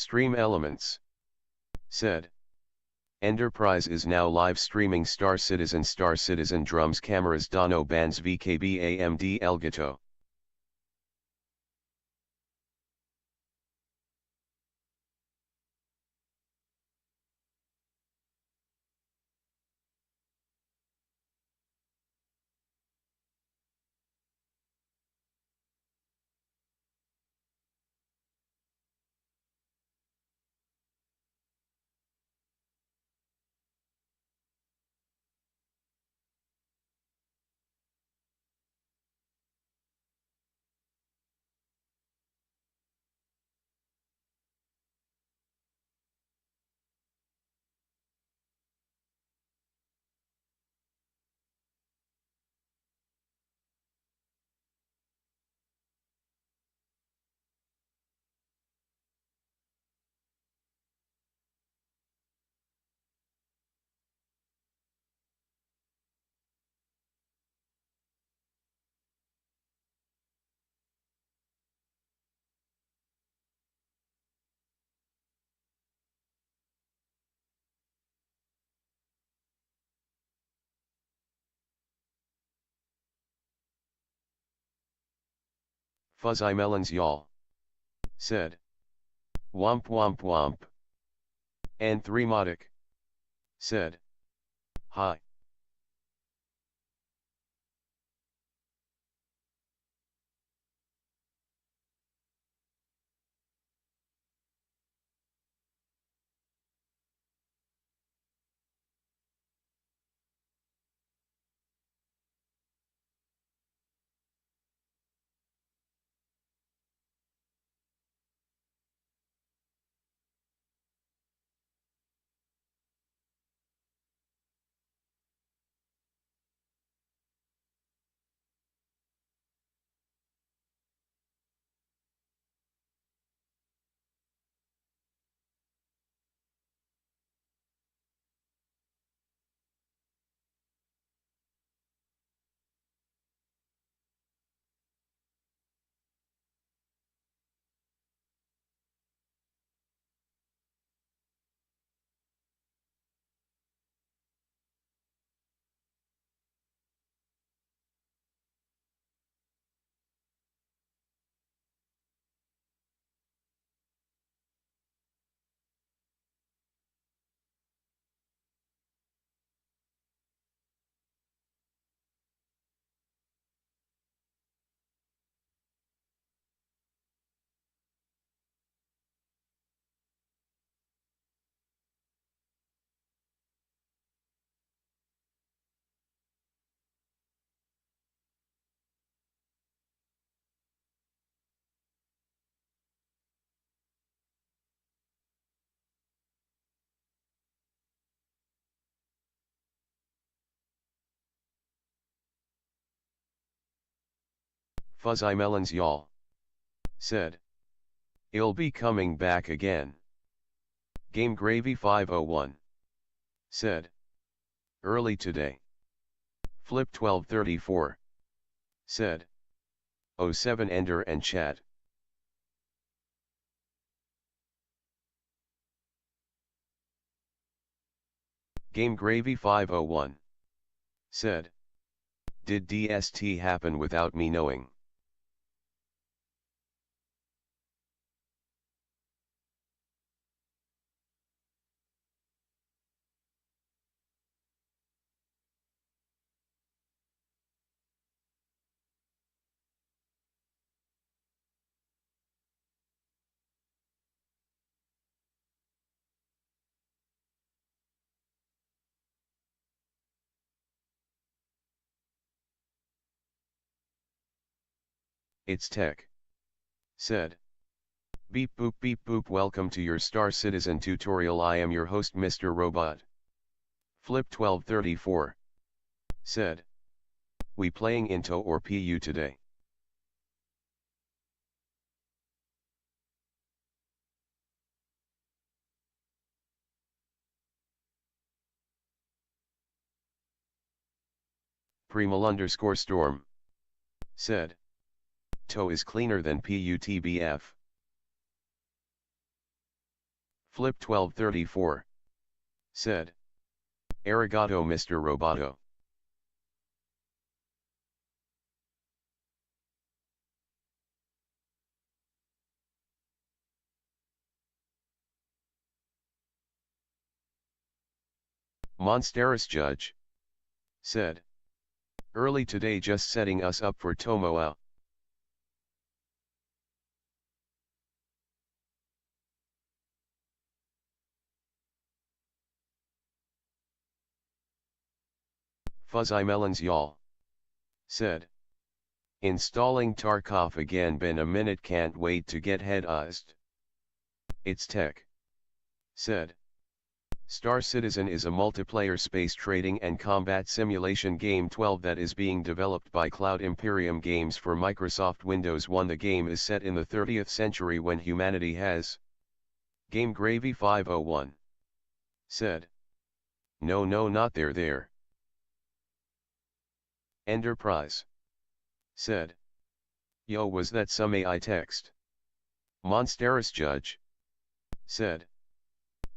Stream Elements. Said. Enterprise is now live streaming Star Citizen Drums Cameras Dono Bands VKB AMD Elgato. Fuzzy melons y'all. Said. Womp womp womp. And Thremotic. Said. Hi. Fuzzy melons y'all. Said. I'll be coming back again. Game Gravy 501. Said. Early today. Flip 1234. Said. 07 Ender and chat. Game Gravy 501. Said. Did DST happen without me knowing? It's tech. Said. Beep boop welcome to your Star Citizen tutorial. I am your host Mr. Robot. Flip 1234. Said. We playing Into or PU today? Premal_storm. Said. Toe is cleaner than PUTBF. Flip 1234. Said. Arigato Mr. Roboto. Monsteris Judge. Said. Early today just setting us up for Tomoa. Fuzzy melons y'all. Said. Installing Tarkov again been a minute can't wait to get head-ized. It's tech. Said. Star Citizen is a multiplayer space trading and combat simulation game 12 that is being developed by Cloud Imperium Games for Microsoft Windows 1. The game is set in the 30th century when humanity has Game Gravy 501. Said. No not there. Enterprise. Said. Yo was that some AI text? Monsteris Judge. Said.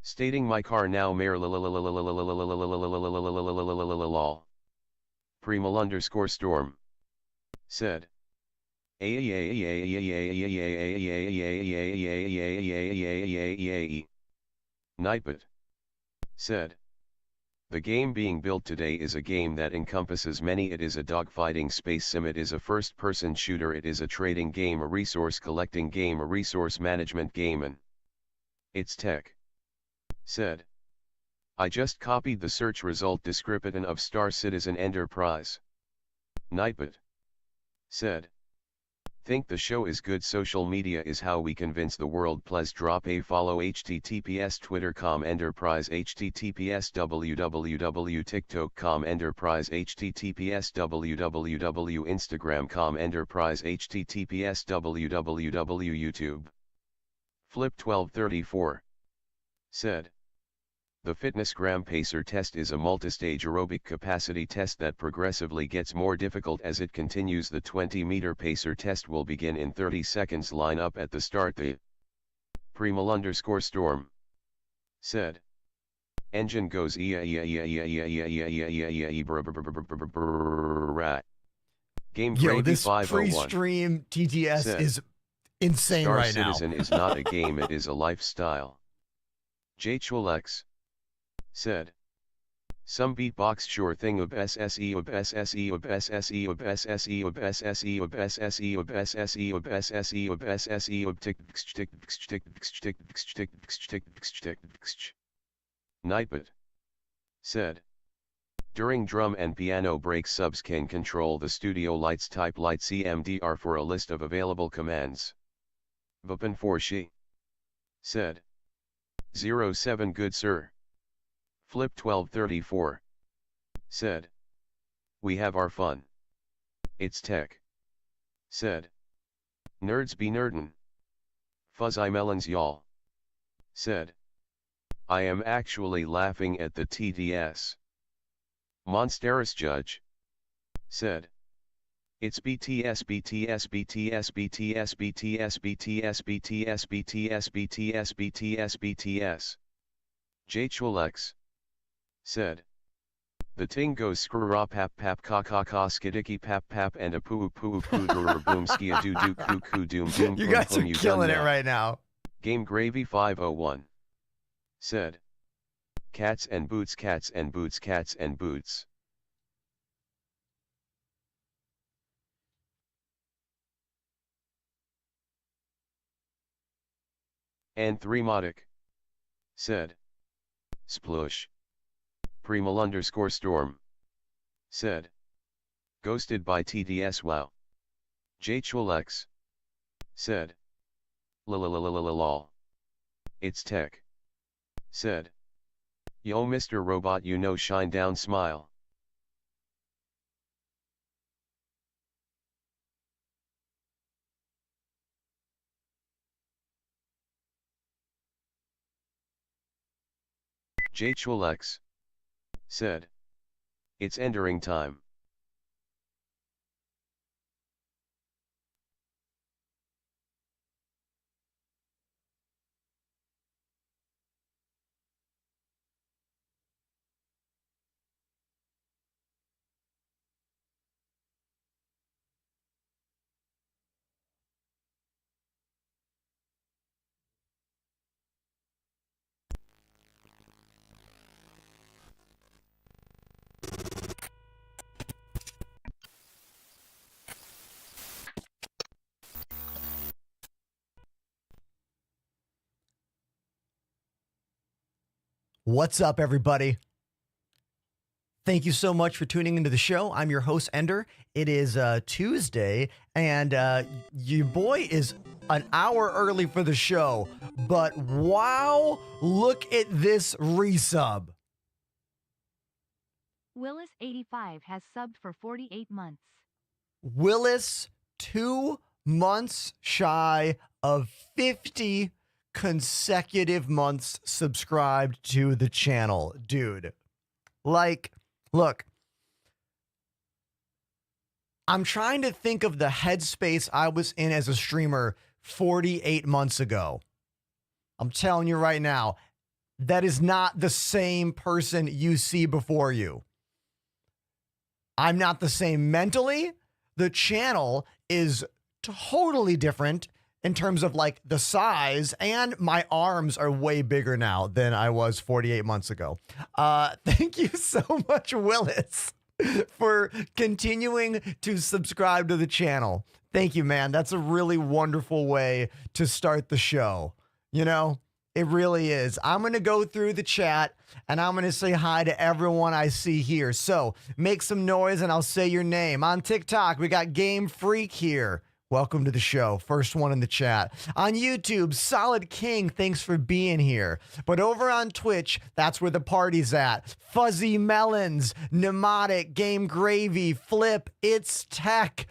Stating my car now mare lol. Premal_storm. Said. Nightbot. Said. The game being built today is a game that encompasses many. It is a dogfighting space sim, it is a first-person shooter, it is a trading game, a resource collecting game, a resource management game, and it's tech. Said. I just copied the search result description of Star Citizen Enterprise. Nightbot. Said. Think the show is good. Social media is how we convince the world. Please drop a follow. https twitter.com enterprise https www tiktok.com enterprise https www instagram.com enterprise https www youtube. Flip 1234. Said. The FitnessGram Pacer test is a multistage aerobic capacity test that progressively gets more difficult as it continues. The 20-meter pacer test will begin in 30 seconds. Line up at the start. The Premal_storm. Said. Engine goes Game Yo, Gravy this 501. pre-stream TTS Said. is insane Star right Citizen now. is not a game, it is a lifestyle. Jchulex. Said. Some beatbox sure thing of SSE of SSE of SSE of SSE of SSE of SSE of SSE of SSE of SSE of tick Nightbot. Said. During drum and piano breaks, subs can control the studio lights. Type light CMDR for a list of available commands. Vapen for she. Said. 07 Good sir. Flip 1234. Said. We have our fun. It's tech. Said. Nerds be nerdin'. Fuzzy melons y'all. Said. I am actually laughing at the TDS. Monsteris Judge. Said. It's BTS BTS BTS BTS BTS BTS BTS BTS BTS BTS BTS. Jchulex. Said. The ting goes screw pap pap ka ka ka skidiki pap pap and a poo poo poo boom skia doo doo coo coo doom doom. You guys are killing it right now. Game Gravy 501. Said. Cats and boots cats and boots cats and boots. And Thremotic. Said. Splush. Premal_storm. Said. Ghosted by TDS wow. Jchulex. Said. Lol. It's tech. Said. Yo Mr. Robot, you know, shine down smile. Jchulex. Said. It's entering time. What's up, everybody? Thank you so much for tuning into the show. I'm your host, Ender. It is Tuesday, and your boy is an hour early for the show. But wow, look at this resub. Willis85 has subbed for 48 months. Willis, 2 months shy of 50 consecutive months subscribed to the channel. Dude, like, look, I'm trying to think of the headspace I was in as a streamer 48 months ago. I'm telling you right now, that is not the same person you see before you. I'm not the same mentally. The channel is totally different in terms of like the size, and my arms are way bigger now than I was 48 months ago. Thank you so much, Willis, for continuing to subscribe to the channel. Thank you, man. That's a really wonderful way to start the show. You know, it really is. I'm going to go through the chat and I'm going to say hi to everyone I see here. So make some noise and I'll say your name. On TikTok, we got Game Freak here. Welcome to the show. First one in the chat. On YouTube, Solid King, thanks for being here. But over on Twitch, that's where the party's at. Fuzzy Melons, Pneumatic, Game Gravy, Flip, It's Tech,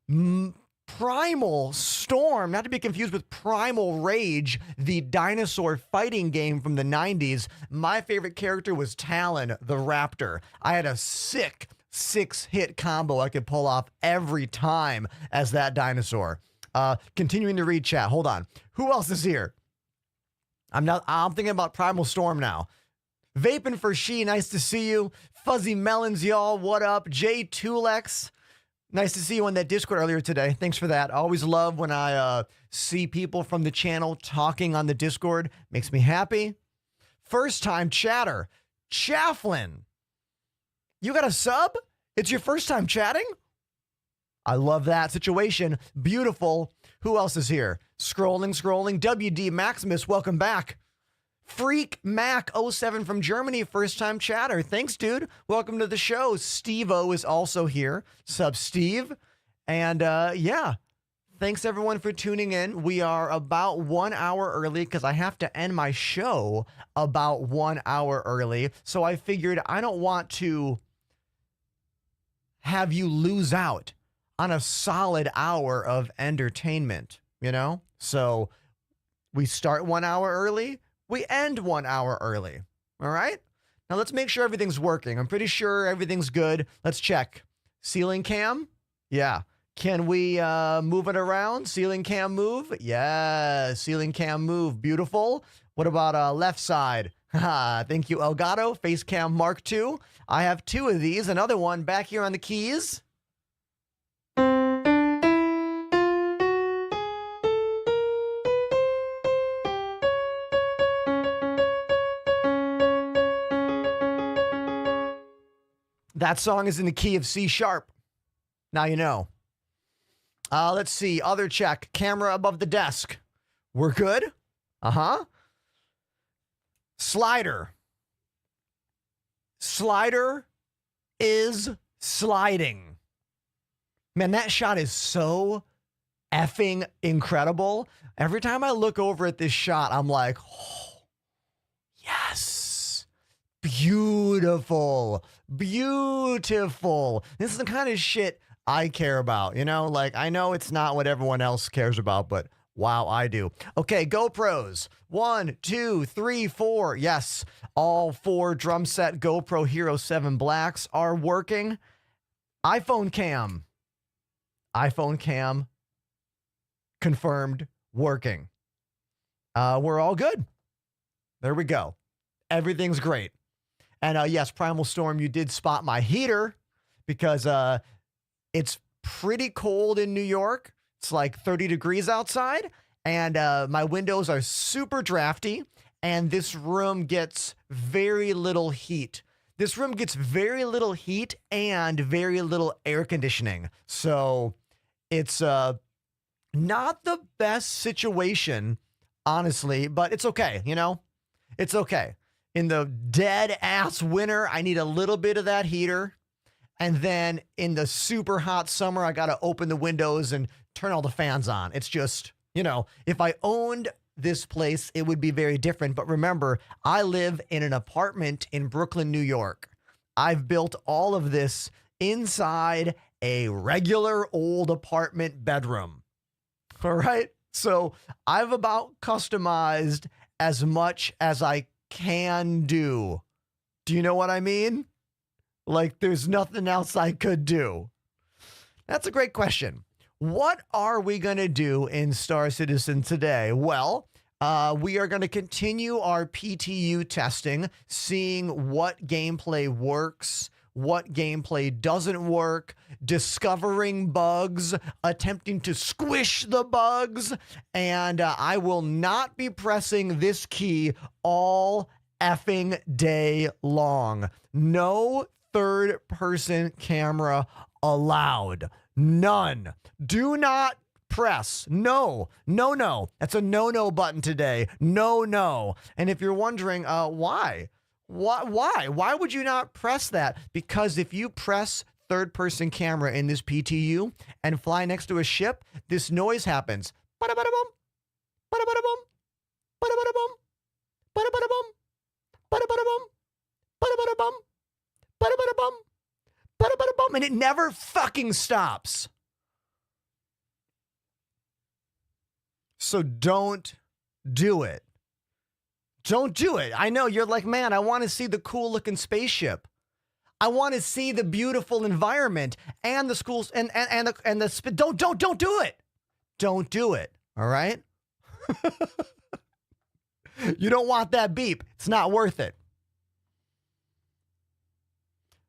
Primal Storm, not to be confused with Primal Rage, the dinosaur fighting game from the 90s. My favorite character was Talon, the Raptor. I had a sick 6-hit combo I could pull off every time as that dinosaur. Continuing to read chat. Hold on. Who else is here? I'm thinking about Primal Storm now. Vaping for She, nice to see you. Fuzzy Melons, y'all, what up? Jay Tulex, nice to see you on that Discord earlier today. Thanks for that. I always love when I see people from the channel talking on the Discord. Makes me happy. First time chatter. Chafflin, you got a sub? It's your first time chatting? I love that situation. Beautiful. Who else is here? Scrolling. WD Maximus, welcome back. Freak Mac 07 from Germany, first time chatter. Thanks, dude. Welcome to the show. Steve-O is also here. Sup, Steve? And yeah, thanks everyone for tuning in. We are about 1 hour early because I have to end my show about 1 hour early. So I figured I don't want to have you lose out on a solid hour of entertainment, you know? So we start 1 hour early, we end 1 hour early. All right? Now let's make sure everything's working. I'm pretty sure everything's good. Let's check. Ceiling cam? Yeah. Can we move it around? Ceiling cam move? Yeah, ceiling cam move. Beautiful. What about left side? Thank you, Elgato. Face cam Mark II. I have 2 of these. Another one back here on the keys. That song is in the key of C sharp. Now you know. Let's see. Other check. Camera above the desk. We're good? Uh-huh. Slider. Slider is sliding. Man, that shot is so effing incredible. Every time I look over at this shot, I'm like, oh, yes. Beautiful. Beautiful. This is the kind of shit I care about, you know? Like, I know it's not what everyone else cares about, but wow, I do. Okay, GoPros. 1, 2, 3, 4. Yes, all 4 drum set GoPro Hero 7 Blacks are working. iPhone cam. iPhone cam confirmed working. We're all good. There we go. Everything's great. And yes, Primal Storm, you did spot my heater because it's pretty cold in New York. It's like 30 degrees outside, and my windows are super drafty, and this room gets very little heat. This room gets very little heat and very little air conditioning. So it's not the best situation, honestly, but it's okay, you know? It's okay. In the dead ass winter, I need a little bit of that heater. And then in the super hot summer, I got to open the windows and turn all the fans on. It's just, if I owned this place, it would be very different. But remember, I live in an apartment in Brooklyn, New York. I've built all of this inside a regular old apartment bedroom. All right. So I've about customized as much as I can do. Do you know what I mean? Like there's nothing else I could do. That's a great question. What are we going to do in Star Citizen today? Well, we are going to continue our PTU testing, seeing what gameplay works, what gameplay doesn't work, discovering bugs, attempting to squish the bugs, and I will not be pressing this key all effing day long. No third-person camera allowed. None. Do not press. No. That's a no button today. No. And if you're wondering, why? Why would you not press that? Because if you press third-person camera in this PTU and fly next to a ship, this noise happens. Ba-da-ba-da-bum. Ba-da-ba-da-bum. Ba-da-ba-da-bum. Ba-da-ba-da-bum. Ba-da-ba-da-bum. Ba-da-ba-da-bum. Ba-da-ba-da-bum. Ba-da-ba-da-bum. And it never fucking stops. So don't do it. Don't do it. I know you're like, man, I want to see the cool looking spaceship. I want to see the beautiful environment and the schools and the don't do it. Don't do it. All right. You don't want that beep. It's not worth it.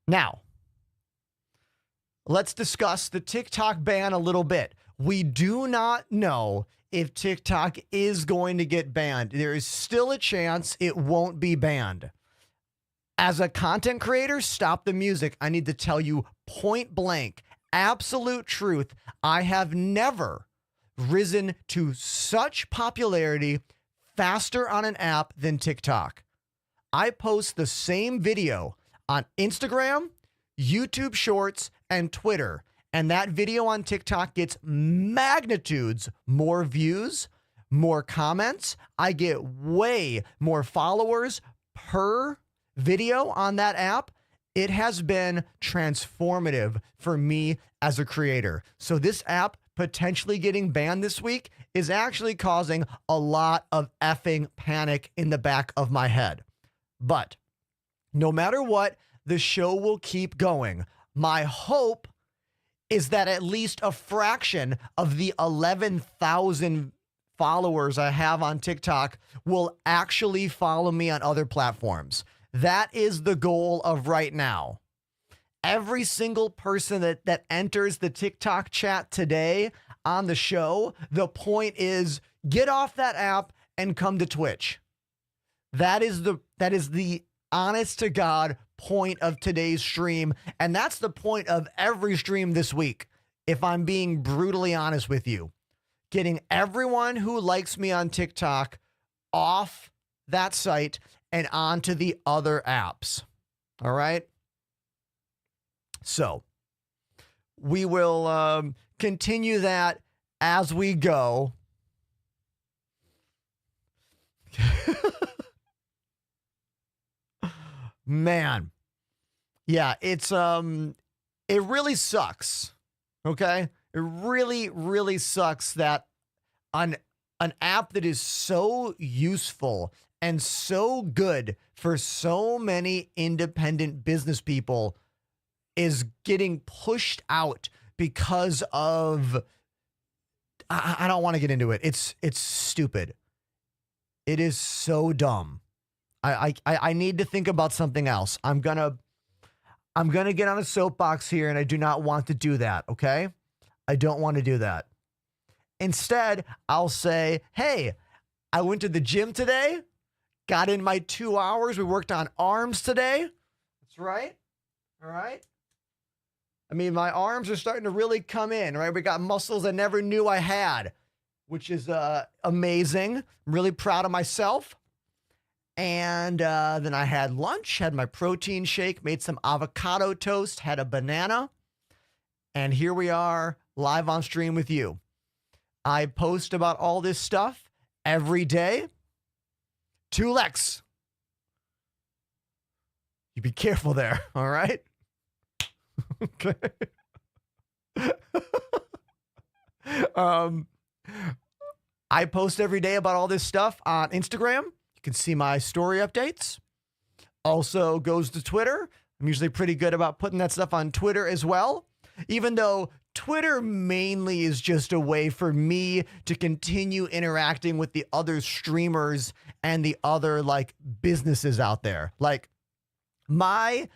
Now, let's discuss the TikTok ban a little bit. We do not know if TikTok is going to get banned. There is still a chance it won't be banned. As a content creator, stop the music. I need to tell you point blank, absolute truth. I have never risen to such popularity faster on an app than TikTok. I post the same video on Instagram, YouTube Shorts, and Twitter. And that video on TikTok gets magnitudes more views, more comments. I get way more followers per video on that app. It has been transformative for me as a creator. So this app potentially getting banned this week is actually causing a lot of effing panic in the back of my head. But no matter what, the show will keep going. My hope is that at least a fraction of the 11,000 followers I have on TikTok will actually follow me on other platforms. That is the goal of right now. Every single person that enters the TikTok chat today on the show, the point is get off that app and come to Twitch. That is the honest to God point of today's stream, and that's the point of every stream this week, if I'm being brutally honest with you. Getting everyone who likes me on TikTok off that site and onto the other apps. All right? So, we will continue that as we go. Man. Yeah, it's it really sucks. Okay? It really sucks that an app that is so useful and so good for so many independent business people is getting pushed out because of I don't want to get into it. It's stupid. It is so dumb. I need to think about something else. I'm gonna get on a soapbox here, and I do not want to do that, okay? I don't want to do that. Instead, I'll say, hey, I went to the gym today, got in my 2 hours. We worked on arms today. That's right. All right. I mean, my arms are starting to really come in, right? We got muscles I never knew I had, which is amazing. I'm really proud of myself. And then I had lunch, had my protein shake, made some avocado toast, had a banana. And here we are live on stream with you. I post about all this stuff every day. 2 Lex. You be careful there, all right? Okay. I post every day about all this stuff on Instagram. You can see my story updates. Also goes to Twitter. I'm usually pretty good about putting that stuff on Twitter as well, even though Twitter mainly is just a way for me to continue interacting with the other streamers and the other like businesses out there. Like my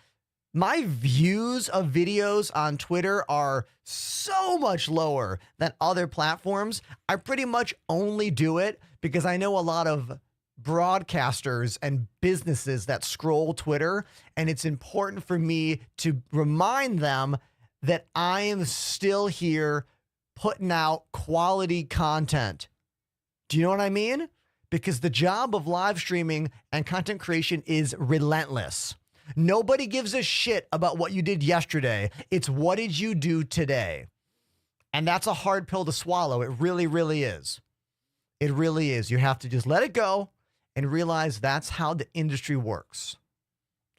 views of videos on Twitter are so much lower than other platforms. I pretty much only do it because I know a lot of broadcasters and businesses that scroll Twitter, and it's important for me to remind them that I am still here putting out quality content. Do you know what I mean? Because the job of live streaming and content creation is relentless. Nobody gives a shit about what you did yesterday. It's what did you do today? And that's a hard pill to swallow. It really, really is. It really is. You have to just let it go and realize that's how the industry works.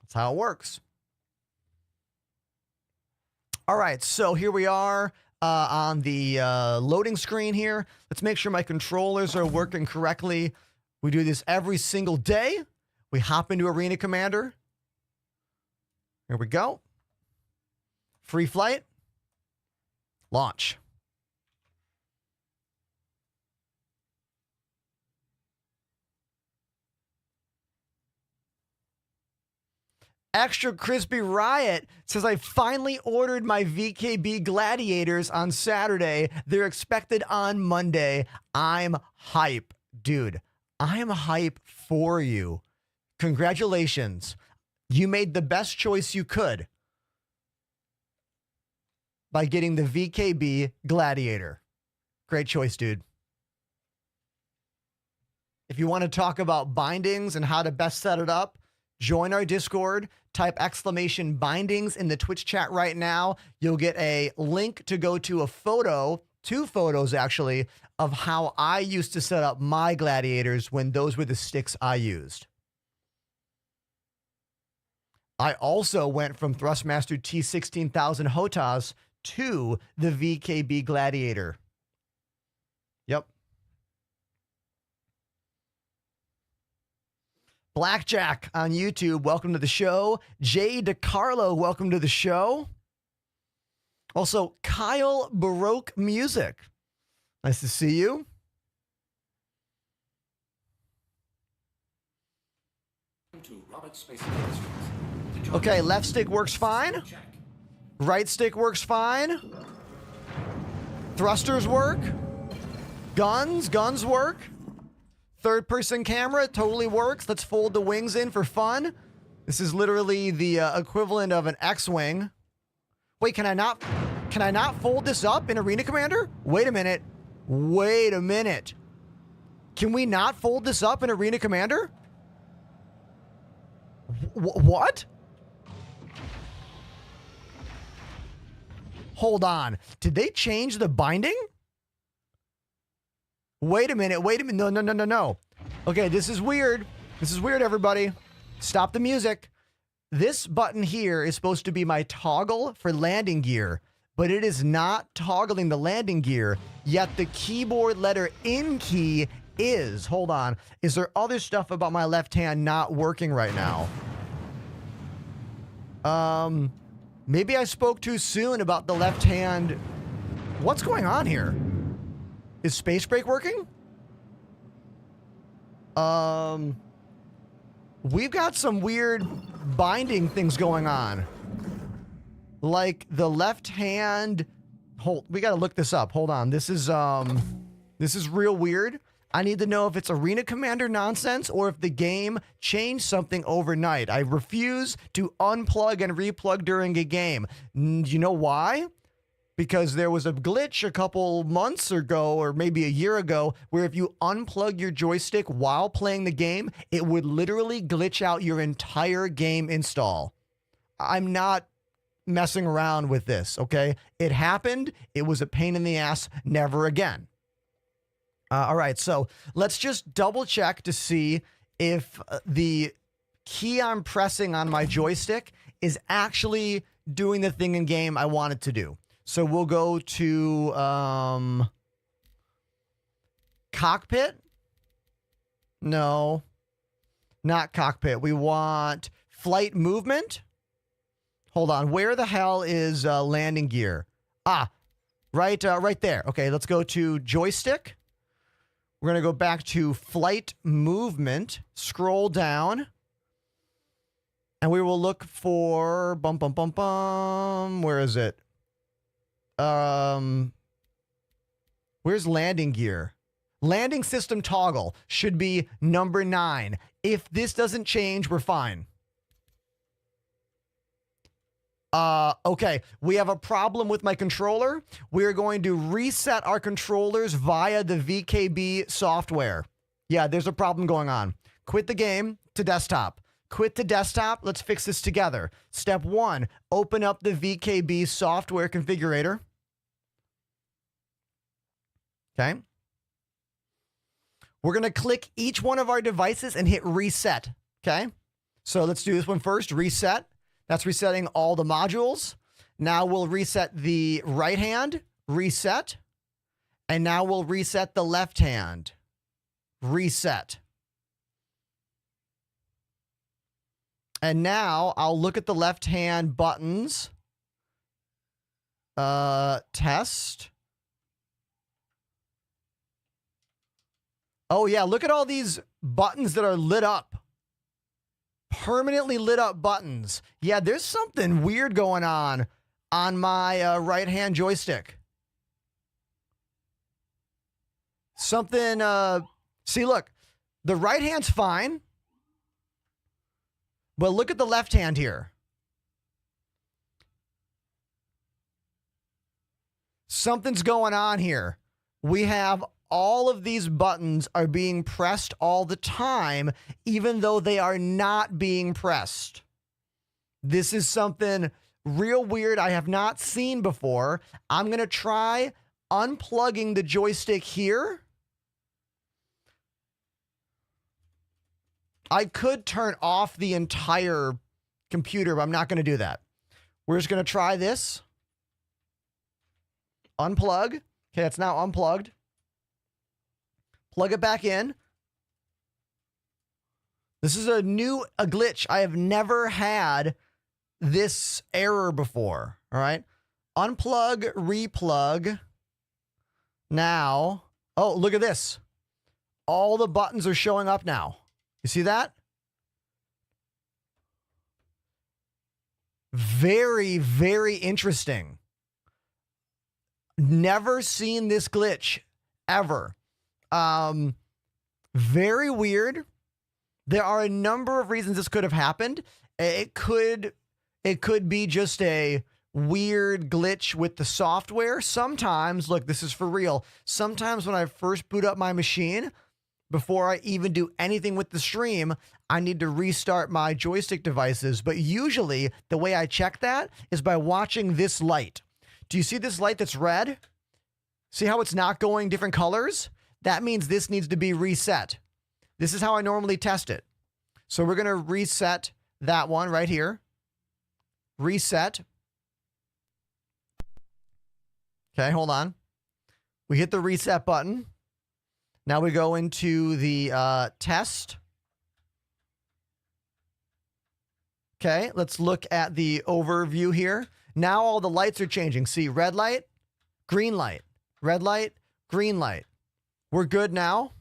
That's how it works. All right, so here we are on the loading screen here. Let's make sure my controllers are working correctly. We do this every single day. We hop into Arena Commander. Here we go. Free flight. Launch. Extra Crispy Riot says, I finally ordered my VKB Gladiators on Saturday. They're expected on Monday. I'm hype. Dude, I'm hype for you. Congratulations. You made the best choice you could by getting the VKB Gladiator. Great choice, dude. If you want to talk about bindings and how to best set it up, join our Discord. Type exclamation bindings in the Twitch chat right now. You'll get a link to go to a photo, 2 photos actually, of how I used to set up my gladiators when those were the sticks I used. I also went from Thrustmaster T16000 HOTAS to the VKB Gladiator. Yep. Blackjack on YouTube, welcome to the show. Jay DeCarlo, welcome to the show. Also, Kyle Baroque Music. Nice to see you. Okay, left stick works fine. Right stick works fine. Thrusters work. Guns work. Third person camera totally works. Let's fold the wings in for fun. This is literally the equivalent of an X-Wing. Wait, can I not fold this up in Arena Commander? Wait a minute. Wait a minute. Can we not fold this up in Arena Commander? What? Hold on. Did they change the binding? Wait a minute. No. Okay, this is weird. This is weird, everybody. Stop the music. This button here is supposed to be my toggle for landing gear, but it is not toggling the landing gear, yet the keyboard letter in key is. Hold on. Is there other stuff about my left hand not working right now? Maybe I spoke too soon about the left hand. What's going on here? Is space brake working? We've got some weird binding things going on. Like the left hand. We gotta look this up. Hold on. This is real weird. I need to know if it's Arena Commander nonsense or if the game changed something overnight. I refuse to unplug and replug during a game. You know why? because there was a glitch a couple months ago or maybe a year ago where if you unplug your joystick while playing the game, it would literally glitch out your entire game install. I'm not messing around with this, okay? It happened. It was a pain in the ass. Never again. All right, so let's just double check to see if the key I'm pressing on my joystick is actually doing the thing in game I want it to do. So we'll go to cockpit. No, not cockpit. We want flight movement. Hold on. Where the hell is landing gear? Right there. Okay, let's go to joystick. We're going to go back to flight movement, scroll down, and we will look for where is it? Where's landing gear? Landing system toggle should be number 9. If this doesn't change, we're fine. Okay, we have a problem with my controller. We are going to reset our controllers via the VKB software. Yeah, there's a problem going on. Quit the game to desktop. Quit to desktop. Let's fix this together. Step 1, open up the VKB software configurator. Okay. We're going to click each one of our devices and hit reset. Okay. So let's do this one first. Reset. That's resetting all the modules. Now we'll reset the right hand. Reset. And now we'll reset the left hand. Reset. And now I'll look at the left hand buttons. Test. Oh yeah, look at all these buttons that are lit up. Permanently lit up buttons. Yeah, there's something weird going on my right hand joystick. Something, see, look, the right hand's fine. But look at the left hand here. Something's going on here. We have all of these buttons are being pressed all the time, even though they are not being pressed. This is something real weird I have not seen before. I'm going to try unplugging the joystick here. I could turn off the entire computer, but I'm not going to do that. We're just going to try this. Unplug. Okay, it's now unplugged. Plug it back in. This is a glitch. I have never had this error before. All right. Unplug, replug. Now, oh, look at this. All the buttons are showing up now. You see that? Very, very interesting. Never seen this glitch ever. Very weird. There are a number of reasons this could have happened. It could be just a weird glitch with the software. Sometimes, look, this is for real. Sometimes when I first boot up my machine, before I even do anything with the stream, I need to restart my joystick devices. But usually the way I check that is by watching this light. Do you see this light that's red? See how it's not going different colors? That means this needs to be reset. This is how I normally test it. So we're going to reset that one right here. Reset. Okay, hold on. We hit the reset button. Now we go into the test. Okay, let's look at the overview here. Now all the lights are changing. See, red light, green light, red light, green light. We're good now.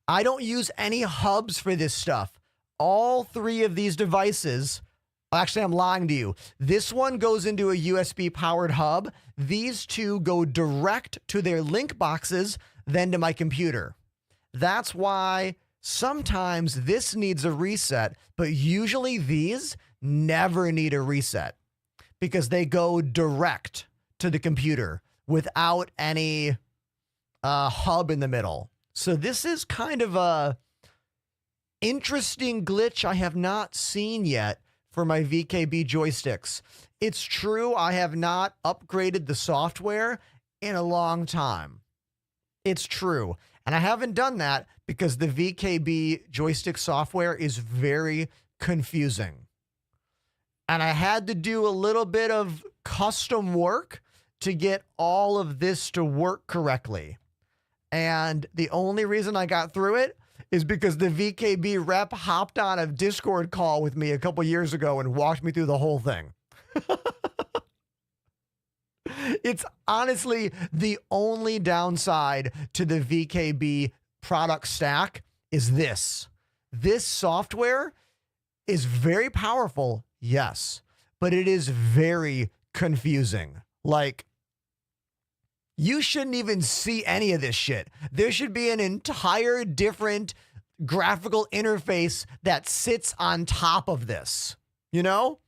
I don't use any hubs for this stuff. All 3 of these devices, actually I'm lying to you. This one goes into a USB powered hub. These 2 go direct to their link boxes, then to my computer. That's why sometimes this needs a reset, but usually these never need a reset because they go direct to the computer without any hub in the middle. So this is kind of a interesting glitch I have not seen yet for my VKB joysticks. It's true I have not upgraded the software in a long time. It's true. And I haven't done that because the VKB joystick software is very confusing. And I had to do a little bit of custom work to get all of this to work correctly. And the only reason I got through it is because the VKB rep hopped on a Discord call with me a couple years ago and walked me through the whole thing. It's honestly the only downside to the VKB product stack is this. This software is very powerful, yes, but it is very confusing. Like, you shouldn't even see any of this shit. There should be an entire different graphical interface that sits on top of this, you know?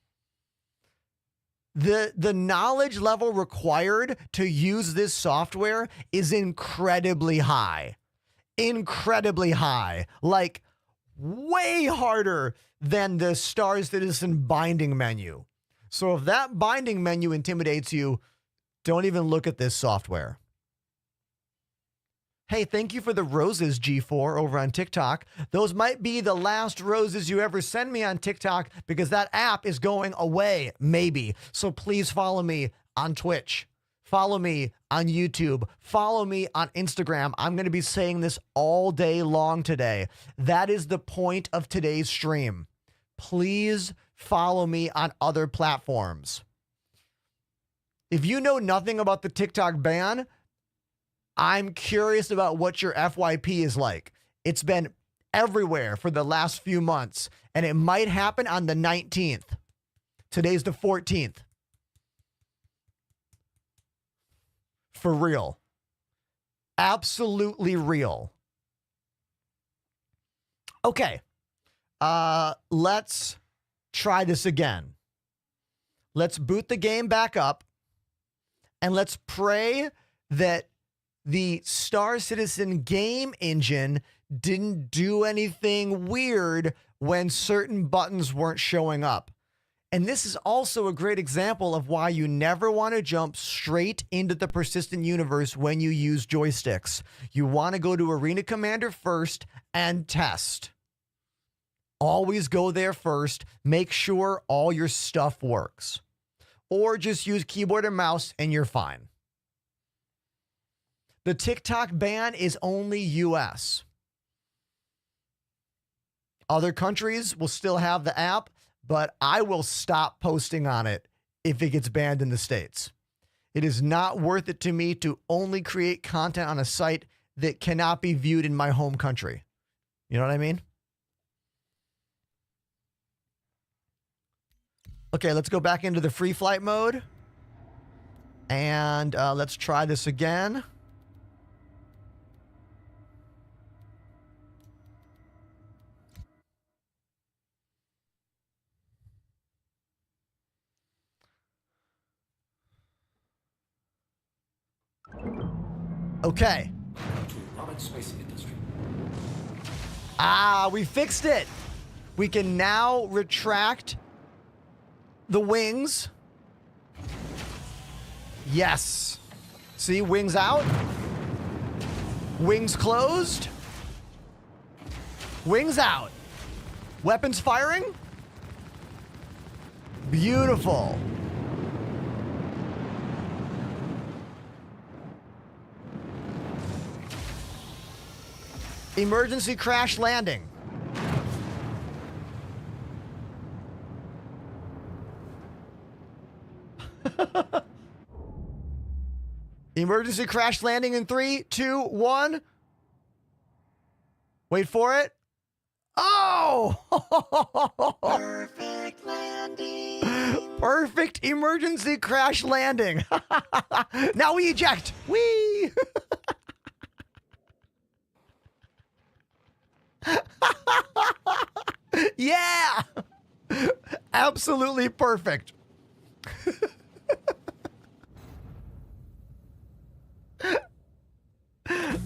The knowledge level required to use this software is incredibly high. Incredibly high. Like, way harder than the Star Citizen binding menu. So if that binding menu intimidates you, don't even look at this software. Hey, thank you for the roses, G4, over on TikTok. Those might be the last roses you ever send me on TikTok because that app is going away, maybe. So please follow me on Twitch. Follow me on YouTube. Follow me on Instagram. I'm going to be saying this all day long today. That is the point of today's stream. Please follow me on other platforms. If you know nothing about the TikTok ban, I'm curious about what your FYP is like. It's been everywhere for the last few months, and it might happen on the 19th. Today's the 14th. For real. Absolutely real. Okay. Let's try this again. Let's boot the game back up, and let's pray that the Star Citizen game engine didn't do anything weird when certain buttons weren't showing up. And this is also a great example of why you never want to jump straight into the persistent universe when you use joysticks. You want to go to Arena Commander first and test. Always go there first. Make sure all your stuff works. Or just use keyboard and mouse and you're fine. The TikTok ban is only US. Other countries will still have the app, but I will stop posting on it if it gets banned in the States. It is not worth it to me to only create content on a site that cannot be viewed in my home country. You know what I mean? Okay, let's go back into the free flight mode. And let's try this again. Okay. We fixed it. We can now retract the wings. Yes. See, wings out. Wings closed. Wings out. Weapons firing. Beautiful. Emergency crash landing. Emergency crash landing in 3, 2, 1. Wait for it. Oh! Perfect landing. Perfect emergency crash landing. Now we eject. Whee! Yeah! Absolutely perfect.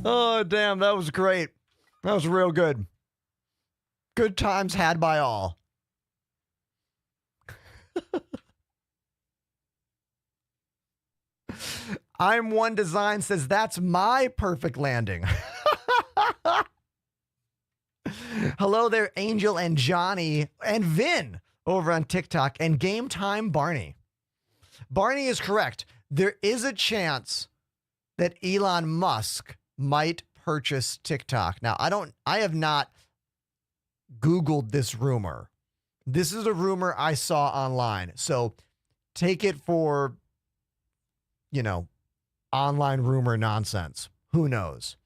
Oh, damn. That was great. That was real good. Good times had by all. I'm One Design says, that's my perfect landing. Hello there, Angel and Johnny and Vin over on TikTok and Game Time Barney. Barney is correct. There is a chance that Elon Musk might purchase TikTok. Now, I have not Googled this rumor. This is a rumor I saw online. So take it for, online rumor nonsense. Who knows?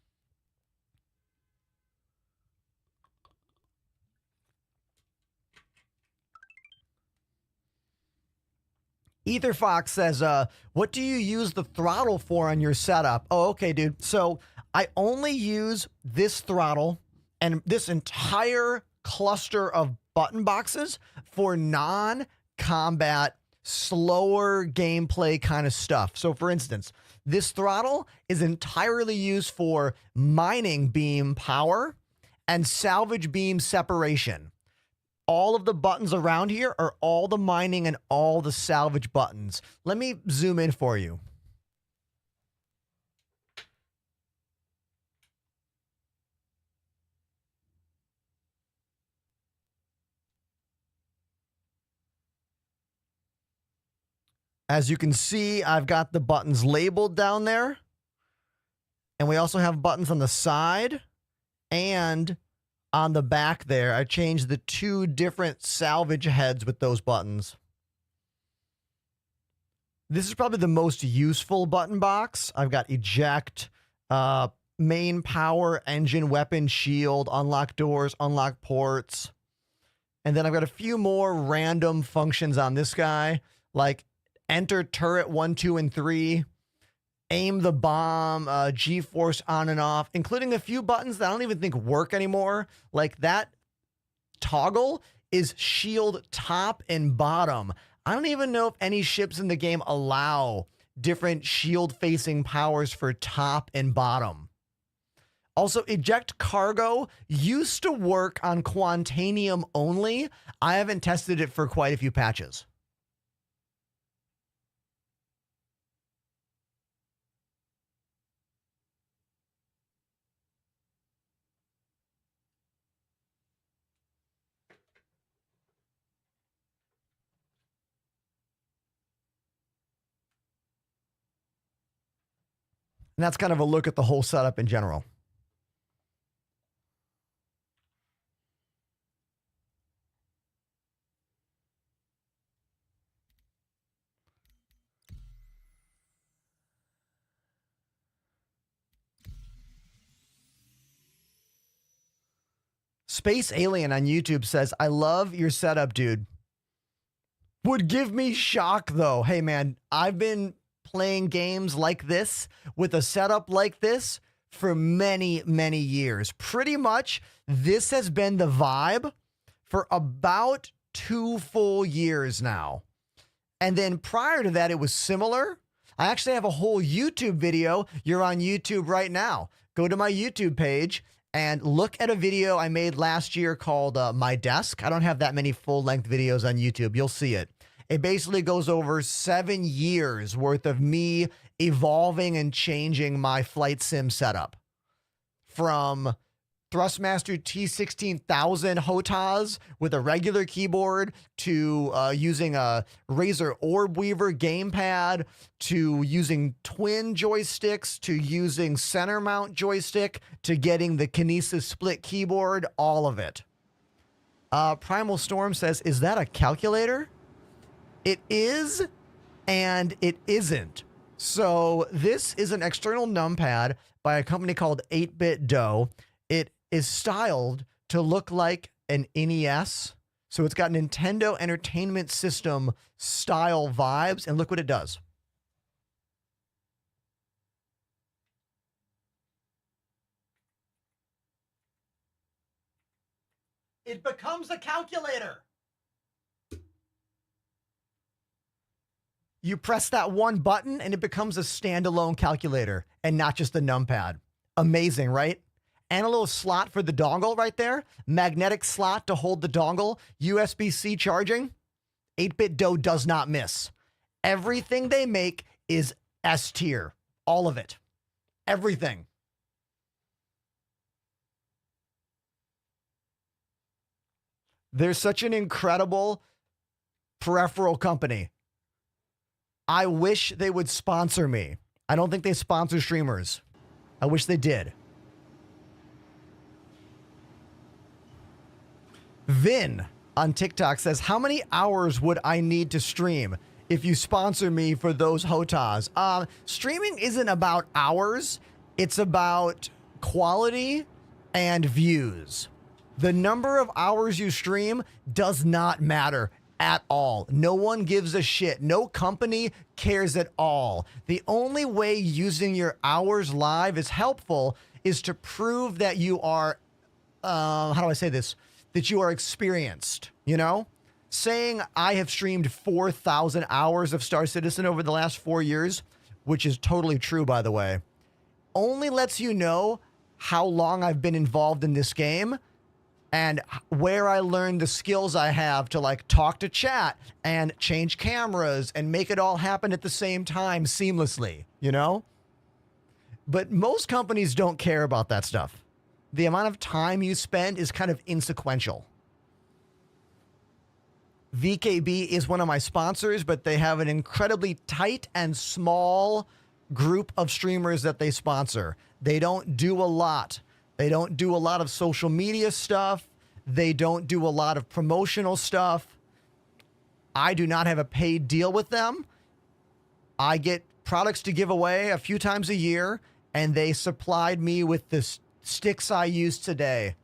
Ether Fox says, what do you use the throttle for on your setup? Oh, okay, dude. So I only use this throttle and this entire cluster of button boxes for non-combat, slower gameplay kind of stuff. So for instance, this throttle is entirely used for mining beam power and salvage beam separation. All of the buttons around here are all the mining and all the salvage buttons. Let me zoom in for you. As you can see, I've got the buttons labeled down there. And we also have buttons on the side and on the back there. I changed the two different salvage heads with those buttons. This is probably the most useful button box. I've got eject, main power, engine, weapon, shield, unlock doors, unlock ports. And then I've got a few more random functions on this guy, like enter turret 1, 2, and 3, aim the bomb, G-force on and off, including a few buttons that I don't even think work anymore. Like that toggle is shield top and bottom. I don't even know if any ships in the game allow different shield facing powers for top and bottom. Also, eject cargo used to work on Quantanium only. I haven't tested it for quite a few patches. And that's kind of a look at the whole setup in general. Space Alien on YouTube says, I love your setup, dude. Would give me shock, though. Hey, man, I've been playing games like this with a setup like this for many, many years. Pretty much, this has been the vibe for about 2 full years now. And then prior to that, it was similar. I actually have a whole YouTube video. You're on YouTube right now. Go to my YouTube page and look at a video I made last year called My Desk. I don't have that many full-length videos on YouTube. You'll see it. It basically goes over 7 years worth of me evolving and changing my flight sim setup. From Thrustmaster T16000 HOTAS with a regular keyboard to using a Razer Orb Weaver gamepad to using twin joysticks to using center mount joystick to getting the Kinesis split keyboard, all of it. Primal Storm says, is that a calculator? It is and it isn't. So this is an external numpad by a company called 8-Bit Dough. It is styled to look like an NES. So it's got Nintendo Entertainment System style vibes. And look what it does. It becomes a calculator. You press that one button and it becomes a standalone calculator and not just a numpad. Amazing, right? And a little slot for the dongle right there. Magnetic slot to hold the dongle. USB-C charging. 8-Bit Dough does not miss. Everything they make is S tier. All of it. Everything. They're such an incredible peripheral company. I wish they would sponsor me. I don't think they sponsor streamers. I wish they did. Vin on TikTok says, how many hours would I need to stream if you sponsor me for those HOTAs? Streaming isn't about hours. It's about quality and views. The number of hours you stream does not matter at all. No one gives a shit. No company cares at all. The only way using your hours live is helpful is to prove that you are, how do I say this? That you are experienced, you know? Saying I have streamed 4,000 hours of Star Citizen over the last 4 years, which is totally true, by the way, only lets you know how long I've been involved in this game and where I learned the skills I have to like talk to chat and change cameras and make it all happen at the same time seamlessly, you know? But most companies don't care about that stuff. The amount of time you spend is kind of insequential. VKB is one of my sponsors, but they have an incredibly tight and small group of streamers that they sponsor. They don't do a lot. They don't do a lot of social media stuff. They don't do a lot of promotional stuff. I do not have a paid deal with them. I get products to give away a few times a year, and they supplied me with the sticks I use today.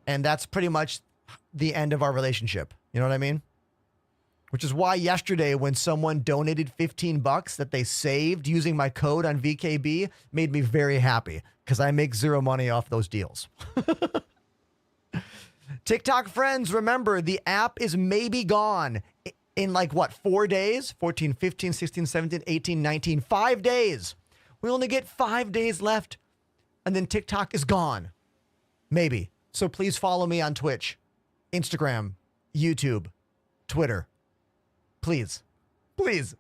And that's pretty much the end of our relationship. You know what I mean? Which is why yesterday when someone donated $15 that they saved using my code on VKB made me very happy because I make zero money off those deals. TikTok friends, remember the app is maybe gone in like what, 4 days? 14, 15, 16, 17, 18, 19, 5 days. We only get 5 days left and then TikTok is gone. Maybe. So please follow me on Twitch, Instagram, YouTube, Twitter. Please. Please.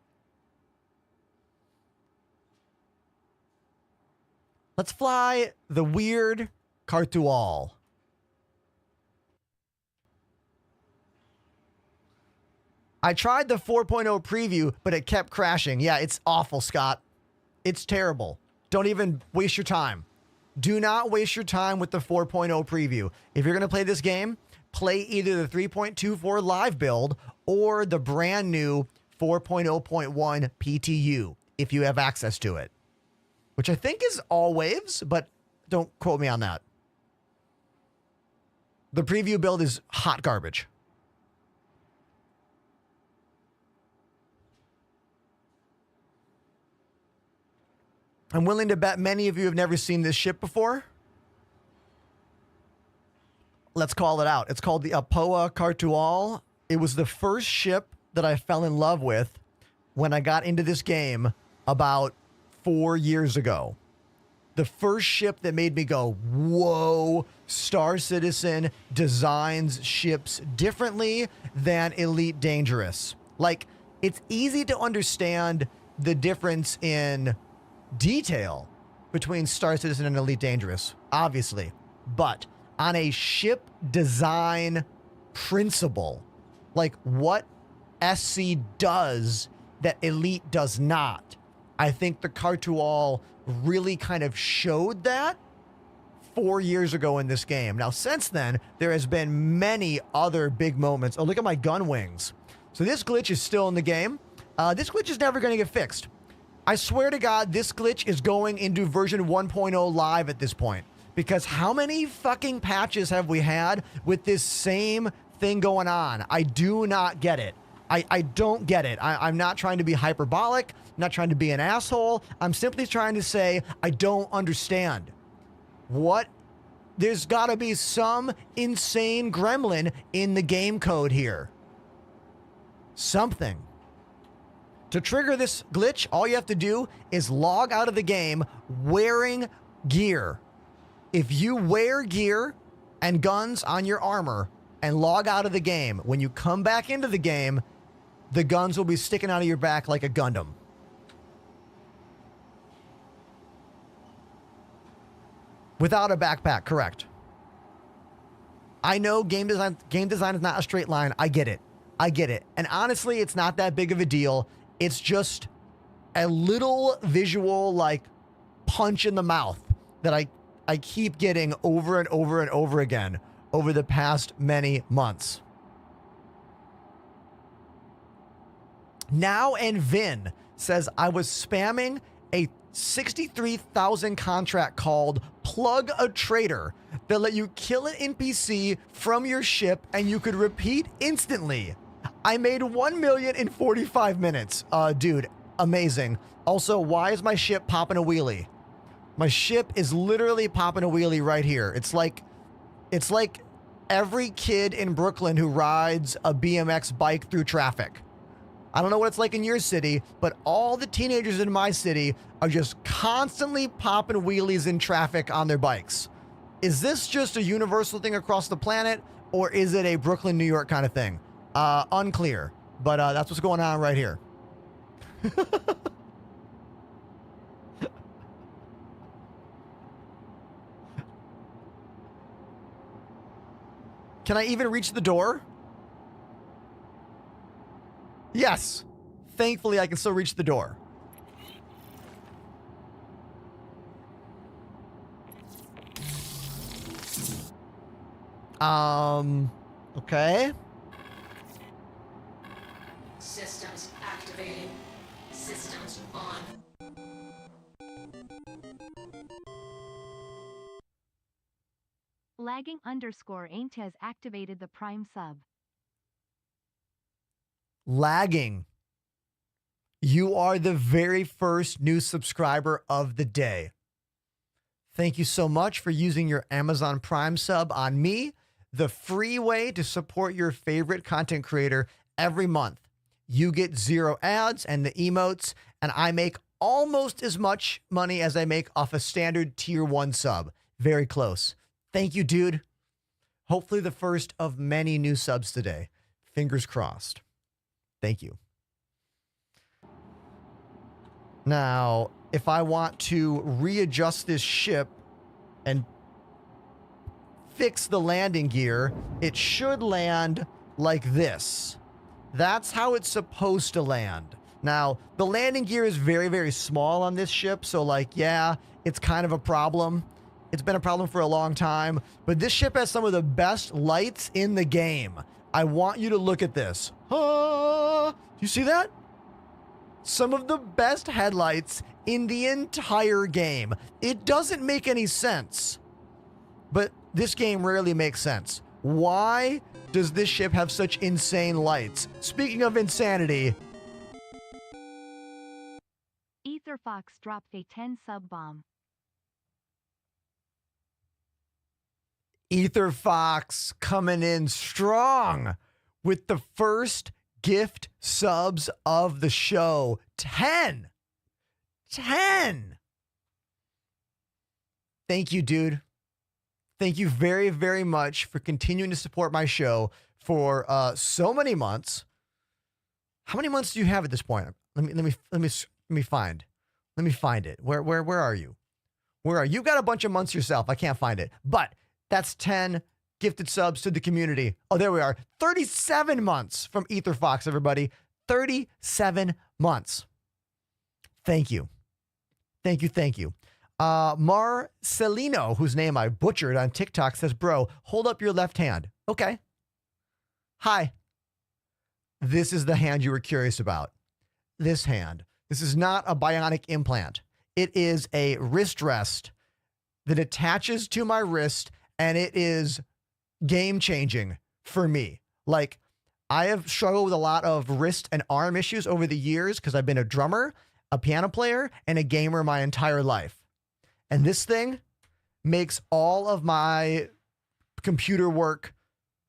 Let's fly the weird Cartual. I tried the 4.0 preview, but it kept crashing. Yeah, it's awful, Scott. It's terrible. Don't even waste your time. Do not waste your time with the 4.0 preview. If you're going to play this game, play either the 3.24 live build or the brand new 4.0.1 PTU if you have access to it, which I think is all waves, but don't quote me on that. The preview build is hot garbage. I'm willing to bet many of you have never seen this ship before. Let's call it out. It's called the Apoa Cartual. It was the first ship that I fell in love with when I got into this game about 4 years ago. The first ship that made me go, whoa, Star Citizen designs ships differently than Elite Dangerous. Like, it's easy to understand the difference in detail between Star Citizen and Elite Dangerous, obviously. But on a ship design principle, like what SC does that Elite does not, I think the Cartual really kind of showed that 4 years ago in this game. Now, since then, there has been many other big moments. Oh, look at my gun wings. So this glitch is still in the game. This glitch is never going to get fixed. I swear to God, this glitch is going into version 1.0 live at this point. Because how many fucking patches have we had with this same thing going on? I do not get it. I don't get it. I'm not trying to be hyperbolic. I'm not trying to be an asshole. I'm simply trying to say I don't understand. What? There's got to be some insane gremlin in the game code here. Something. To trigger this glitch, all you have to do is log out of the game wearing gear. If you wear gear and guns on your armor and log out of the game, when you come back into the game, the guns will be sticking out of your back like a Gundam. Without a backpack, correct. I know game design is not a straight line. I get it. And honestly, it's not that big of a deal. It's just a little visual like punch in the mouth that I keep getting over and over and over again over the past many months. Now and Vin says, I was spamming a 63,000 contract called Plug a Trader that let you kill an NPC from your ship and you could repeat instantly. I made 1 million in 45 minutes. Dude, amazing. Also, why is my ship popping a wheelie? My ship is literally popping a wheelie right here. It's like every kid in Brooklyn who rides a BMX bike through traffic. I don't know what it's like in your city, but all the teenagers in my city are just constantly popping wheelies in traffic on their bikes. Is this just a universal thing across the planet, or is it a Brooklyn, New York kind of thing? Unclear, but that's what's going on right here. Can I even reach the door? Yes. Thankfully, I can still reach the door. Okay. Systems activating. Systems on. Lagging_ain't has activated the Prime sub. Lagging. You are the very first new subscriber of the day. Thank you so much for using your Amazon Prime sub on me, the free way to support your favorite content creator every month. You get 0 ads and the emotes, and I make almost as much money as I make off a standard tier 1 sub. Very close. Thank you, dude. Hopefully the first of many new subs today. Fingers crossed. Thank you. Now, if I want to readjust this ship and fix the landing gear, it should land like this. That's how it's supposed to land. Now, the landing gear is very, very small on this ship, so like, yeah, it's kind of a problem. It's been a problem for a long time, but this ship has some of the best lights in the game. I want you to look at this. Do you see that? Some of the best headlights in the entire game. It doesn't make any sense, but this game rarely makes sense. Why does this ship have such insane lights? Speaking of insanity, EtherFox dropped a 10 sub bomb. EtherFox coming in strong with the first gift subs of the show. 10. Thank you, dude. Thank you very, very much for continuing to support my show for so many months. How many months do you have at this point? Let me find it. Where are you? Where are you? You've got a bunch of months yourself. I can't find it. But that's 10 gifted subs to the community. Oh, there we are. 37 months from EtherFox, everybody. 37 months. Thank you. Marcelino, whose name I butchered on TikTok, says, bro, hold up your left hand. Okay. Hi. This is the hand you were curious about. This hand. This is not a bionic implant. It is a wrist rest that attaches to my wrist, and it is game-changing for me. Like, I have struggled with a lot of wrist and arm issues over the years because I've been a drummer, a piano player, and a gamer my entire life. And this thing makes all of my computer work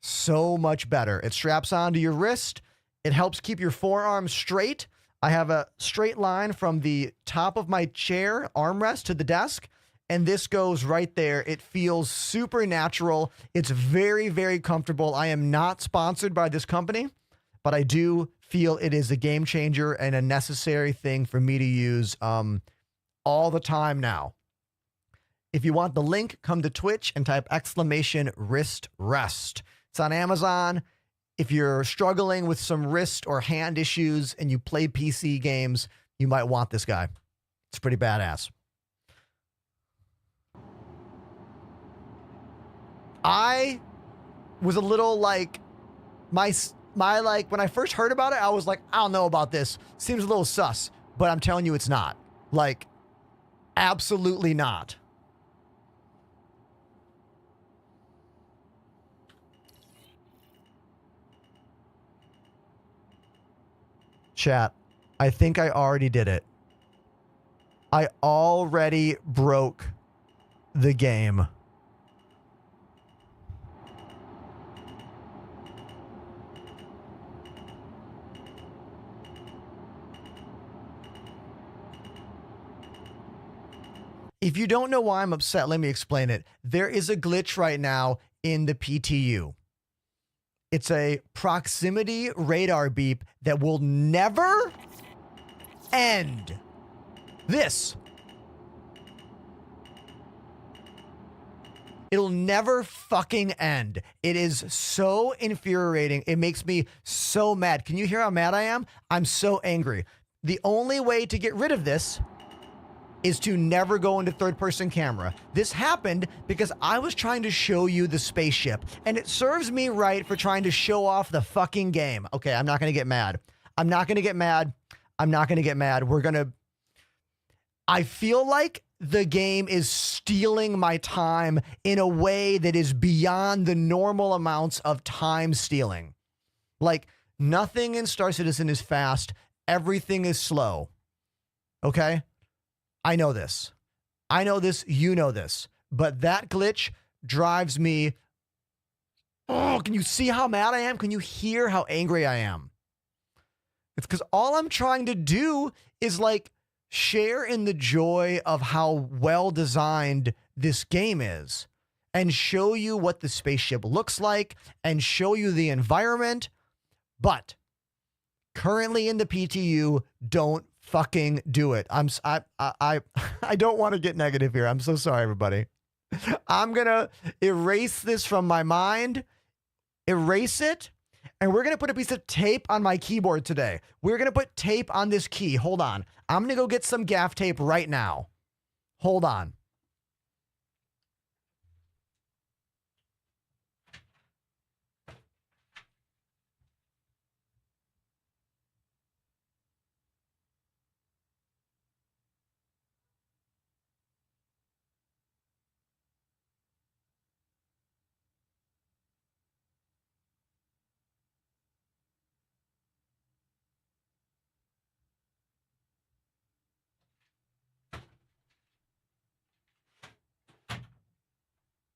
so much better. It straps onto your wrist. It helps keep your forearm straight. I have a straight line from the top of my chair armrest to the desk, and this goes right there. It feels supernatural. It's very, very comfortable. I am not sponsored by this company, but I do feel it is a game changer and a necessary thing for me to use all the time now. If you want the link, come to Twitch and type !wrist rest. It's on Amazon. If you're struggling with some wrist or hand issues and you play PC games, you might want this guy. It's pretty badass. I was a little like, my like, when I first heard about it, I was like, I don't know about this. Seems a little sus, but I'm telling you it's not. Like, absolutely not. Chat, I think I already did it. I already broke the game. If you don't know why I'm upset, let me explain it. There is a glitch right now in the PTU. It's a proximity radar beep that will never end. This. It'll never fucking end. It is so infuriating. It makes me so mad. Can you hear how mad I am? I'm so angry. The only way to get rid of this is to never go into third-person camera. This happened because I was trying to show you the spaceship, and it serves me right for trying to show off the fucking game. Okay, I'm not gonna get mad. I'm not gonna get mad. I'm not gonna get mad. I feel like the game is stealing my time in a way that is beyond the normal amounts of time stealing. Like, nothing in Star Citizen is fast. Everything is slow. Okay? I know this. I know this. You know this. But that glitch drives me. Oh, can you see how mad I am? Can you hear how angry I am? It's because all I'm trying to do is like share in the joy of how well designed this game is and show you what the spaceship looks like and show you the environment. But currently in the PTU, don't fucking do it. I don't want to get negative here. I'm so sorry, everybody. I'm gonna erase this from my mind, erase it, and we're gonna put a piece of tape on my keyboard today. We're gonna put tape on this key. Hold on. I'm gonna go get some gaff tape right now. Hold on.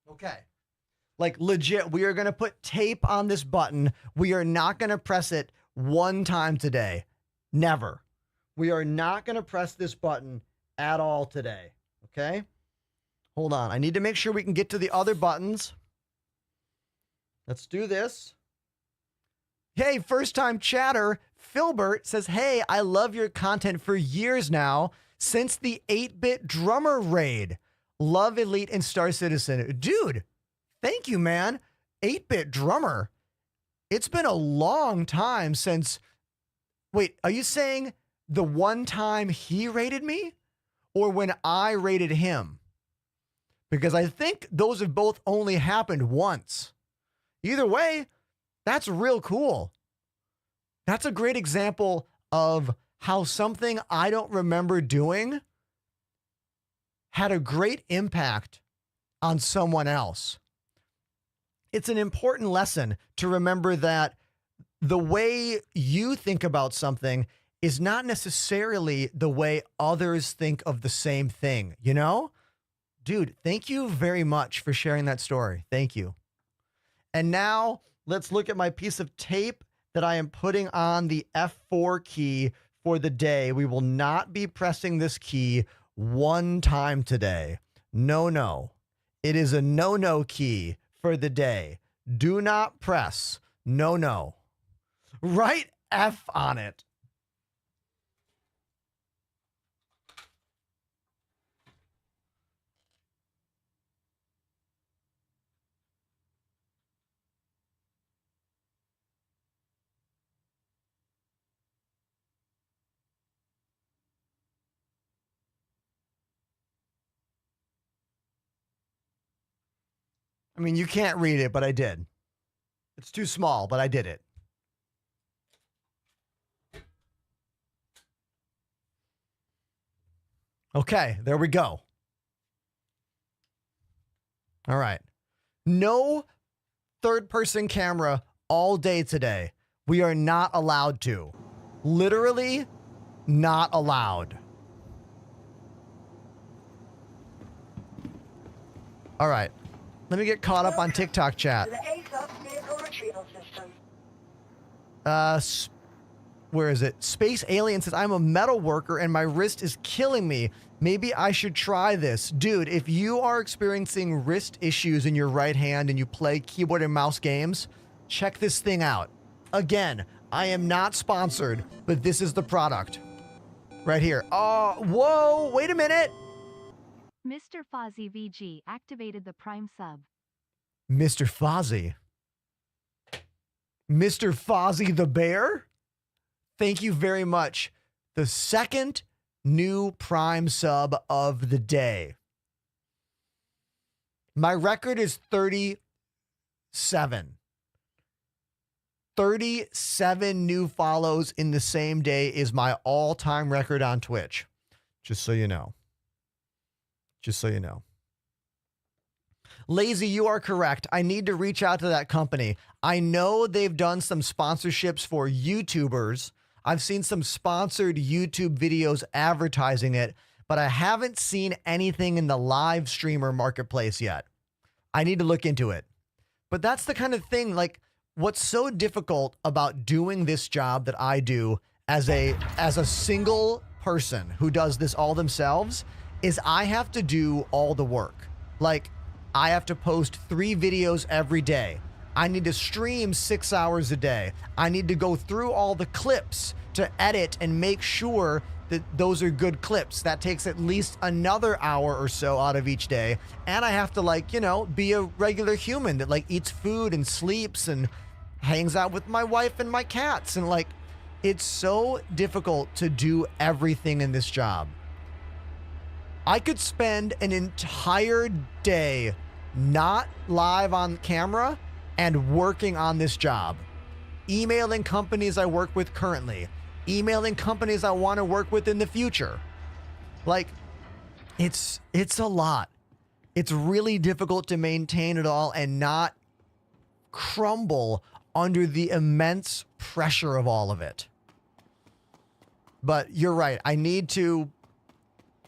Okay. Like legit, we are going to put tape on this button. We are not going to press it one time today. Never. We are not going to press this button at all today. Okay? Hold on. I need to make sure we can get to the other buttons. Let's do this. Hey, first time chatter. Filbert says, hey, I love your content for years now, since the 8-bit drummer raid. Love Elite and Star Citizen. Dude, thank you, man. 8-bit drummer. It's been a long time since... Wait, are you saying the one time he raided me? Or when I raided him? Because I think those have both only happened once. Either way, that's real cool. That's a great example of how something I don't remember doing had a great impact on someone else. It's an important lesson to remember that the way you think about something is not necessarily the way others think of the same thing, you know? Dude, thank you very much for sharing that story. Thank you. And now let's look at my piece of tape that I am putting on the F4 key for the day. We will not be pressing this key one time today. No, no. It is a no-no key for the day. Do not press. No, no. Write F on it. I mean, you can't read it, but I did. It's too small, but I did it. Okay, there we go. All right. No third-person camera all day today. We are not allowed to. Literally not allowed. All right. Let me get caught up on TikTok chat. Where is it? Space Alien says, I'm a metal worker and my wrist is killing me. Maybe I should try this. Dude, if you are experiencing wrist issues in your right hand and you play keyboard and mouse games, check this thing out. Again, I am not sponsored, but this is the product. Right here. Oh, whoa, wait a minute. Mr. Fozzie VG activated the Prime sub. Mr. Fozzie. Mr. Fozzie the Bear? Thank you very much. The second new Prime sub of the day. My record is 37. 37 new follows in the same day is my all-time record on Twitch. Just so you know. Just so you know. Lazy, you are correct. I need to reach out to that company. I know they've done some sponsorships for YouTubers. I've seen some sponsored YouTube videos advertising it, but I haven't seen anything in the live streamer marketplace yet. I need to look into it. But that's the kind of thing, like, what's so difficult about doing this job that I do as a single person who does this all themselves is I have to do all the work. Like, I have to post 3 videos every day. I need to stream 6 hours a day. I need to go through all the clips to edit and make sure that those are good clips. That takes at least another hour or so out of each day. And I have to, like, you know, be a regular human that, like, eats food and sleeps and hangs out with my wife and my cats. And, like, it's so difficult to do everything in this job. I could spend an entire day not live on camera and working on this job. Emailing companies I work with currently. Emailing companies I want to work with in the future. Like, it's a lot. It's really difficult to maintain it all and not crumble under the immense pressure of all of it. But you're right. I need to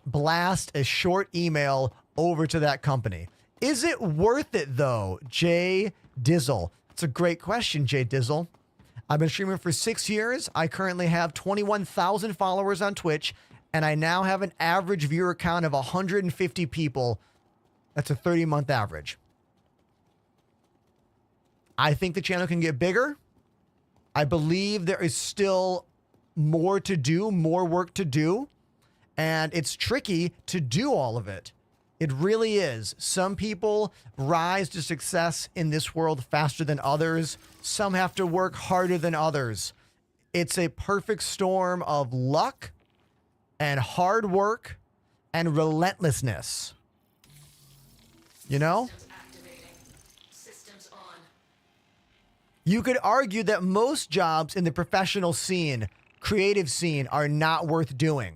blast a short email over to that company. Is it worth it though, Jay Dizzle? It's a great question, Jay Dizzle. I've been streaming for 6 years. I currently have 21,000 followers on Twitch, and I now have an average viewer count of 150 people. That's a 30-month average. I think the channel can get bigger. I believe there is still more to do, more work to do. And it's tricky to do all of it. It really is. Some people rise to success in this world faster than others. Some have to work harder than others. It's a perfect storm of luck and hard work and relentlessness. You know? Systems on. You could argue that most jobs in the professional scene, creative scene, are not worth doing.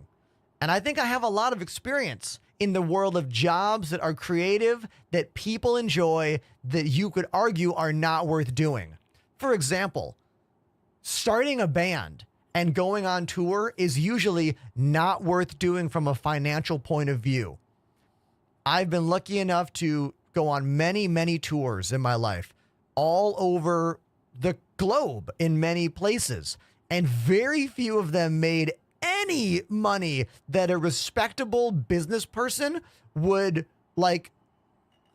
And I think I have a lot of experience in the world of jobs that are creative, that people enjoy, that you could argue are not worth doing. For example, starting a band and going on tour is usually not worth doing from a financial point of view. I've been lucky enough to go on many, many tours in my life, all over the globe in many places, and very few of them made any money that a respectable business person would like,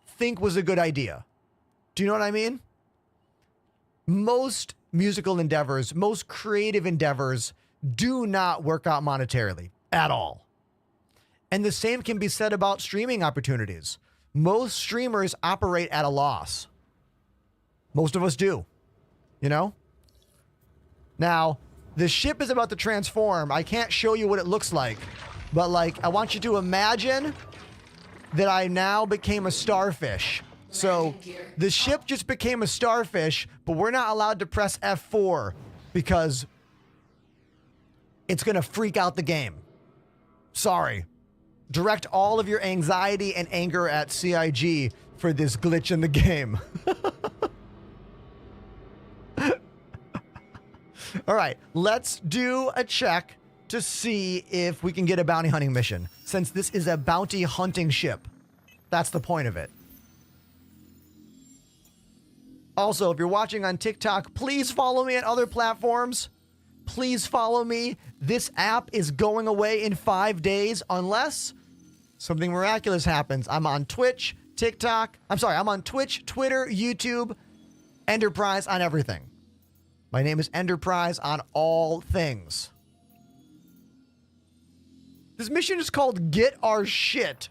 think was a good idea. Do you know what I mean? Most musical endeavors, most creative endeavors do not work out monetarily at all. And the same can be said about streaming opportunities. Most streamers operate at a loss. Most of us do, you know? Now, the ship is about to transform. I can't show you what it looks like, but like, I want you to imagine that I now became a starfish. So the ship just became a starfish, but we're not allowed to press F4 because it's going to freak out the game. Sorry. Direct all of your anxiety and anger at CIG for this glitch in the game. All right, let's do a check to see if we can get a bounty hunting mission, since this is a bounty hunting ship. That's the point of it. Also, if you're watching on TikTok, please follow me on other platforms. Please follow me. This app is going away in 5 days unless something miraculous happens. I'm on Twitch, TikTok. I'm on Twitch, Twitter, YouTube, Enterprise, on everything. My name is Enterprise on all things. This mission is called Get Our Shit.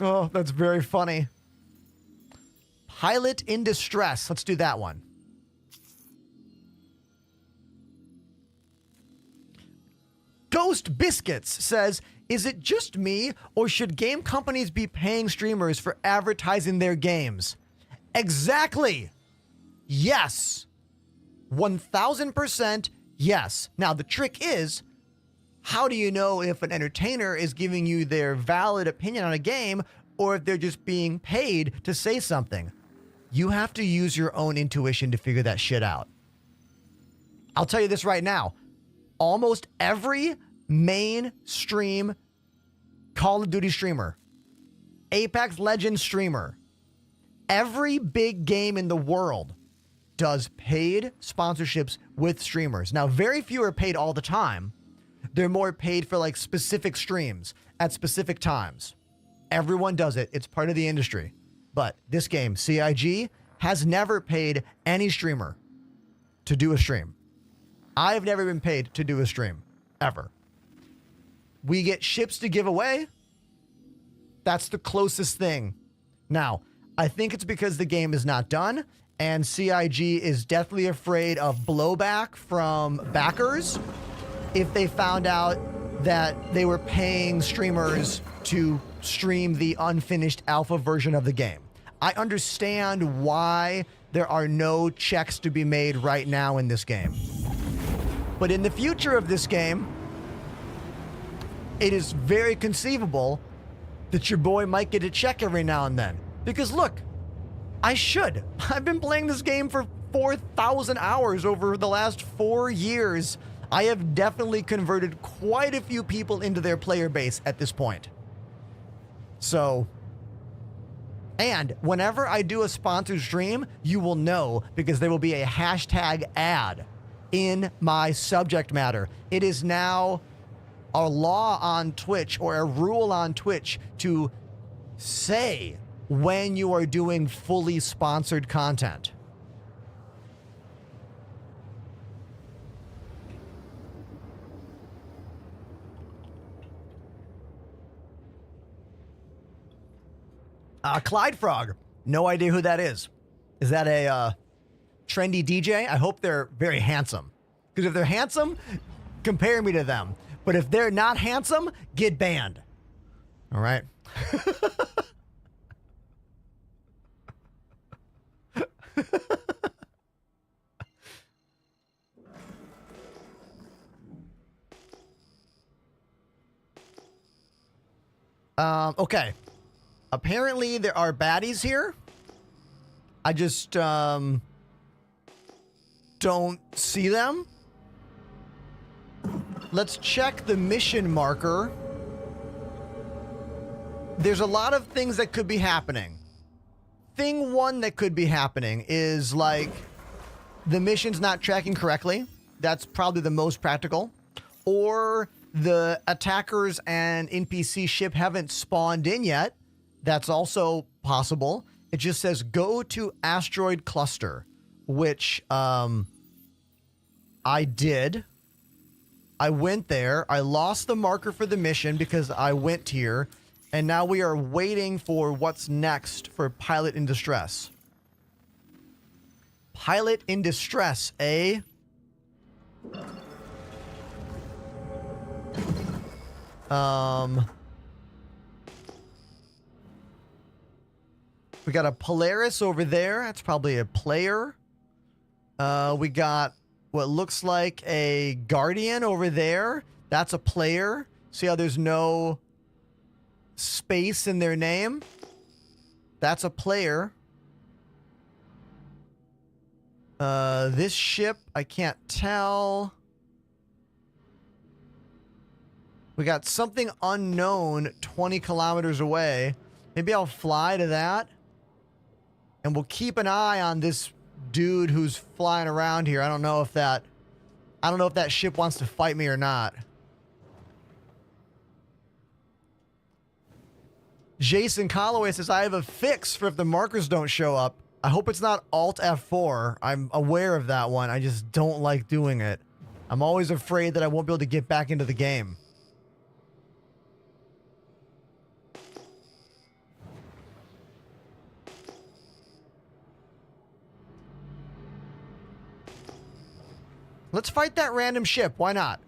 Oh, that's very funny. Pilot in distress. Let's do that one. Ghost Biscuits says, is it just me, or should game companies be paying streamers for advertising their games? Exactly. Yes. 1000% yes. Now, the trick is, how do you know if an entertainer is giving you their valid opinion on a game, or if they're just being paid to say something? You have to use your own intuition to figure that shit out. I'll tell you this right now. Almost every mainstream Call of Duty streamer, Apex Legends streamer, every big game in the world does paid sponsorships with streamers. Now, very few are paid all the time. They're more paid for like specific streams at specific times. Everyone does it. It's part of the industry. But this game, CIG, has never paid any streamer to do a stream. I've never been paid to do a stream, ever. We get ships to give away. That's the closest thing. Now, I think it's because the game is not done, and CIG is deathly afraid of blowback from backers if they found out that they were paying streamers to stream the unfinished alpha version of the game. I understand why there are no checks to be made right now in this game. But in the future of this game, it is very conceivable that your boy might get a check every now and then. Because look, I should. I've been playing this game for 4,000 hours over the last 4 years. I have definitely converted quite a few people into their player base at this point. So, and whenever I do a sponsored stream, you will know because there will be a hashtag ad in my subject matter. It is now a law on Twitch, or a rule on Twitch, to say when you are doing fully sponsored content. Clyde Frog, no idea who that is. Is that a trendy DJ? I hope they're very handsome. Because if they're handsome, compare me to them. But if they're not handsome, get banned. All right? Okay. Apparently there are baddies here. I just don't see them. Let's check the mission marker. There's a lot of things that could be happening. Thing one that could be happening is like the mission's not tracking correctly. That's probably the most practical. or the attackers and NPC ship haven't spawned in yet. That's also possible. It just says go to asteroid cluster, which I did. I went there. I lost the marker for the mission because I went here. And now we are waiting for what's next for Pilot in Distress. Pilot in Distress, eh? We got a Polaris over there. That's probably a player. We got what looks like a Guardian over there. That's a player. See how there's no space in their name? That's a player. This ship, I can't tell. We got something unknown 20 kilometers away. Maybe I'll fly to that. And we'll keep an eye on this dude who's flying around here. I don't know if that ship wants to fight me or not. Jason Calloway says, I have a fix for if the markers don't show up. I hope it's not Alt F4. I'm aware of that one. I just don't like doing it. I'm always afraid that I won't be able to get back into the game. Let's fight that random ship. Why not?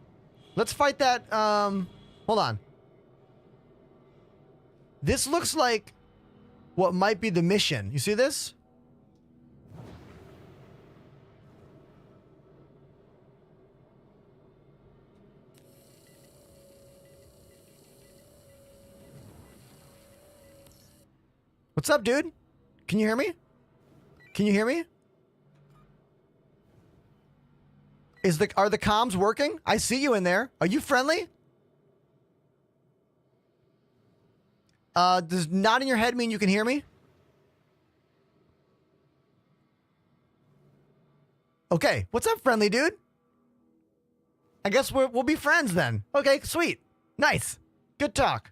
Let's fight that, hold on. This looks like what might be the mission. You see this? What's up, dude? Can you hear me? Can you hear me? Are the comms working? I see you in there. Are you friendly? Does nodding your head mean you can hear me? Okay. What's up, friendly dude? I guess we'll be friends then. Okay, sweet. Nice. Good talk.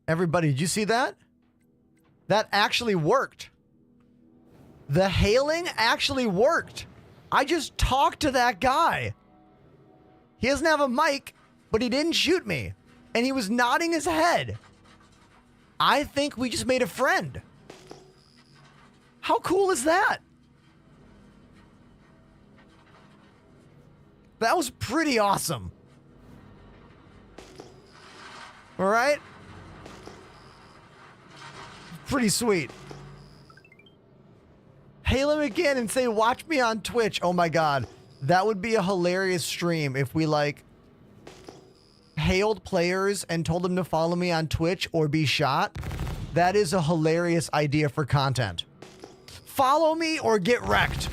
Everybody, did you see that? That actually worked. The hailing actually worked. I just talked to that guy. He doesn't have a mic, but he didn't shoot me. And he was nodding his head. I think we just made a friend. How cool is that? That was pretty awesome. All right? Pretty sweet. Hail him again and say, watch me on Twitch. Oh my God. That would be a hilarious stream if we like hailed players and told them to follow me on Twitch or be shot. That is a hilarious idea for content. Follow me or get wrecked.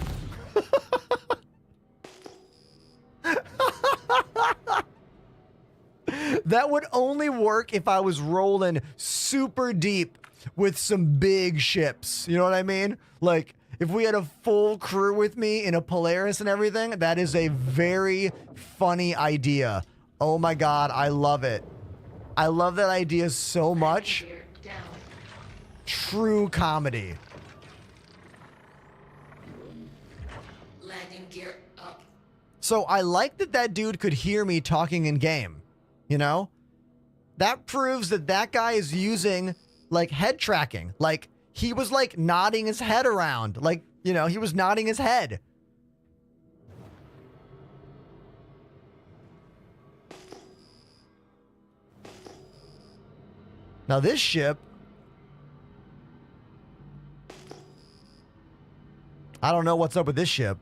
That would only work if I was rolling super deep with some big ships. You know what I mean? Like, if we had a full crew with me in a Polaris and everything, that is a very funny idea. Oh my God, I love it. I love that idea so much. True comedy. Landing gear up. So I like that that dude could hear me talking in game. You know? That proves that that guy is using like head tracking. Like he was like nodding his head around. Like, you know, he was nodding his head. Now this ship, I don't know what's up with this ship.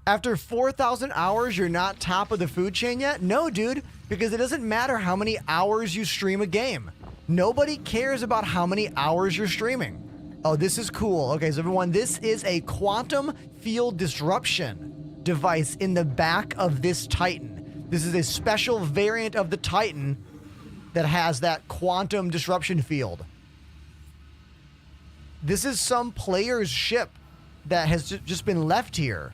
After 4,000 hours, you're not top of the food chain yet? No, dude, because it doesn't matter how many hours you stream a game. Nobody cares about how many hours you're streaming. Oh, this is cool. Okay, so everyone, this is a quantum field disruption device in the back of this Titan. This is a special variant of the Titan that has that quantum disruption field. This is some player's ship that has just been left here.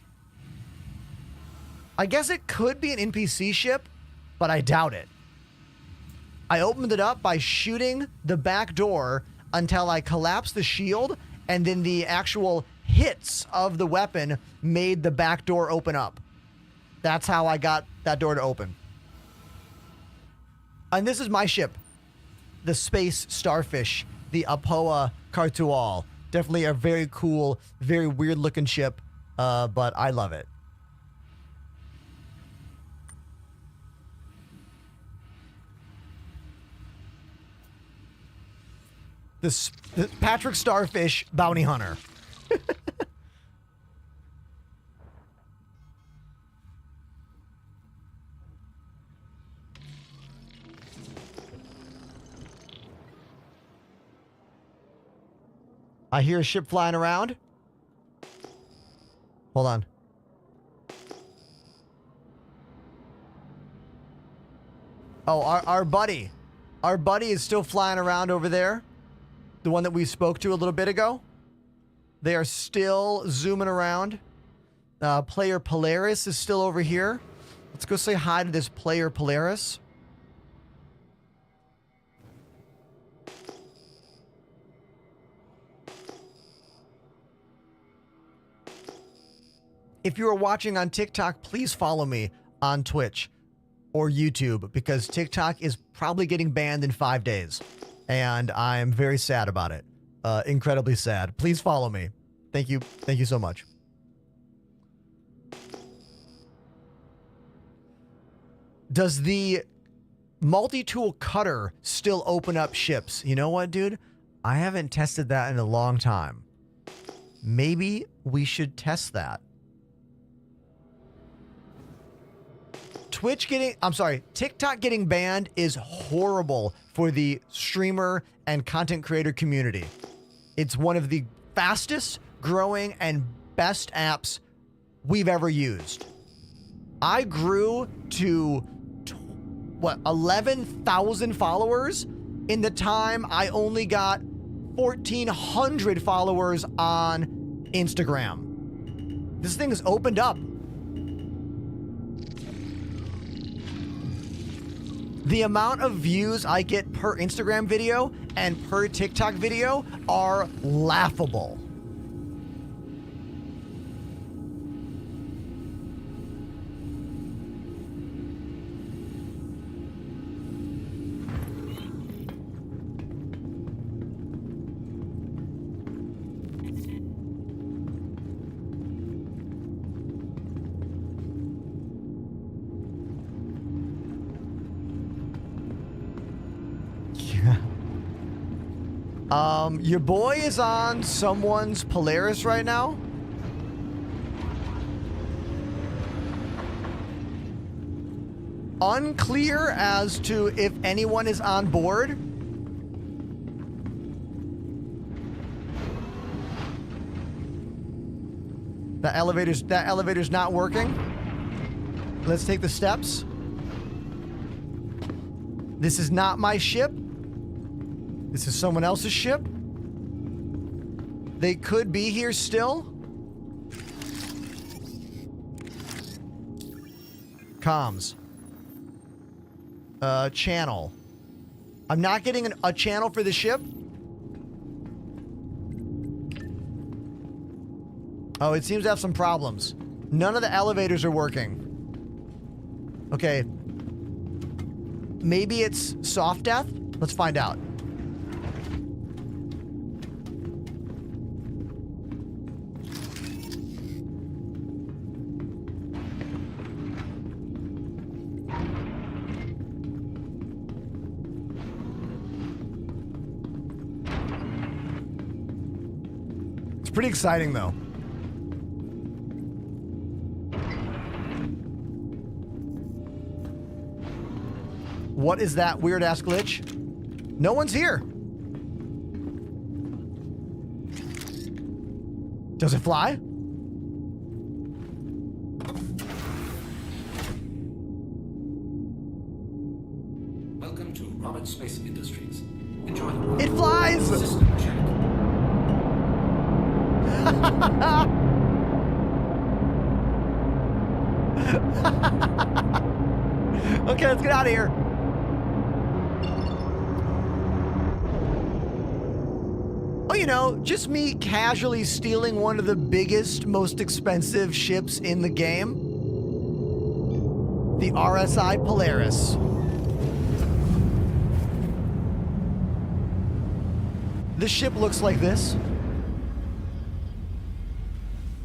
I guess it could be an NPC ship, but I doubt it. I opened it up by shooting the back door until I collapsed the shield, and then the actual hits of the weapon made the back door open up. That's how I got that door to open. And this is my ship, the Space Starfish, the Apoa Cartual. Definitely a very cool, very weird looking ship, but I love it. The Patrick Starfish Bounty Hunter. I hear a ship flying around. Hold on. Oh, our buddy. Our buddy is still flying around over there. The one that we spoke to a little bit ago. They are still zooming around. Player Polaris is still over here. Let's go say hi to this Player Polaris. If you are watching on TikTok, please follow me on Twitch or YouTube, because TikTok is probably getting banned in 5 days. And I'm very sad about it. Incredibly sad. Please follow me. Thank you. Thank you so much. Does the multi-tool cutter still open up ships? You know what, dude? I haven't tested that in a long time. Maybe we should test that. TikTok getting banned is horrible for the streamer and content creator community. It's one of the fastest growing and best apps we've ever used. I grew to, 11,000 followers in the time I only got 1,400 followers on Instagram. This thing has opened up. The amount of views I get per Instagram video and per TikTok video are laughable. Your boy is on someone's Polaris right now. Unclear as to if anyone is on board. That elevator's not working. Let's take the steps. This is not my ship. This is someone else's ship. They could be here still. Comms. Channel. I'm not getting a channel for the ship. Oh, it seems to have some problems. None of the elevators are working. Okay. Maybe it's soft death? Let's find out. It's pretty exciting, though. What is that weird-ass glitch? No one's here. Does it fly? Welcome to Robert Space Industries. Enjoy the ride. It flies! System check. Okay, let's get out of here. Oh, you know, just me casually stealing one of the biggest, most expensive ships in the game. The RSI Polaris. The ship looks like this.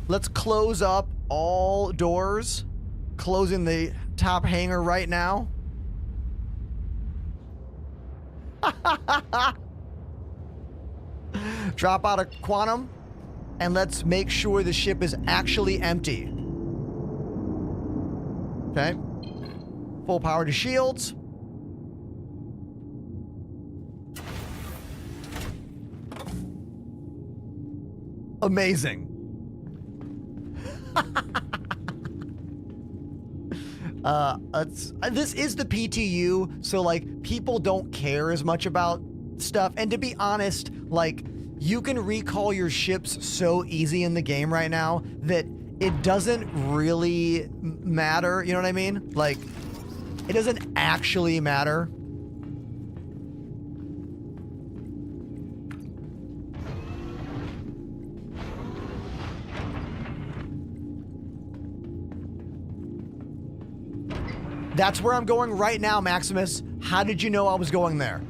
Let's close up all doors. Closing the top hangar right now. Drop out of quantum, and let's make sure the ship is actually empty. Okay. Full power to shields. Amazing. This is the PTU, so like people don't care as much about stuff. And to be honest, like you can recall your ships so easy in the game right now that it doesn't really matter. You know what I mean? Like it doesn't actually matter. That's where I'm going right now, Maximus. How did you know I was going there?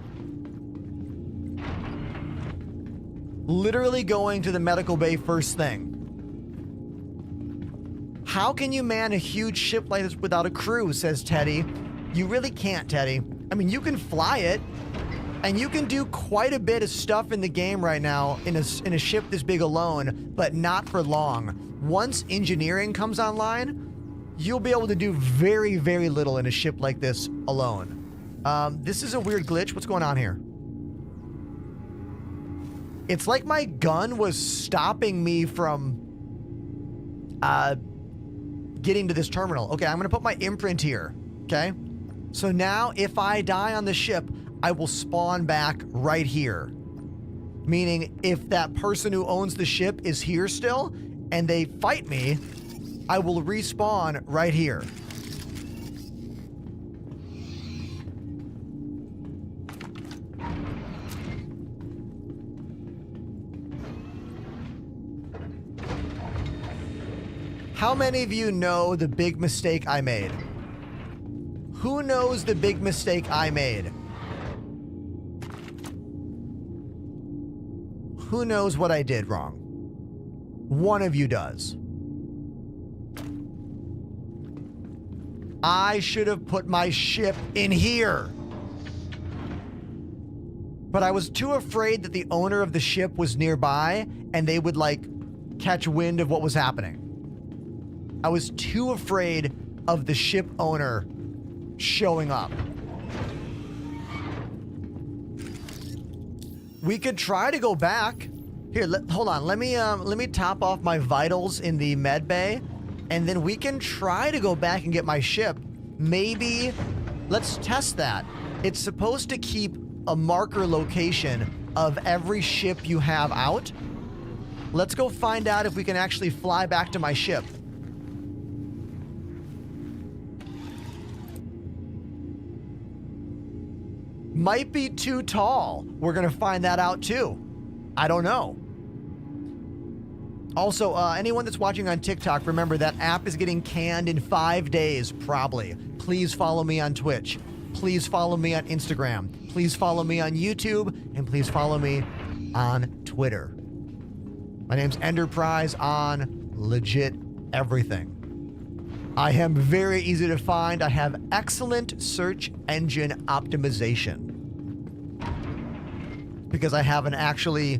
Literally going to the medical bay first thing. How can you man a huge ship like this without a crew, says Teddy. You really can't, Teddy. I mean, you can fly it, and you can do quite a bit of stuff in the game right now in a ship this big alone, but not for long. Once engineering comes online, you'll be able to do very, very little in a ship like this alone. This is a weird glitch. What's going on here? It's like my gun was stopping me from getting to this terminal. Okay, I'm gonna put my imprint here, okay? So now if I die on the ship, I will spawn back right here. Meaning if that person who owns the ship is here still and they fight me, I will respawn right here. How many of you know the big mistake I made? Who knows the big mistake I made? Who knows what I did wrong? One of you does. I should have put my ship in here. But I was too afraid that the owner of the ship was nearby and they would like catch wind of what was happening. I was too afraid of the ship owner showing up. We could try to go back. Here, hold on. Let me top off my vitals in the med bay, and then we can try to go back and get my ship. Maybe let's test that. It's supposed to keep a marker location of every ship you have out. Let's go find out if we can actually fly back to my ship. Might be too tall. We're gonna find that out too. I don't know. Also, anyone that's watching on TikTok, remember that app is getting canned in 5 days, probably. Please follow me on Twitch. Please follow me on Instagram. Please follow me on YouTube. And please follow me on Twitter. My name's Enterprise on legit everything. I am very easy to find. I have excellent search engine optimization. Because I have an actually,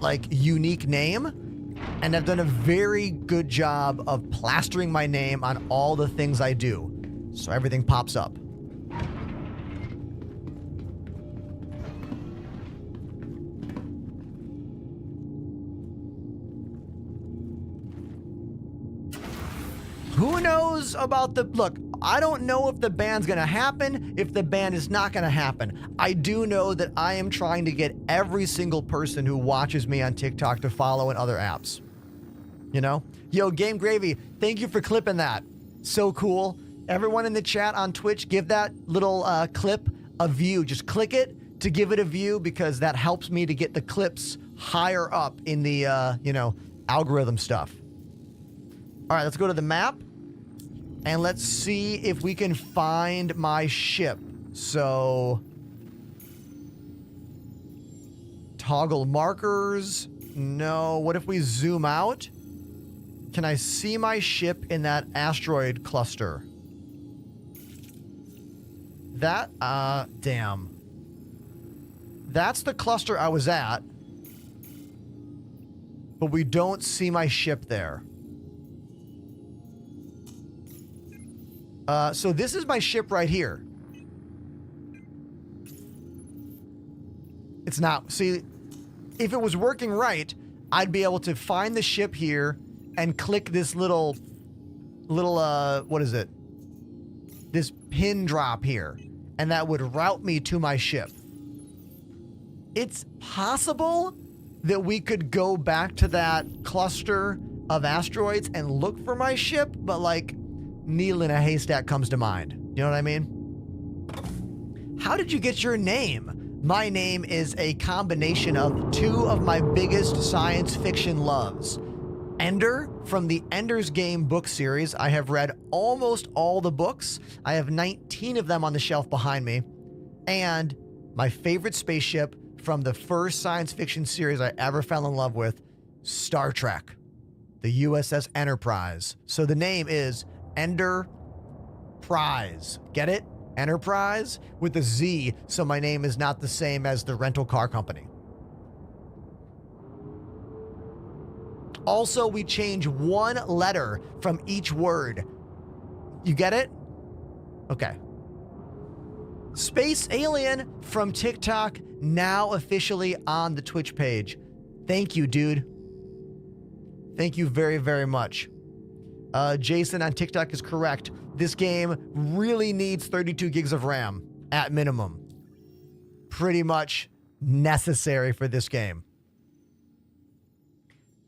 like, unique name. And I've done a very good job of plastering my name on all the things I do. So everything pops up. news about the... Look, I don't know if the ban's going to happen, if the ban is not going to happen. I do know that I am trying to get every single person who watches me on TikTok to follow in other apps. You know? Yo, Game Gravy, thank you for clipping that. So cool. Everyone in the chat on Twitch, give that little clip a view. Just click it to give it a view because that helps me to get the clips higher up in the, you know, algorithm stuff. All right, let's go to the map and let's see if we can find my ship. So, toggle markers. No. What if we zoom out? Can I see my ship in that asteroid cluster? That, damn. That's the cluster I was at. But we don't see my ship there. So this is my ship right here. It's not. See, if it was working right, I'd be able to find the ship here and click this little, what is it? This pin drop here. And that would route me to my ship. It's possible that we could go back to that cluster of asteroids and look for my ship, but like needle in a haystack comes to mind. You know what I mean? How did you get your name? My name is a combination of two of my biggest science fiction loves. Ender from the Ender's Game book series. I have read almost all the books. I have 19 of them on the shelf behind me. And my favorite spaceship from the first science fiction series I ever fell in love with, Star Trek, the USS Enterprise. So the name is Ender Prize. Get it? Enterprise with a Z, so my name is not the same as the rental car company. Also, we change one letter from each word. You get it? Okay. Space Alien from TikTok, now officially on the Twitch page. Thank you, dude. Thank you very, very much. Jason on TikTok is correct. This game really needs 32 gigs of RAM at minimum. Pretty much necessary for this game.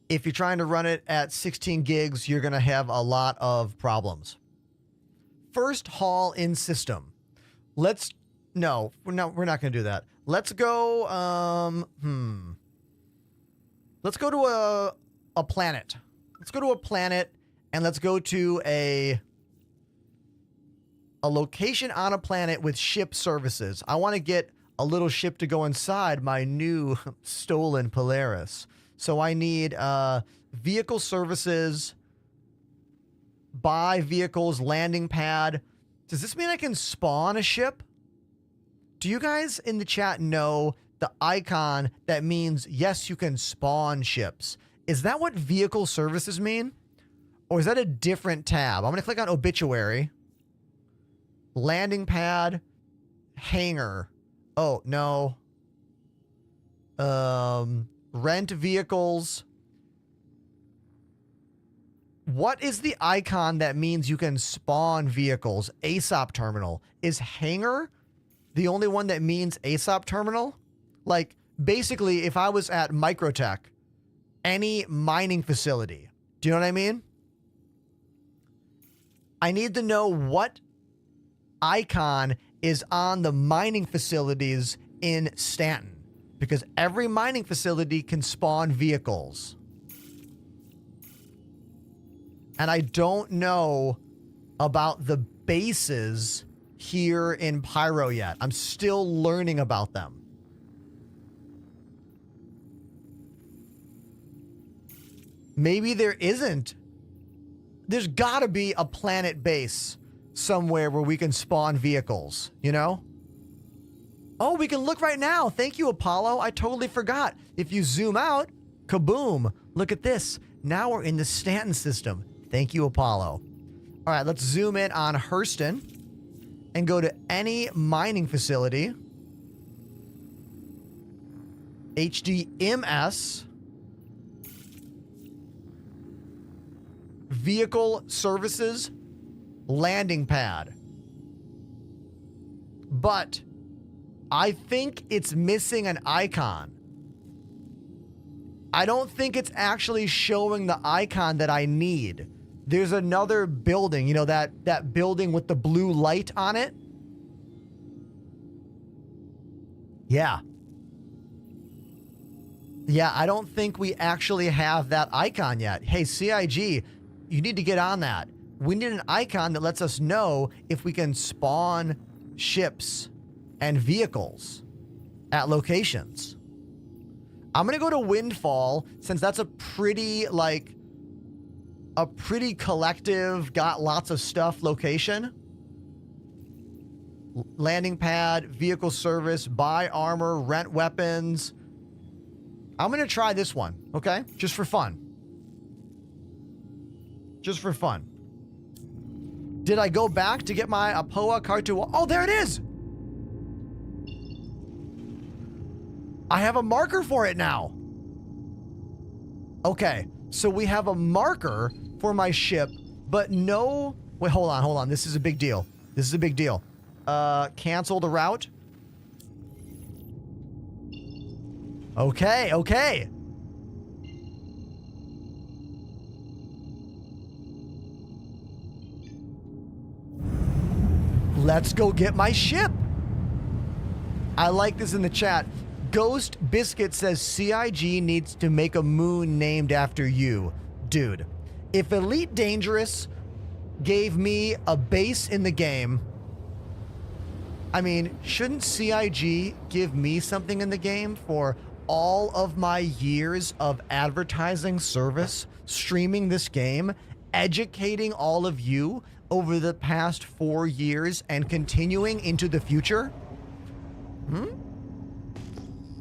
If you're trying to run it at 16 gigs, you're going to have a lot of problems. First haul in system. No, we're not going to do that. Let's go, let's go to a planet. Let's go to a planet and let's go to a location on a planet with ship services. I want to get a little ship to go inside my new stolen Polaris. So I need vehicle services, buy vehicles, landing pad. Does this mean I can spawn a ship? Do you guys in the chat know the icon that means, yes, you can spawn ships? Is that what vehicle services mean? Or is that a different tab? I'm going to click on obituary. Landing pad. Hangar. Oh, no. Rent vehicles. What is the icon that means you can spawn vehicles? ASOP terminal. Is hangar the only one that means ASOP terminal? Like, basically, if I was at Microtech, any mining facility, do you know what I mean? I need to know what icon is on the mining facilities in Stanton, because every mining facility can spawn vehicles. And I don't know about the bases here in Pyro yet. I'm still learning about them. Maybe there isn't. There's got to be a planet base somewhere where we can spawn vehicles, you know? Oh, we can look right now. Thank you, Apollo. I totally forgot. If you zoom out, kaboom. Look at this. Now we're in the Stanton system. Thank you, Apollo. All right, let's zoom in on Hurston and go to any mining facility. HDMS. Vehicle services. landing pad. But I think it's missing an icon. I don't think it's actually showing the icon that I need. There's another building, you know, that building with the blue light on it. Yeah. Yeah, I don't think we actually have that icon yet. Hey, CIG, you need to get on that. We need an icon that lets us know if we can spawn ships and vehicles at locations. I'm going to go to Windfall since that's a pretty collective, got lots of stuff location. Landing pad, vehicle service, buy armor, rent weapons. I'm going to try this one, okay? Just for fun. Just for fun. Did I go back to get my APOA card to... Oh, there it is! I have a marker for it now. Okay, so we have a marker for my ship, but no... Wait, hold on. This is a big deal. Cancel the route. Okay. Let's go get my ship. I like this in the chat. Ghost Biscuit says CIG needs to make a moon named after you. Dude, if Elite Dangerous gave me a base in the game, I mean, shouldn't CIG give me something in the game for all of my years of advertising service, streaming this game, educating all of you over the past 4 years and continuing into the future?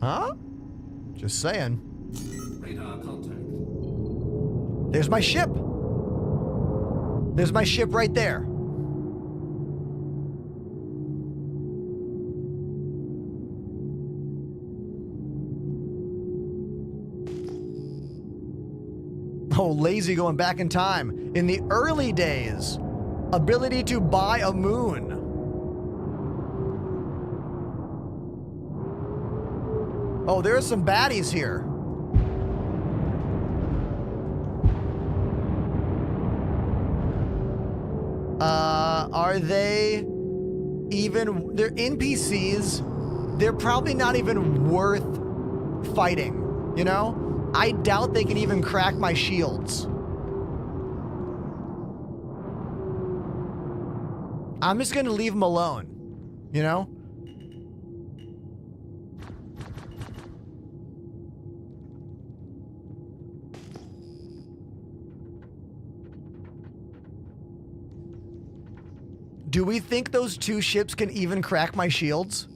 Huh? Just saying. Radar contact. There's my ship. There's my ship right there. Oh, lazy going back in time. In the early days, ability to buy a moon. Oh, there are some baddies here. Are they even... They're NPCs. They're probably not even worth fighting, you know? I doubt they can even crack my shields. I'm just gonna leave them alone, you know? Do we think those two ships can even crack my shields?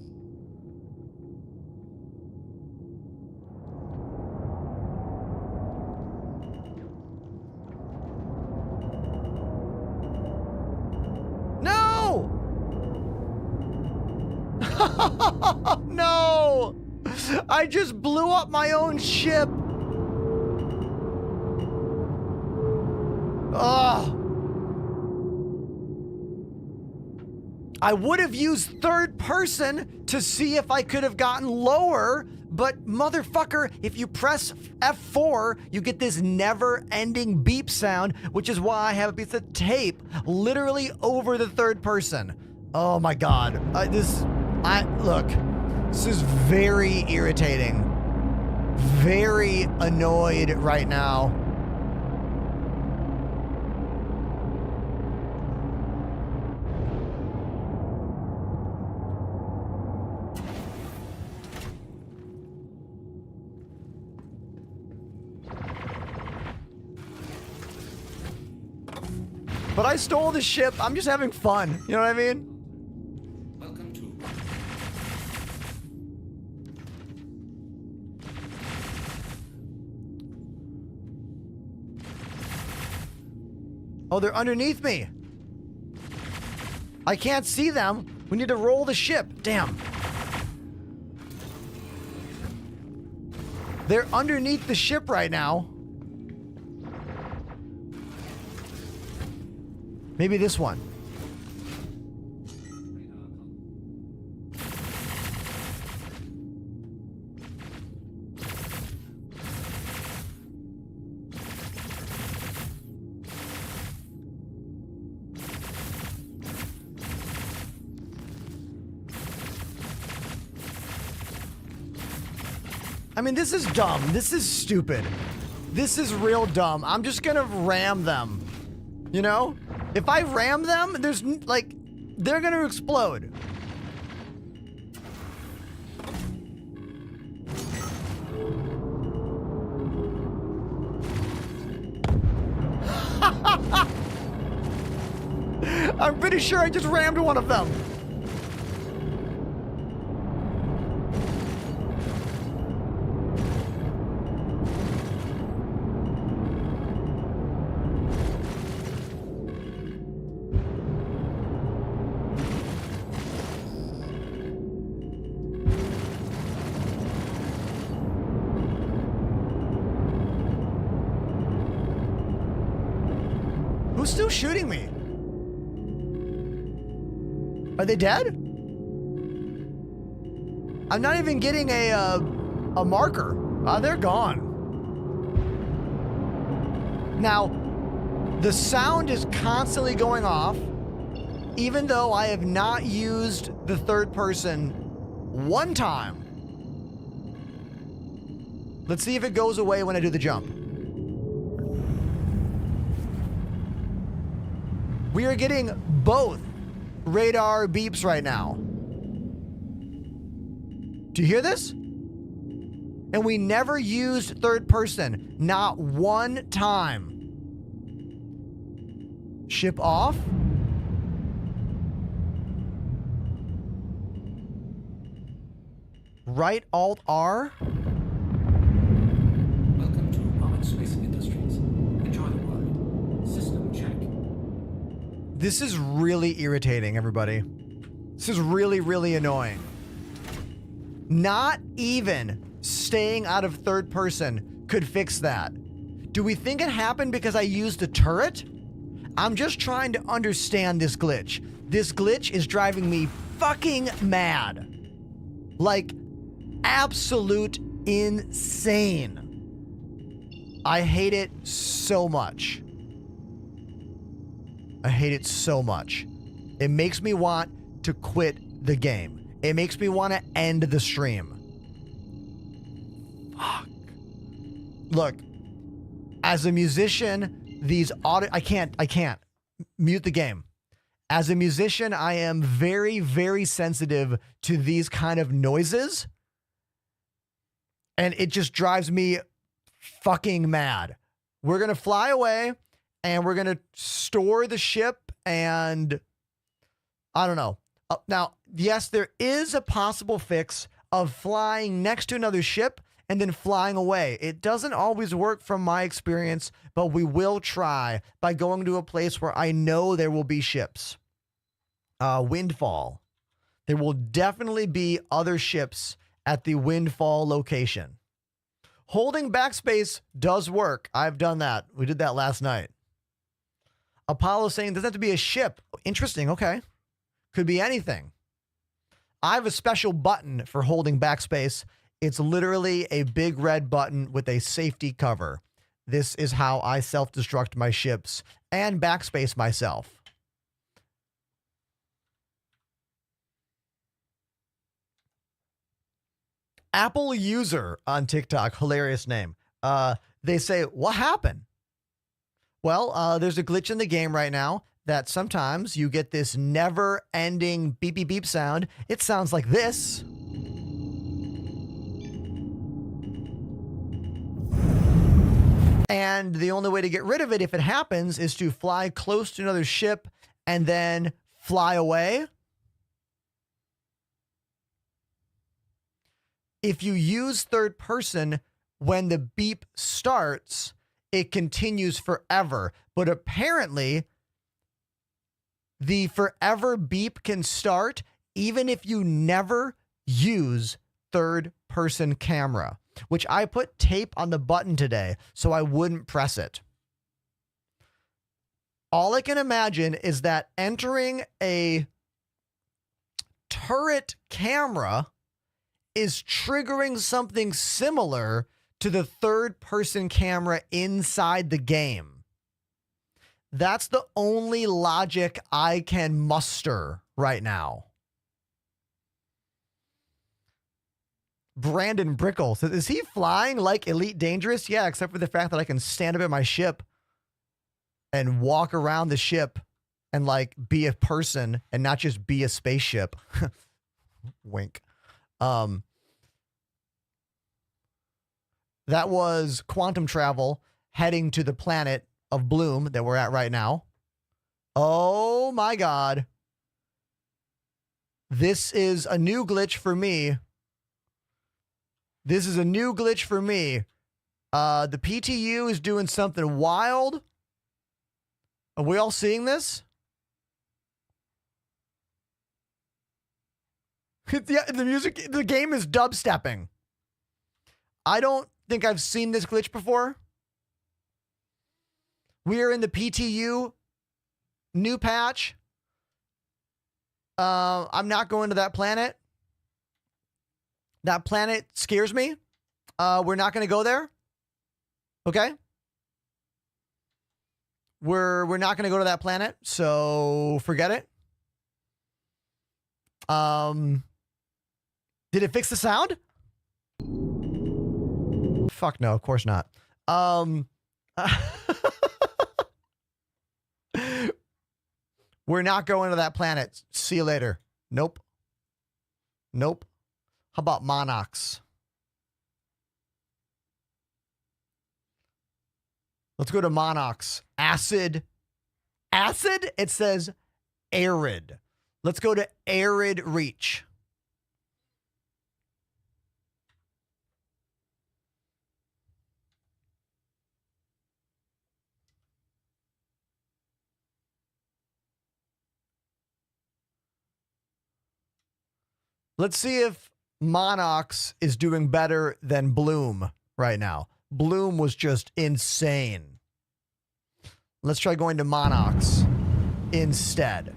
No! No! I just blew up my own ship. Ugh. I would have used third person to see if I could have gotten lower, but motherfucker, if you press F4, you get this never-ending beep sound, which is why I have a piece of tape literally over the third person. Oh my god. Look, this is very irritating. Very annoyed right now. But I stole the ship. I'm just having fun. You know what I mean? Welcome to... Oh, they're underneath me. I can't see them. We need to roll the ship. Damn. They're underneath the ship right now. Maybe this one. I mean, this is dumb. This is stupid. This is real dumb. I'm just gonna ram them. You know? If I ram them, there's like, they're gonna explode. I'm pretty sure I just rammed one of them. Who's still shooting me? Are they dead? I'm not even getting a marker. They're gone. Now, the sound is constantly going off, even though I have not used the third person one time. Let's see if it goes away when I do the jump. We are getting both radar beeps right now. Do you hear this? And we never used third person, not one time. Ship off. Right Alt R. Welcome to Rocket Space Industries. Enjoy the ride. System check. This is really irritating, everybody. This is really, really annoying. Not even staying out of third person could fix that. Do we think it happened because I used a turret? I'm just trying to understand this glitch. This glitch is driving me fucking mad. Like, absolute insane. I hate it so much. I hate it so much. It makes me want to quit the game. It makes me want to end the stream. Fuck. Look, as a musician, these audio... I can't. Mute the game. As a musician, I am very, very sensitive to these kind of noises. And it just drives me fucking mad. We're going to fly away and we're going to store the ship and I don't know. Now, yes, there is a possible fix of flying next to another ship and then flying away. It doesn't always work from my experience, but we will try by going to a place where I know there will be ships. Windfall. There will definitely be other ships at the Windfall location. Holding backspace does work. I've done that. We did that last night. Apollo saying, doesn't have to be a ship. Interesting. Okay. Could be anything. I have a special button for holding backspace. It's literally a big red button with a safety cover. This is how I self-destruct my ships and backspace myself. Apple user on TikTok, hilarious name. They say, what happened? Well, there's a glitch in the game right now that sometimes you get this never-ending beep, beep, beep sound. It sounds like this. And the only way to get rid of it, if it happens, is to fly close to another ship and then fly away. If you use third person, when the beep starts, it continues forever. But apparently, the forever beep can start even if you never use third person camera, which I put tape on the button today so I wouldn't press it. All I can imagine is that entering a turret camera is triggering something similar to the third person camera inside the game. That's the only logic I can muster right now. Brandon Brickle says, is he flying like Elite Dangerous? Yeah, except for the fact that I can stand up at my ship and walk around the ship and like be a person and not just be a spaceship. Wink. That was quantum travel heading to the planet of Bloom that we're at right now. Oh my God. This is a new glitch for me. This is a new glitch for me. The PTU is doing something wild. Are we all seeing this? Yeah, the music, the game is dubstepping. I don't think I've seen this glitch before. We are in the PTU new patch. I'm not going to that planet. That planet scares me. We're not going to go there. Okay? We're not going to go to that planet, so forget it. Did it fix the sound? Fuck no, of course not. We're not going to that planet. See you later. Nope. Nope. How about Monox? Let's go to Monox. Acid. Acid? It says arid. Let's go to Arid Reach. Let's see if Monox is doing better than Bloom right now. Bloom was just insane. Let's try going to Monox instead.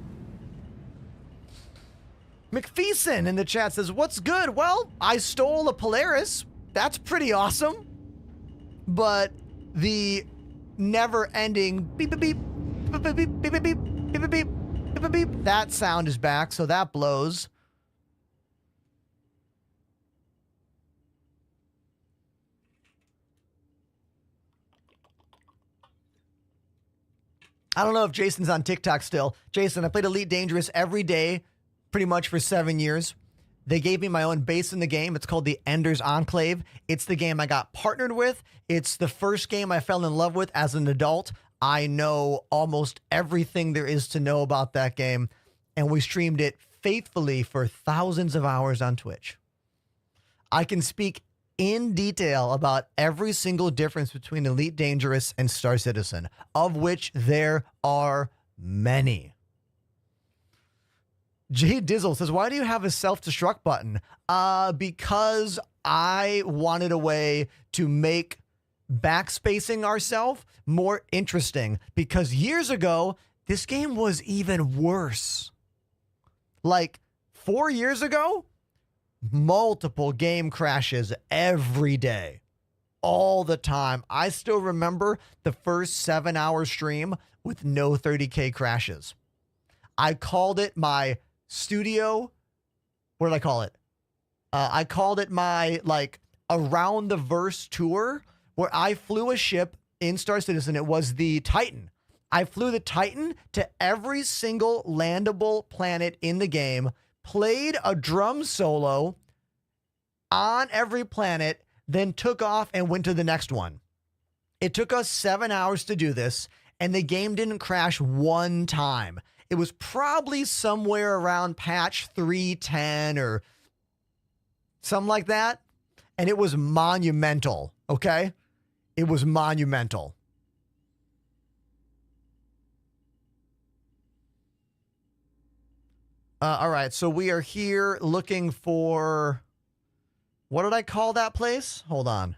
McPheeson in the chat says, what's good? Well, I stole a Polaris. That's pretty awesome. But the never-ending beep, beep, beep, beep, beep, beep, beep, beep, beep, beep, beep, beep, beep, that sound is back, so that blows. I don't know if Jason's on TikTok still. Jason, I played Elite Dangerous every day, pretty much for 7 years. They gave me my own base in the game. It's called the Ender's Enclave. It's the game I got partnered with. It's the first game I fell in love with as an adult. I know almost everything there is to know about that game, and we streamed it faithfully for thousands of hours on Twitch. I can speak in detail about every single difference between Elite Dangerous and Star Citizen, of which there are many. J Dizzle says, why do you have a self-destruct button? Because I wanted a way to make backspacing ourselves more interesting, because years ago, this game was even worse. Like 4 years ago, multiple game crashes every day, all the time. I still remember the first 7-hour stream with no 30K crashes. I called it my studio. What did I call it? I called it my like around the verse tour, where I flew a ship in Star Citizen. It was the Titan. I flew the Titan to every single landable planet in the game, played a drum solo on every planet, then took off and went to the next one. It took us 7 hours to do this, and the game didn't crash one time. It was probably somewhere around patch 310 or something like that, and it was monumental, okay? It was monumental. All right, so we are here looking for... What did I call that place? Hold on.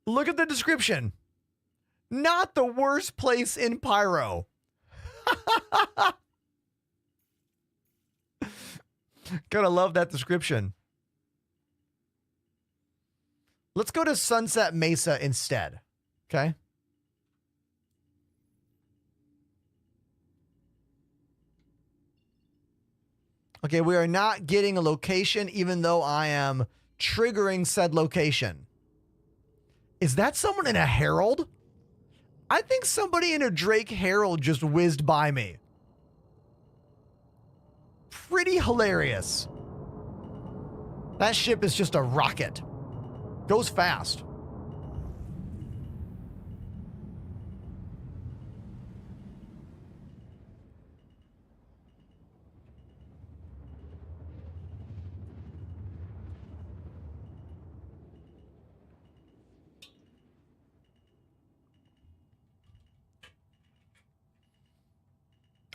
Look at the description. Not the worst place in Pyro. Gotta love that description. Let's go to Sunset Mesa instead. Okay. Okay, we are not getting a location even though I am triggering said location. Is that someone in a Herald? I think somebody in a Drake Herald just whizzed by me. Pretty hilarious. That ship is just a rocket. Goes fast.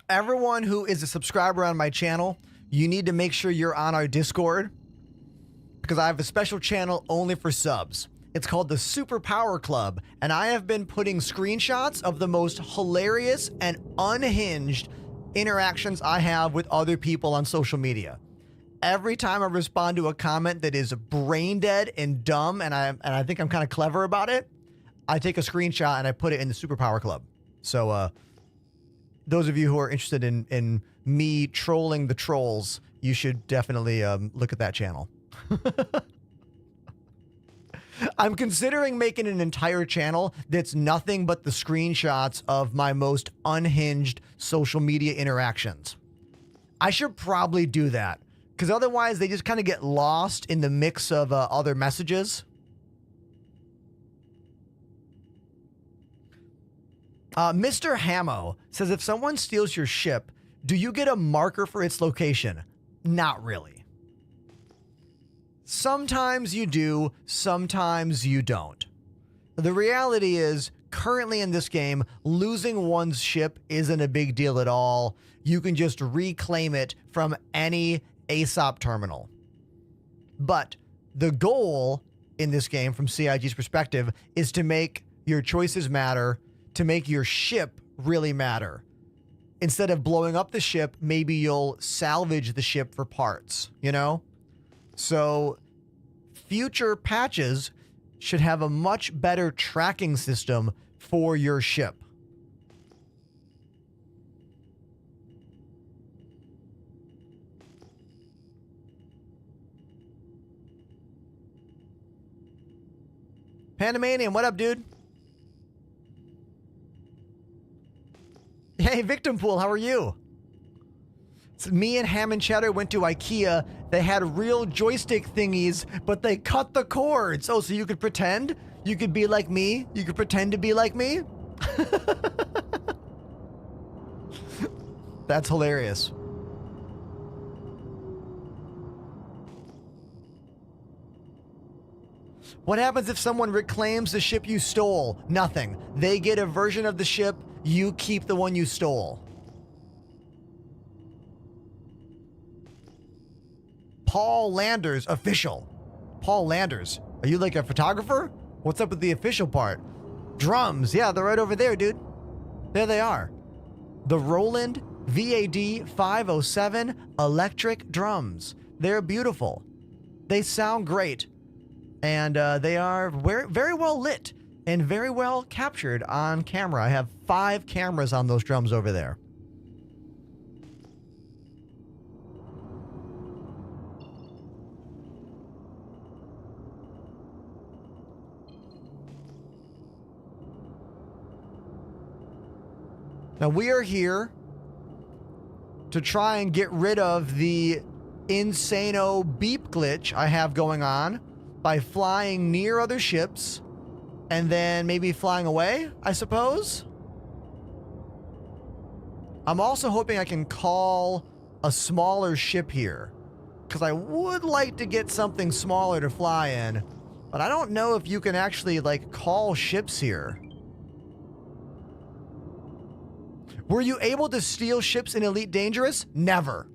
Everyone who is a subscriber on my channel, you need to make sure you're on our Discord because I have a special channel only for subs. It's called the Super Power Club, and I have been putting screenshots of the most hilarious and unhinged interactions I have with other people on social media. Every time I respond to a comment that is brain dead and dumb, and I think I'm kind of clever about it, I take a screenshot and I put it in the Super Power Club. So, those of you who are interested in me trolling the trolls, you should definitely look at that channel. I'm considering making an entire channel that's nothing but the screenshots of my most unhinged social media interactions. I should probably do that because otherwise they just kind of get lost in the mix of other messages. Mr. Hamo says, if someone steals your ship, do you get a marker for its location? Not really. Sometimes you do, sometimes you don't. The reality is, currently in this game, losing one's ship isn't a big deal at all. You can just reclaim it from any ASOP terminal. But the goal in this game, from CIG's perspective, is to make your choices matter, to make your ship really matter. Instead of blowing up the ship, maybe you'll salvage the ship for parts, you know? So future patches should have a much better tracking system for your ship. Pandemanium, what up, dude? Hey, Victim Pool, how are you? So me and Ham and Cheddar went to IKEA. They had real joystick thingies, but they cut the cords. Oh, so you could pretend? You could be like me? You could pretend to be like me? That's hilarious. What happens if someone reclaims the ship you stole? Nothing. They get a version of the ship. You keep the one you stole. Paul Landers, official. Paul Landers. Are you like a photographer? What's up with the official part? Drums. Yeah, they're right over there, dude. There they are. The Roland VAD 507 electric drums. They're beautiful. They sound great. And they are very well lit and very well captured on camera. I have 5 cameras on those drums over there. Now we are here to try and get rid of the insano beep glitch I have going on by flying near other ships and then maybe flying away, I suppose. I'm also hoping I can call a smaller ship here because I would like to get something smaller to fly in, but I don't know if you can actually like call ships here. Were you able to steal ships in Elite Dangerous? Never.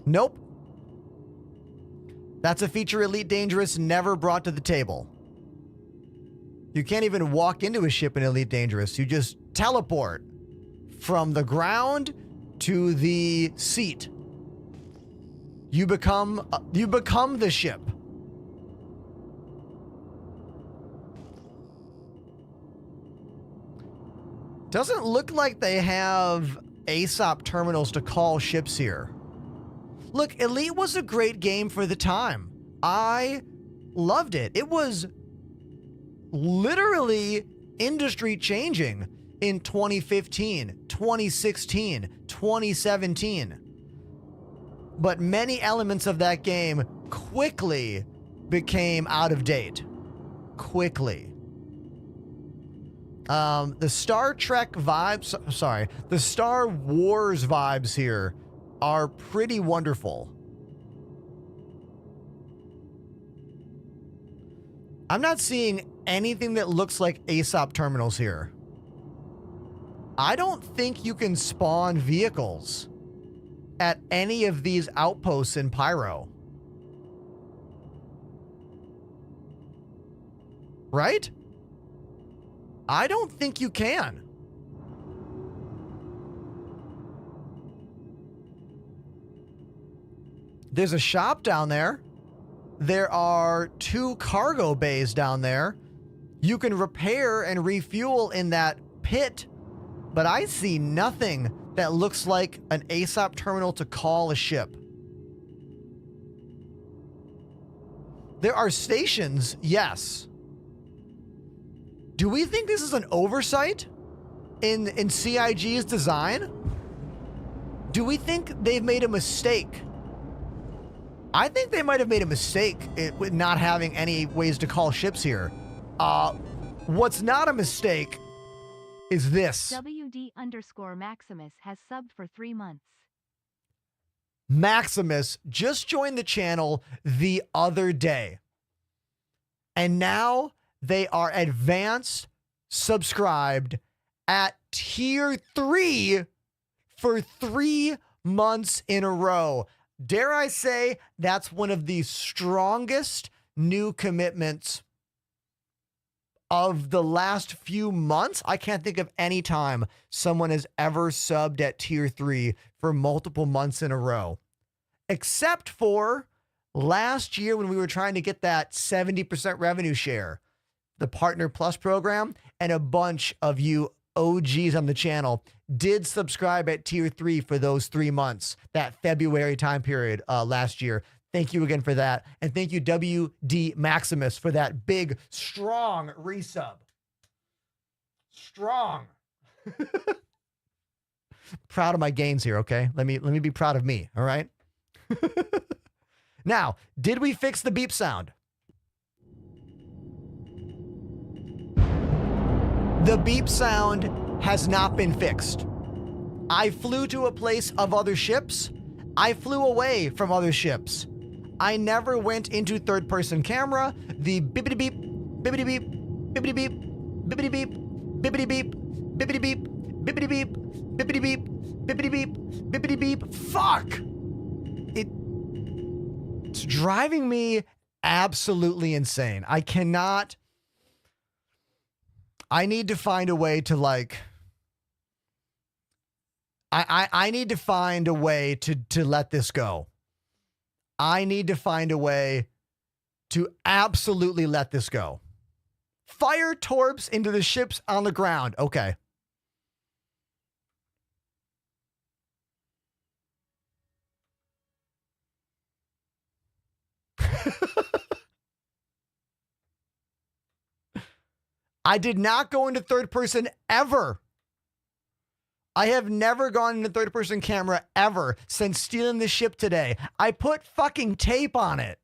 Nope. That's a feature Elite Dangerous never brought to the table. You can't even walk into a ship in Elite Dangerous. You just teleport from the ground to the seat. You become the ship. Doesn't look like they have ASOP terminals to call ships here. Look, Elite was a great game for the time. I loved it. It was literally industry changing in 2015, 2016, 2017. But many elements of that game quickly became out of date. Quickly. The Star Trek vibes, sorry, the Star Wars vibes here are pretty wonderful. I'm not seeing anything that looks like ASOP terminals here. I don't think you can spawn vehicles at any of these outposts in Pyro. Right? I don't think you can. There's a shop down there. There are 2 cargo bays down there. You can repair and refuel in that pit, but I see nothing that looks like an ASOP terminal to call a ship. There are stations, yes. Do we think this is an oversight in CIG's design? Do we think they've made a mistake? I think they might have made a mistake with not having any ways to call ships here. What's not a mistake is this. WD_Maximus has subbed for 3 months. Maximus just joined the channel the other day. And now they are advanced subscribed at tier 3 for 3 months in a row. Dare I say, that's one of the strongest new commitments of the last few months. I can't think of any time someone has ever subbed at tier 3 for multiple months in a row. Except for last year when we were trying to get that 70% revenue share, the Partner Plus program, and a bunch of you OGs on the channel did subscribe at tier 3 for those 3 months, that February time period last year. Thank you again for that. And thank you, WD Maximus, for that big, strong resub. Strong. Proud of my gains here, okay? Let me be proud of me, all right? Now, did we fix the beep sound? The beep sound has not been fixed. I flew to a place of other ships. I flew away from other ships. I never went into third-person camera. The bippity beep, bippity beep, bippity beep, bippity beep, bippity beep, bippity beep, bippity beep, bippity beep, bippity beep, bippity beep. Fuck! It's driving me absolutely insane. I cannot. I need to find a way to like. I need to find a way to let this go. I need to find a way to absolutely let this go. Fire torps into the ships on the ground. Okay. I did not go into third person ever. I have never gone into third person camera ever since stealing the ship today. I put fucking tape on it.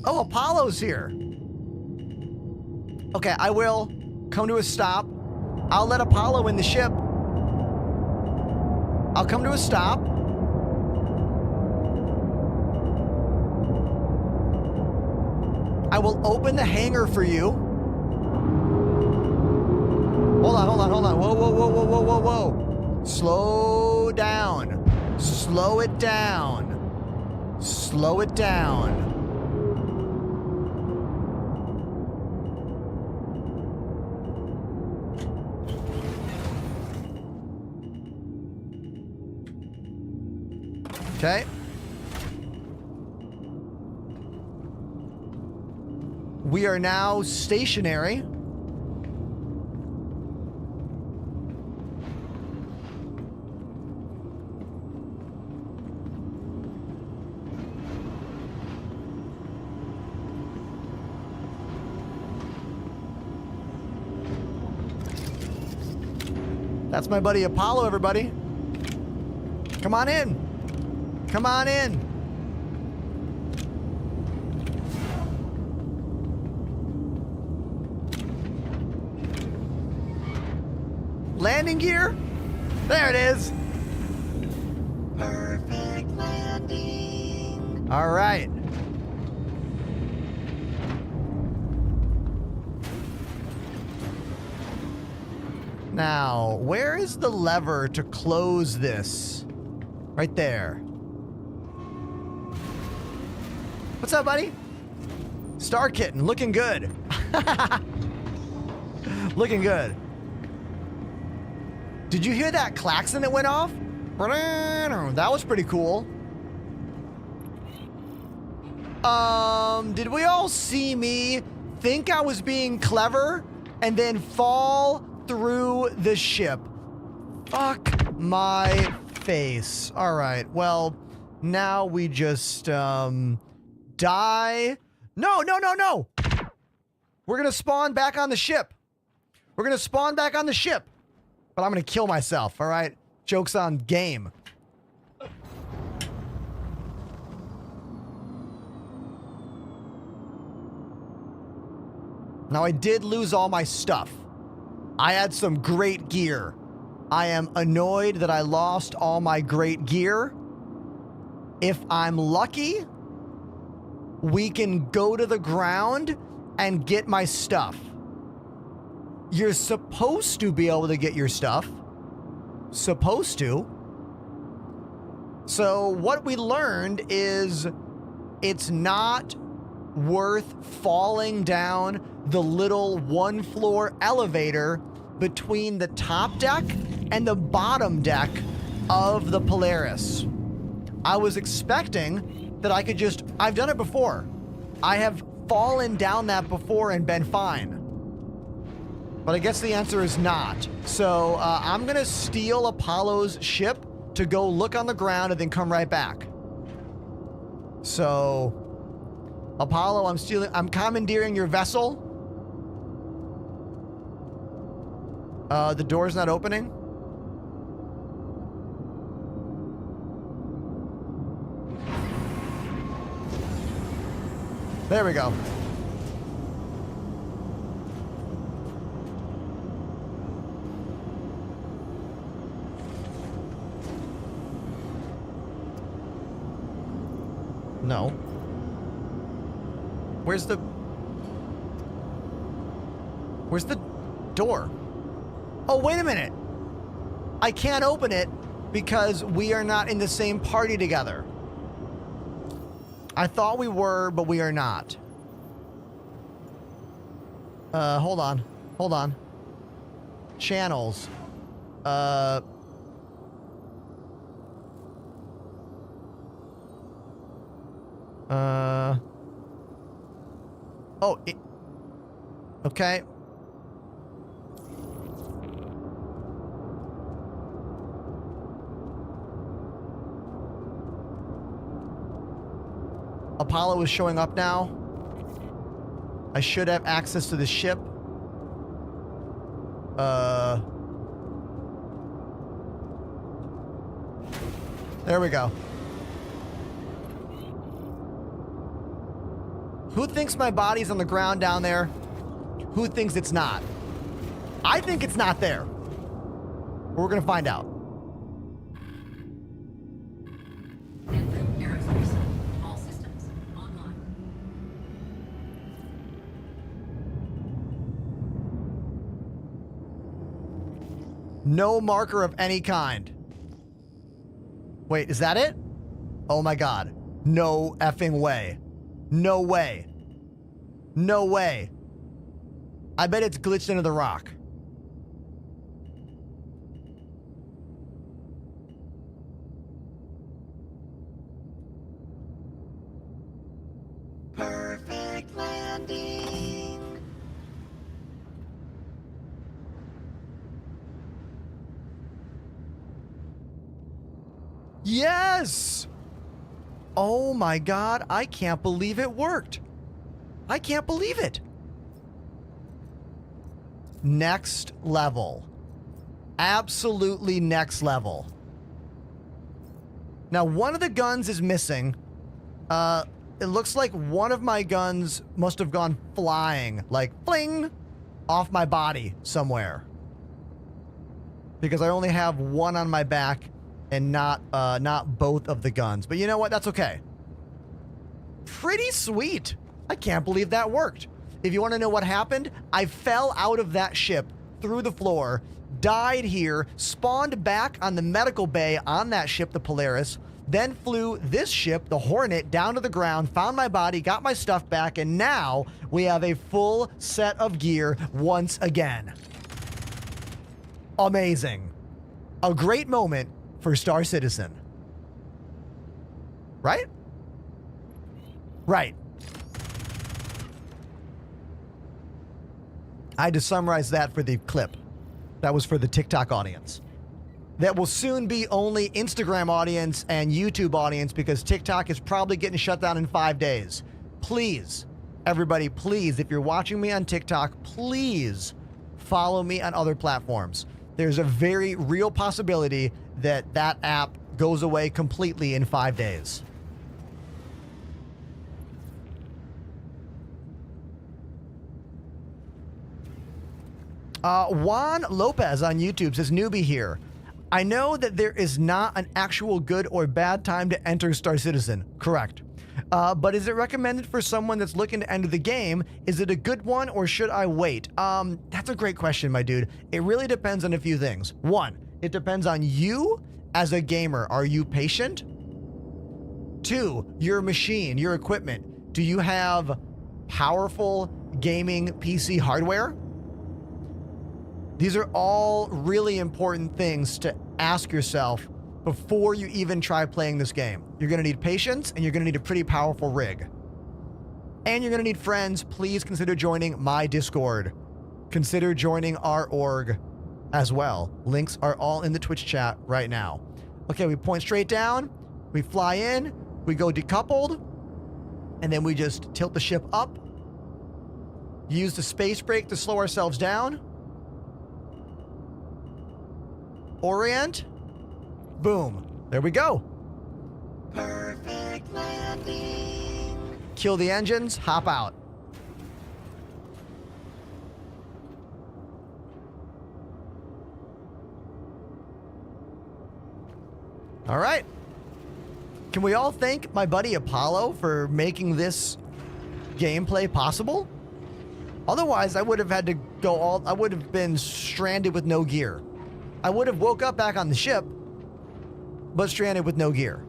Oh, Apollo's here. Okay, I will come to a stop. I'll let Apollo in the ship. I'll come to a stop. I will open the hangar for you. Hold on, hold on, hold on. Whoa, whoa, whoa, whoa, whoa, whoa, whoa. Slow down. Slow it down. Slow it down. Okay. We are now stationary. That's my buddy Apollo, everybody. Come on in. Come on in. Landing gear? There it is. Perfect landing. All right. Now, where is the lever to close this? Right there. What's up, buddy? Star Kitten, looking good. Looking good. Did you hear that klaxon that went off? That was pretty cool. Did we all see me think I was being clever and then fall through the ship? Fuck my face. All right, well, now we just, die. No. We're gonna spawn back on the ship. We're gonna spawn back on the ship. But I'm gonna kill myself, all right? Joke's on game. Now, I did lose all my stuff. I had some great gear. I am annoyed that I lost all my great gear. If I'm lucky, we can go to the ground and get my stuff. You're supposed to be able to get your stuff. Supposed to. So what we learned is it's not worth falling down the little one-floor elevator between the top deck and the bottom deck of the Polaris. I was expecting that I could just... I've done it before. I have fallen down that before and been fine. But I guess the answer is not. So I'm gonna steal Apollo's ship to go look on the ground and then come right back. So, Apollo, I'm commandeering your vessel. The door's not opening. There we go. No. Where's the door? Oh, wait a minute. I can't open it because we are not in the same party together. I thought we were, but we are not. Hold on. Channels. Oh, okay. Apollo is showing up now. I should have access to the ship. There we go. Who thinks my body's on the ground down there? Who thinks it's not? I think it's not there. We're gonna find out. Aerospace. All systems online. No marker of any kind. Wait, is that it? Oh my god. No effing way. No way. No way. I bet it's glitched into the rock. Yes! Oh my God, I can't believe it worked. I can't believe it. Next level. Absolutely next level. Now, one of the guns is missing. It looks like one of my guns must have gone flying, like fling, off my body somewhere. Because I only have one on my back and not both of the guns. But you know what? That's okay. Pretty sweet. I can't believe that worked. If you want to know what happened, I fell out of that ship through the floor, died here, spawned back on the medical bay on that ship, the Polaris, then flew this ship, the Hornet, down to the ground, found my body, got my stuff back, and now we have a full set of gear once again. Amazing. A great moment for Star Citizen. Right? Right. I had to summarize that for the clip. That was for the TikTok audience. That will soon be only Instagram audience and YouTube audience because TikTok is probably getting shut down in 5 days. Please, everybody, please, if you're watching me on TikTok, please follow me on other platforms. There's a very real possibility that that app goes away completely in 5 days. Juan Lopez on YouTube says, newbie here. I know that there is not an actual good or bad time to enter Star Citizen. Correct. But is it recommended for someone that's looking to enter the game? Is it a good one or should I wait? That's a great question, my dude. It really depends on a few things. One, it depends on you as a gamer. Are you patient? Two, your machine, your equipment. Do you have powerful gaming PC hardware? These are all really important things to ask yourself before you even try playing this game. You're going to need patience and you're going to need a pretty powerful rig. And you're going to need friends. Please consider joining my Discord. Consider joining our org as well. Links are all in the Twitch chat right now. Okay, we point straight down. We fly in. We go decoupled. And then we just tilt the ship up. Use the space brake to slow ourselves down. Orient. Boom. There we go. Perfect landing. Kill the engines. Hop out. All right. Can we all thank my buddy Apollo for making this gameplay possible? Otherwise, I would have had to go I would have been stranded with no gear. I would have woke up back on the ship, but stranded with no gear.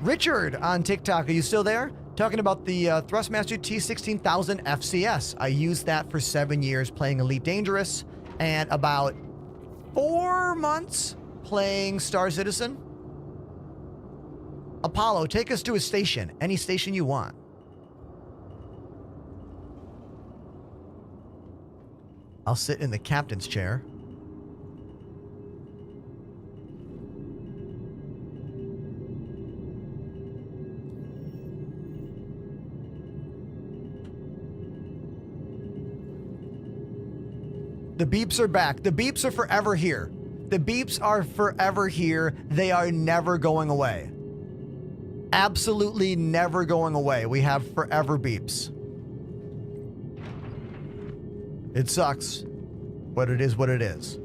Richard on TikTok, are you still there? Talking about the Thrustmaster T16000 FCS. I used that for 7 years playing Elite Dangerous and about 4 months playing Star Citizen. Apollo, take us to a station. Any station you want. I'll sit in the captain's chair. The beeps are back. The beeps are forever here. The beeps are forever here. They are never going away. Absolutely never going away. We have forever beeps. It sucks, but it is what it is.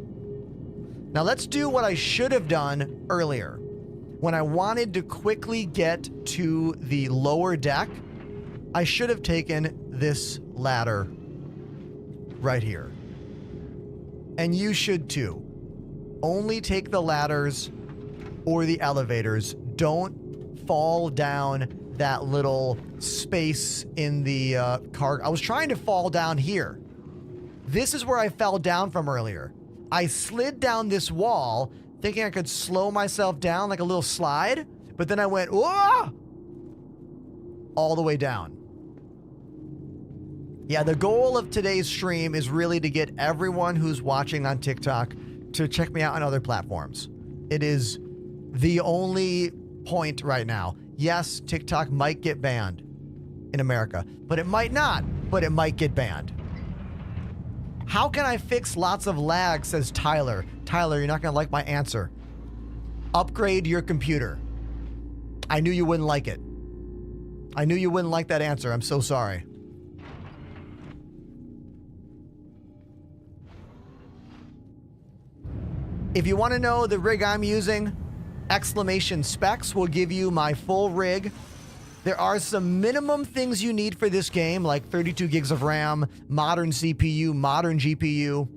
Now let's do what I should have done earlier. When I wanted to quickly get to the lower deck, I should have taken this ladder right here. And you should too. Only take the ladders or the elevators. Don't fall down that little space in the car. I was trying to fall down here. This is where I fell down from earlier. I slid down this wall thinking I could slow myself down like a little slide, but then I went, whoa! All the way down. Yeah, the goal of today's stream is really to get everyone who's watching on TikTok to check me out on other platforms. It is the only point right now. Yes, TikTok might get banned in America, but it might not, but it might get banned. How can I fix lots of lag, says Tyler. Tyler, you're not going to like my answer. Upgrade your computer. I knew you wouldn't like it. I knew you wouldn't like that answer. I'm so sorry. If you want to know the rig I'm using, exclamation specs will give you my full rig. There are some minimum things you need for this game, like 32 gigs of RAM, modern CPU, modern GPU.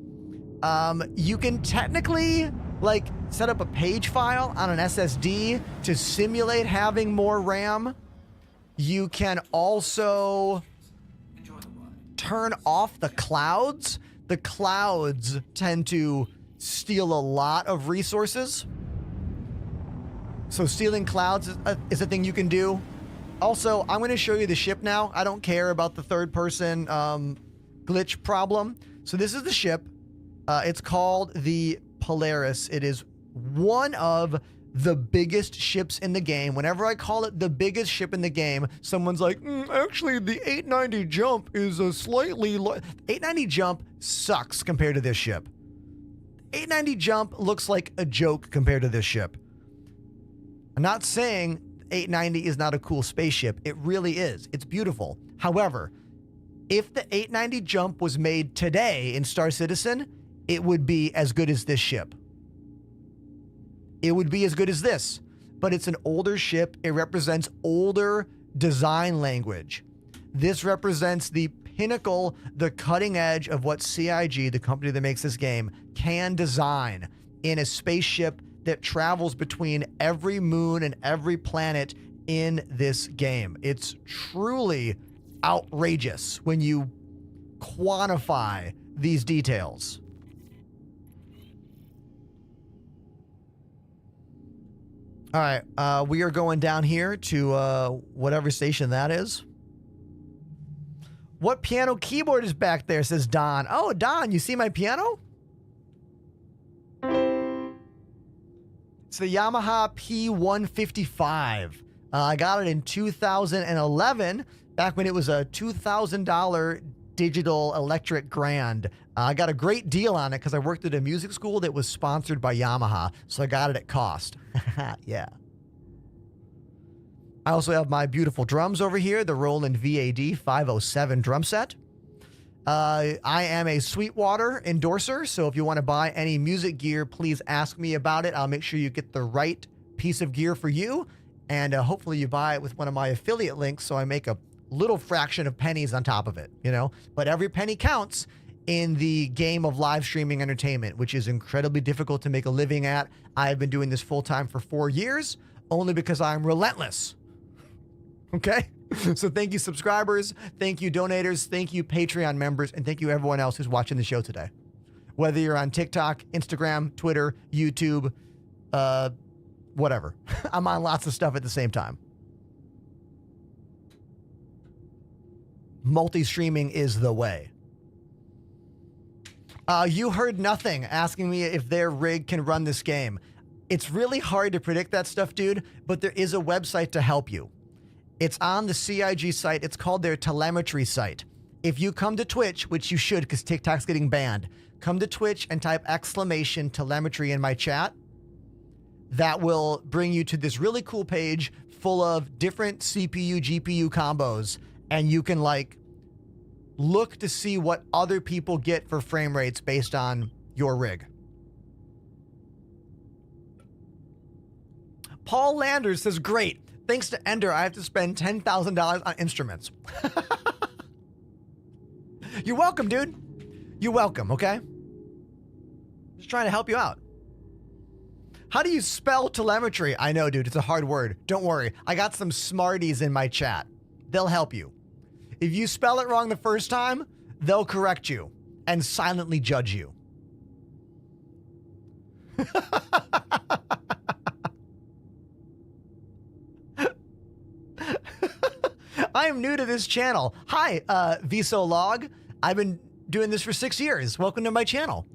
You can technically like set up a page file on an SSD to simulate having more RAM. You can also turn off the clouds. The clouds tend to steal a lot of resources. So stealing clouds is a thing you can do. Also, I'm going to show you the ship now. I don't care about the third person glitch problem. So this is the ship. It's called the Polaris. It is one of the biggest ships in the game. Whenever I call it the biggest ship in the game, someone's like, actually, the 890 jump is a slightly... 890 jump sucks compared to this ship. 890 jump looks like a joke compared to this ship. I'm not saying 890 is not a cool spaceship. It really is. It's beautiful. However, if the 890 jump was made today in Star Citizen, it would be as good as this ship. It would be as good as this, but it's an older ship. It represents older design language. This represents the pinnacle, the cutting edge of what CIG, the company that makes this game, can design in a spaceship that travels between every moon and every planet in this game. It's truly outrageous when you quantify these details. All right, we are going down here to whatever station that is. What piano keyboard is back there, says Don. Oh, Don, you see my piano? It's the Yamaha P155. I got it in 2011, back when it was a $2,000 digital electric grand. I got a great deal on it because I worked at a music school that was sponsored by Yamaha, so I got it at cost. Yeah. I also have my beautiful drums over here, the Roland VAD 507 drum set. I am a Sweetwater endorser, so if you want to buy any music gear, please ask me about it. I'll make sure you get the right piece of gear for you, and hopefully you buy it with one of my affiliate links so I make a little fraction of pennies on top of it, you know? But every penny counts in the game of live streaming entertainment, which is incredibly difficult to make a living at. I've been doing this full-time for 4 years, only because I'm relentless. Okay? So thank you, subscribers. Thank you, donators. Thank you, Patreon members. And thank you, everyone else who's watching the show today. Whether you're on TikTok, Instagram, Twitter, YouTube, whatever. I'm on lots of stuff at the same time. Multi-streaming is the way. You heard nothing asking me if their rig can run this game. It's really hard to predict that stuff, dude, but there is a website to help you. It's on the CIG site. It's called their telemetry site. If you come to Twitch, which you should because TikTok's getting banned, come to Twitch and type exclamation telemetry in my chat. That will bring you to this really cool page full of different CPU, GPU combos, and you can like look to see what other people get for frame rates based on your rig. Paul Landers says, great. Thanks to Ender, I have to spend $10,000 on instruments. You're welcome, dude. You're welcome, okay? Just trying to help you out. How do you spell telemetry? I know, dude. It's a hard word. Don't worry. I got some smarties in my chat. They'll help you. If you spell it wrong the first time, they'll correct you and silently judge you. I am new to this channel. Hi, Visolog. I've been doing this for 6 years. Welcome to my channel.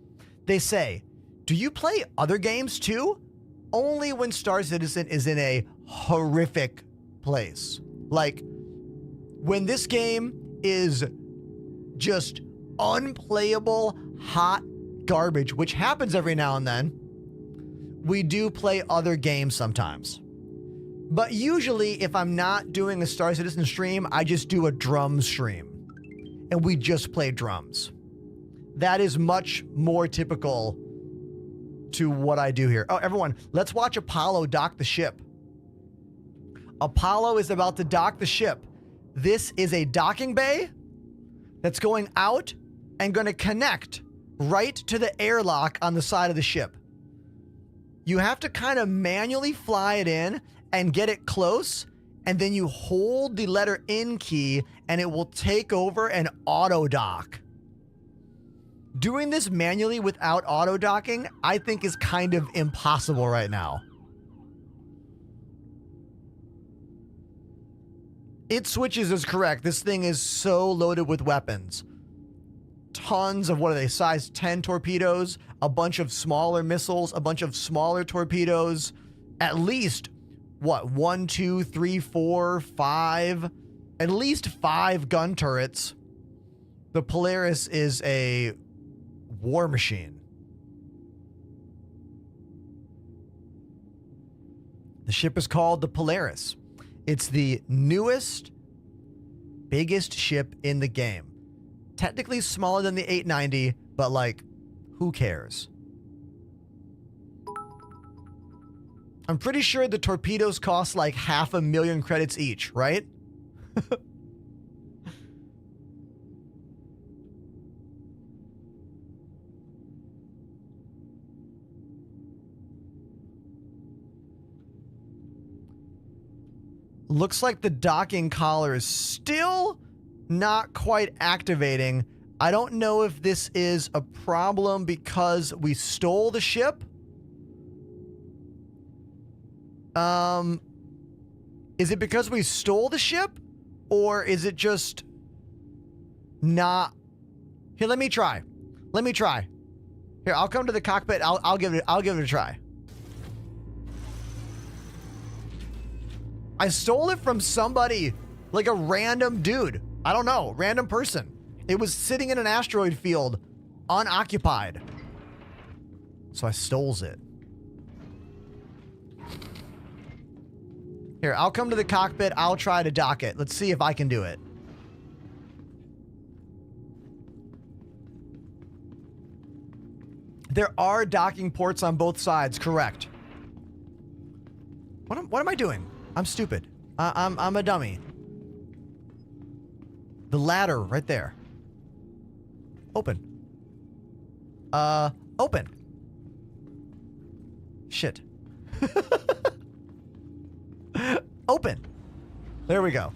They say, do you play other games too? only when Star Citizen is in a horrific place. Like when this game is just unplayable, hot garbage, which happens every now and then, we do play other games sometimes. But usually, if I'm not doing a Star Citizen stream, I just do a drum stream. And we just play drums. That is much more typical to what I do here. Oh, everyone, let's watch Apollo dock the ship. Apollo is about to dock the ship. This is a docking bay that's going out and going to connect right to the airlock on the side of the ship. You have to kind of manually fly it in and get it close, and then you hold the letter N key and it will take over and auto dock. Doing this manually without auto docking, I think is kind of impossible right now. It switches is correct. This thing is so loaded with weapons. Tons of, what are they, size 10 torpedoes, a bunch of smaller missiles, a bunch of smaller torpedoes, at least, what, 1, 2, 3, 4, 5, at least 5 gun turrets. The Polaris is a war machine. The ship is called the Polaris. It's the newest, biggest ship in the game. Technically smaller than the 890, but like, who cares? I'm pretty sure the torpedoes cost like 500,000 credits each, right? Looks like the docking collar is still not quite activating. I don't know if this is a problem because we stole the ship. Is it because we stole the ship? Or is it just not? Here, let me try. Let me try. Here, I'll come to the cockpit. I'll give it a try. I stole it from somebody, like a random dude. I don't know, random person. It was sitting in an asteroid field, unoccupied. So I stole it. Here, I'll come to the cockpit. I'll try to dock it. Let's see if I can do it. There are docking ports on both sides, correct. What am I doing? I'm stupid. I'm a dummy. The ladder right there. Open. Open. Shit. Open. There we go.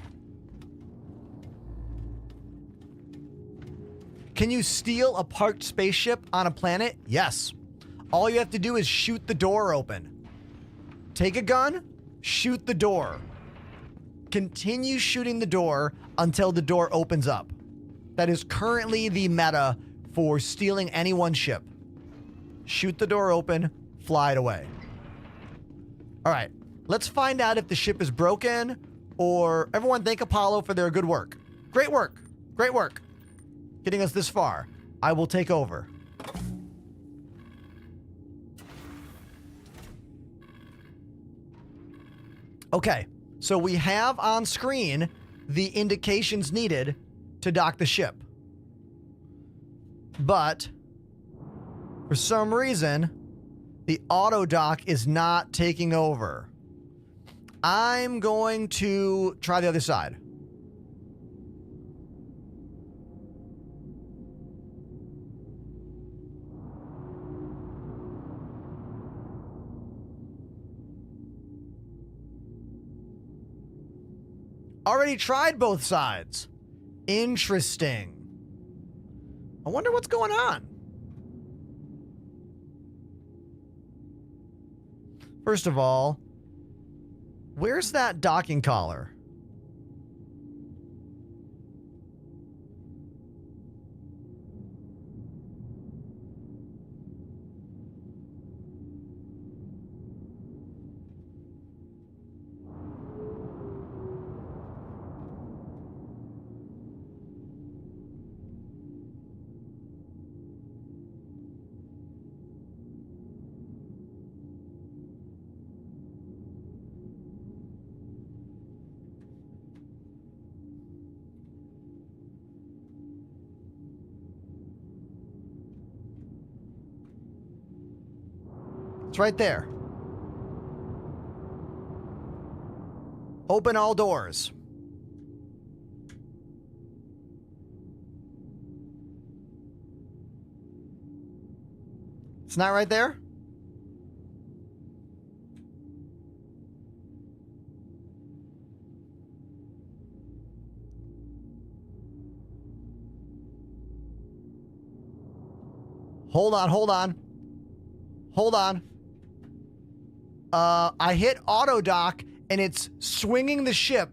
Can you steal a parked spaceship on a planet? Yes. All you have to do is shoot the door open. Take a gun, shoot the door. Continue shooting the door until the door opens up. That is currently the meta for stealing anyone's ship. Shoot the door open, fly it away. All right, let's find out if the ship is broken or everyone thank Apollo for their good work. Great work. Great work. Getting us this far. I will take over. Okay, so we have on screen the indications needed to dock the ship. But for some reason, the auto dock is not taking over. I'm going to try the other side. Already tried both sides. Interesting. I wonder what's going on. First of all, where's that docking collar? It's right there. Open all doors. It's not right there? Hold on, hold on. Hold on. I hit auto dock and it's swinging the ship.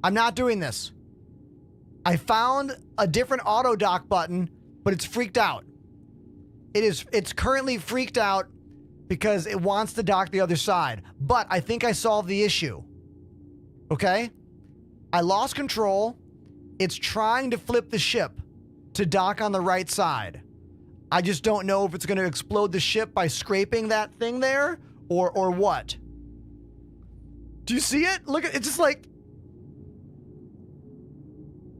I'm not doing this. I found a different auto dock button, but it's freaked out. It's currently freaked out because it wants to dock the other side. But I think I solved the issue. Okay? I lost control. It's trying to flip the ship to dock on the right side. I just don't know if it's going to explode the ship by scraping that thing there or what. Do you see it? Look at it's just like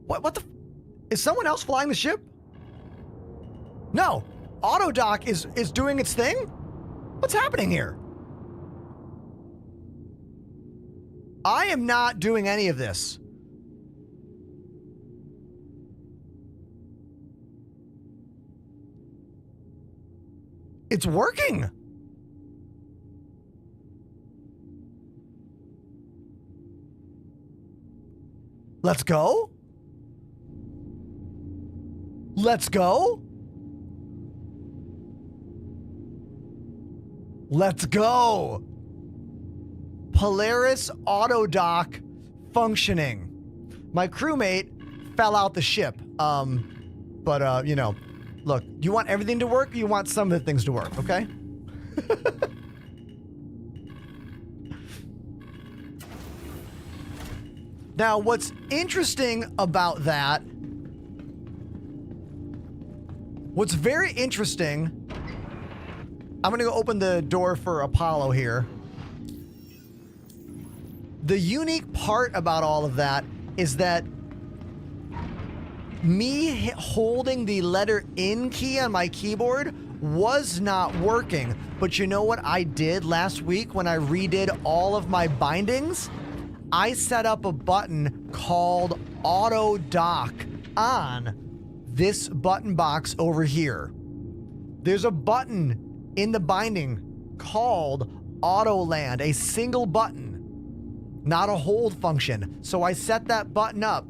what the is someone else flying the ship? No. Auto dock is doing its thing? What's happening here? I am not doing any of this. It's working. Let's go. Let's go. Let's go. Polaris auto dock functioning. My crewmate fell out the ship. You know, look, you want everything to work or you want some of the things to work, okay? Now, what's interesting about that, what's very interesting, I'm gonna go open the door for Apollo here. The unique part about all of that is that me holding the letter N key on my keyboard was not working. But you know what I did last week when I redid all of my bindings? I set up a button called Auto Dock on this button box over here. There's a button in the binding called Auto Land, a single button, not a hold function. So I set that button up,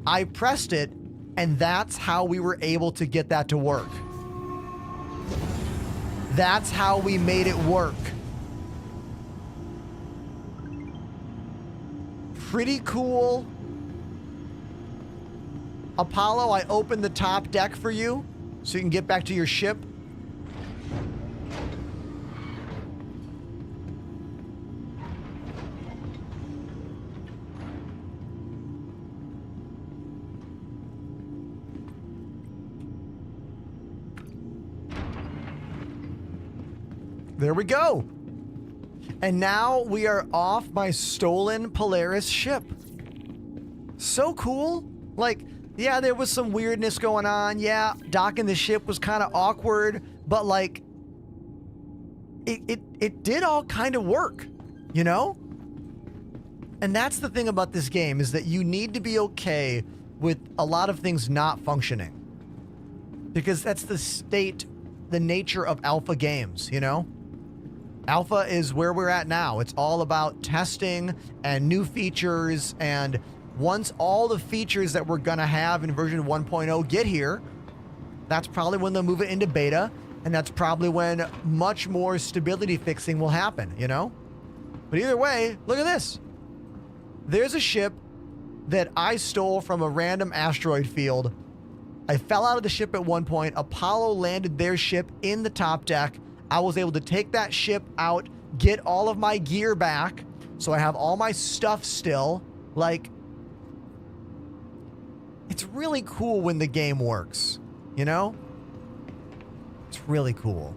I pressed it, and that's how we were able to get that to work. That's how we made it work. Pretty cool. Apollo, I opened the top deck for you so you can get back to your ship. There we go. And now we are off my stolen Polaris ship. So cool. Like, yeah, there was some weirdness going on. Yeah, docking the ship was kind of awkward, but like, it did all kind of work, you know? And that's the thing about this game, is that you need to be okay with a lot of things not functioning. Because that's the nature of alpha games, you know? Alpha is where we're at now. It's all about testing and new features, and once all the features that we're gonna have in version 1.0 get here, that's probably when they'll move it into beta, and that's probably when much more stability fixing will happen, you know? But either way, look at this. There's a ship that I stole from a random asteroid field. I fell out of the ship at one point. Apollo landed their ship in the top deck. I was able to take that ship out, get all of my gear back, so I have all my stuff still. Like, it's really cool when the game works, you know? It's really cool.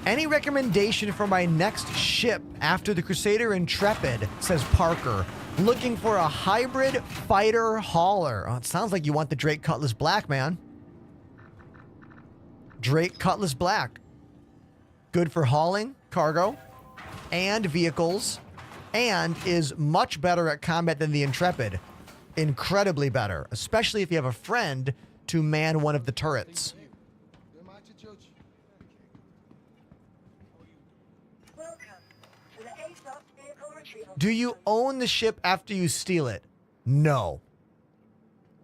Any recommendation for my next ship after the Crusader Intrepid, says Parker. Looking for a hybrid fighter hauler. Oh, it sounds like you want the Drake Cutlass Black, man. Drake Cutlass Black. Good for hauling cargo and vehicles, and is much better at combat than the Intrepid. Incredibly better, especially if you have a friend to man one of the turrets. Do you own the ship after you steal it? No.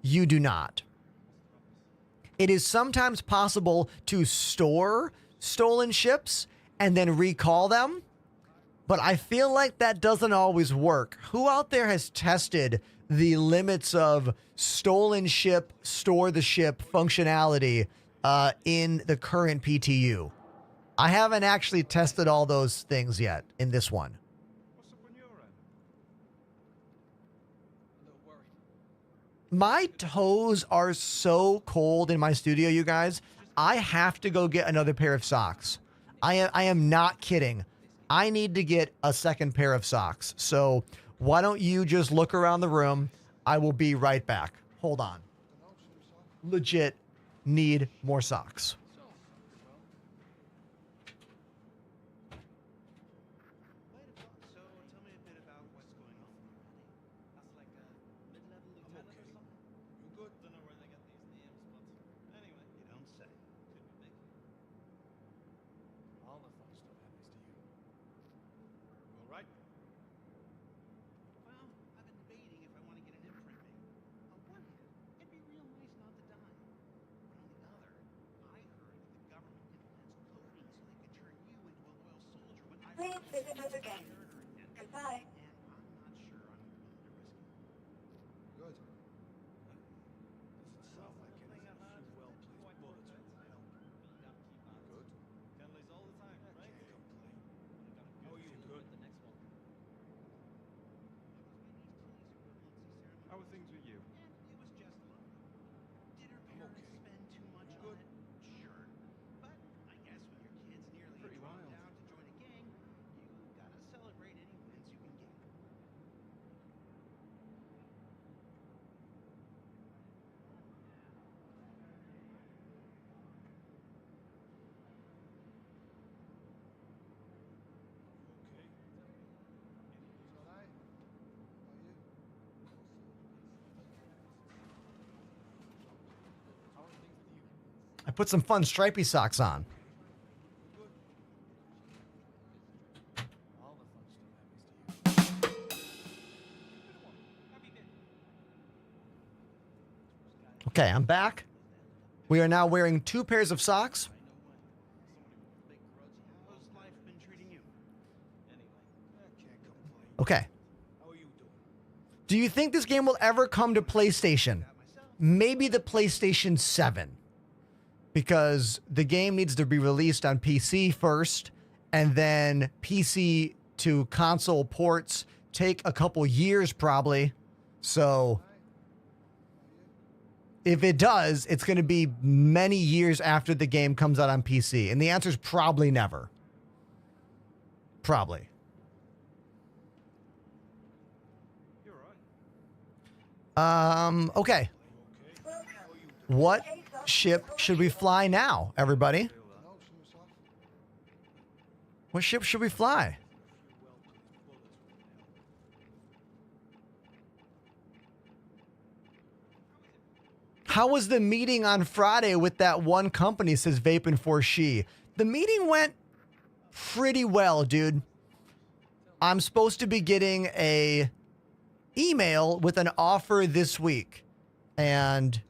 You do not. It is sometimes possible to store stolen ships and then recall them, but I feel like that doesn't always work. Who out there has tested the limits of stolen ship, store the ship functionality in the current PTU? I haven't actually tested all those things yet in this one. My toes are so cold in my studio, you guys. I have to go get another pair of socks. I am not kidding. I need to get a second pair of socks. So why don't you just look around the room? I will be right back. Hold on. Legit need more socks. Please visit us again. Goodbye. How are things with you? I put some fun stripy socks on. Okay, I'm back. We are now wearing 2 pairs of socks. Okay. Do you think this game will ever come to PlayStation? Maybe the PlayStation 7. Because the game needs to be released on PC first, and then PC to console ports take a couple years probably. So if it does, it's going to be many years after the game comes out on PC. And the answer is probably never. Probably. Okay. What ship should we fly now, everybody? What ship should we fly? How was the meeting on Friday with that one company, says Vapin for She? The meeting went pretty well, dude. I'm supposed to be getting a email with an offer this week. And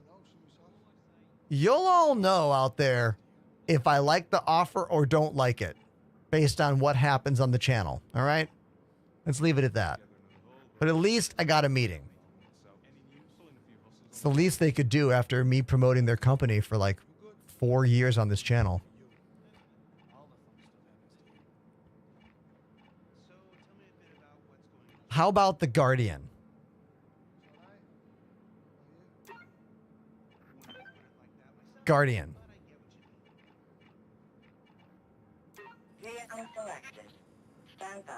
you'll all know out there if I like the offer or don't like it based on what happens on the channel. All right? Let's leave it at that. But at least I got a meeting. It's the least they could do after me promoting their company for like 4 years on this channel. How about the Guardian? Guardian. stand by.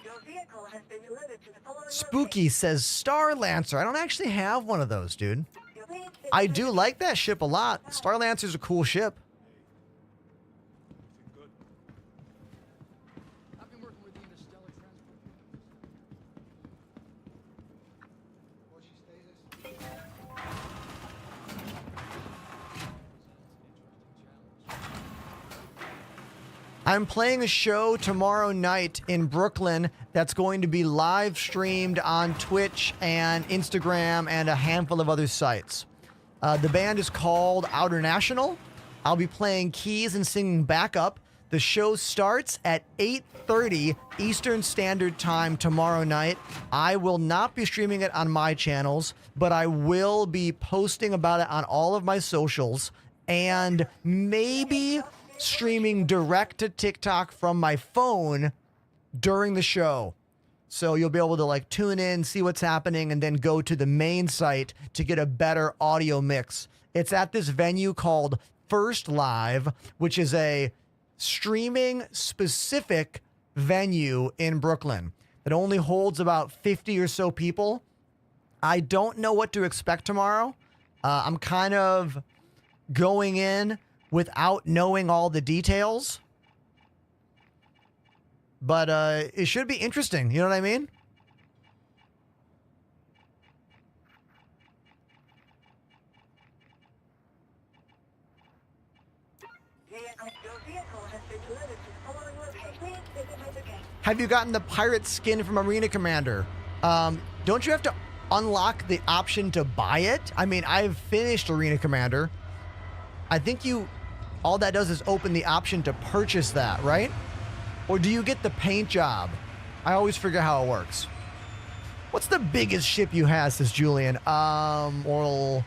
Your vehicle has been delivered to the following Spooky says Star Lancer. I don't actually have one of those, dude. location. I do like that ship a lot. Star Lancer's a cool ship. I've been working with the interstellar transport. Well, she stays. I'm playing a show tomorrow night in Brooklyn that's going to be live streamed on Twitch and Instagram and a handful of other sites. The band is called Outer National. I'll be playing keys and singing backup. The show starts at 8:30 Eastern Standard Time tomorrow night. I will not be streaming it on my channels, but I will be posting about it on all of my socials and maybe streaming direct to TikTok from my phone during the show. So you'll be able to like tune in, see what's happening, and then go to the main site to get a better audio mix. It's at this venue called First Live, which is a streaming specific venue in Brooklyn that only holds about 50 or so people. I don't know what to expect tomorrow. I'm kind of going in without knowing all the details. But it should be interesting. You know what I mean? Your vehicle has been delivered to the following location. Please visit the gate. Have you gotten the pirate skin from Arena Commander? Don't you have to unlock the option to buy it? I mean, I've finished Arena Commander. I think all that does is open the option to purchase that, right? Or do you get the paint job? I always forget how it works. What's the biggest ship you have, says Julian? Well,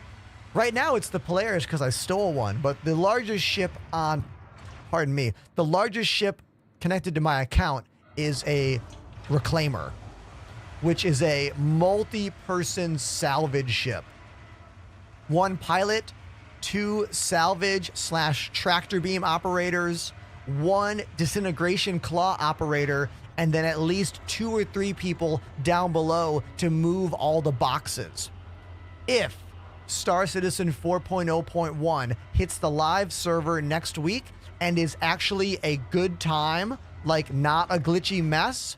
right now it's the Polaris because I stole one, but the largest ship the largest ship connected to my account is a Reclaimer, which is a multi-person salvage ship. One pilot, 2 salvage/tractor beam operators, 1 disintegration claw operator, and then at least 2 or 3 people down below to move all the boxes. If Star Citizen 4.0.1 hits the live server next week and is actually a good time, like not a glitchy mess,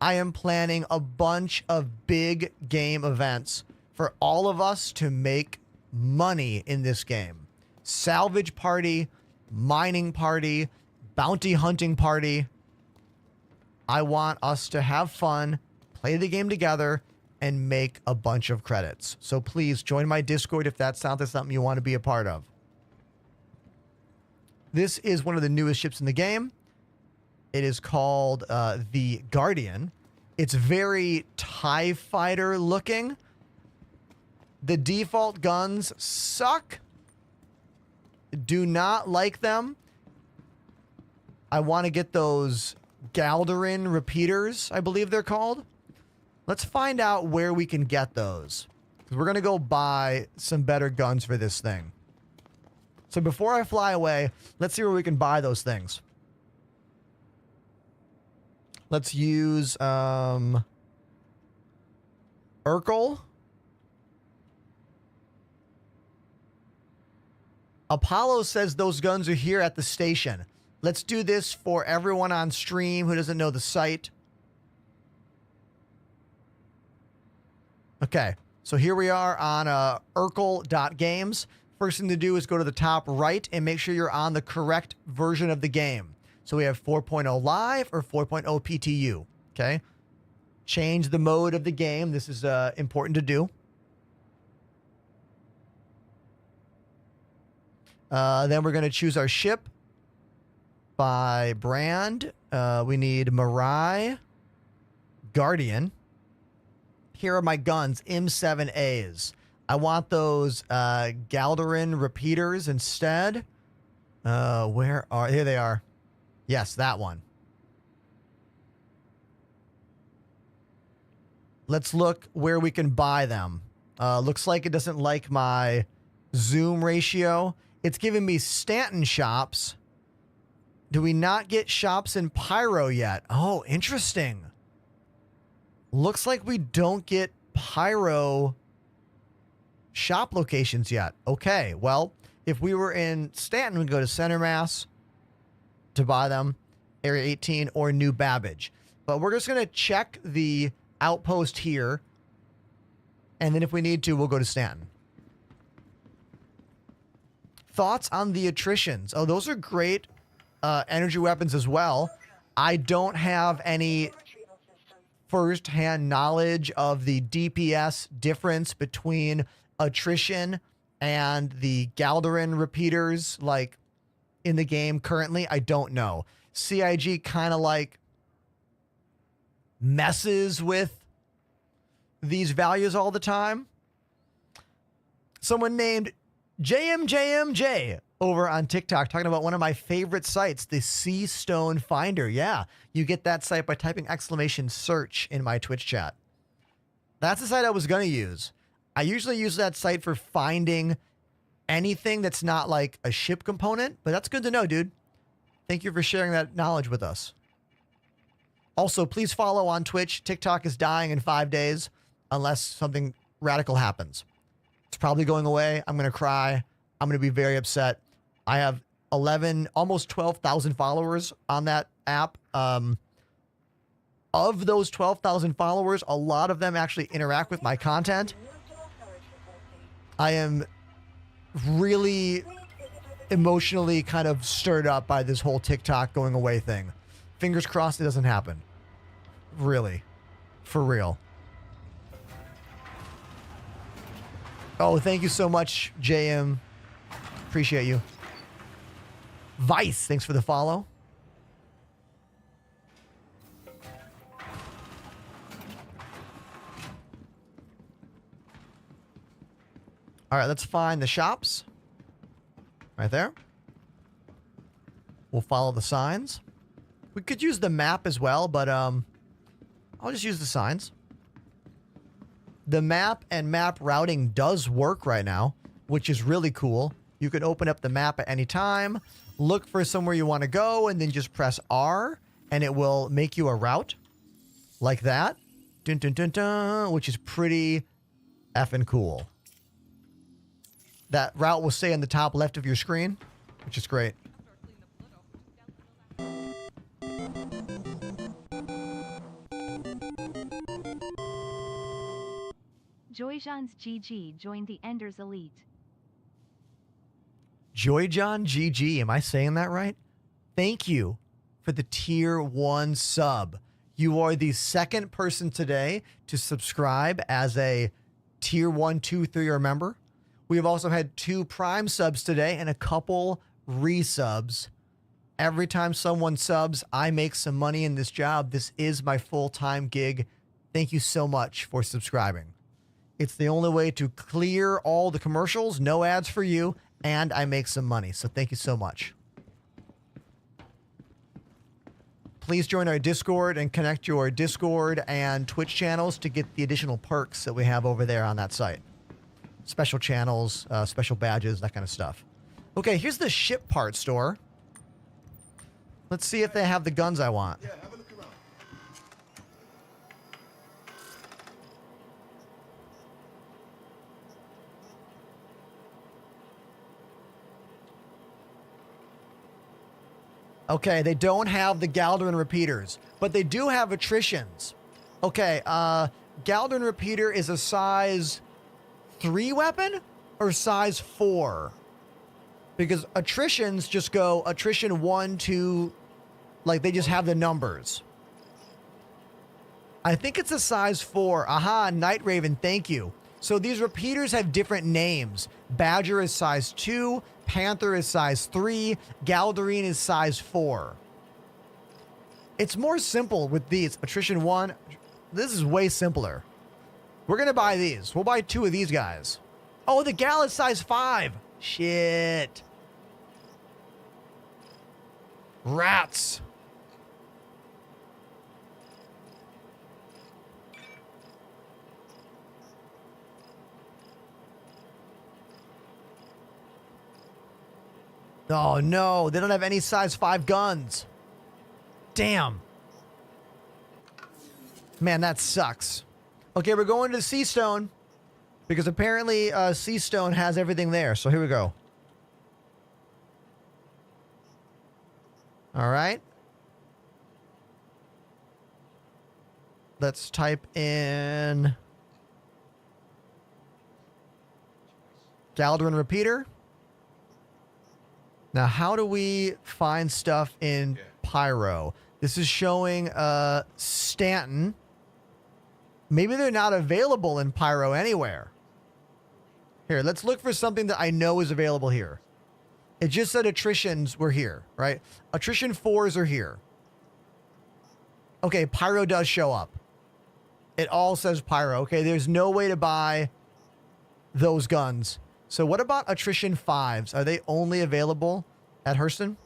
I am planning a bunch of big game events for all of us to make money in this game. Salvage party, mining party, bounty hunting party. I want us to have fun, play the game together, and make a bunch of credits. So please join my Discord if that sounds like something you want to be a part of. This is one of the newest ships in the game. It is called the Guardian. It's very TIE fighter looking. The default guns suck. Do not like them. I want to get those Galderin repeaters, I believe they're called. Let's find out where we can get those. 'Cause we're going to go buy some better guns for this thing. So before I fly away, let's see where we can buy those things. Let's use Urkel. Apollo says those guns are here at the station. Let's do this for everyone on stream who doesn't know the site. Okay, so here we are on Urkel.games. First thing to do is go to the top right and make sure you're on the correct version of the game. So we have 4.0 live or 4.0 PTU. Okay, change the mode of the game. This is important to do. Then we're going to choose our ship by brand. We need Mirai, Guardian. Here are my guns, M7As. I want those Galderin repeaters instead. Here they are. Yes, that one. Let's look where we can buy them. Looks like it doesn't like my zoom ratio. It's giving me Stanton shops. Do we not get shops in Pyro yet? Oh, interesting. Looks like we don't get Pyro shop locations yet. Okay, well, if we were in Stanton, we'd go to Center Mass to buy them, Area 18, or New Babbage. But we're just going to check the outpost here, and then if we need to, we'll go to Stanton. Thoughts on the attritions? Oh, those are great energy weapons as well. I don't have any Retrieval system. first-hand knowledge of the DPS difference between attrition and the Galderin repeaters, like in the game currently. I don't know. CIG kind of like messes with these values all the time. Someone named JMJMJ over on TikTok talking about one of my favorite sites, the Sea Stone Finder. Yeah, you get that site by typing !search in my Twitch chat. That's the site I was going to use. I usually use that site for finding anything that's not like a ship component, but that's good to know, dude. Thank you for sharing that knowledge with us. Also, please follow on Twitch. TikTok is dying in 5 days unless something radical happens. It's probably going away. I'm going to cry. I'm going to be very upset. I have 11, almost 12,000 followers on that app. Of those 12,000 followers, a lot of them actually interact with my content. I am really emotionally kind of stirred up by this whole TikTok going away thing. Fingers crossed it doesn't happen. Really. For real. Oh, thank you so much, JM. Appreciate you. Vice, thanks for the follow. All right, let's find the shops. Right there. We'll follow the signs. We could use the map as well, but I'll just use the signs. The map and map routing does work right now, which is really cool. You can open up the map at any time, look for somewhere you want to go, and then just press R, and it will make you a route like that. Dun, dun, dun, dun, which is pretty effing cool. That route will stay on the top left of your screen, which is great. Joyjan's GG joined the Enders Elite. Joyjon GG, am I saying that right? Thank you for the tier 1 sub. You are the second person today to subscribe as a tier 1, 2, 3 member. We have also had 2 Prime subs today and a couple resubs. Every time someone subs, I make some money in this job. This is my full-time gig. Thank you so much for subscribing. It's the only way to clear all the commercials, no ads for you, and I make some money. So thank you so much. Please join our Discord and connect your Discord and Twitch channels to get the additional perks that we have over there on that site. Special channels, special badges, that kind of stuff. Okay, here's the ship part store. Let's see if they have the guns I want. Yeah, have a look around. Okay, they don't have the Galderin repeaters, but they do have attritions. Okay, Galderin repeater is a size 3 weapon or size 4? Because attritions just go attrition 1, 2, like they just have the numbers. I think it's a size 4. Aha, Night Raven, thank you. So these repeaters have different names. Badger is size 2, Panther is size 3, Galderin is size 4. It's more simple with these. Attrition 1, this is way simpler. We're going to buy these. We'll buy 2 of these guys. Oh, the Gal is size 5. Shit. Rats. Oh no, they don't have any size 5 guns. Damn. Man, that sucks. Okay, we're going to Seastone because apparently Seastone has everything there. So here we go. All right. Let's type in Galdrin repeater. Now, how do we find stuff in Pyro? This is showing Stanton. Maybe they're not available in Pyro anywhere. Here, let's look for something that I know is available here. It just said attritions were here, right? Attrition 4s are here. Okay, Pyro does show up. It all says Pyro. Okay, there's no way to buy those guns. So what about attrition 5s? Are they only available at Hurston?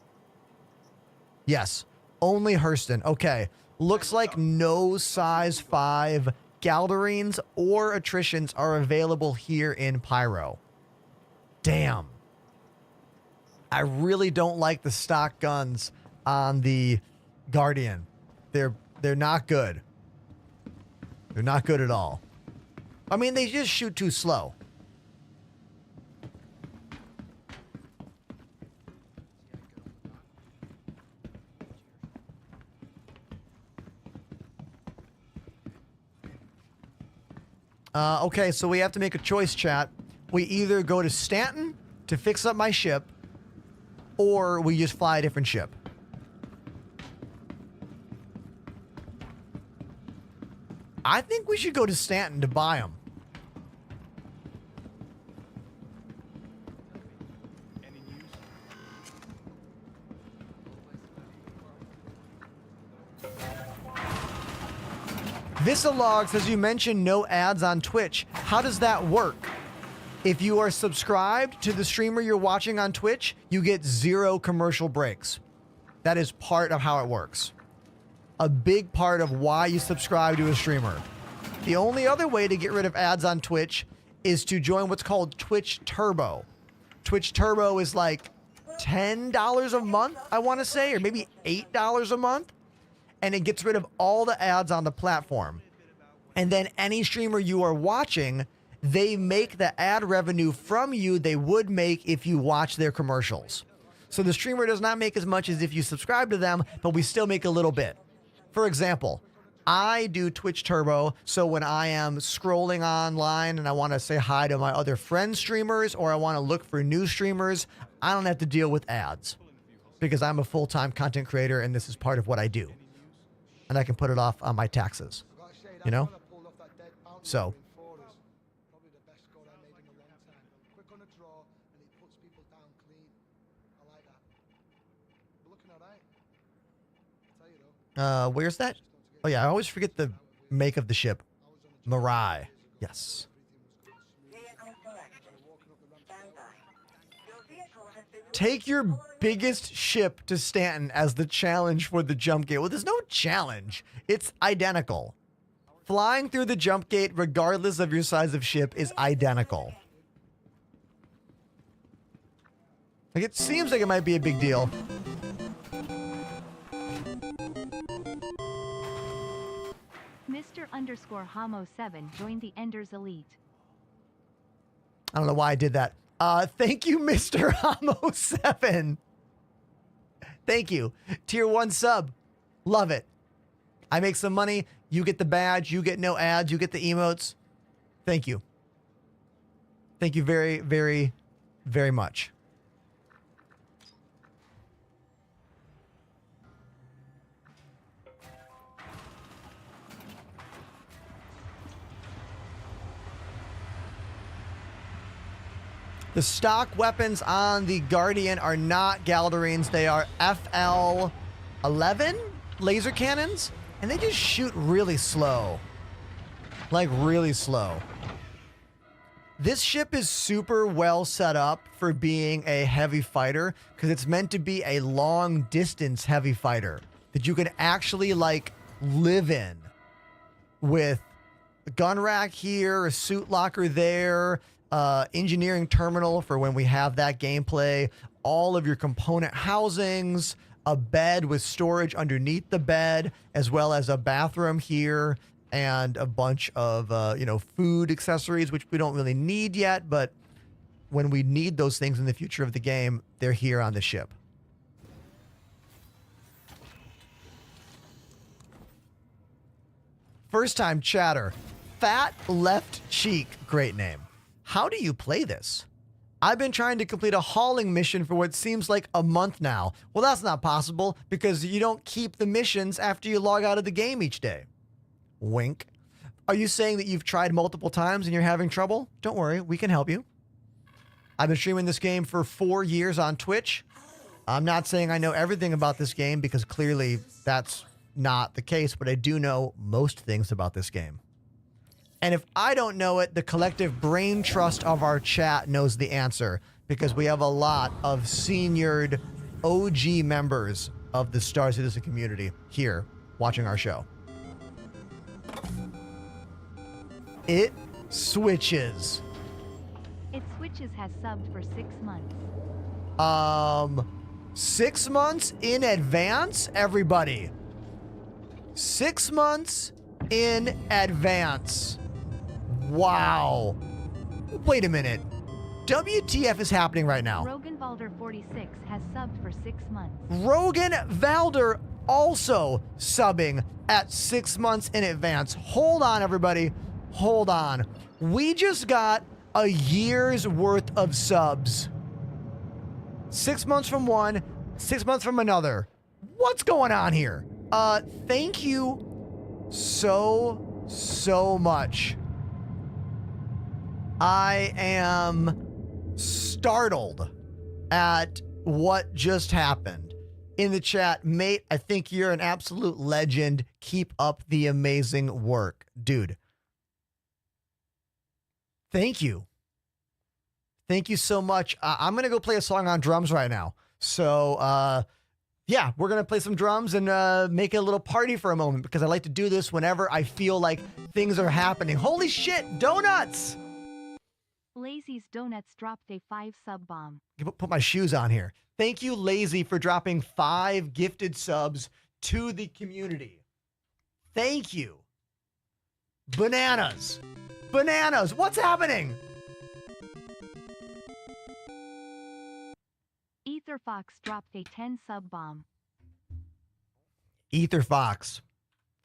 Yes, only Hurston. Okay, looks like no size 5 Galderines or attritions are available here in Pyro. Damn. I really don't like the stock guns on the Guardian. They're not good. They're not good at all. I mean, they just shoot too slow. Okay, so we have to make a choice, chat. We either go to Stanton to fix up my ship, or we just fly a different ship. I think we should go to Stanton to buy them. Visalog says you mentioned no ads on Twitch. How does that work? If you are subscribed to the streamer you're watching on Twitch, you get 0 commercial breaks. That is part of how it works. A big part of why you subscribe to a streamer. The only other way to get rid of ads on Twitch is to join what's called Twitch Turbo. Twitch Turbo is like $10 a month, I want to say, or maybe $8 a month. And it gets rid of all the ads on the platform. And then any streamer you are watching, they make the ad revenue from you they would make if you watch their commercials. So the streamer does not make as much as if you subscribe to them, but we still make a little bit. For example, I do Twitch Turbo, so when I am scrolling online and I want to say hi to my other friends streamers or I want to look for new streamers, I don't have to deal with ads because I'm a full-time content creator and this is part of what I do. And I can put it off on my taxes, you know? So. Probably the best goal I made in a long time. Quick on a draw, and he puts people down clean. I like that. We're looking alright. I'll tell you though. Where's that? Oh yeah, I always forget the make of the ship. Mirai. Yes. Vehicle selection. Stand by. Your vehicle has been Take your biggest ship to Stanton as the challenge for the jump gate. Well, there's no challenge. It's identical. Flying through the jump gate, regardless of your size of ship, is identical. Like, it seems like it might be a big deal. Mr_Hamo7 joined the Enders Elite. I don't know why I did that. Thank you, Mr. Hamo7. Thank you. Tier 1 sub. Love it. I make some money. You get the badge. You get no ads. You get the emotes. Thank you. Thank you very, very, very much. The stock weapons on the Guardian are not Galderines. They are FL-11 laser cannons, and they just shoot really slow. Like, really slow. This ship is super well set up for being a heavy fighter because it's meant to be a long-distance heavy fighter that you can actually, like, live in with a gun rack here, a suit locker there, engineering terminal for when we have that gameplay, all of your component housings, a bed with storage underneath the bed, as well as a bathroom here, and a bunch of, food accessories, which we don't really need yet, but when we need those things in the future of the game, they're here on the ship. First time chatter. Fat Left Cheek. Great name. How do you play this? I've been trying to complete a hauling mission for what seems like a month now. Well, that's not possible because you don't keep the missions after you log out of the game each day. Wink. Are you saying that you've tried multiple times and you're having trouble? Don't worry, we can help you. I've been streaming this game for 4 years on Twitch. I'm not saying I know everything about this game because clearly that's not the case, but I do know most things about this game. And if I don't know it, the collective brain trust of our chat knows the answer because we have a lot of seniored OG members of the Star Citizen community here watching our show. It switches. It Switches has subbed for 6 months. 6 months in advance, everybody. 6 months in advance. Wow. Wait a minute. WTF is happening right now? Rogan Valder 46 has subbed for 6 months. Rogan Valder also subbing at 6 months in advance. Hold on, everybody. Hold on. We just got a year's worth of subs. 6 months from one, 6 months from another. What's going on here? Thank you so much. I am startled at what just happened. In the chat, mate, I think you're an absolute legend. Keep up the amazing work. Dude. Thank you. Thank you so much. I'm going to go play a song on drums right now. So, yeah, we're going to play some drums and make it a little party for a moment because I like to do this whenever I feel like things are happening. Holy shit, donuts! Lazy's Donuts dropped a 5 sub bomb. Put my shoes on here. Thank you, Lazy, for dropping 5 gifted subs to the community. Thank you. Bananas. Bananas. What's happening? Ether Fox dropped a 10 sub bomb. Ether Fox.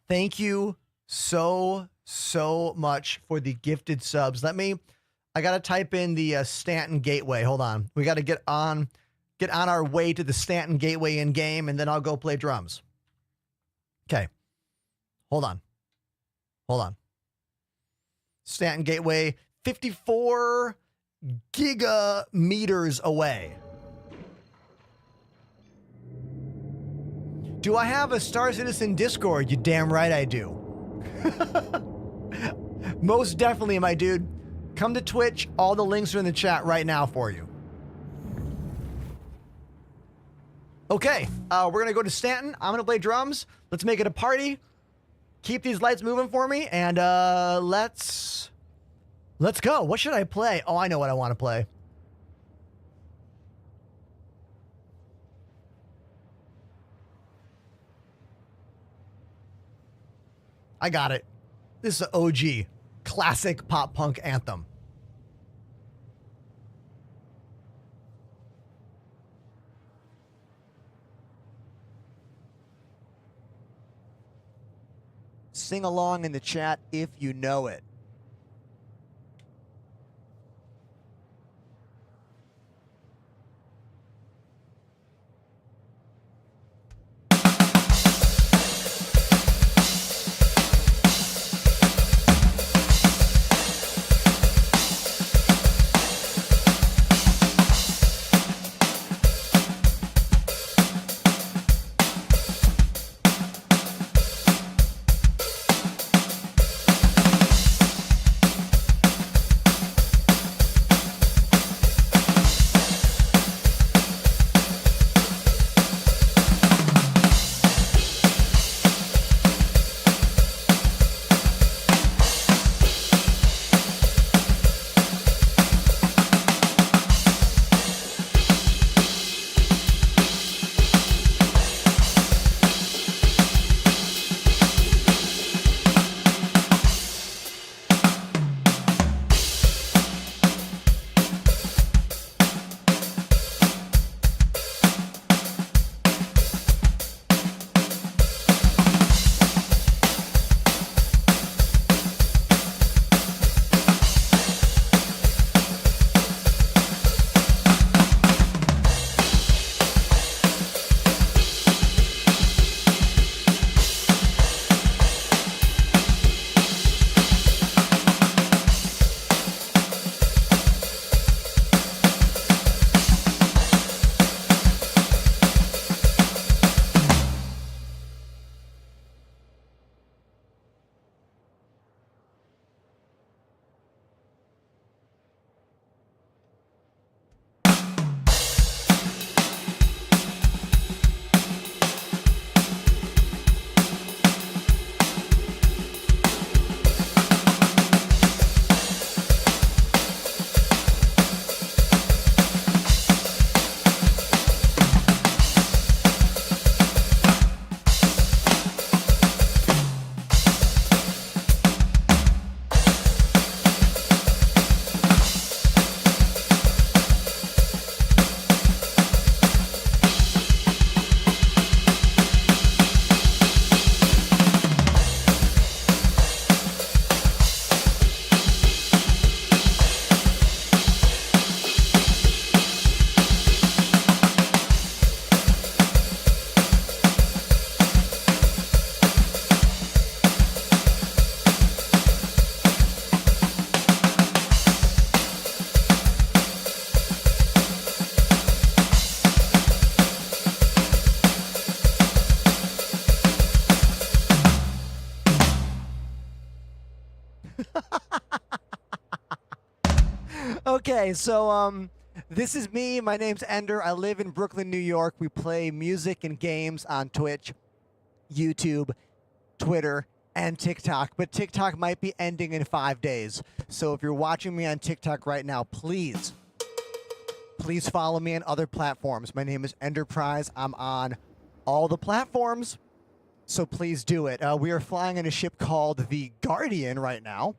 Thank you so much for the gifted subs. I got to type in the Stanton Gateway. Hold on. We got to get on our way to the Stanton Gateway in game, and then I'll go play drums. Okay. Hold on. Stanton Gateway, 54 gigameters away. Do I have a Star Citizen Discord? You damn right I do. Most definitely, my dude. Come to Twitch. All the links are in the chat right now for you. Okay, we're going to go to Stanton. I'm going to play drums. Let's make it a party. Keep these lights moving for me, and let's go. What should I play? Oh, I know what I want to play. I got it. This is an OG classic pop punk anthem. Sing along in the chat if you know it. Okay, so this is me. My name's Ender. I live in Brooklyn, New York. We play music and games on Twitch, YouTube, Twitter, and TikTok. But TikTok might be ending in 5 days. So if you're watching me on TikTok right now, please follow me on other platforms. My name is Enterprise. I'm on all the platforms, so please do it. We are flying in a ship called the Guardian right now.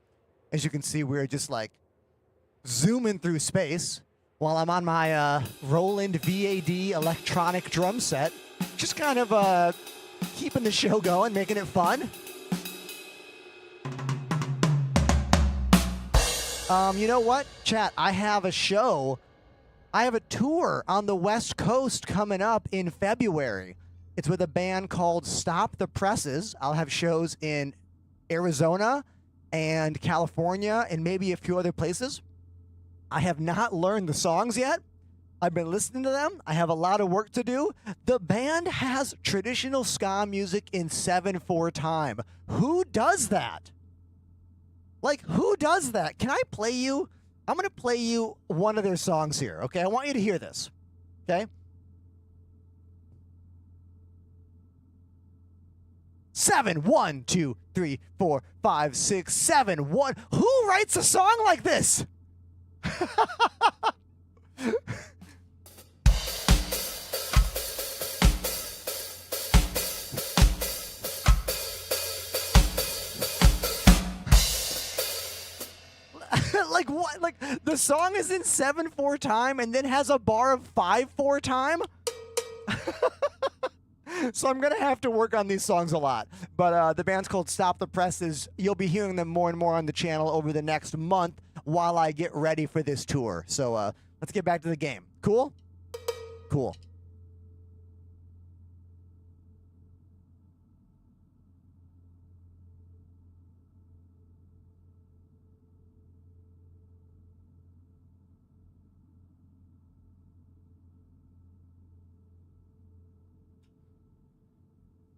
As you can see, we're just like zooming through space while I'm on my Roland VAD electronic drum set. Just kind of keeping the show going, making it fun. You know what, chat? I have a show. I have a tour on the West Coast coming up in February. It's with a band called Stop the Presses. I'll have shows in Arizona and California and maybe a few other places. I have not learned the songs yet. I've been listening to them. I have a lot of work to do. The band has traditional ska music in 7/4 time. Who does that? Like, who does that? Can I play you? I'm going to play you one of their songs here, okay? I want you to hear this, okay? 7, 1, 2, 3, 4, 5, 6, 7, 1. Who writes a song like this? Like what? Like the song is in 7/4 time and then has a bar of 5/4 time? So I'm gonna have to work on these songs a lot. But the band's called Stop the Presses. You'll be hearing them more and more on the channel over the next month while I get ready for this tour. So let's get back to the game. Cool? Cool.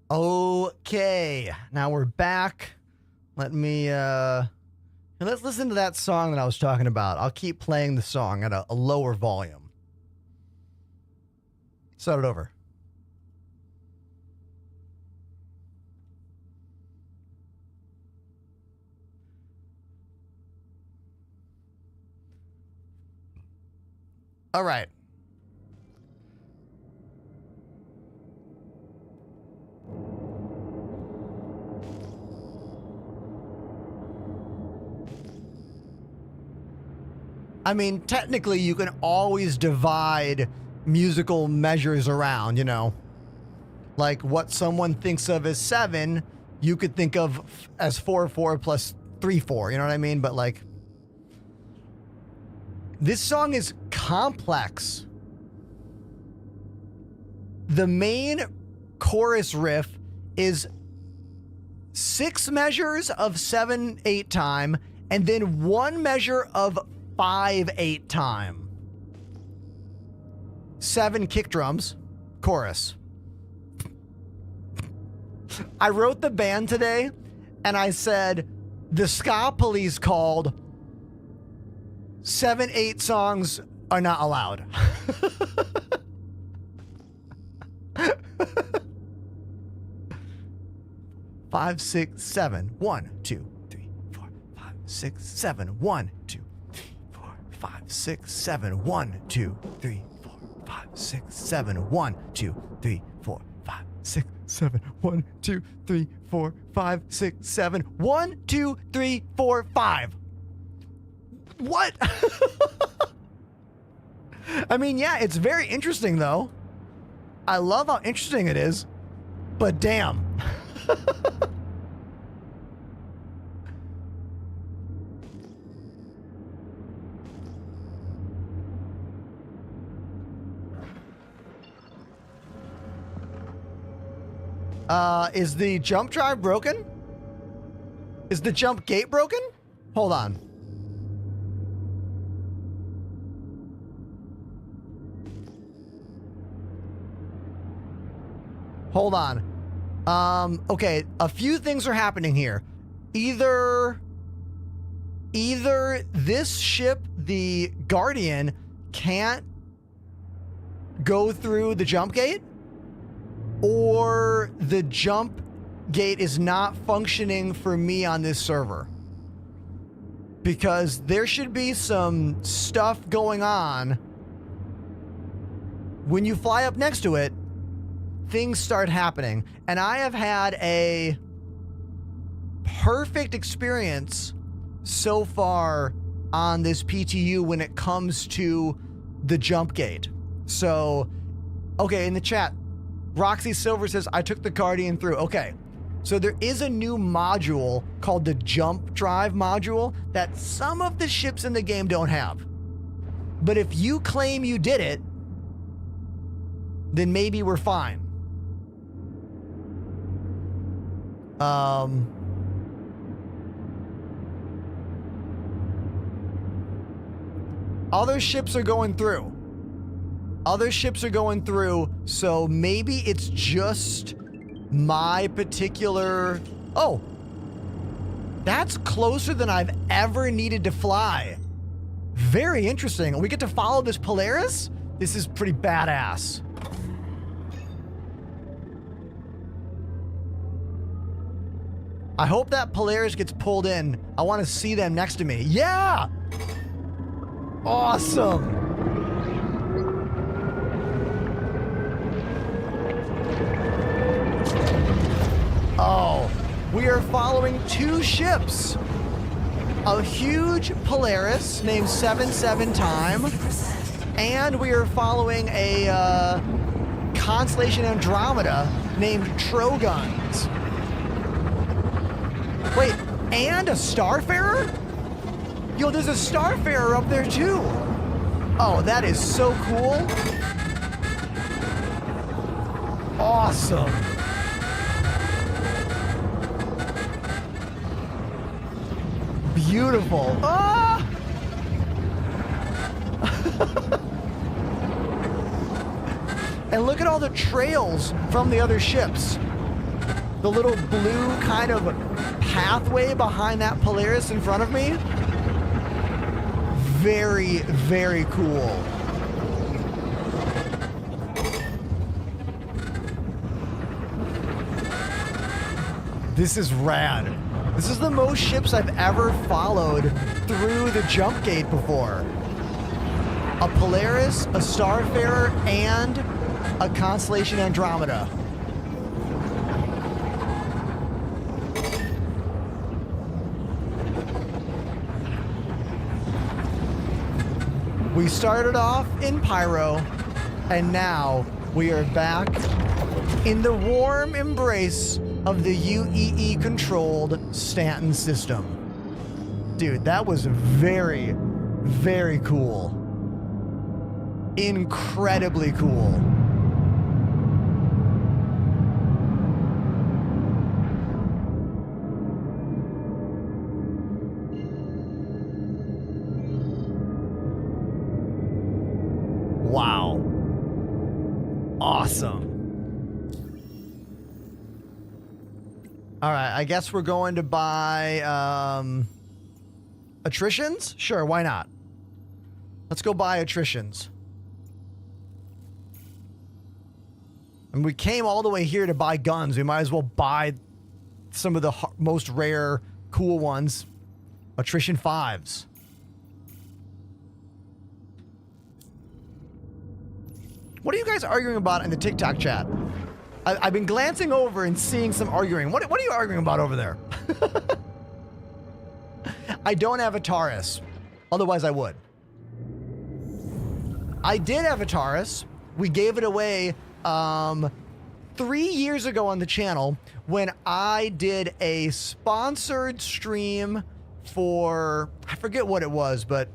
Okay, now we're back. Let's listen to that song that I was talking about. I'll keep playing the song at a lower volume. Start it over. All right. I mean, technically, you can always divide musical measures around, you know. Like what someone thinks of as 7, you could think of as 4/4 plus 3/4, you know what I mean? But like, this song is complex. The main chorus riff is 6 measures of 7/8 time and then 1 measure of 5/8 time. 7 kick drums, chorus. I wrote the band today and I said, the ska police called, 7/8 songs are not allowed. Five, 6, 7, 1, 2, 3, 4, 5, 6, 7, 1, 2, 5, 6, 7, 1, 2, 3, 4, 5, 6, 7, 1, 2, 3, 4, 5, 6, 7, 1, 2, 3, 4, 5, 6, 7, 1, 2, 3, 4, 5. What? I mean, yeah, it's very interesting though. I love how interesting it is, but damn. Is the jump drive broken? Is the jump gate broken? Hold on. Hold on. Okay, a few things are happening here. Either Either this ship, the Guardian, can't go through the jump gate, or the jump gate is not functioning for me on this server. Because there should be some stuff going on. When you fly up next to it, things start happening. And I have had a perfect experience so far on this PTU when it comes to the jump gate. So, okay, in the chat, Roxy Silver says, I took the Guardian through. Okay, so there is a new module called the Jump Drive module that some of the ships in the game don't have. But if you claim you did it, then maybe we're fine. Other ships are going through. Other ships are going through, so maybe it's just my particular... Oh! That's closer than I've ever needed to fly. Very interesting. We get to follow this Polaris? This is pretty badass. I hope that Polaris gets pulled in. I want to see them next to me. Yeah! Awesome! Oh, we are following two ships. A huge Polaris named 77 Time, and we are following a Constellation Andromeda named Trogons. Wait, and a Starfarer? Yo, there's a Starfarer up there too. Oh, that is so cool. Awesome. Beautiful. Ah! And look at all the trails from the other ships. The little blue kind of pathway behind that Polaris in front of me. Very, very cool. This is rad. This is the most ships I've ever followed through the jump gate before. A Polaris, a Starfarer, and a Constellation Andromeda. We started off in Pyro, and now we are back in the warm embrace of the UEE-controlled Stanton system. Dude, that was very, very cool. Incredibly cool. Wow. Awesome. All right, I guess we're going to buy attritions? Sure, why not? Let's go buy attritions. And we came all the way here to buy guns. We might as well buy some of the most rare, cool ones. Attrition 5s. What are you guys arguing about in the TikTok chat? I've been glancing over and seeing some arguing. What are you arguing about over there? I don't have a Taurus. Otherwise, I would. I did have a Taurus. We gave it away 3 years ago on the channel when I did a sponsored stream for... I forget what it was, but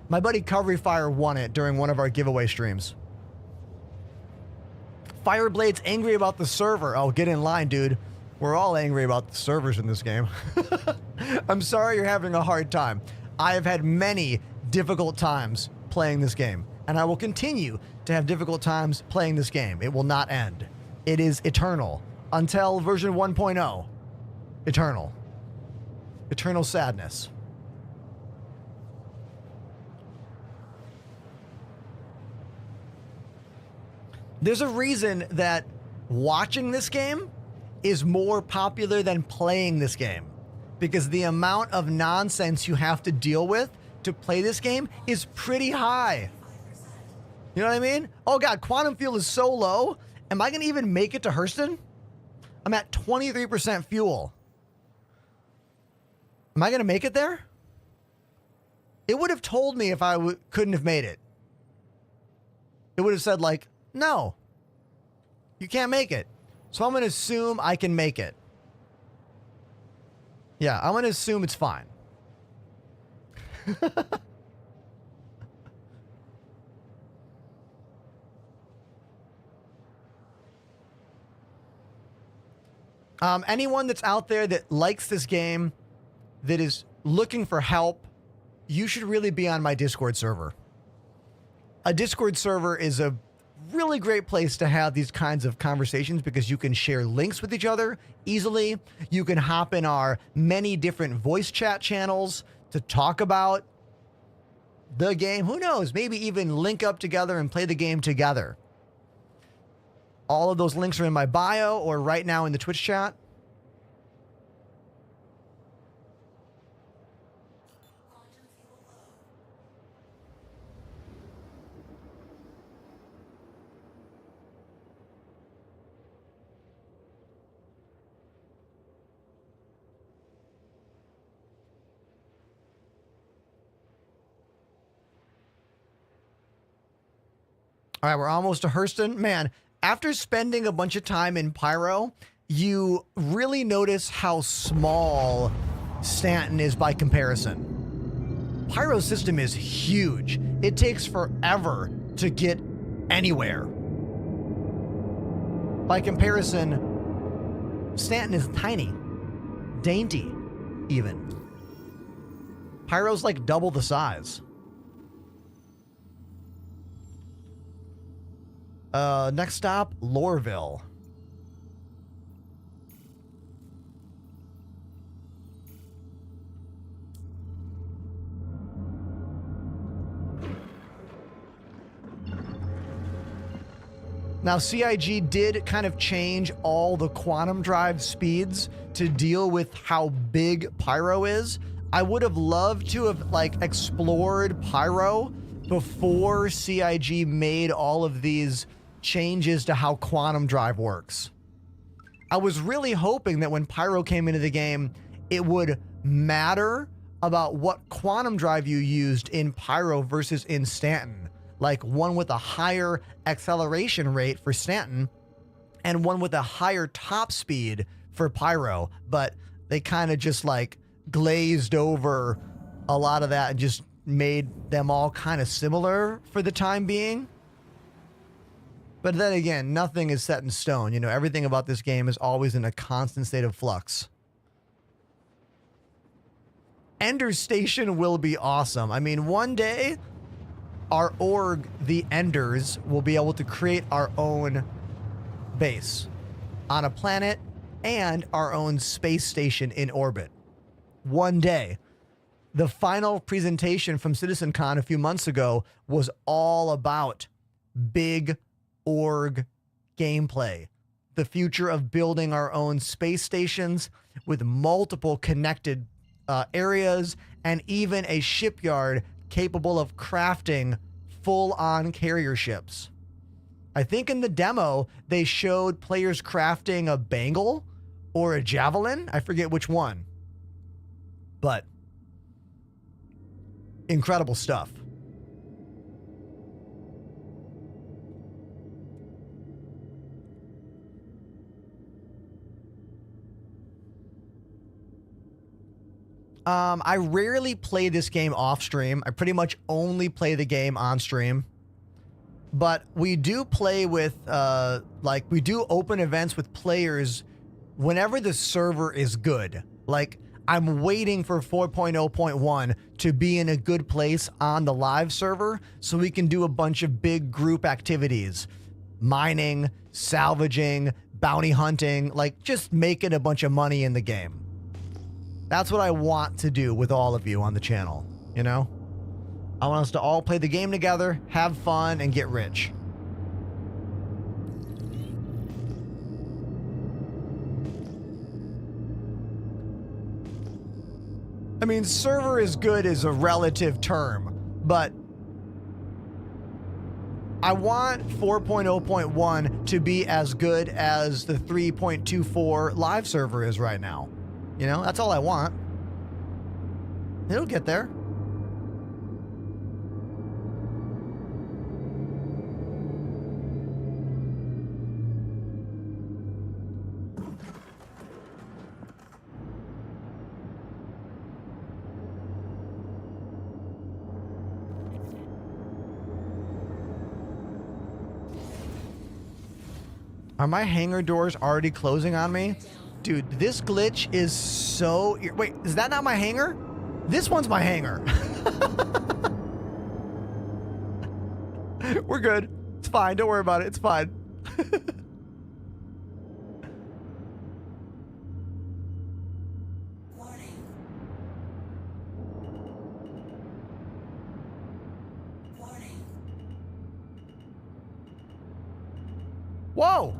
my buddy Covery Fire won it during one of our giveaway streams. Fireblade's angry about the server. Oh, get in line, dude. We're all angry about the servers in this game. I'm sorry you're having a hard time. I have had many difficult times playing this game, and I will continue to have difficult times playing this game. It will not end. It is eternal until version 1.0. Eternal. Eternal sadness. There's a reason that watching this game is more popular than playing this game, because the amount of nonsense you have to deal with to play this game is pretty high. You know what I mean? Oh God, quantum fuel is so low. Am I going to even make it to Hurston? I'm at 23% fuel. Am I going to make it there? It would have told me if I couldn't have made it. It would have said like, no, you can't make it. So I'm going to assume I can make it. Yeah, I'm going to assume it's fine. Anyone that's out there that likes this game, that is looking for help, you should really be on my Discord server. A Discord server is a really great place to have these kinds of conversations because you can share links with each other easily. You can hop in our many different voice chat channels to talk about the game. Who knows? Maybe even link up together and play the game together. All of those links are in my bio or right now in the Twitch chat. All right, we're almost to Hurston. Man, after spending a bunch of time in Pyro, you really notice how small Stanton is by comparison. Pyro's system is huge. It takes forever to get anywhere. By comparison, Stanton is tiny, dainty even. Pyro's like double the size. Next stop, Lorville. Now, CIG did kind of change all the quantum drive speeds to deal with how big Pyro is. I would have loved to have like explored Pyro before CIG made all of these changes to how quantum drive works. I was really hoping that when Pyro came into the game, it would matter about what quantum drive you used in Pyro versus in Stanton. Like one with a higher acceleration rate for Stanton and one with a higher top speed for Pyro. But they kind of just like glazed over a lot of that and just made them all kind of similar for the time being. But then again, nothing is set in stone. You know, everything about this game is always in a constant state of flux. Ender Station will be awesome. I mean, one day, our org, the Enders, will be able to create our own base on a planet and our own space station in orbit. One day. The final presentation from CitizenCon a few months ago was all about big org gameplay, the future of building our own space stations with multiple connected areas and even a shipyard capable of crafting full-on carrier ships. I think in the demo, they showed players crafting a bangle or a javelin. I forget which one. But incredible stuff. I rarely play this game off stream. I pretty much only play the game on stream. But we do play with, we do open events with players whenever the server is good. Like, I'm waiting for 4.0.1 to be in a good place on the live server so we can do a bunch of big group activities. Mining, salvaging, bounty hunting, like just making a bunch of money in the game. That's what I want to do with all of you on the channel, you know? I want us to all play the game together, have fun, and get rich. mean, server is good is a relative term, but I want 4.0.1 to be as good as the 3.24 live server is right now. You know, that's all I want. It'll get there. Are my hangar doors already closing on me? Dude, this glitch is so... Wait, is that not my hangar? This one's my hangar. We're good. It's fine. Don't worry about it. It's fine. Warning. Warning. Whoa!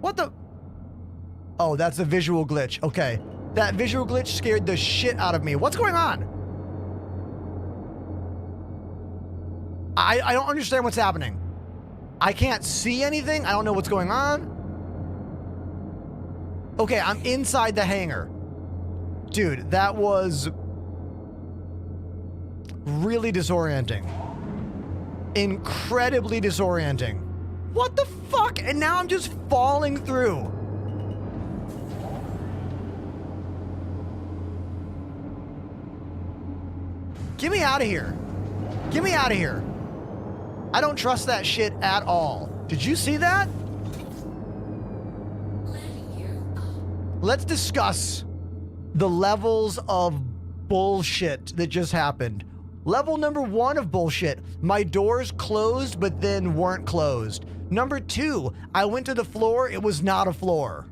What the... Oh, that's a visual glitch. Okay. That visual glitch scared the shit out of me. What's going on? I don't understand what's happening. I can't see anything. I don't know what's going on. Okay, I'm inside the hangar. Dude, that was really disorienting. Incredibly disorienting. What the fuck? And now I'm just falling through. Get me out of here. Get me out of here. I don't trust that shit at all. Did you see that? Landing gear up. Let's discuss the levels of bullshit that just happened. Level number 1 of bullshit. My doors closed but then weren't closed. Number 2, I went to the floor, it was not a floor.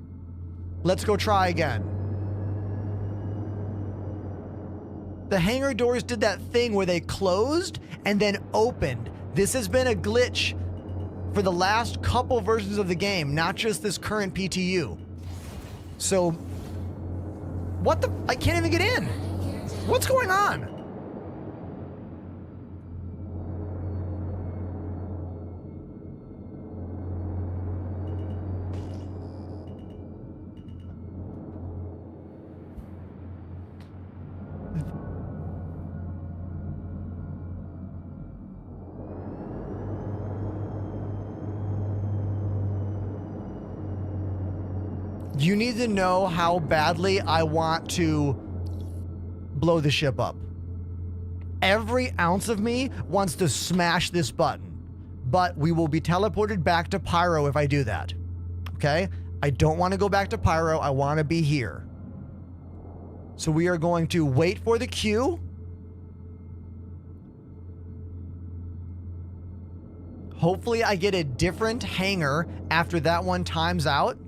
Let's go try again. The hangar doors did that thing where they closed and then opened. This has been a glitch for the last couple versions of the game, not just this current PTU. So, what the? I can't even get in. What's going on? You need to know how badly I want to blow the ship up. Every ounce of me wants to smash this button, but we will be teleported back to Pyro if I do that. Okay? I don't want to go back to Pyro. I want to be here. So we are going to wait for the queue. Hopefully I get a different hangar after that one times out.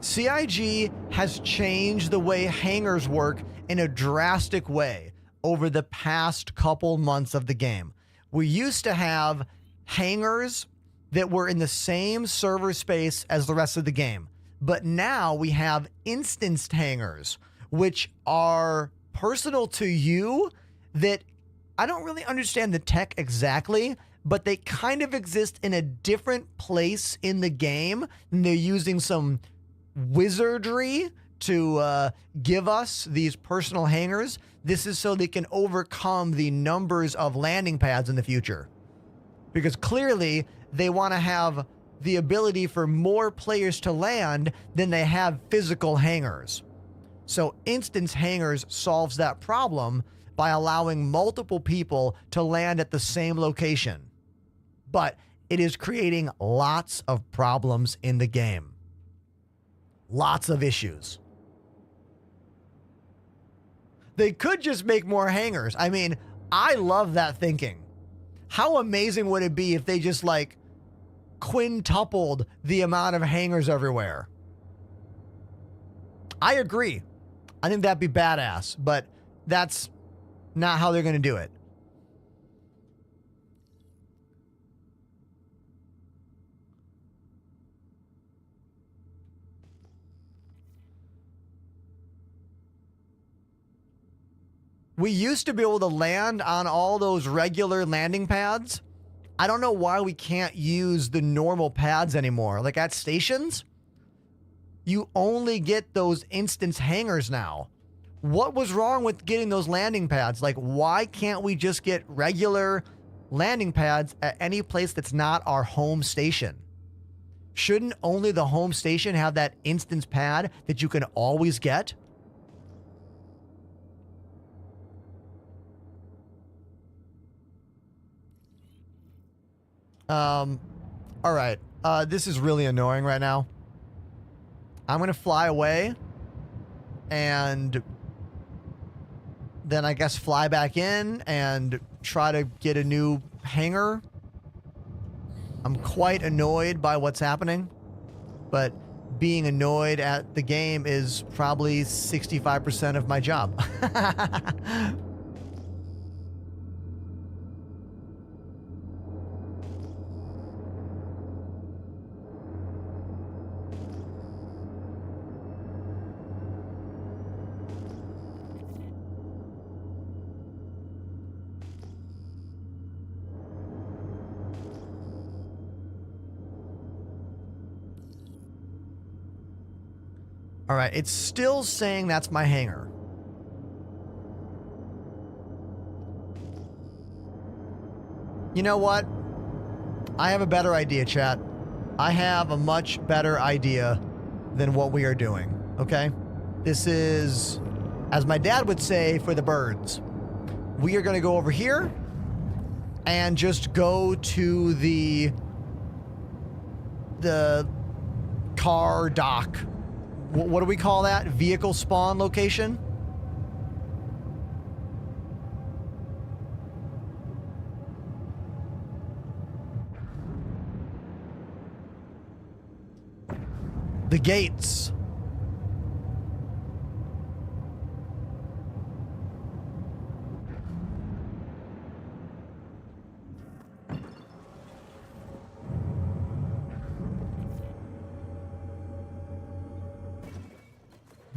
CIG has changed the way hangars work in a drastic way over the past couple months of the game. We used to have hangars that were in the same server space as the rest of the game, but now we have instanced hangars, which are personal to you that I don't really understand the tech exactly, but they kind of exist in a different place in the game, and they're using some wizardry to give us these personal hangars. This is so they can overcome the numbers of landing pads in the future. Because clearly they want to have the ability for more players to land than they have physical hangars. So instance hangars solves that problem by allowing multiple people to land at the same location. But it is creating lots of problems in the game. Lots of issues. They could just make more hangars. I mean, I love that thinking. How amazing would it be if they just like quintupled the amount of hangars everywhere? I agree. I think that'd be badass, but that's not how they're going to do it. We used to be able to land on all those regular landing pads. I don't know why we can't use the normal pads anymore. Like at stations, you only get those instance hangars now. What was wrong with getting those landing pads? Like, why can't we just get regular landing pads at any place that's not our home station? Shouldn't only the home station have that instance pad that you can always get? All right. This is really annoying right now. I'm going to fly away and then I guess fly back in and try to get a new hangar. I'm quite annoyed by what's happening, but being annoyed at the game is probably 65% of my job. All right, it's still saying that's my hangar. You know what? I have a better idea, chat. I have a much better idea than what we are doing, okay? This is, as my dad would say, for the birds. We are going to go over here and just go to the car dock. What do we call that? Vehicle spawn location? The gates.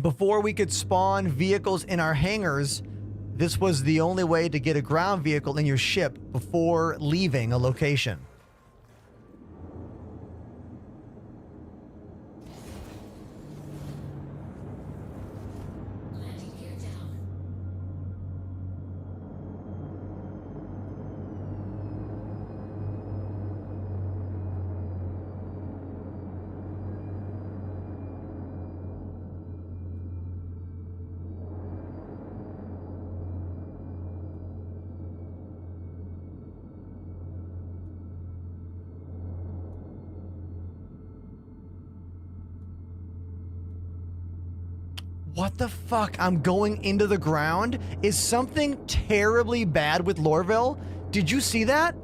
Before we could spawn vehicles in our hangars, this was the only way to get a ground vehicle in your ship before leaving a location. Landing gear down. What the fuck? I'm going into the ground? Is something terribly bad with Lorville? Did you see that?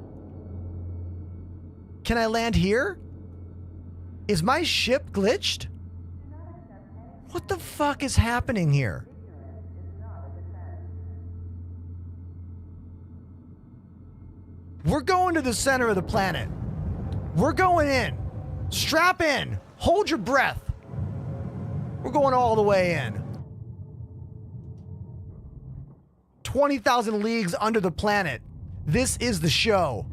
Can I land here? Is my ship glitched? What the fuck is happening here? We're going to the center of the planet. We're going in. Strap in. Hold your breath. We're going all the way in. 20,000 leagues under the planet. This is the show.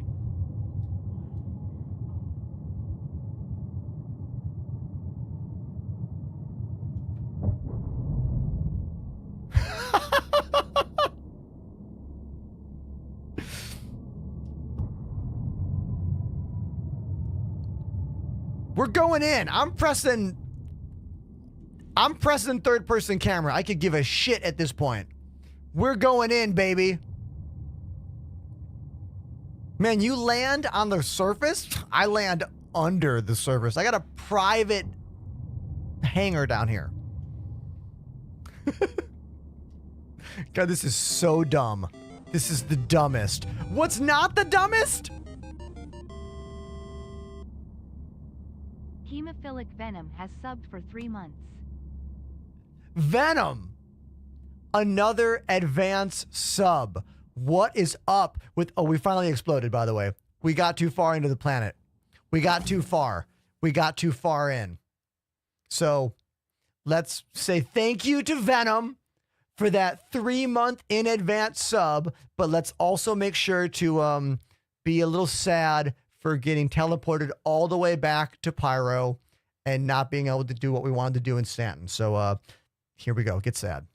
We're going in. I'm pressing third person camera. I could give a shit at this point. We're going in, baby. Man, you land on the surface. I land under the surface. I got a private hangar down here. God, this is so dumb. This is the dumbest. What's not the dumbest? Hemophilic Venom has subbed for 3 months. Venom. Another advance sub. What is up with... Oh, we finally exploded, by the way. We got too far into the planet. We got too far. We got too far in. So, let's say thank you to Venom for that 3-month in advance sub, but let's also make sure to be a little sad for getting teleported all the way back to Pyro and not being able to do what we wanted to do in Stanton. So here we go. Get sad.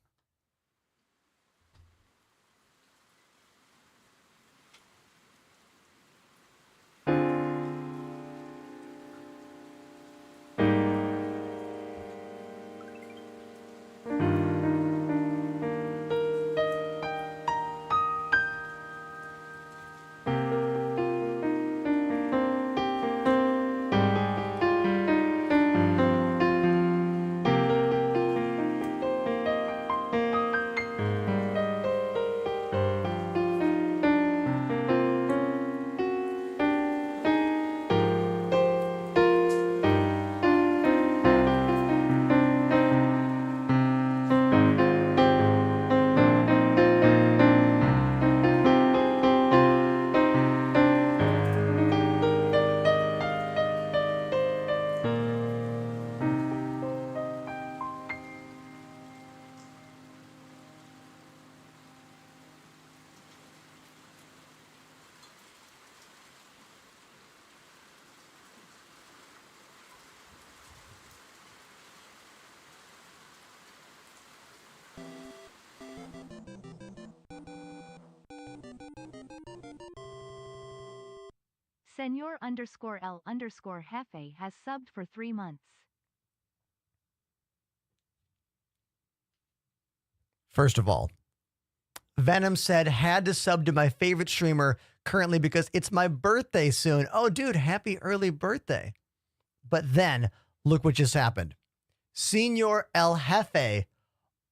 Senor_L_Jefe has subbed for 3 months. First of all, Venom said, had to sub to my favorite streamer currently because it's my birthday soon. Oh, dude, happy early birthday. But then, look what just happened. Senor El Jefe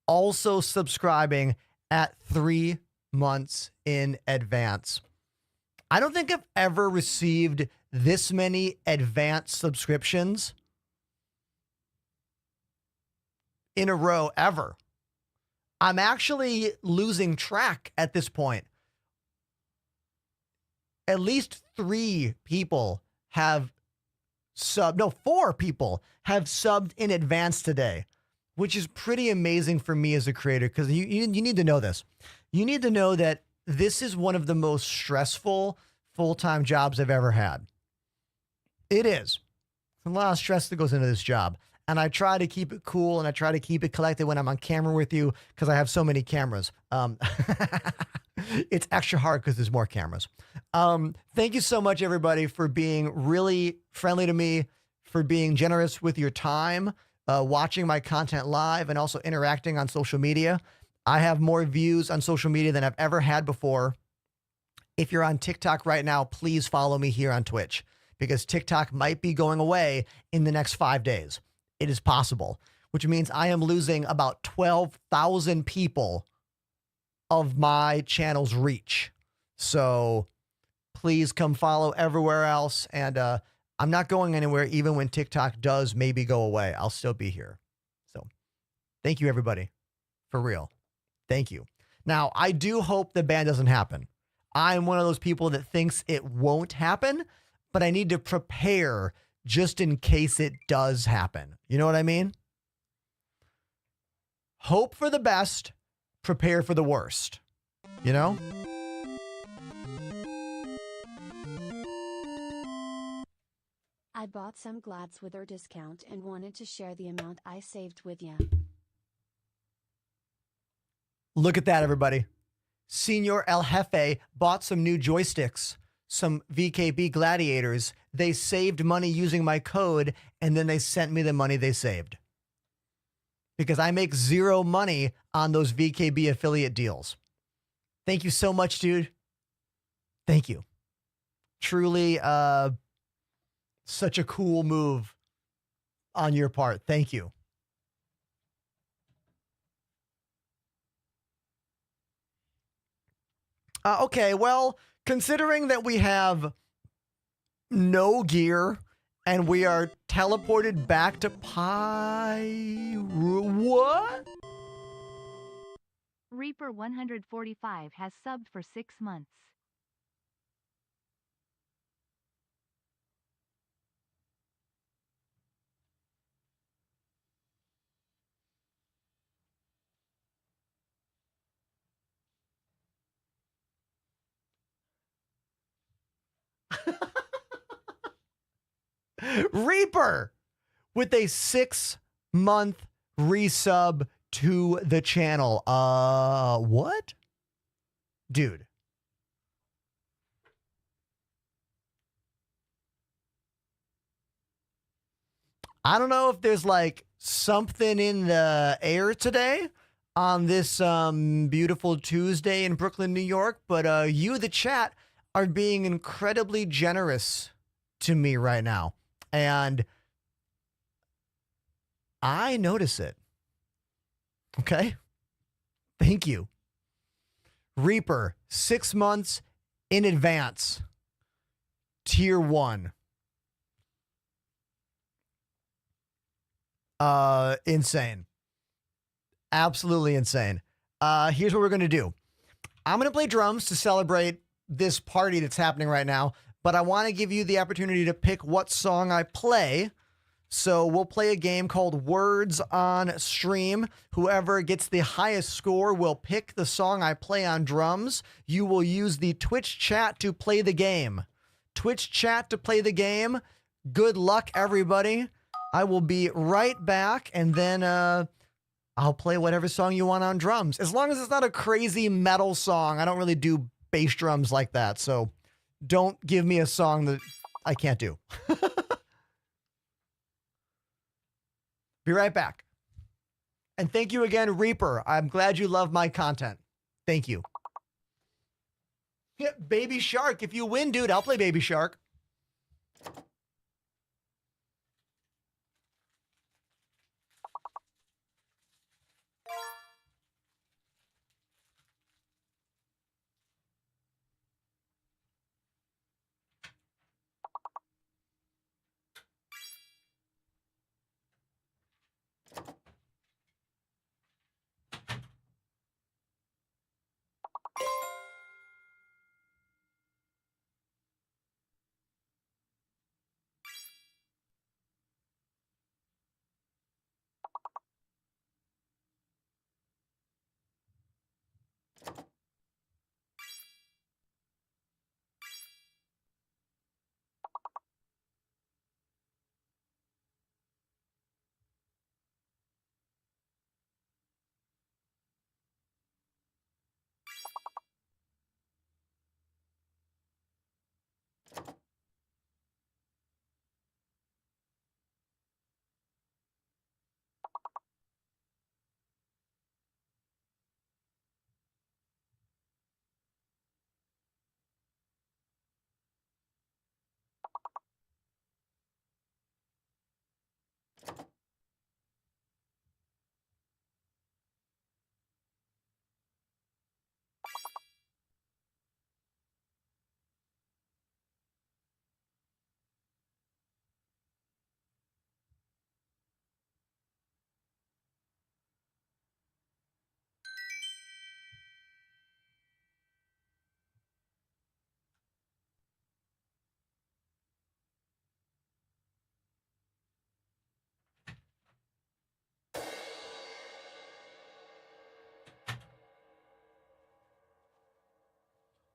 also subscribing at 3 months in advance. I don't think I've ever received this many advanced subscriptions in a row ever. I'm actually losing track at this point. At least 3 people have subbed. No, 4 people have subbed in advance today, which is pretty amazing for me as a creator because you need to know this. You need to know that this is one of the most stressful full-time jobs I've ever had. It is. There's a lot of stress that goes into this job. And I try to keep it cool and I try to keep it collected when I'm on camera with you because I have so many cameras. It's extra hard because there's more cameras. Thank you so much, everybody, for being really friendly to me, for being generous with your time, watching my content live, and also interacting on social media. I have more views on social media than I've ever had before. If you're on TikTok right now, please follow me here on Twitch because TikTok might be going away in the next 5 days. It is possible, which means I am losing about 12,000 people of my channel's reach. So please come follow everywhere else. And I'm not going anywhere, even when TikTok does maybe go away. I'll still be here. So thank you, everybody. For real. Thank you. Now, I do hope the ban doesn't happen. I'm one of those people that thinks it won't happen, but I need to prepare just in case it does happen. You know what I mean? Hope for the best, prepare for the worst. You know? I bought some glads with our discount and wanted to share the amount I saved with ya. Look at that, everybody. Senor El Jefe bought some new joysticks, some VKB Gladiators. They saved money using my code, and then they sent me the money they saved. Because I make 0 money on those VKB affiliate deals. Thank you so much, dude. Thank you. Truly, such a cool move on your part. Thank you. Okay, well, considering that we have no gear and we are teleported back to what? Reaper145 has subbed for 6 months. Reaper with a 6-month resub to the channel. What? Dude. I don't know if there's like something in the air today on this beautiful Tuesday in Brooklyn, New York, but you, the chat, are being incredibly generous to me right now. And I notice it. Okay? Thank you. Reaper, 6 months in advance. Tier 1. Insane. Absolutely insane. Here's what we're going to do. I'm going to play drums to celebrate this party that's happening right now, but I want to give you the opportunity to pick what song I play. So we'll play a game called Words on Stream. Whoever gets the highest score will pick the song I play on drums. You will use the Twitch chat to play the game. Twitch chat to play the game. Good luck, everybody. I will be right back, and then I'll play whatever song you want on drums. As long as it's not a crazy metal song. I don't really do bass drums like that, so don't give me a song that I can't do. Be right back. And thank you again, Reaper. I'm glad you love my content. Thank you. Yeah, Baby Shark. If you win, dude, I'll play Baby Shark.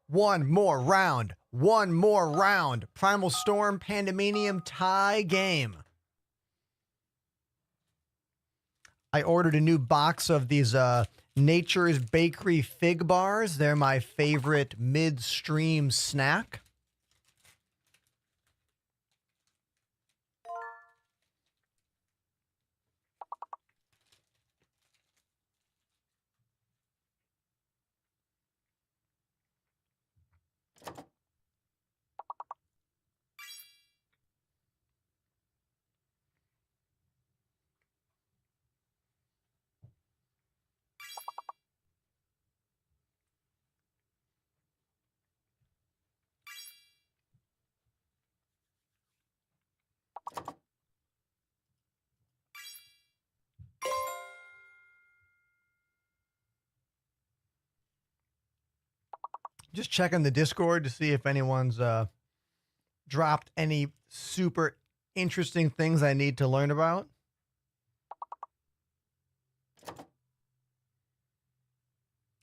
One more round. One more round. Primal Storm Pandemonium tie game. I ordered a new box of these Nature's Bakery fig bars. They're my favorite midstream snack. Just checking the Discord to see if anyone's dropped any super interesting things I need to learn about.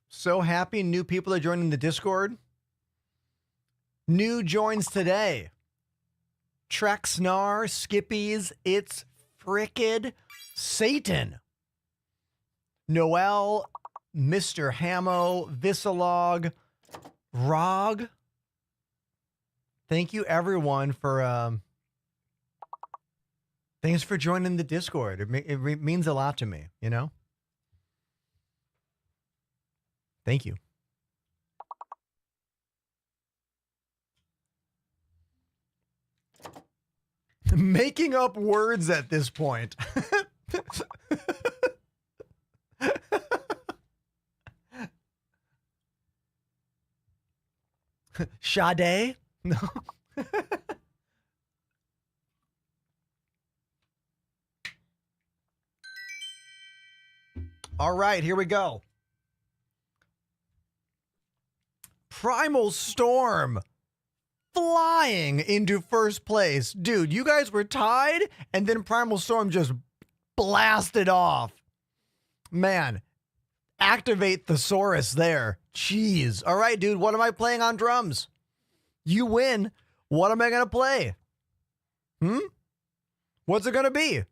So happy new people are joining the Discord. New joins today. Trexnar, Skippies, It's Frickin' Satan. Noel, Mr. Hamo, Visalog, Rog. Thank you everyone for thanks for joining the Discord. It means a lot to me, you know? Thank you. Making up words at this point. Sade? No. All right, here we go. Primal Storm flying into first place. Dude, you guys were tied, and then Primal Storm just blasted off. Man, activate Thesaurus there. Jeez. All right, dude, what am I playing on drums? You win. What am I going to play? What's it going to be?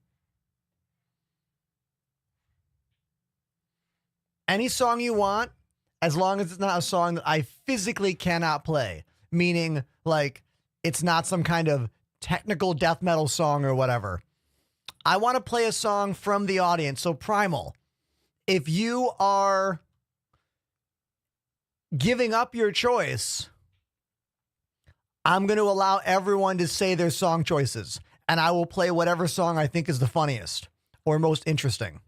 Any song you want, as long as it's not a song that I physically cannot play. Meaning, like, it's not some kind of technical death metal song or whatever. I want to play a song from the audience. So, Primal, if you are giving up your choice, I'm going to allow everyone to say their song choices. And I will play whatever song I think is the funniest or most interesting.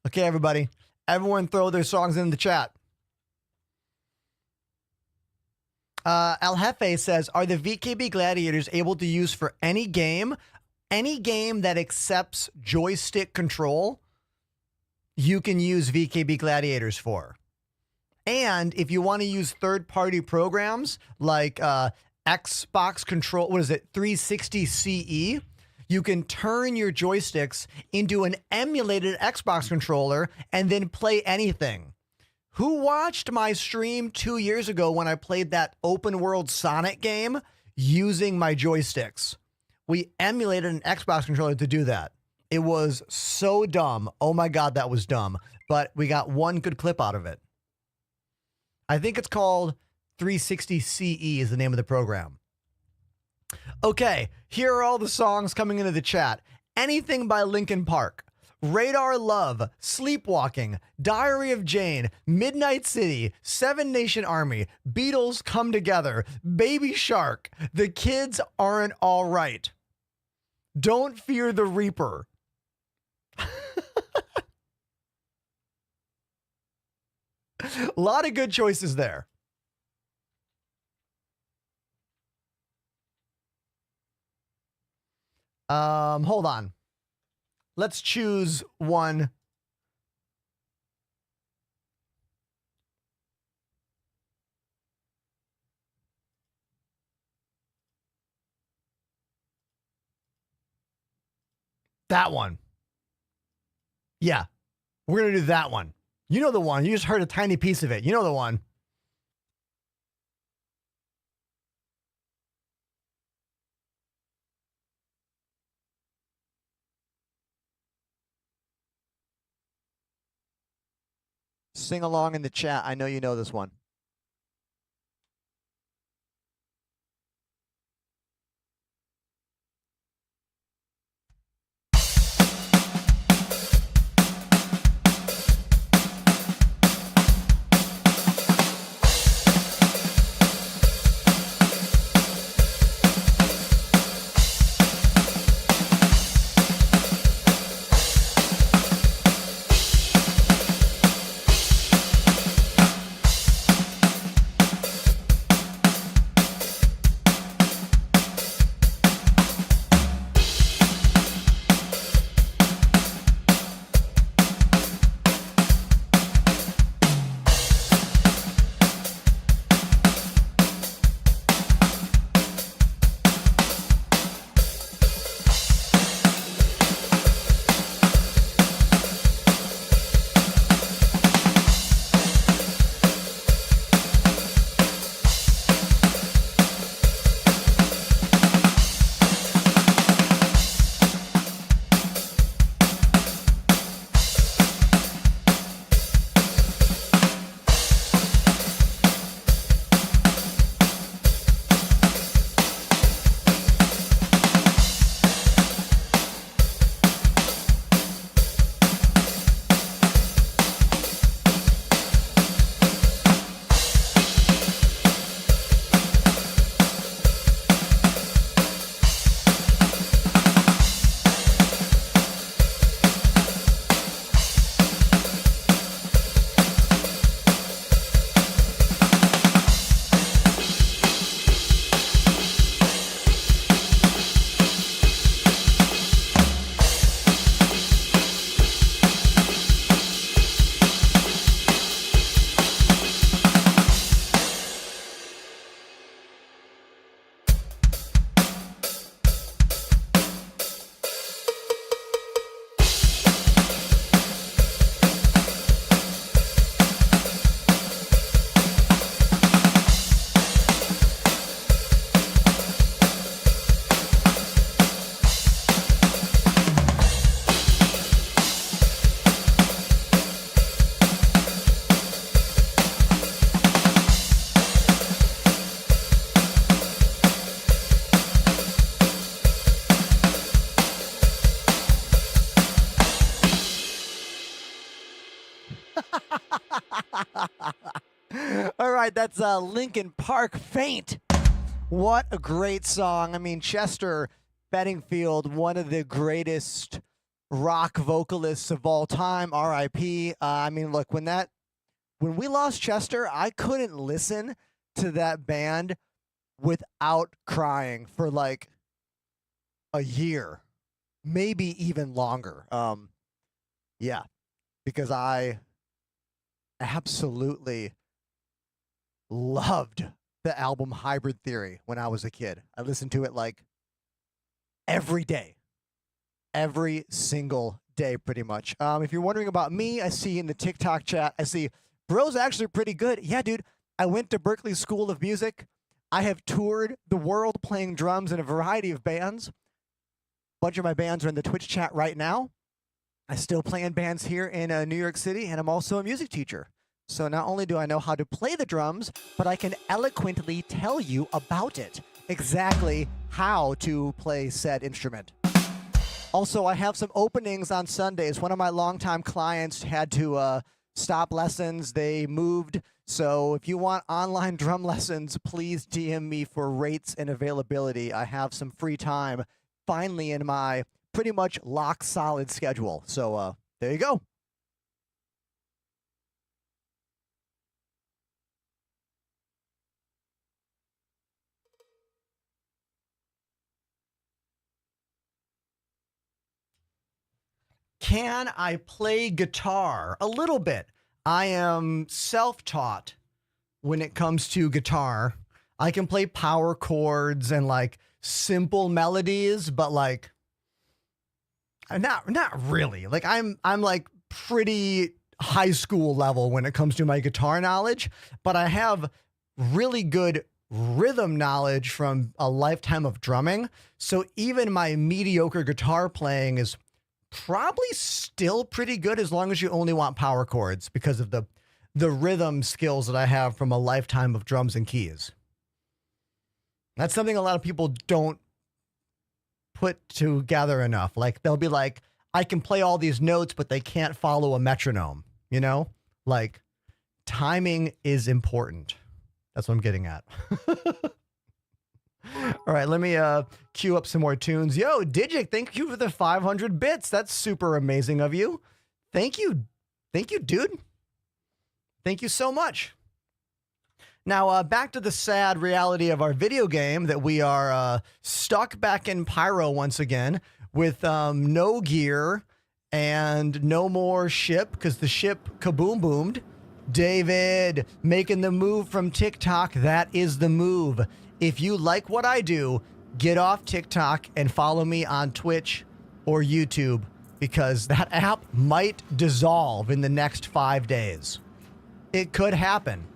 Okay, everybody. Everyone throw their songs in the chat. El Jefe says, are the VKB Gladiators able to use for any game? Any game that accepts joystick control, you can use VKB Gladiators for. And if you want to use third-party programs like Xbox Control, 360 CE, you can turn your joysticks into an emulated Xbox controller and then play anything. Who watched my stream 2 years ago when I played that open world Sonic game using my joysticks? We emulated an Xbox controller to do that. It was so dumb. Oh my God, that was dumb. But we got one good clip out of it. I think it's called 360 CE is the name of the program. Okay, here are all the songs coming into the chat. Anything by Linkin Park. Radar Love, Sleepwalking, Diary of Jane, Midnight City, Seven Nation Army, Beatles Come Together, Baby Shark, The Kids Aren't All Right, Don't Fear the Reaper. A lot of good choices there. Hold on. Let's choose one. That one. Yeah, we're going to do that one. You know the one. You just heard a tiny piece of it. You know the one. Sing along in the chat. I know you know this one. All right, that's Linkin Park Faint. What a great song. I mean, Chester Bedingfield, one of the greatest rock vocalists of all time, R.I.P. I mean, look, when we lost Chester, I couldn't listen to that band without crying for like a year, maybe even longer. Yeah, because I absolutely loved the album Hybrid Theory when I was a kid. I listened to it like every day, every single day, pretty much. If you're wondering about me, I see in the TikTok chat, I see, bro's actually pretty good. Yeah, dude, I went to Berklee School of Music. I have toured the world playing drums in a variety of bands. A bunch of my bands are in the Twitch chat right now. I still play in bands here in New York City, and I'm also a music teacher. So not only do I know how to play the drums, but I can eloquently tell you about it, exactly how to play said instrument. Also, I have some openings on Sundays. One of my longtime clients had to stop lessons. They moved. So if you want online drum lessons, please DM me for rates and availability. I have some free time finally in my pretty much lock solid schedule. So there you go. Can I play guitar? A little bit. I am self-taught when it comes to guitar. I can play power chords and like simple melodies, but like not really. Like I'm like pretty high school level when it comes to my guitar knowledge, but I have really good rhythm knowledge from a lifetime of drumming. So even my mediocre guitar playing is probably still pretty good as long as you only want power chords because of the rhythm skills that I have from a lifetime of drums and keys. That's something a lot of people don't put together enough. Like they'll be like, I can play all these notes, but they can't follow a metronome, you know? Like timing is important. That's what I'm getting at. All right, let me queue up some more tunes. Yo, Digic, thank you for the 500 bits. That's super amazing of you. Thank you. Thank you, dude. Thank you so much. Now, back to the sad reality of our video game that we are stuck back in Pyro once again with no gear and no more ship because the ship kaboom boomed. David, making the move from TikTok. That is the move. If you like what I do, get off TikTok and follow me on Twitch or YouTube because that app might dissolve in the next 5 days. It could happen.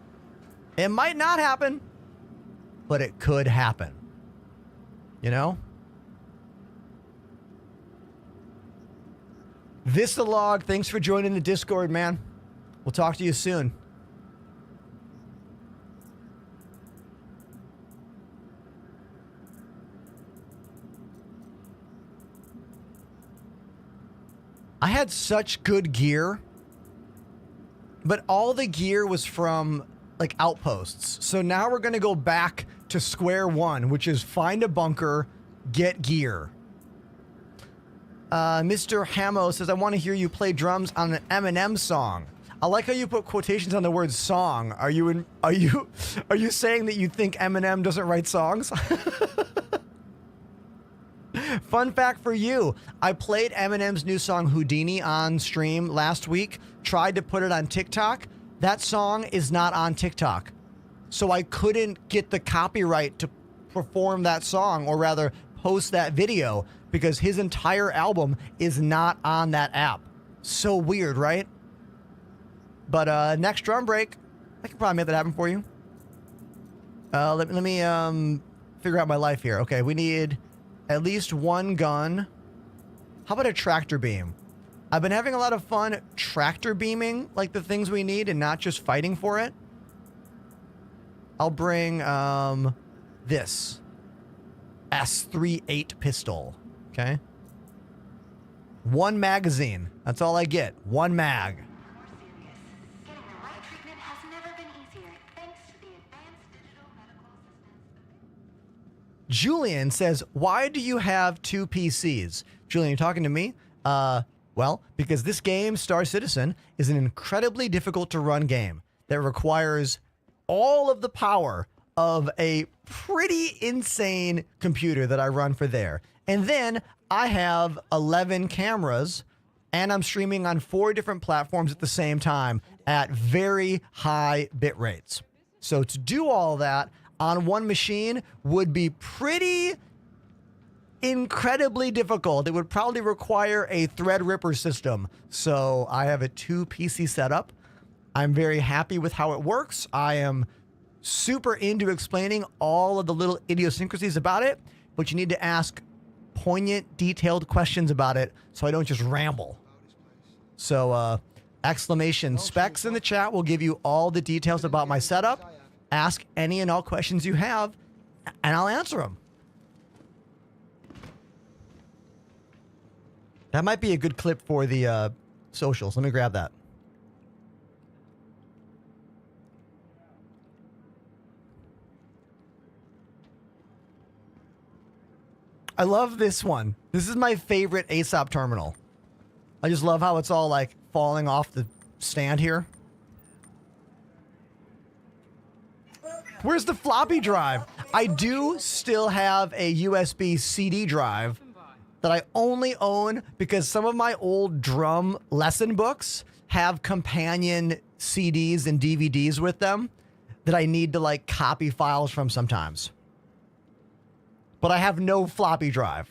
It might not happen, but it could happen. You know? Vistalog, thanks for joining the Discord, man. We'll talk to you soon. I had such good gear, but all the gear was from like outposts. So now we're going to go back to square one, which is find a bunker, get gear. Mr. Hamo says, I want to hear you play drums on an Eminem song. I like how you put quotations on the word song. Are you saying that you think Eminem doesn't write songs? Fun fact for you, I played Eminem's new song Houdini on stream last week, tried to put it on TikTok. That song is not on TikTok. So I couldn't get the copyright to perform that song, or rather post that video, because his entire album is not on that app. So weird, right? But next drum break, I can probably make that happen for you. Let me figure out my life here. Okay, we need at least one gun. How about a tractor beam? I've been having a lot of fun tractor beaming like the things we need and not just fighting for it. I'll bring this S38 pistol. Okay. One magazine. That's all I get. One mag. Getting the right treatment has never been easier. Julian says, why do you have two PCs? Julian, you're talking to me? Well, because this game, Star Citizen, is an incredibly difficult to run game that requires all of the power of a pretty insane computer that I run for there. And then I have 11 cameras and I'm streaming on 4 different platforms at the same time at very high bit rates. So to do all that on one machine would be pretty incredibly difficult. It would probably require a Threadripper system. So I have a 2 PC setup. I'm very happy with how it works. I am super into explaining all of the little idiosyncrasies about it, but you need to ask poignant, detailed questions about it so I don't just ramble. So exclamation specs in the chat will give you all the details about my setup. Ask any and all questions you have, and I'll answer them. That might be a good clip for the socials. Let me grab that. I love this one. This is my favorite ASOP terminal. I just love how it's all like falling off the stand here. Where's the floppy drive? I do still have a USB CD drive that I only own because some of my old drum lesson books have companion CDs and DVDs with them that I need to like copy files from sometimes. But I have no floppy drive.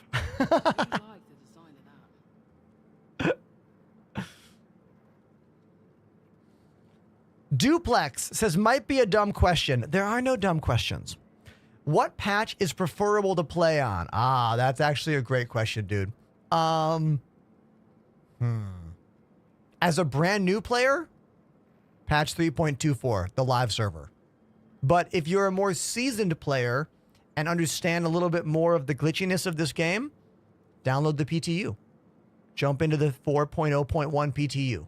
Duplex says, might be a dumb question. There are no dumb questions. What patch is preferable to play on? Ah, that's actually a great question, dude. As a brand new player, patch 3.24, the live server. But if you're a more seasoned player and understand a little bit more of the glitchiness of this game, download the PTU. Jump into the 4.0.1 PTU.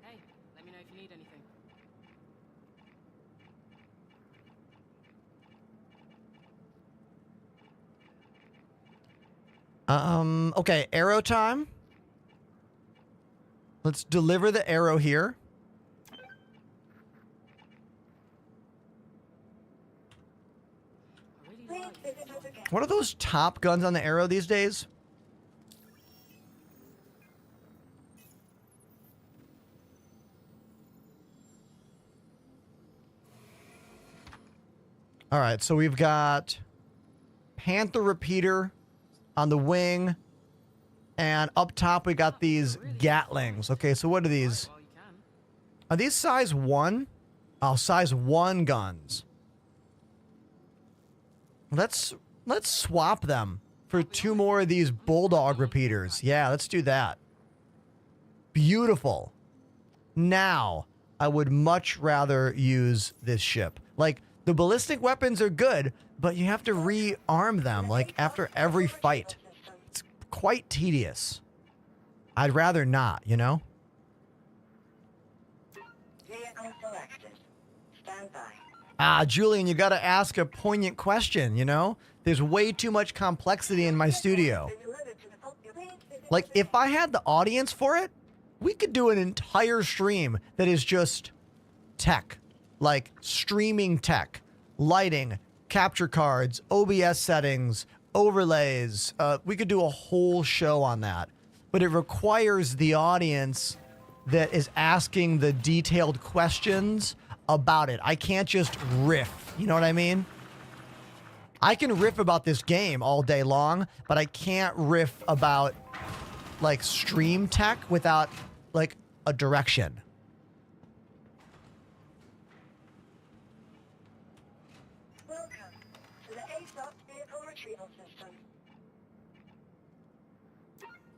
Hey, let me know if you need anything. Okay, arrow time. Let's deliver the arrow here. What are those top guns on the arrow these days? All right, so we've got Panther repeater on the wing. And up top, we got these Gatlings. Okay, so what are these? Are these size 1? Oh, size 1 guns. Let's swap them for 2 more of these Bulldog repeaters. Yeah, let's do that. Beautiful. Now, I would much rather use this ship. Like, the ballistic weapons are good, but you have to rearm them, like, after every fight. Quite tedious. I'd rather not, you know? Vehicle selected. Stand by. Ah, Julian, you gotta ask a poignant question, you know? There's way too much complexity in my studio. Like, if I had the audience for it, we could do an entire stream that is just tech. Like, streaming tech, lighting, capture cards, OBS settings, overlays. We could do a whole show on that, but it requires the audience that is asking the detailed questions about it. I can't just riff. You know what I mean? I can riff about this game all day long, but I can't riff about like stream tech without like a direction.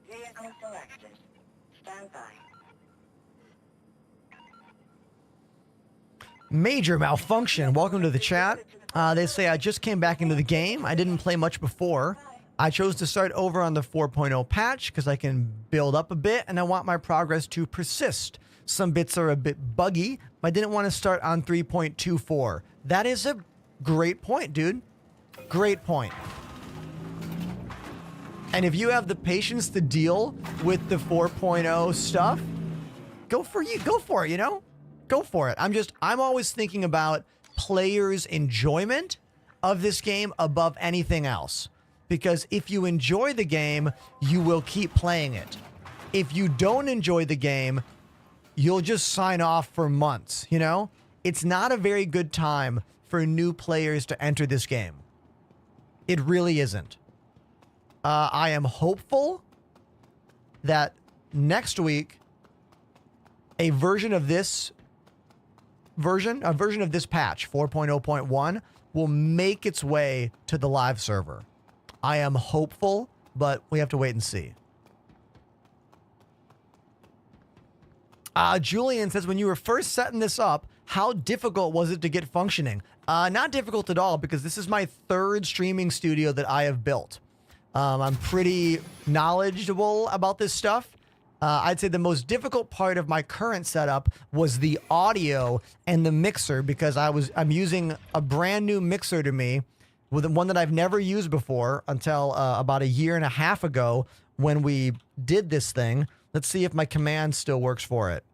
Vehicle selected. Stand by. Major malfunction. Welcome to the chat. They say I just came back into the game. I didn't play much before. I chose to start over on the 4.0 patch because I can build up a bit and I want my progress to persist. Some bits are a bit buggy. I didn't want to start on 3.24. That is a great point, dude. Great point. And if you have the patience to deal with the 4.0 stuff, go for it, you know? Go for it. I'm always thinking about players' enjoyment of this game above anything else. Because if you enjoy the game, you will keep playing it. If you don't enjoy the game, you'll just sign off for months, you know? It's not a very good time for new players to enter this game. It really isn't. I am hopeful that next week, a version of this patch, 4.0.1, will make its way to the live server. I am hopeful, but we have to wait and see. Julian says, when you were first setting this up, how difficult was it to get functioning? Not difficult at all, because this is my third streaming studio that I have built. I'm pretty knowledgeable about this stuff. I'd say the most difficult part of my current setup was the audio and the mixer, because I'm using a brand new mixer to me, with one that I've never used before until about 1.5 years ago when we did this thing. Let's see if my command still works for it.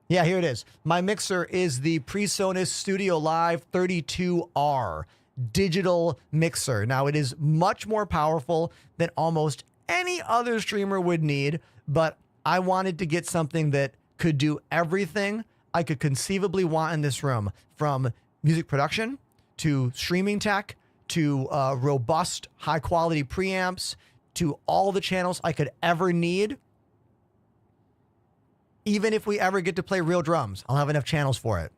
Yeah, here it is. My mixer is the PreSonus Studio Live 32R digital mixer. Now, it is much more powerful than almost any other streamer would need, but I wanted to get something that could do everything I could conceivably want in this room, from music production to streaming tech to robust, high-quality preamps to all the channels I could ever need. Even if we ever get to play real drums, I'll have enough channels for it.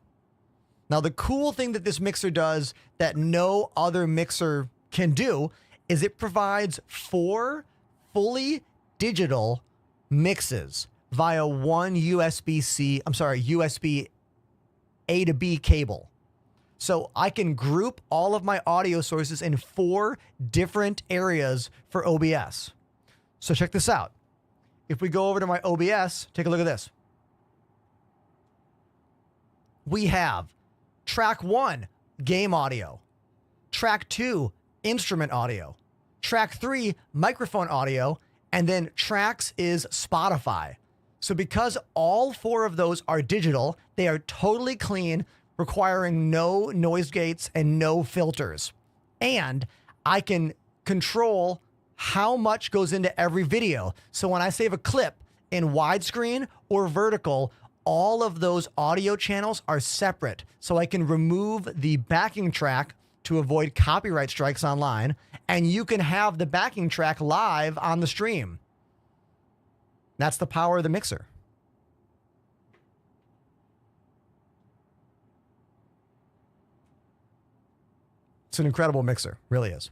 Now, the cool thing that this mixer does that no other mixer can do is it provides 4 fully digital mixes via one USB A to B cable. So I can group all of my audio sources in 4 different areas for OBS. So check this out. If we go over to my OBS, take a look at this. We have track 1, game audio. Track 2, instrument audio. Track 3, microphone audio. And then tracks is Spotify. So because all 4 of those are digital, they are totally clean, requiring no noise gates and no filters. And I can control how much goes into every video. So when I save a clip in widescreen or vertical, all of those audio channels are separate. So I can remove the backing track to avoid copyright strikes online, and you can have the backing track live on the stream. That's the power of the mixer. It's an incredible mixer, really is.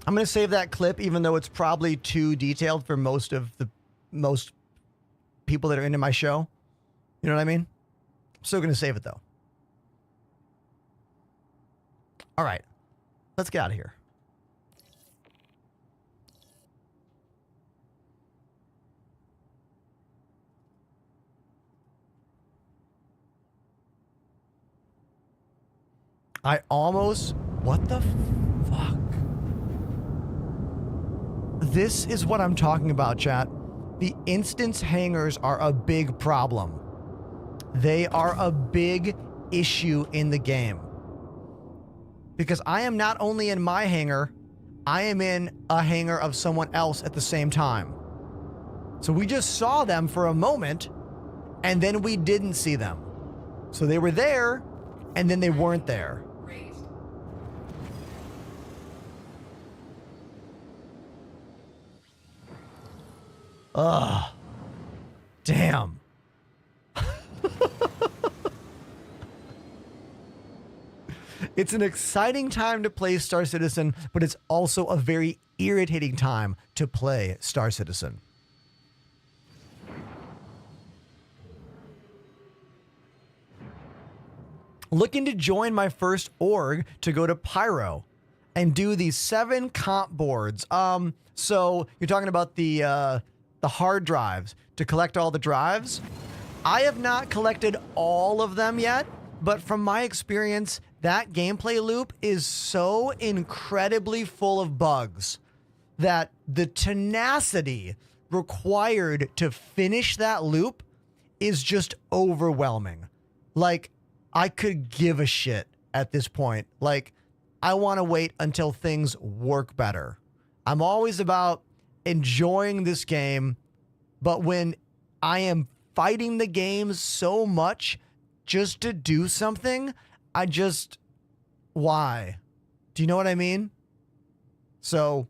I'm going to save that clip, even though it's probably too detailed for most people that are into my show. You know what I mean? I'm still going to save it, though. All right. Let's get out of here. I almost... What the fuck? This is what I'm talking about, chat. The instance hangers are a big problem. They are a big issue in the game. Because I am not only in my hangar, I am in a hangar of someone else at the same time. So we just saw them for a moment, and then we didn't see them. So they were there, and then they weren't there. Ugh. Damn. It's an exciting time to play Star Citizen, but it's also a very irritating time to play Star Citizen. Looking to join my first org to go to Pyro and do the 7 comp boards. So you're talking about the hard drives to collect all the drives. I have not collected all of them yet, but from my experience, that gameplay loop is so incredibly full of bugs that the tenacity required to finish that loop is just overwhelming. Like, I could give a shit at this point. Like, I want to wait until things work better. I'm always about enjoying this game, but when I am fighting the game so much just to do something, why? Do you know what I mean? So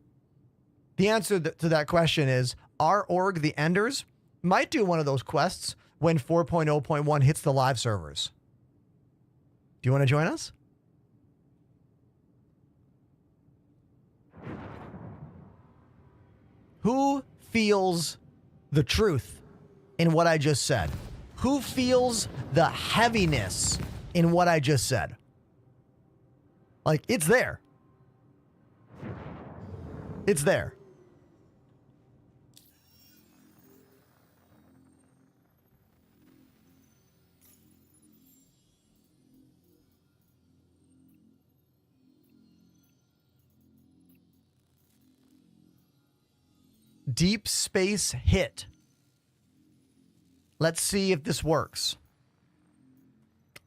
the answer to that question is our org, the Enders, might do one of those quests when 4.0.1 hits the live servers. Do you want to join us? Who feels the truth in what I just said? Who feels the heaviness in what I just said? Like, it's there. It's there. Deep space hit. Let's see if this works.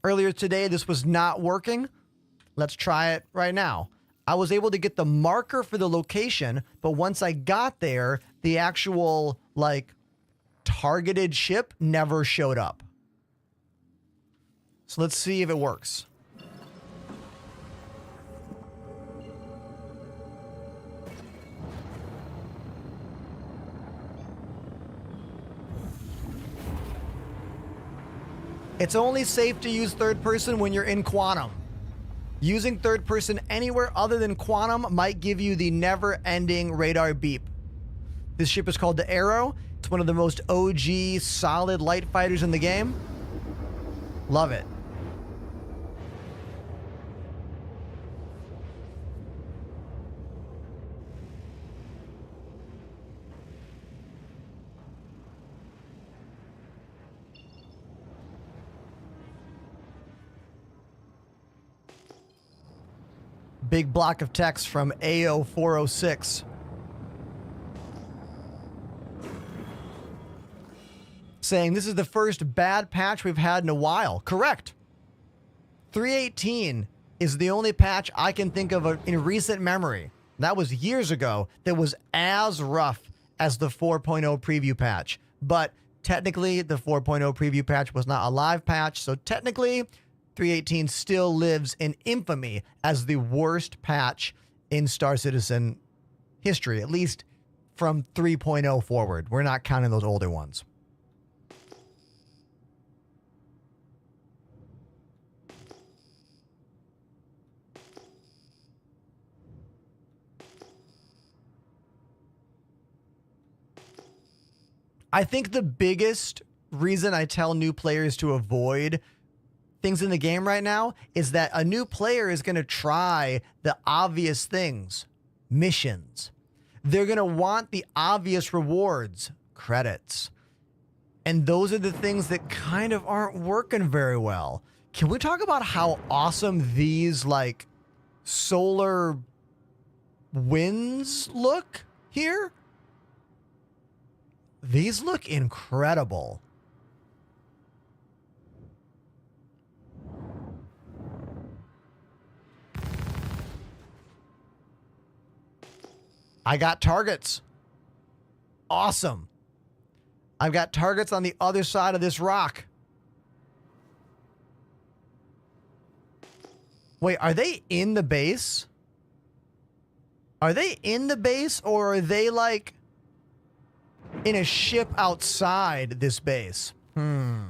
Earlier today, this was not working. Let's try it right now. I was able to get the marker for the location, but once I got there, the actual, like, targeted ship never showed up. So let's see if it works. It's only safe to use third person when you're in Quantum. Using third person anywhere other than Quantum might give you the never-ending radar beep. This ship is called the Arrow. It's one of the most OG solid light fighters in the game. Love it. Big block of text from AO406. Saying this is the first bad patch we've had in a while. Correct. 3.18 is the only patch I can think of in recent memory. That was years ago. That was as rough as the 4.0 preview patch. But technically, the 4.0 preview patch was not a live patch. So technically, 3.18 still lives in infamy as the worst patch in Star Citizen history, at least from 3.0 forward. We're not counting those older ones. I think the biggest reason I tell new players to avoid things in the game right now is that a new player is going to try the obvious things, missions. They're going to want the obvious rewards, credits. And those are the things that kind of aren't working very well. Can we talk about how awesome these, like, solar winds look here? These look incredible. I got targets. Awesome. I've got targets on the other side of this rock. Wait, are they in the base? Are they in the base, or are they, like, in a ship outside this base? We're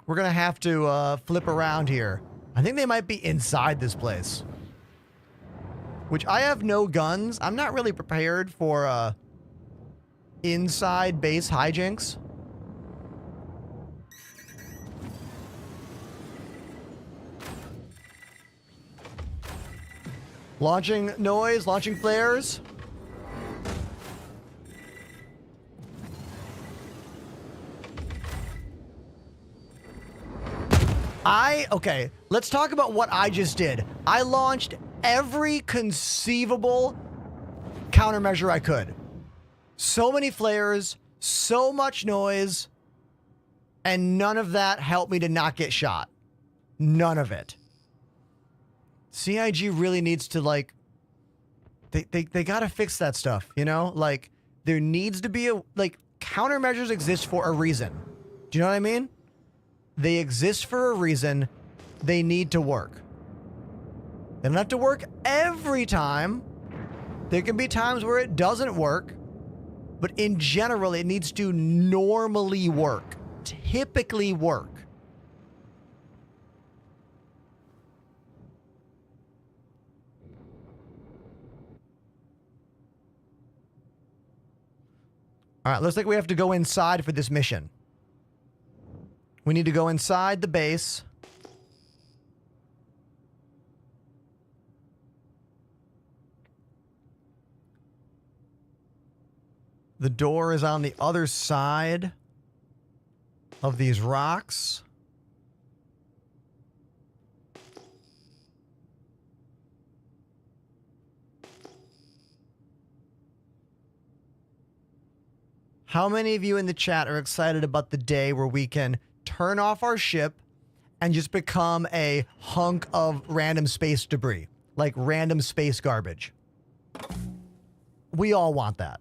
gonna have to flip around here. I think they might be inside this place. Which, I have no guns. I'm not really prepared for inside base hijinks. Launching noise, launching flares. Okay, let's talk about what I just did. I launched every conceivable countermeasure I could. So many flares, so much noise, and none of that helped me to not get shot. None of it. CIG really needs to, like, they gotta fix that stuff, you know? Like, there needs to be countermeasures exist for a reason. Do you know what I mean? They exist for a reason. They need to work. They don't have to work every time. There can be times where it doesn't work. But in general, it needs to normally work. Typically work. All right, looks like we have to go inside for this mission. We need to go inside the base. The door is on the other side of these rocks. How many of you in the chat are excited about the day where we can turn off our ship and just become a hunk of random space debris, like random space garbage? We all want that.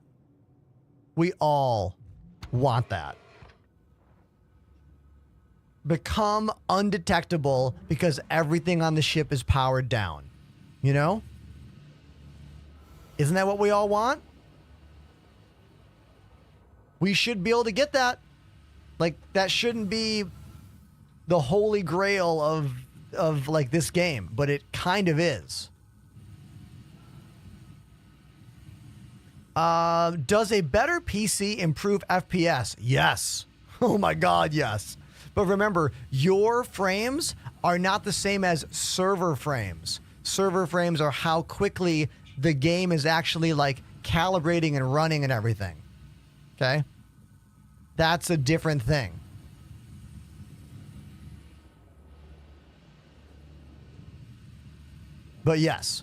We all want that. Become undetectable because everything on the ship is powered down. You know? Isn't that what we all want? We should be able to get that. Like, that shouldn't be the holy grail of like this game, but it kind of is. Does a better PC improve FPS? Yes. Oh my God, yes. But remember, your frames are not the same as server frames. Server frames are how quickly the game is actually like calibrating and running and everything. Okay? That's a different thing. But yes.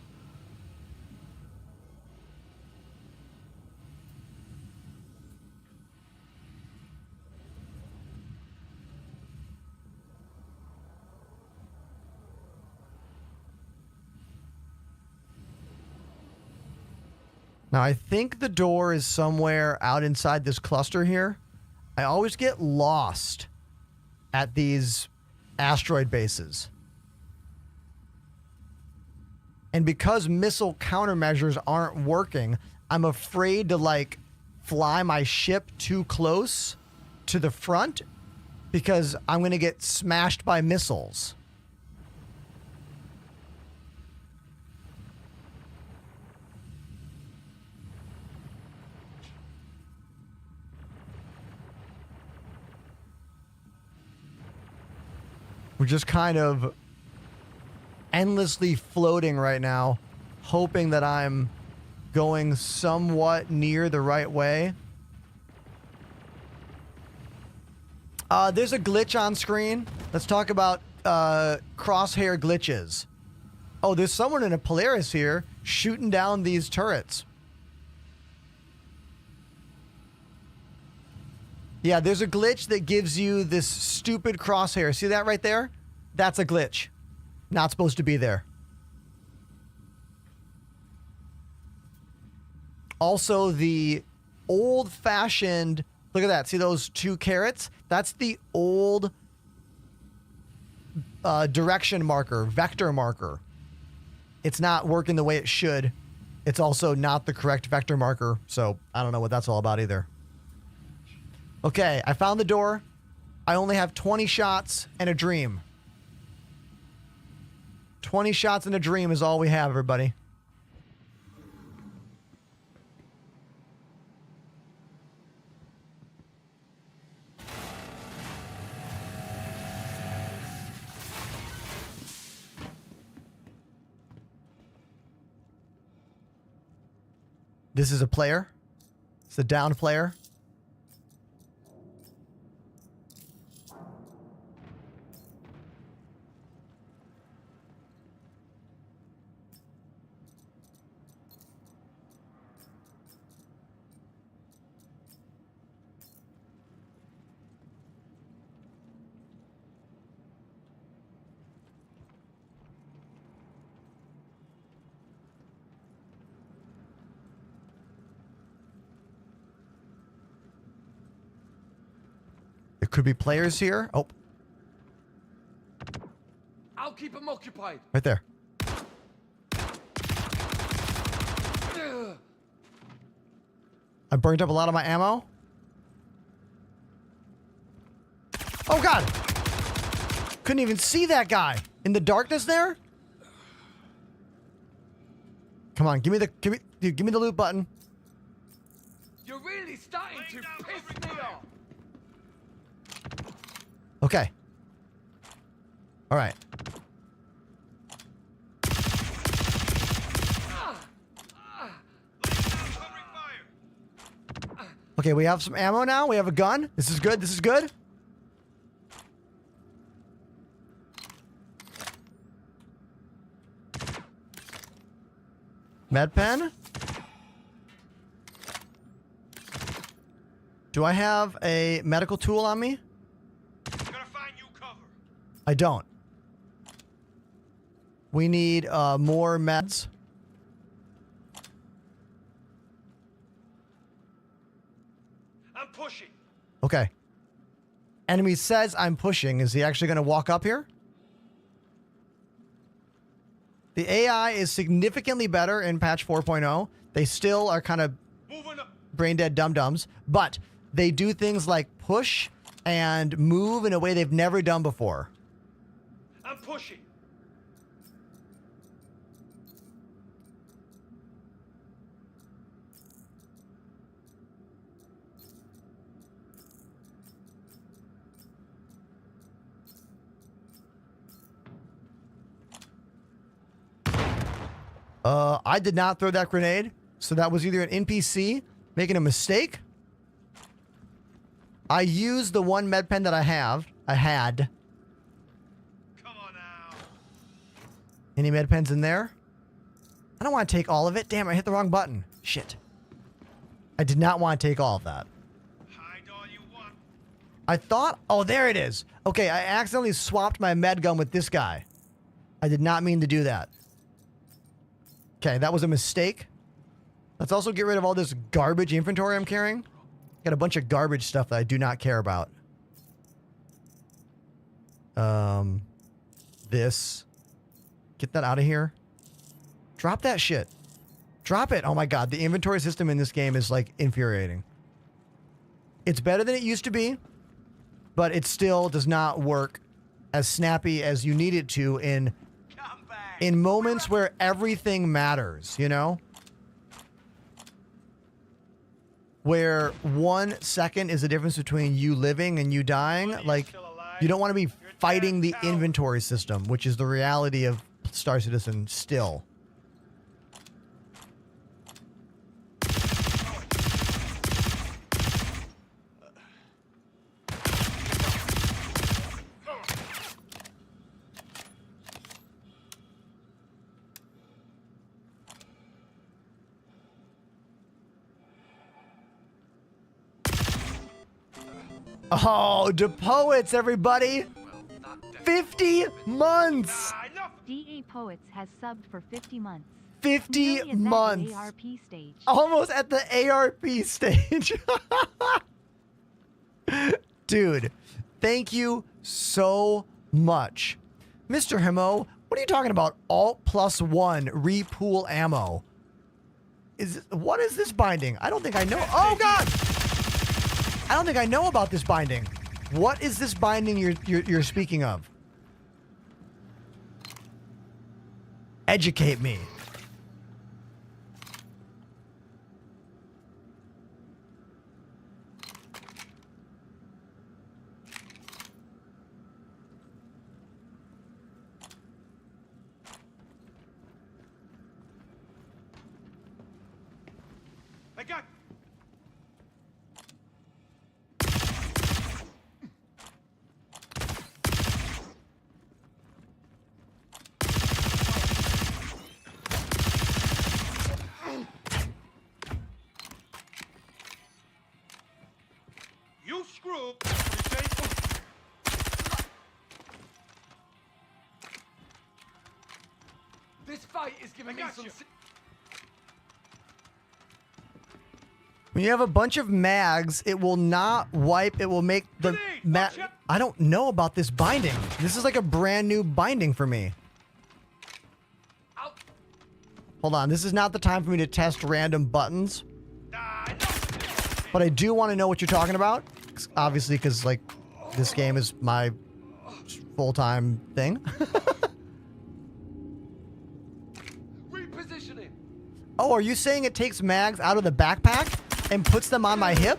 Now, I think the door is somewhere out inside this cluster here. I always get lost at these asteroid bases. And because missile countermeasures aren't working, I'm afraid to, like, fly my ship too close to the front because I'm going to get smashed by missiles. We're just kind of endlessly floating right now, hoping that I'm going somewhat near the right way. There's a glitch on screen. Let's talk about crosshair glitches. Oh, there's someone in a Polaris here shooting down these turrets. Yeah, there's a glitch that gives you this stupid crosshair. See that right there? That's a glitch. Not supposed to be there. Also, the old-fashioned... Look at that. See those two carrots? That's the old direction marker, vector marker. It's not working the way it should. It's also not the correct vector marker, so I don't know what that's all about either. Okay, I found the door. I only have 20 shots and a dream. 20 shots and a dream is all we have, everybody. This is a player. It's a downed player. There could be players here. Oh, I'll keep him occupied. right there. I burned up a lot of my ammo. Oh God! Couldn't even see that guy in the darkness there. Come on, give me the loot button. You're really starting to piss me off. Okay. All right. Okay, we have some ammo now. We have a gun. This is good. This is good. Med pen. Do I have a medical tool on me? Gotta find you cover. I don't. We need more meds. I'm pushing. Okay. Enemy says I'm pushing. Is he actually going to walk up here? The AI is significantly better in patch 4.0. They still are kind of brain dead dum-dums, but they do things like push and move in a way they've never done before. I'm pushing. I did not throw that grenade, so that was either an NPC making a mistake. I used the one med pen that I had. Come on now. Any med pens in there? I don't want to take all of it. Damn, I hit the wrong button. Shit. I did not want to take all of that. Hide all you want. I thought... Oh, there it is. Okay, I accidentally swapped my med gun with this guy. I did not mean to do that. Okay, that was a mistake. Let's also get rid of all this garbage inventory I'm carrying. Got a bunch of garbage stuff that I do not care about. This. Get that out of here. Drop that shit. Drop it. Oh my God, the inventory system in this game is like infuriating. It's better than it used to be, but it still does not work as snappy as you need it to in moments where everything matters, you know? Where 1 second is the difference between you living and you dying. Like, you don't want to be fighting the inventory system, which is the reality of Star Citizen still. Oh, the poets, everybody! 50 months! DA Poets has subbed for 50 months. 50 Nearly at that months! ARP stage. Almost at the ARP stage. Dude, thank you so much. Mr. Himo, what are you talking about? Alt +1 repool ammo. What is this binding? I don't think I know. Oh God! I don't think I know about this binding. What is this binding you're speaking of? Educate me. I got. You screw. This fight is giving me some. When you have a bunch of mags, it will not wipe. It will make the mag. I don't know about this binding. This is like a brand new binding for me. Out. Hold on. This is not the time for me to test random buttons. But I do want to know what you're talking about. Obviously, because like this game is my full-time thing. Repositioning. Oh, are you saying it takes mags out of the backpack and puts them on my hip?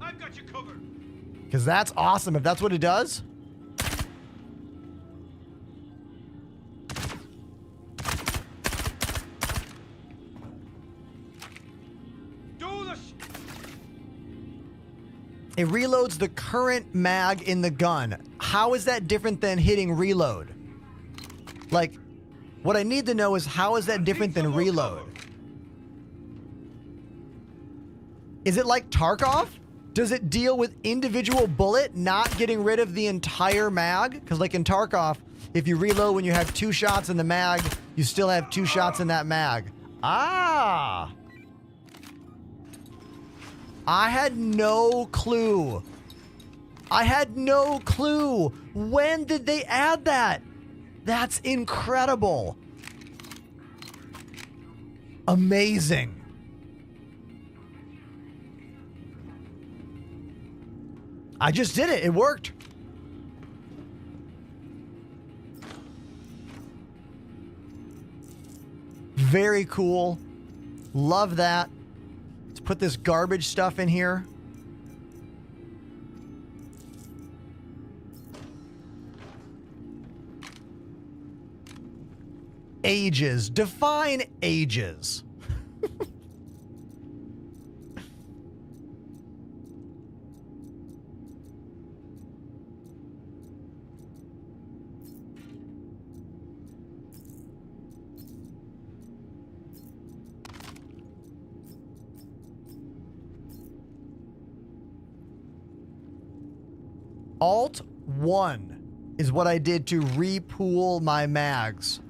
I've got you covered. Because that's awesome if that's what it does. It reloads the current mag in the gun. How is that different than hitting reload? Like, what I need to know is how is that different than reload? Is it like Tarkov? Does it deal with individual bullet, not getting rid of the entire mag? Because like in Tarkov, if you reload when you have 2 shots in the mag, you still have 2 shots in that mag. Ah! I had no clue. I had no clue. When did they add that? That's incredible. Amazing. I just did it. It worked. Very cool. Love that. Let's put this garbage stuff in here. Ages. Define ages. Alt 1 is what I did to repool my mags.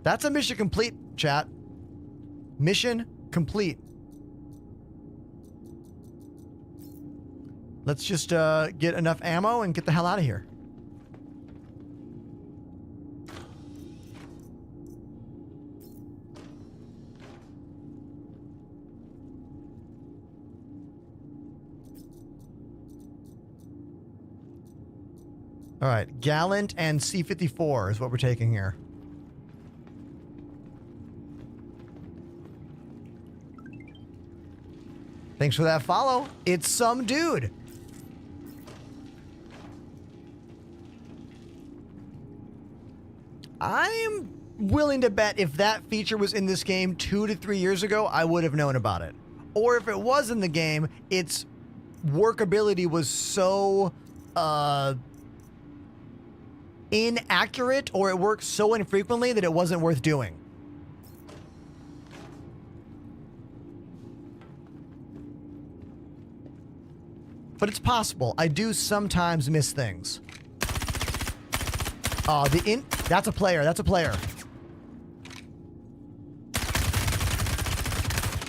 That's a mission complete, chat. Mission complete. Let's just get enough ammo and get the hell out of here. All right, Gallant and C-54 is what we're taking here. Thanks for that follow. It's some dude. I'm willing to bet if that feature was in this game 2 to 3 years ago, I would have known about it. Or if it was in the game, its workability was so inaccurate, or it worked so infrequently that it wasn't worth doing. But it's possible. I do sometimes miss things. Oh, that's a player. That's a player.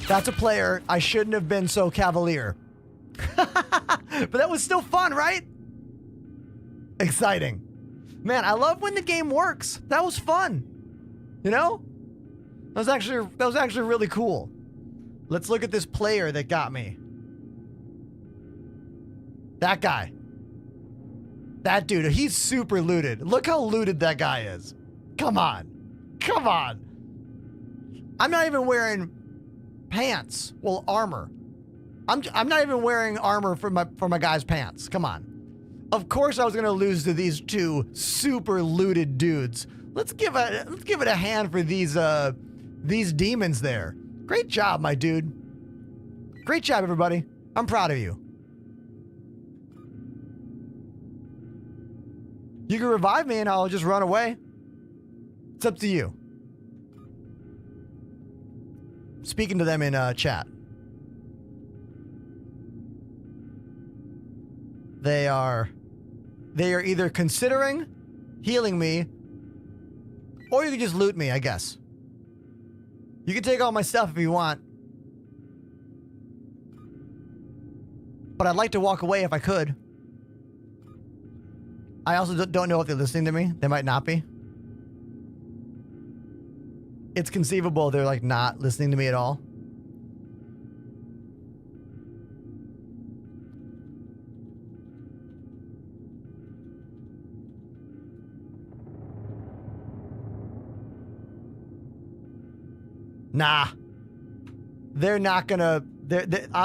That's a player. I shouldn't have been so cavalier. But that was still fun, right? Exciting. Man, I love when the game works. That was fun. You know? That was actually really cool. Let's look at this player that got me. That guy. That dude, he's super looted. Look how looted that guy is. Come on. Come on. I'm not even wearing pants. Well, armor. I'm not even wearing armor for my guy's pants. Come on. Of course I was going to lose to these two super looted dudes. Let's give it a hand for these demons there. Great job, my dude. Great job, everybody. I'm proud of you. You can revive me and I'll just run away. It's up to you. Speaking to them in chat. They are either considering healing me, or you can just loot me, I guess. You can take all my stuff if you want. But I'd like to walk away if I could. I also don't know if they're listening to me. They might not be. It's conceivable they're like not listening to me at all. Nah. They're not gonna...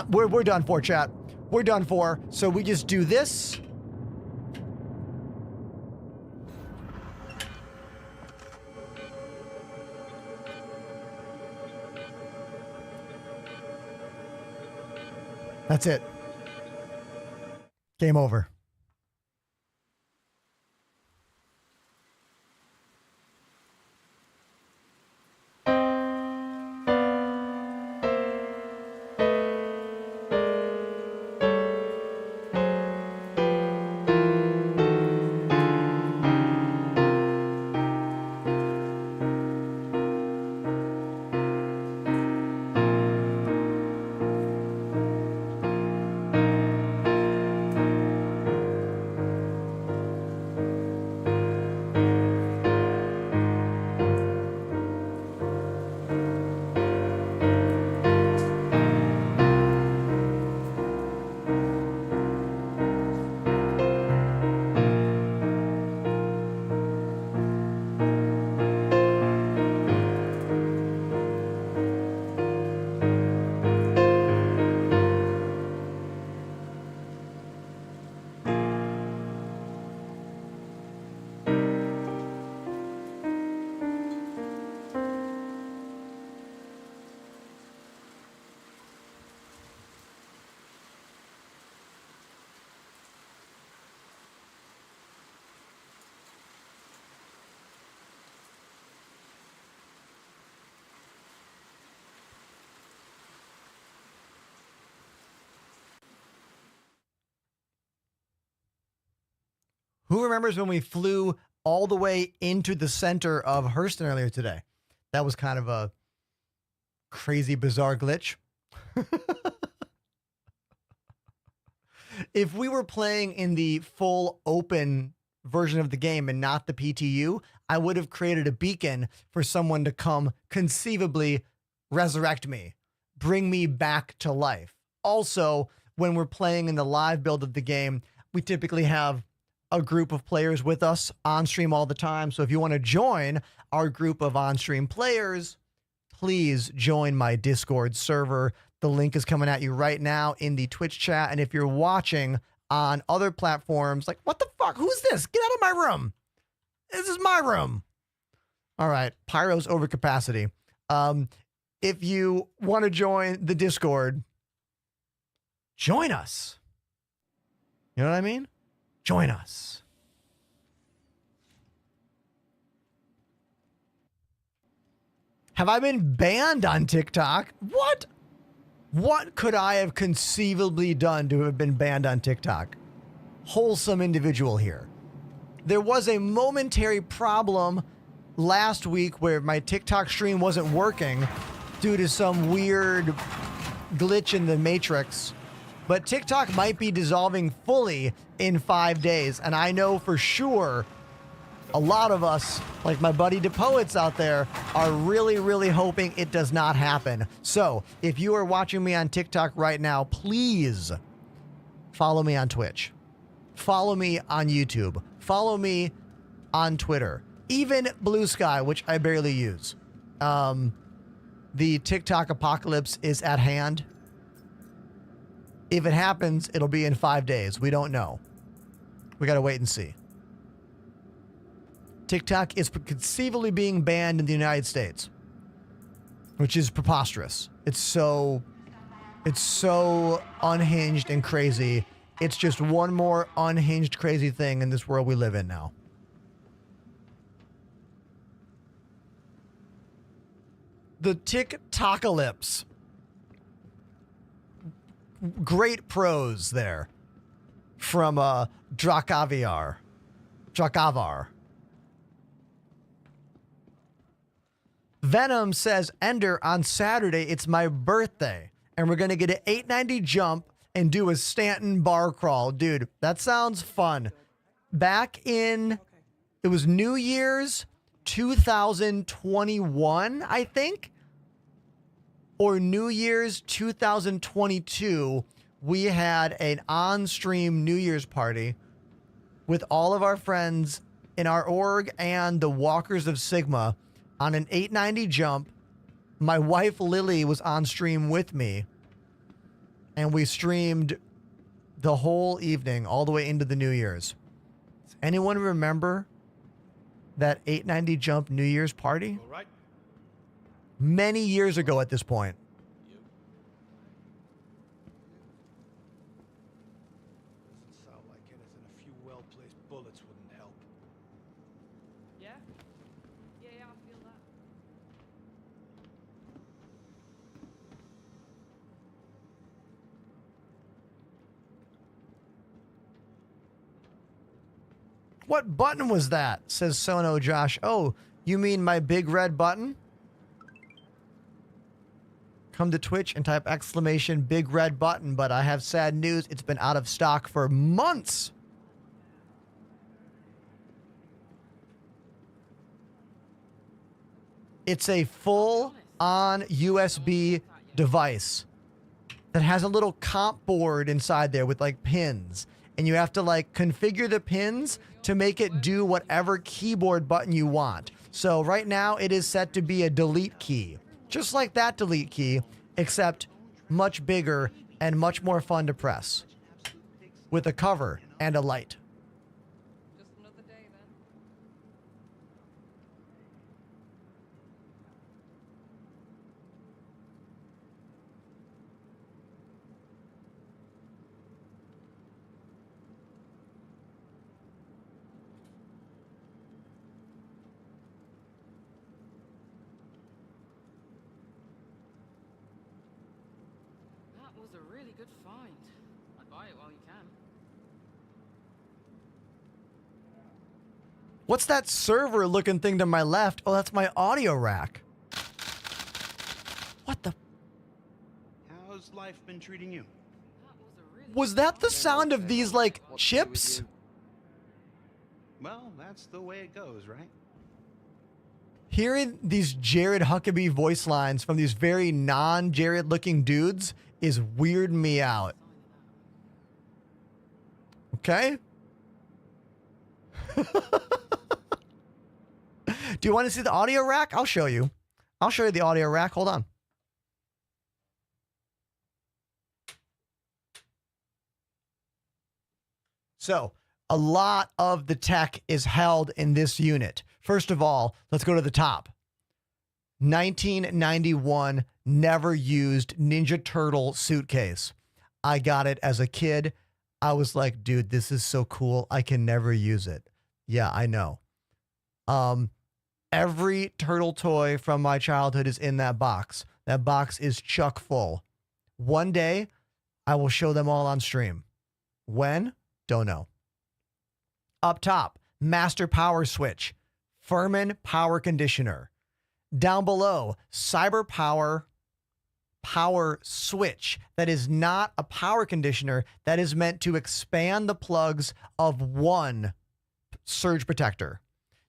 We're done for, chat. We're done for. So we just do this. That's it. Game over. Who remembers when we flew all the way into the center of Hurston earlier today? That was kind of a crazy, bizarre glitch. If we were playing in the full open version of the game and not the PTU, I would have created a beacon for someone to come conceivably resurrect me, bring me back to life. Also, when we're playing in the live build of the game, we typically have a group of players with us on stream all the time. So if you want to join our group of on-stream players, please join my Discord server. The link is coming at you right now in the Twitch chat. And if you're watching on other platforms, like, what the fuck? Who's this? Get out of my room. This is my room. All right. Pyro's over capacity. If you want to join the Discord, join us. You know what I mean? Join us. Have I been banned on TikTok? What? What could I have conceivably done to have been banned on TikTok? Wholesome individual here. There was a momentary problem last week where my TikTok stream wasn't working due to some weird glitch in the matrix. But TikTok might be dissolving fully in 5 days. And I know for sure a lot of us, like my buddy DePoets out there, are really, really hoping it does not happen. So if you are watching me on TikTok right now, please follow me on Twitch. Follow me on YouTube. Follow me on Twitter. Even Blue Sky, which I barely use. The TikTok apocalypse is at hand. If it happens, it'll be in 5 days. We don't know. We got to wait and see. TikTok is conceivably being banned in the United States, which is preposterous. It's so unhinged and crazy. It's just one more unhinged, crazy thing in this world we live in now. The TikTokalypse. Great prose there from Drakavar. Venom says, Ender, on Saturday, it's my birthday, and we're going to get an 890 jump and do a Stanton bar crawl. Dude, that sounds fun. Back in, it was New Year's 2021, I think, or New Year's 2022, we had an on-stream New Year's party with all of our friends in our org and the Walkers of Sigma on an 890 jump. My wife Lily was on stream with me, and we streamed the whole evening all the way into the New Year's. Does anyone remember that 890 jump New Year's party? All right. Many years ago at this point. Doesn't sound like anything. A few well-placed bullets wouldn't help. Yeah? Yeah, I feel that. What button was that? Says Sono Josh. Oh, you mean my big red button? Come to Twitch and type exclamation big red button, but I have sad news. It's been out of stock for months. It's a full-on USB device that has a little comp board inside there with like pins. And you have to like configure the pins to make it do whatever keyboard button you want. So right now it is set to be a delete key. Just like that delete key, except much bigger and much more fun to press. With a cover and a light. Just another day then. That was a really good find. I'd buy it while you can. What's that server looking thing to my left? Oh, that's my audio rack. What the? How's life been treating you? That was a really Was that the sound of these like chips? Well, that's the way it goes, right? Hearing these Jared Huckabee voice lines from these very non-Jared looking dudes is weirding me out. Okay? Do you want to see the audio rack? I'll show you. I'll show you the audio rack. Hold on. So, a lot of the tech is held in this unit. First of all, let's go to the top. 1991 never used Ninja Turtle suitcase. I got it as a kid. I was like, dude, this is so cool. I can never use it. Yeah, I know. Every turtle toy from my childhood is in that box. That box is chock full. One day, I will show them all on stream. When? Don't know. Up top, master power switch, Furman power conditioner. Down below, cyber power switch. That is not a power conditioner. That is meant to expand the plugs of one surge protector.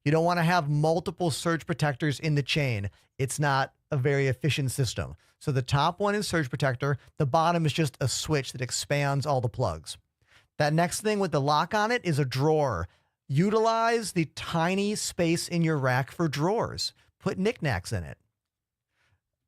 You don't want to have multiple surge protectors in the chain. It's not a very efficient system. So the top one is surge protector. The bottom is just a switch that expands all the plugs. That next thing with the lock on it is a drawer. Utilize the tiny space in your rack for drawers. Put knickknacks in it.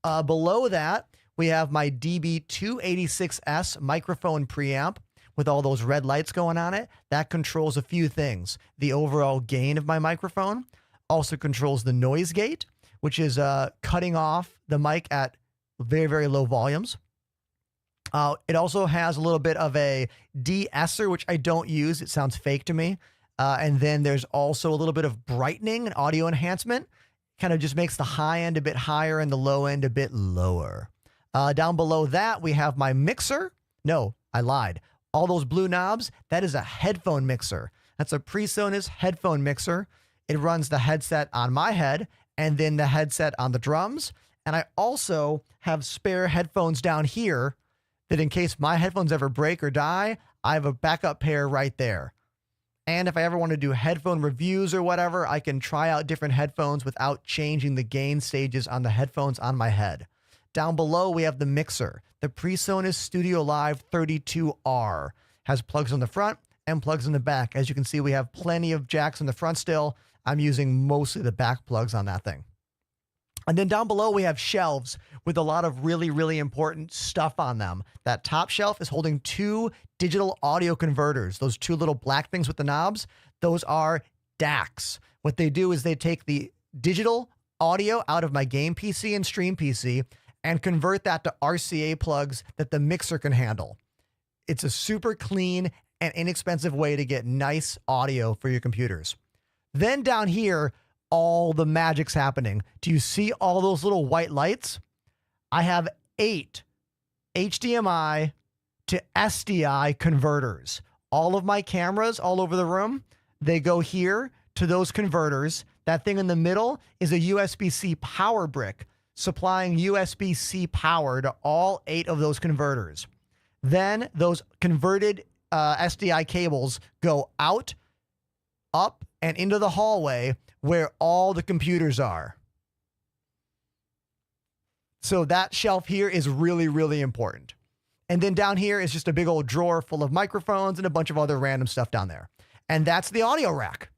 Below that, we have my DB286S microphone preamp with all those red lights going on it, that controls a few things. The overall gain of my microphone, also controls the noise gate, which is cutting off the mic at very, very low volumes. It also has a little bit of a de-esser, which I don't use. It sounds fake to me. And then there's also a little bit of brightening and audio enhancement. Kind of just makes the high end a bit higher and the low end a bit lower. Down below that, we have my mixer. No, I lied. All those blue knobs, that is a headphone mixer. That's a PreSonus headphone mixer. It runs the headset on my head and then the headset on the drums. And I also have spare headphones down here that in case my headphones ever break or die, I have a backup pair right there. And if I ever want to do headphone reviews or whatever, I can try out different headphones without changing the gain stages on the headphones on my head. Down below, we have the mixer. The PreSonus Studio Live 32R has plugs on the front and plugs in the back. As you can see, we have plenty of jacks in the front still. I'm using mostly the back plugs on that thing. And then down below, we have shelves with a lot of really, really important stuff on them. That top shelf is holding 2 digital audio converters. Those 2 little black things with the knobs, those are DACs. What they do is they take the digital audio out of my game PC and stream PC and convert that to RCA plugs that the mixer can handle. It's a super clean and inexpensive way to get nice audio for your computers. Then down here, all the magic's happening. Do you see all those little white lights? I have 8 HDMI to SDI converters. All of my cameras all over the room, they go here to those converters. That thing in the middle is a USB-C power brick supplying USB-C power to all 8 of those converters. Then those converted SDI cables go out, up, and into the hallway where all the computers are. So that shelf here is really, really important. And then down here is just a big old drawer full of microphones and a bunch of other random stuff down there. And that's the audio rack.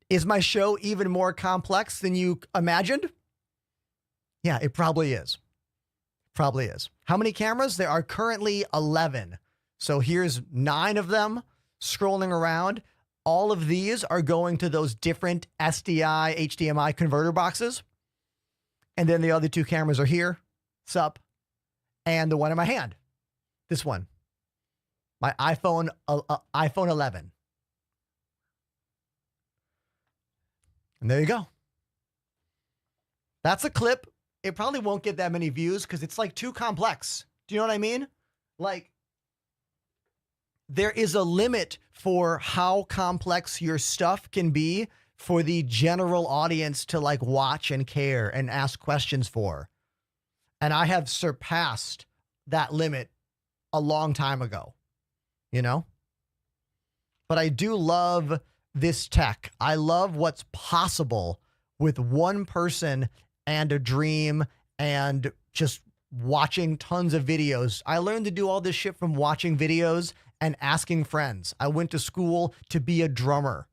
Is my show even more complex than you imagined? Yeah, it probably is. Probably is. How many cameras? There are currently 11. So here's 9 of them scrolling around. All of these are going to those different SDI, HDMI converter boxes. And then the other 2 cameras are here, sup, and the one in my hand, this one, my iPhone 11. And there you go. That's a clip. It probably won't get that many views because it's like too complex. Do you know what I mean? Like, there is a limit for how complex your stuff can be for the general audience to like watch and care and ask questions for. And I have surpassed that limit a long time ago, you know? But I do love this tech. I love what's possible with one person and a dream and just watching tons of videos. I learned to do all this shit from watching videos and asking friends. I went to school to be a drummer,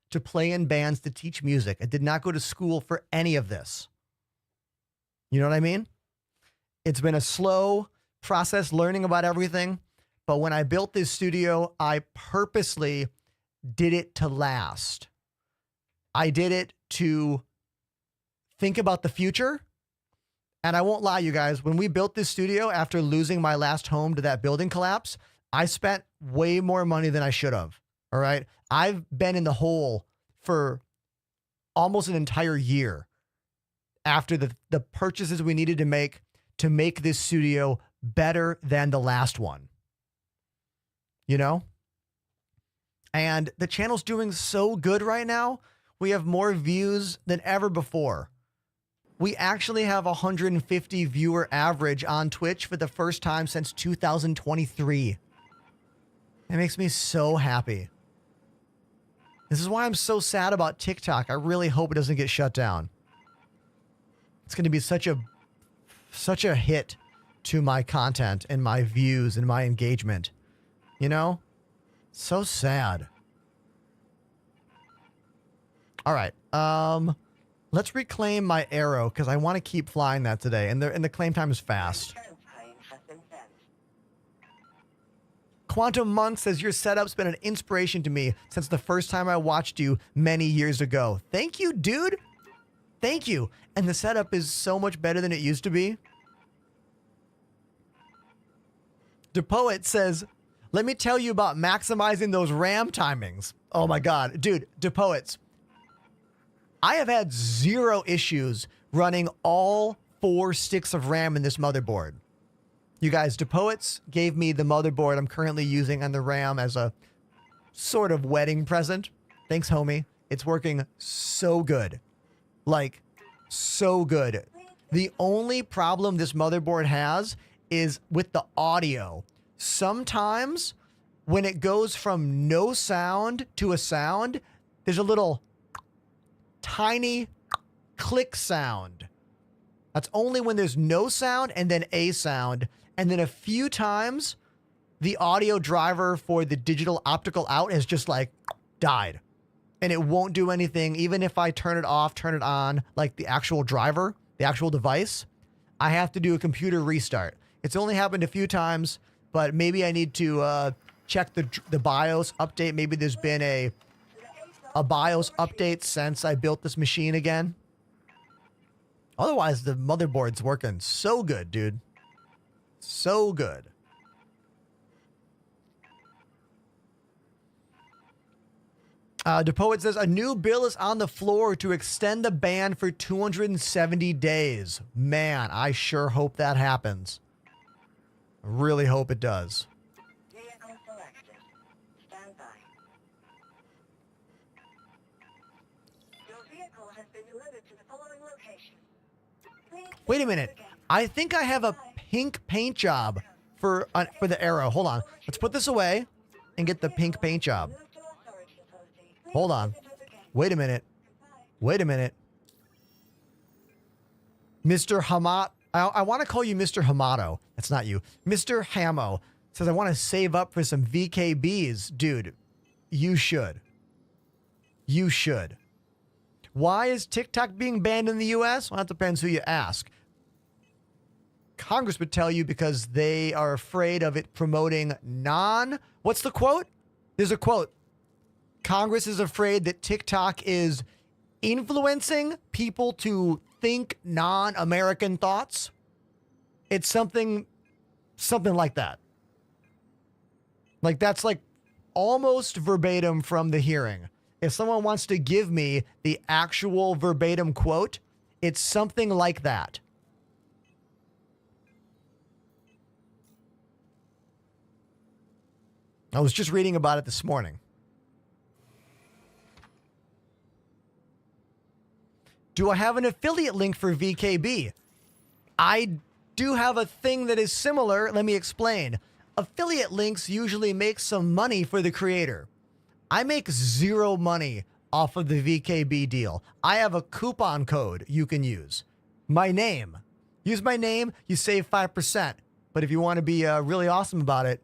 to play in bands, to teach music. I did not go to school for any of this. You know what I mean? It's been a slow process learning about everything. But when I built this studio, I purposely did it to last. I did it to think about the future. And I won't lie, you guys, when we built this studio after losing my last home to that building collapse, I spent way more money than I should have. All right. I've been in the hole for almost an entire year after the purchases we needed to make this studio better than the last one. You know? And the channel's doing so good right now. We have more views than ever before. We actually have 150 viewer average on Twitch for the first time since 2023. It makes me so happy. This is why I'm so sad about TikTok. I really hope it doesn't get shut down. It's going to be such a hit to my content and my views and my engagement. You know? So sad. All right. Let's reclaim my arrow because I want to keep flying that today, and the claim time is fast. Return time has been set. Quantum Monk says your setup's been an inspiration to me since the first time I watched you many years ago. Thank you, dude. Thank you. And the setup is so much better than it used to be. DePoet says, let me tell you about maximizing those RAM timings. Oh my God. Dude, DePoets, I have had 0 issues running all 4 sticks of RAM in this motherboard. You guys, DePoets gave me the motherboard I'm currently using on the RAM as a sort of wedding present. Thanks, homie. It's working so good. Like, so good. The only problem this motherboard has is with the audio. Sometimes when it goes from no sound to a sound, there's a little tiny click sound. That's only when there's no sound and then a sound. And then a few times the audio driver for the digital optical out has just like died. And it won't do anything. Even if I turn it off, turn it on, like the actual driver, the actual device, I have to do a computer restart. It's only happened a few times, but maybe I need to check the BIOS update. Maybe there's been a BIOS update since I built this machine again. Otherwise, the motherboard's working so good, dude. So good. DePoet says, a new bill is on the floor to extend the ban for 270 days. Man, I sure hope that happens. I really hope it does. Vehicle selected. Stand by. Your vehicle has been delivered to the following location. Please Wait a minute. I think I have a pink paint job for the arrow. Hold on. Let's put this away and get the pink paint job. move to our storage facility. Please Hold on. visit us again. Wait a minute. Wait a minute. Mr. Hamat, I want to call you Mr. Hamato. That's not you. Mr. Hamo says, I want to save up for some VKBs. Dude, you should. You should. Why is TikTok being banned in the US? Well, that depends who you ask. Congress would tell you because they are afraid of it promoting what's the quote? There's a quote. Congress is afraid that TikTok is influencing people to think non-American thoughts. It's something like that. Like that's like almost verbatim from the hearing. If someone wants to give me the actual verbatim quote, it's something like that. I was just reading about it this morning. Do I have an affiliate link for VKB? I do have a thing that is similar. Let me explain. Affiliate links usually make some money for the creator. I make 0 money off of the VKB deal. I have a coupon code you can use. My name. Use my name, you save 5%. But if you want to be really awesome about it,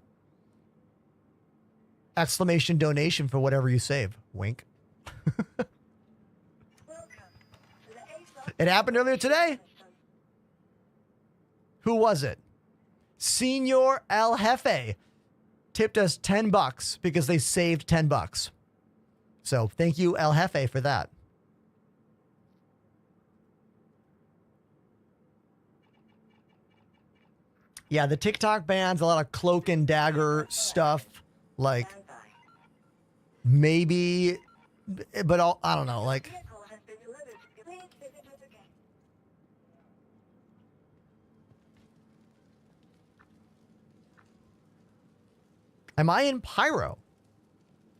exclamation donation for whatever you save. Wink. It happened earlier today. Who was it? Senor El Jefe tipped us $10 because they saved $10. So thank you, El Jefe, for that. Yeah, the TikTok ban's a lot of cloak and dagger stuff. Like, maybe, but I don't know. Like, am I in Pyro?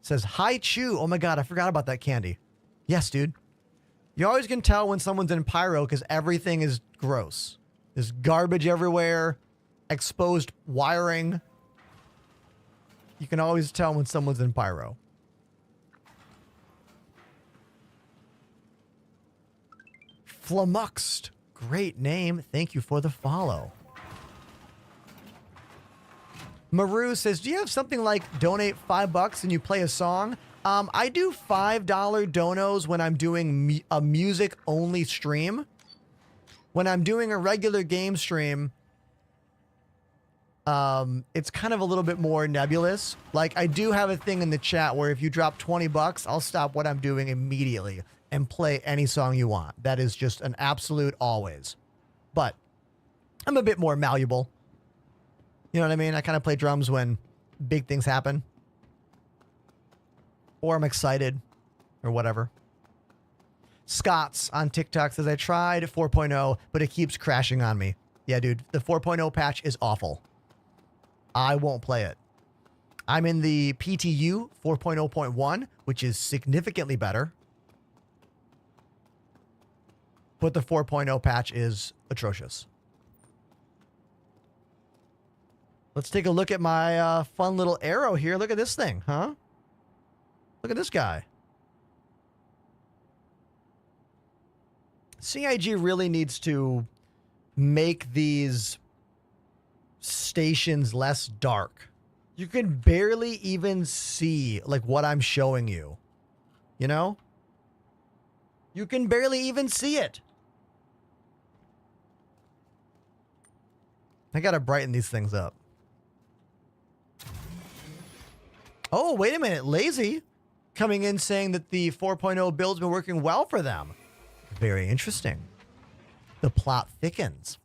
It says, hi, Chew. Oh my God, I forgot about that candy. Yes, dude. You always can tell when someone's in Pyro because everything is gross. There's garbage everywhere, exposed wiring. You can always tell when someone's in Pyro. Flummoxed. Great name. Thank you for the follow. Maru says, do you have something like donate $5 and you play a song? I do $5 donos when I'm doing a music-only stream. When I'm doing a regular game stream, it's kind of a little bit more nebulous. Like, I do have a thing in the chat where if you drop 20 bucks, I'll stop what I'm doing immediately and play any song you want. That is just an absolute always. But I'm a bit more malleable. You know what I mean? I kind of play drums when big things happen. Or I'm excited. Or whatever. Scott's on TikTok says, I tried 4.0, but it keeps crashing on me. Yeah, dude. The 4.0 patch is awful. I won't play it. I'm in the PTU 4.0.1, which is significantly better. But the 4.0 patch is atrocious. Let's take a look at my fun little arrow here. Look at this thing, huh? Look at this guy. CIG really needs to make these stations less dark. You can barely even see like what I'm showing you. You know? You can barely even see it. I gotta brighten these things up. Oh, wait a minute. Lazy coming in saying that the 4.0 build's been working well for them. Very interesting. The plot thickens.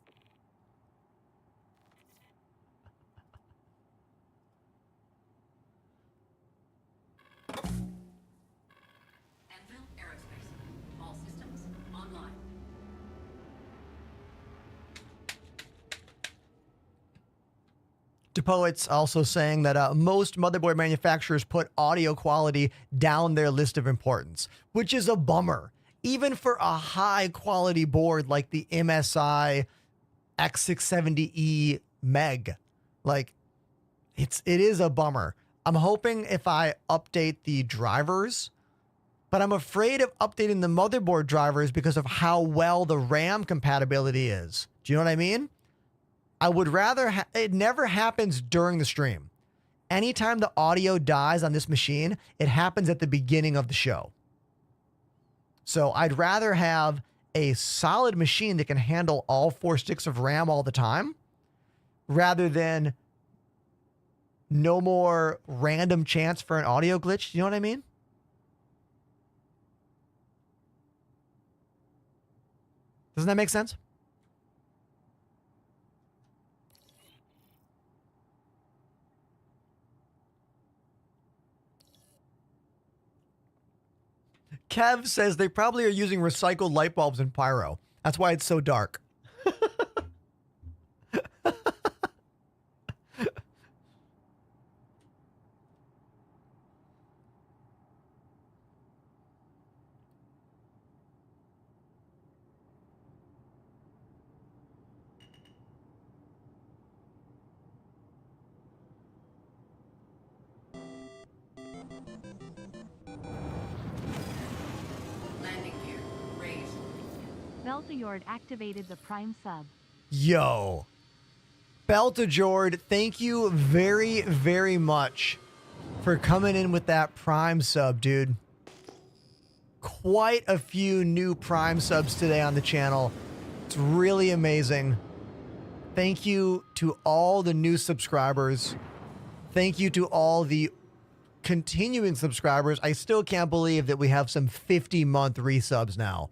Anvil Aerospace. All systems online. DePoet's also saying that most motherboard manufacturers put audio quality down their list of importance, which is a bummer. Even for a high quality board like the MSI X670E Meg, like it is a bummer. I'm hoping if I update the drivers, but I'm afraid of updating the motherboard drivers because of how well the RAM compatibility is. Do you know what I mean? I would rather it never happens during the stream. Anytime the audio dies on this machine, it happens at the beginning of the show. So I'd rather have a solid machine that can handle all 4 sticks of RAM all the time rather than no more random chance for an audio glitch. You know what I mean? Doesn't that make sense? Kev says they probably are using recycled light bulbs in Pyro. That's why it's so dark. Landing gear raised. Beltayord activated the Prime sub. Yo. Beltajord, thank you very, very much for coming in with that Prime sub, dude. Quite a few new Prime subs today on the channel. It's really amazing. Thank you to all the new subscribers. Thank you to all the continuing subscribers. I still can't believe that we have some 50-month resubs now.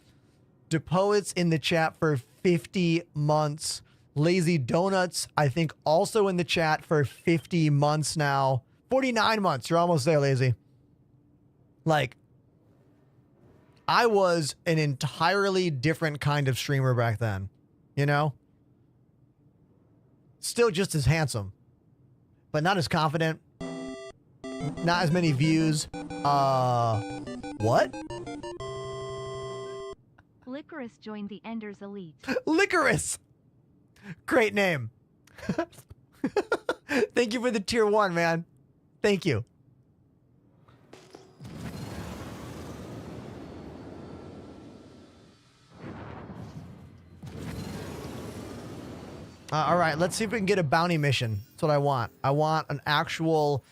DePoet's in the chat for 50 months. Lazy Donuts, I think, also in the chat for 50 months now. 49 months. You're almost there, Lazy. Like, I was an entirely different kind of streamer back then. You know? Still just as handsome. But not as confident. Not as many views. What? Licorice joined the Enders Elite. Licorice! Great name. Thank you for the tier 1, man. Thank you. All right, let's see if we can get a bounty mission. That's what I want. I want an actual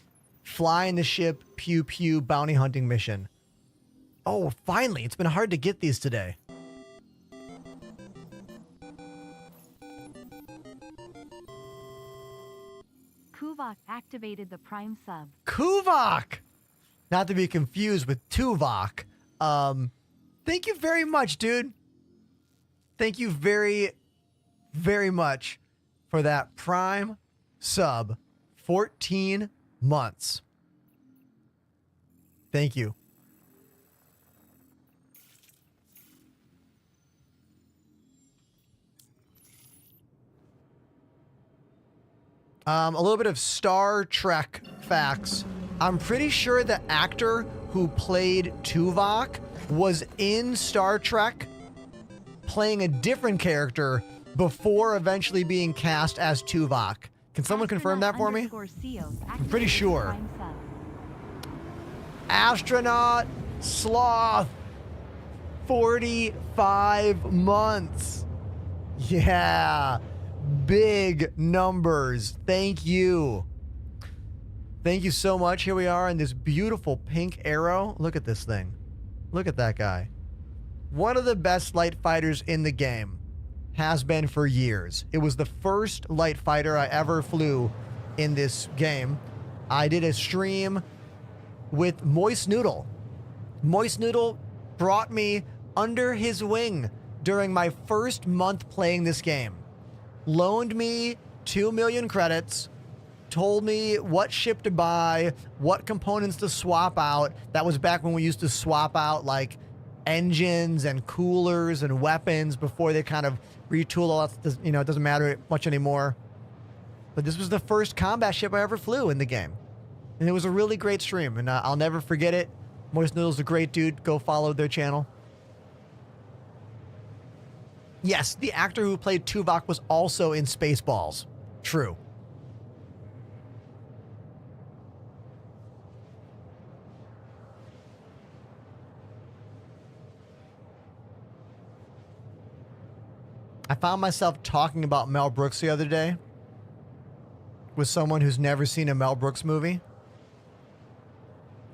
Flying the ship, pew pew, bounty hunting mission. Oh, finally. It's been hard to get these today. Kuvok activated the Prime sub. Kuvok! Not to be confused with Tuvok. Thank you very much, dude. Thank you very, very much for that Prime sub. 14 months. Thank you. A little bit of Star Trek facts. I'm pretty sure the actor who played Tuvok was in Star Trek playing a different character before eventually being cast as Tuvok. Can someone confirm that for me? I'm pretty sure. Astronaut Sloth. 45 months. Yeah. Big numbers. Thank you. Thank you so much. Here we are in this beautiful pink arrow. Look at this thing. Look at that guy. One of the best light fighters in the game. Has been for years. It was the first light fighter I ever flew in this game. I did a stream with Moist Noodle. Moist Noodle brought me under his wing during my first month playing this game. Loaned me 2 million credits, told me what ship to buy, what components to swap out. That was back when we used to swap out like engines and coolers and weapons before they kind of retool all that. You know, it doesn't matter much anymore. But this was the first combat ship I ever flew in the game. And it was a really great stream, and I'll never forget it. Moist Noodle's a great dude. Go follow their channel. Yes, the actor who played Tuvok was also in Spaceballs. True. I found myself talking about Mel Brooks the other day with someone who's never seen a Mel Brooks movie.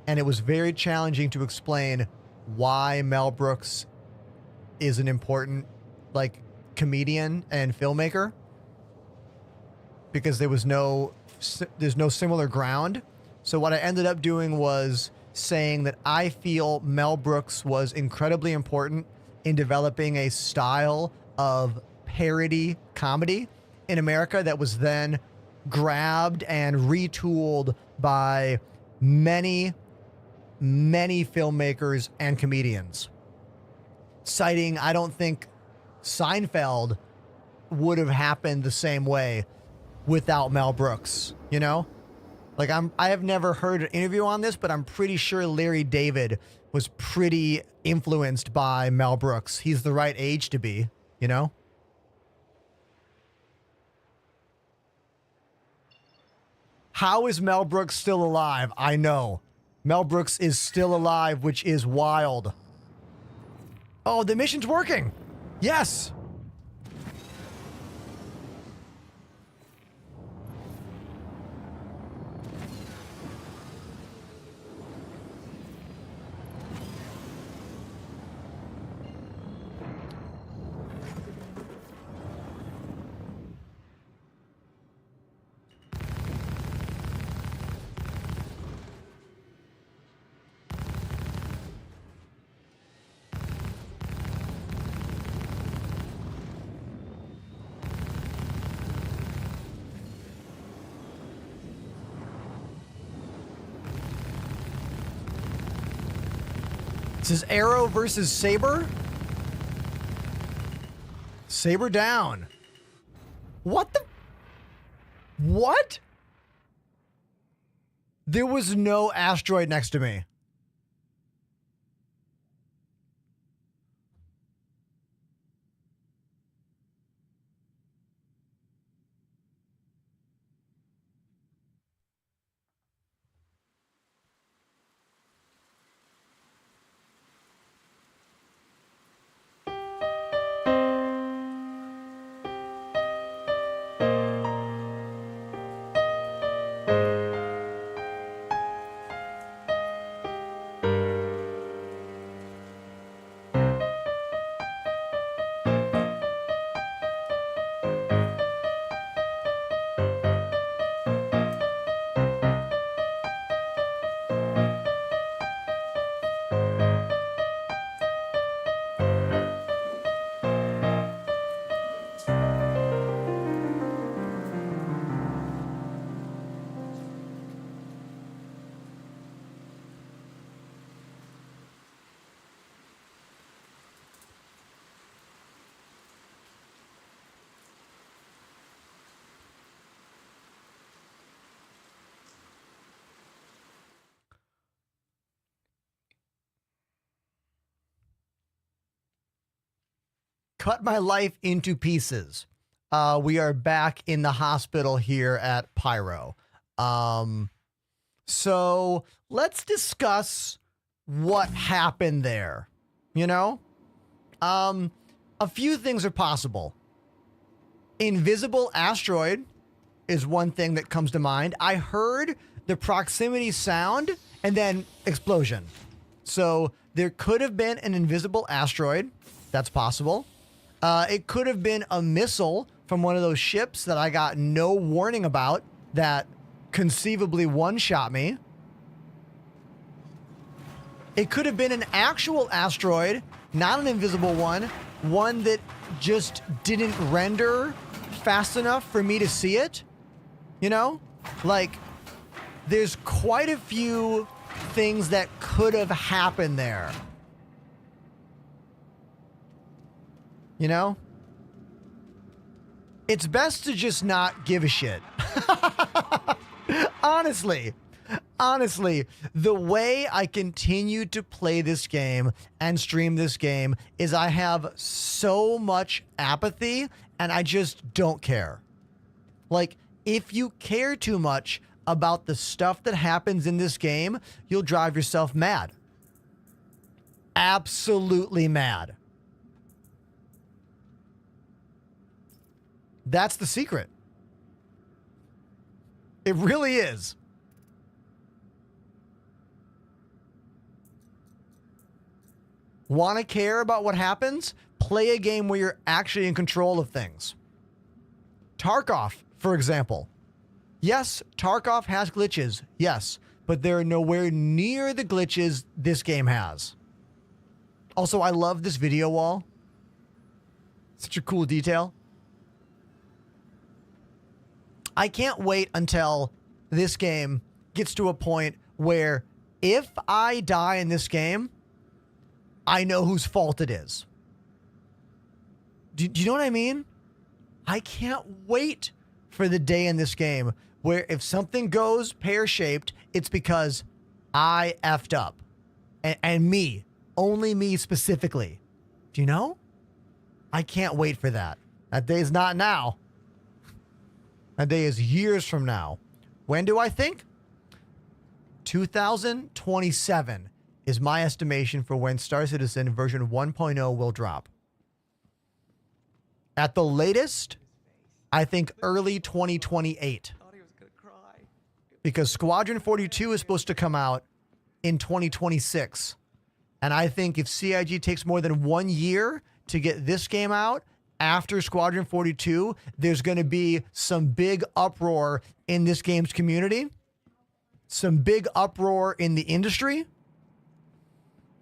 And it was very challenging to explain why Mel Brooks is an important like comedian and filmmaker, because there's no similar ground. So what I ended up doing was saying that I feel Mel Brooks was incredibly important in developing a style of parody comedy in America that was then grabbed and retooled by many filmmakers and comedians, citing, I don't think Seinfeld would have happened the same way without Mel Brooks, you know? Like I have never heard an interview on this, but I'm pretty sure Larry David was pretty influenced by Mel Brooks. He's the right age to be, you know? How is Mel Brooks still alive? I know. Mel Brooks is still alive, which is wild. Oh, the mission's working. Yes. This is Arrow versus Saber. Saber down. What the? What? There was no asteroid next to me. cut my life into pieces. We are back in the hospital here at Pyro. So let's discuss what happened there. You know, a few things are possible. Invisible asteroid is one thing that comes to mind. I heard the proximity sound and then explosion. So there could have been an invisible asteroid. That's possible. It could have been a missile from one of those ships that I got no warning about that conceivably one-shot me. It could have been an actual asteroid, not an invisible one that just didn't render fast enough for me to see it. You know, like there's quite a few things that could have happened there. You know, it's best to just not give a shit. Honestly, the way I continue to play this game and stream this game is I have so much apathy and I just don't care. Like, if you care too much about the stuff that happens in this game, you'll drive yourself mad. Absolutely mad. That's the secret. It really is. Want to care about what happens? Play a game where you're actually in control of things. Tarkov, for example. Yes, Tarkov has glitches. Yes, but they're nowhere near the glitches this game has. Also, I love this video wall. Such a cool detail. I can't wait until this game gets to a point where if I die in this game, I know whose fault it is. Do you know what I mean? I can't wait for the day in this game where if something goes pear-shaped, it's because I effed up. And me. Only me specifically. Do you know? I can't wait for that. That day's not now. That day is years from now. When do I think? 2027 is my estimation for when Star Citizen version 1.0 will drop. At the latest, I think early 2028. Because Squadron 42 is supposed to come out in 2026. And I think if CIG takes more than 1 year to get this game out, after Squadron 42, there's going to be some big uproar in this game's community. Some big uproar in the industry.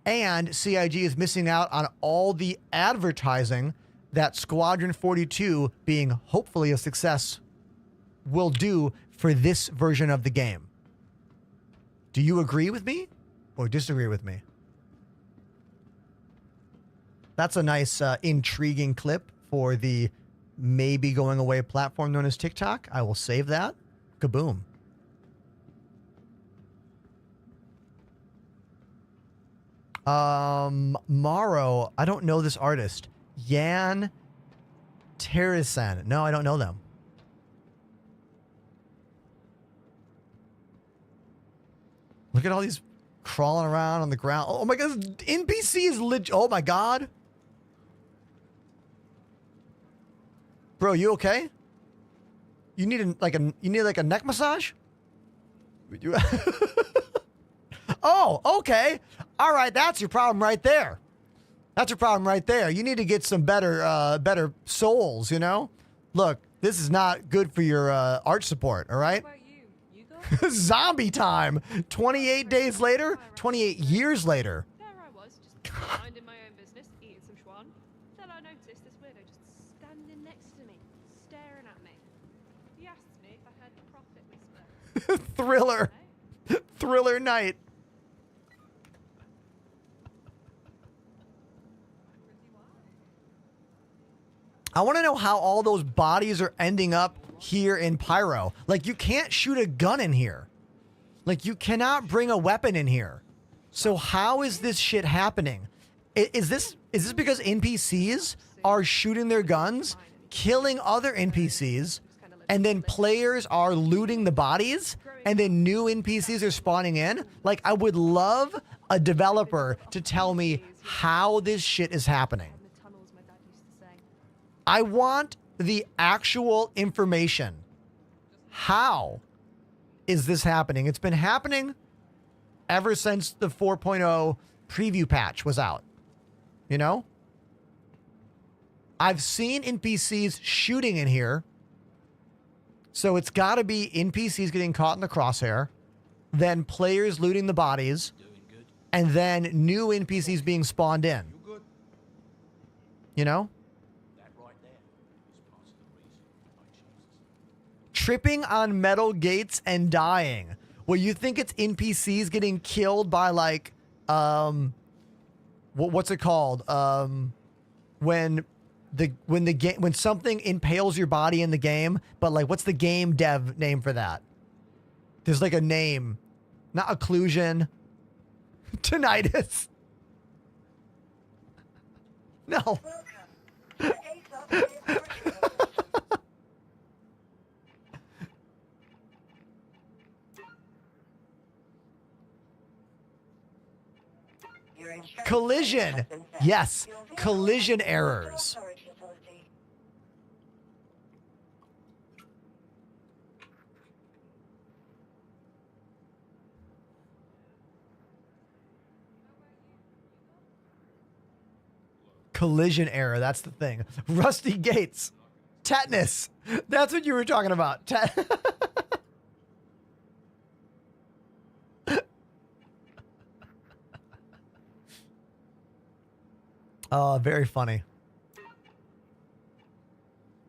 And CIG is missing out on all the advertising that Squadron 42, being hopefully a success, will do for this version of the game. Do you agree with me or disagree with me? That's a nice, intriguing clip for the maybe going away platform known as TikTok. I will save that. Kaboom. Maro, I don't know this artist. Yan Terrasan. No, I don't know them. Look at all these crawling around on the ground. Oh my god, NPC is legit. Oh my god. Bro, you okay? You need a neck massage? Oh, okay. All right, that's your problem right there. That's your problem right there. You need to get some better souls, you know? Look, this is not good for your arch support, all right? Zombie time. 28 days later, 28 years later. There I was, just minding my own business, eating some schwan. Then I noticed this weirdo just standing next to me, staring at me. He asked me if I heard the prophet whisper. Thriller. Thriller night. I want to know how all those bodies are ending up here in Pyro. Like, you can't shoot a gun in here. Like, you cannot bring a weapon in here. So how is this shit happening? Is this because NPCs are shooting their guns, killing other NPCs, and then players are looting the bodies, and then new NPCs are spawning in? Like, I would love a developer to tell me how this shit is happening. I want the actual information. How is this happening? It's been happening ever since the 4.0 preview patch was out. You know? I've seen NPCs shooting in here. So it's got to be NPCs getting caught in the crosshair, then players looting the bodies, and then new NPCs being spawned in. You know? Tripping on metal gates and dying. Well, you think it's NPCs getting killed by, like, what's it called? When something impales your body in the game, but like, what's the game dev name for that? There's like a name, not occlusion, tinnitus. No. Collision. Yes. Collision errors. Collision error. That's the thing. Rusty gates. Tetanus. That's what you were talking about. Oh, very funny.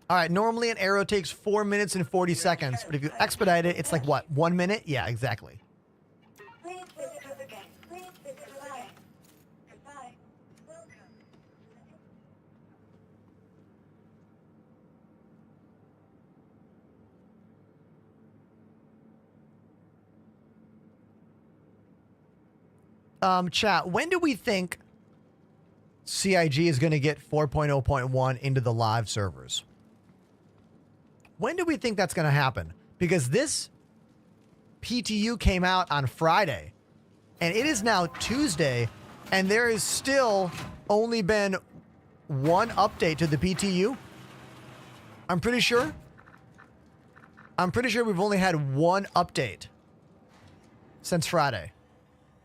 All right. Normally an arrow takes 4 minutes and 40 seconds, but if you expedite it, it's like what? 1 minute? Yeah, exactly. Chat, when do we think CIG is going to get 4.0.1 into the live servers? When do we think that's going to happen? Because this PTU came out on Friday, and it is now Tuesday, and there has still only been one update to the PTU. I'm pretty sure we've only had one update since Friday.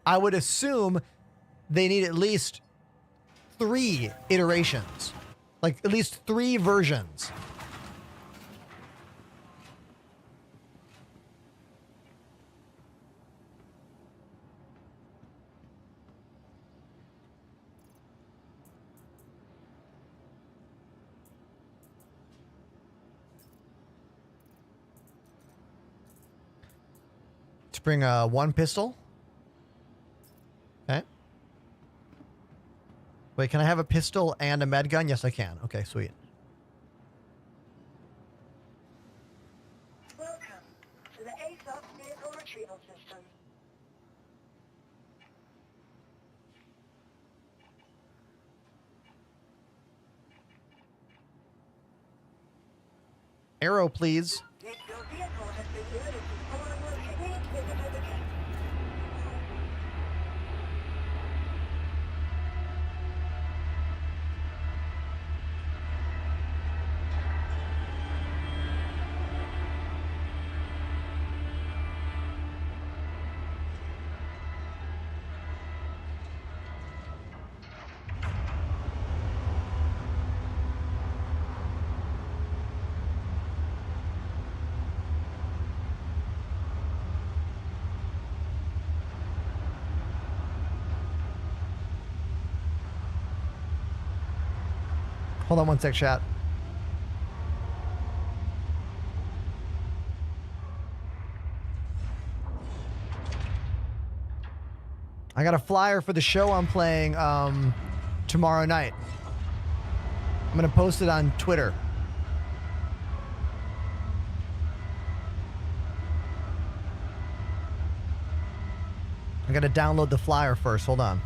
I would assume they need at least 3 iterations, like at least 3 versions. To bring one pistol. Okay. Wait, can I have a pistol and a med gun? Yes, I can. Okay, sweet. Welcome to the ASOP vehicle retrieval system. Arrow, please. Your vehicle has been loaded to the following location. Please visit us again. Hold on one sec, chat. I got a flyer for the show I'm playing tomorrow night. I'm going to post it on Twitter. I got to download the flyer first. Hold on.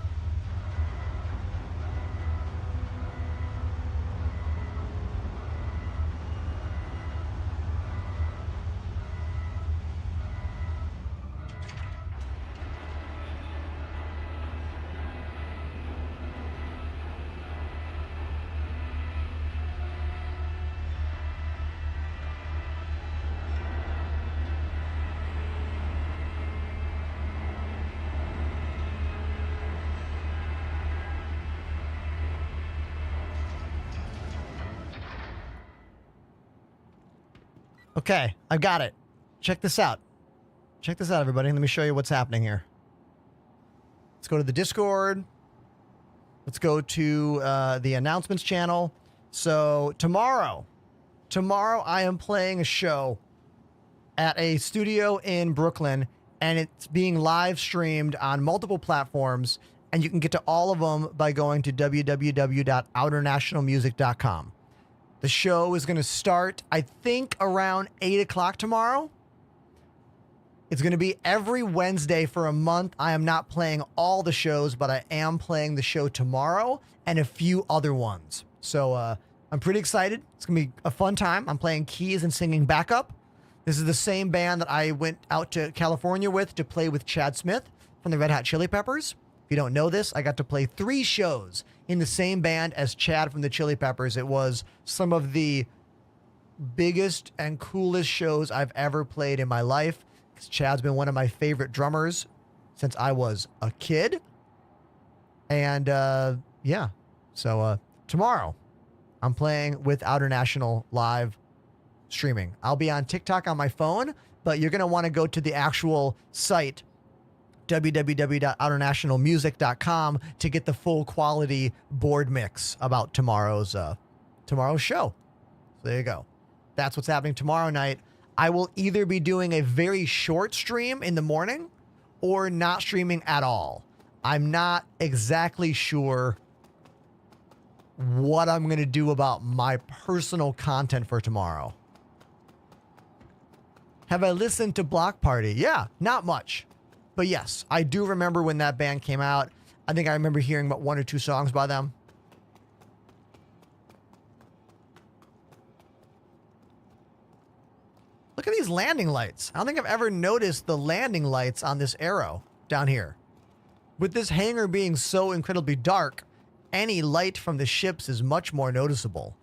Okay, I've got it. Check this out. Check this out, everybody. Let me show you what's happening here. Let's go to the Discord. Let's go to the announcements channel. So tomorrow I am playing a show at a studio in Brooklyn, and it's being live streamed on multiple platforms, and you can get to all of them by going to www.outernationalmusic.com. The show is going to start, I think, around 8 o'clock tomorrow. It's going to be every Wednesday for a month. I am not playing all the shows, but I am playing the show tomorrow and a few other ones. So I'm pretty excited. It's going to be a fun time. I'm playing keys and singing backup. This is the same band that I went out to California with to play with Chad Smith from the Red Hot Chili Peppers. If you don't know this, I got to play 3 shows in the same band as Chad from the Chili Peppers. It was some of the biggest and coolest shows I've ever played in my life. Chad's been one of my favorite drummers since I was a kid. And yeah, so tomorrow I'm playing with Outer National live streaming. I'll be on TikTok on my phone, but you're going to want to go to the actual site, www.outernationalmusic.com, to get the full quality board mix about tomorrow's show. So there you go. That's what's happening tomorrow night. I will either be doing a very short stream in the morning or not streaming at all. I'm not exactly sure what I'm going to do about my personal content for tomorrow. Have I listened to Block Party? Yeah, not much. But yes, I do remember when that band came out. I think I remember hearing about 1 or 2 songs by them. Look at these landing lights. I don't think I've ever noticed the landing lights on this Arrow down here. With this hangar being so incredibly dark, any light from the ships is much more noticeable.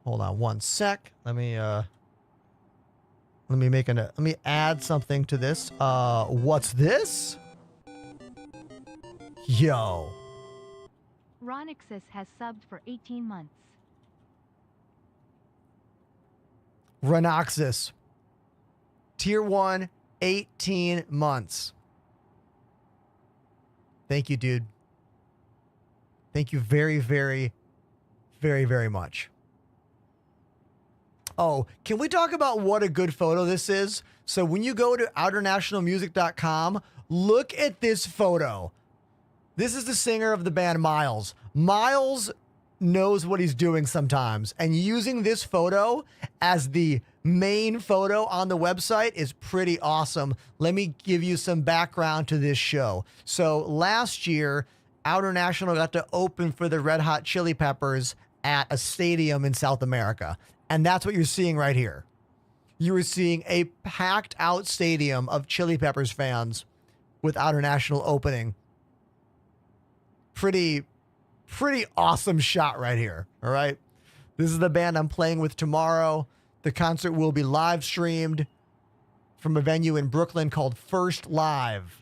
Hold on one sec. Let me add something to this. What's this? Yo. Ronixus has subbed for 18 months. Renoxus. Tier 1, 18 months. Thank you, dude. Thank you very, very, very, very much. Oh, can we talk about what a good photo this is? So when you go to outernationalmusic.com, look at this photo. This is the singer of the band Miles. Miles knows what he's doing sometimes, and using this photo as the main photo on the website is pretty awesome. Let me give you some background to this show. So last year, Outer National got to open for the Red Hot Chili Peppers at a stadium in South America. And that's what you're seeing right here. You are seeing a packed out stadium of Chili Peppers fans with Outer National opening. Pretty awesome shot right here. All right. This is the band I'm playing with tomorrow. The concert will be live streamed from a venue in Brooklyn called First Live.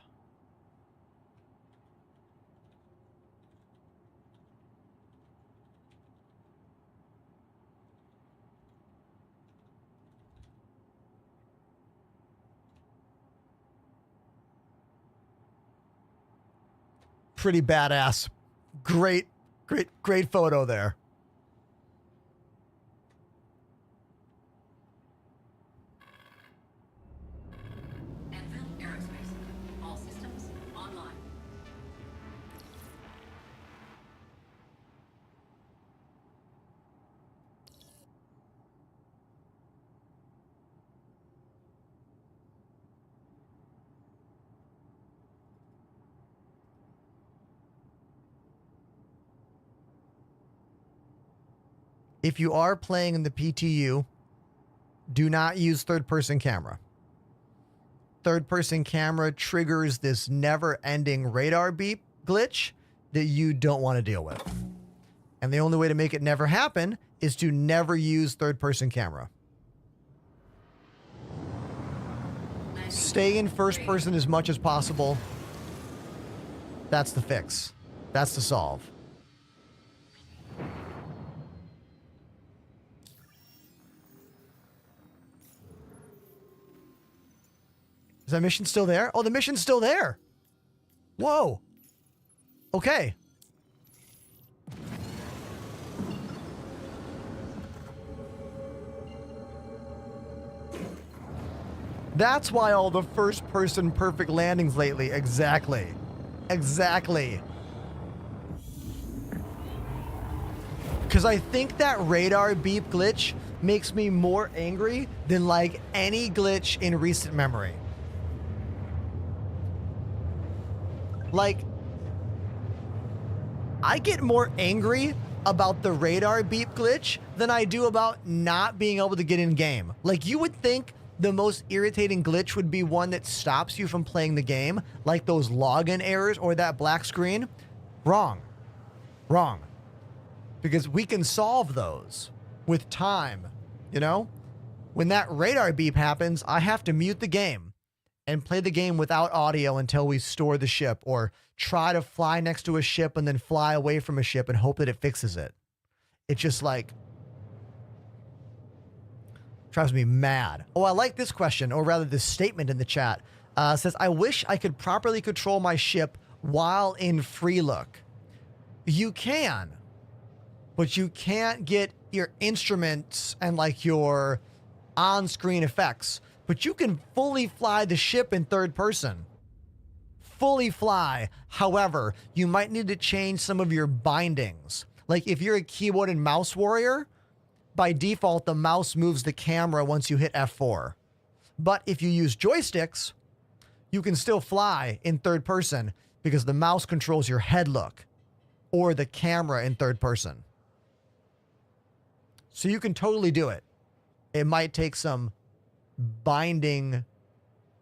Pretty badass. Great photo there. Anvil Aerospace. All systems online. If you are playing in the PTU, do not use third-person camera. third-person camera triggers this never-ending radar beep glitch that you don't want to deal with. And the only way to make it never happen is to never use third-person camera. Stay in first person as much as possible. That's the fix. That's the solve. Is that mission still there? Oh, the mission's still there. Whoa. Okay. That's why all the first-person perfect landings lately. Exactly. Exactly. Because I think that radar beep glitch makes me more angry than like any glitch in recent memory. Like, I get more angry about the radar beep glitch than I do about not being able to get in game. Like, you would think the most irritating glitch would be one that stops you from playing the game, like those login errors or that black screen. Wrong. Wrong. Because we can solve those with time, you know? When that radar beep happens, I have to mute the game and play the game without audio until we store the ship, or try to fly next to a ship and then fly away from a ship and hope that it fixes it. It's just like, drives me mad. Oh, I like this question, or rather this statement in the chat. Says, I wish I could properly control my ship while in free look. You can, but you can't get your instruments and like your on-screen effects. But you can fully fly the ship in third person. Fully fly. However, you might need to change some of your bindings. Like if you're a keyboard and mouse warrior, by default, the mouse moves the camera once you hit F4. But if you use joysticks, you can still fly in third person because the mouse controls your head look or the camera in third person. So you can totally do it. It might take some binding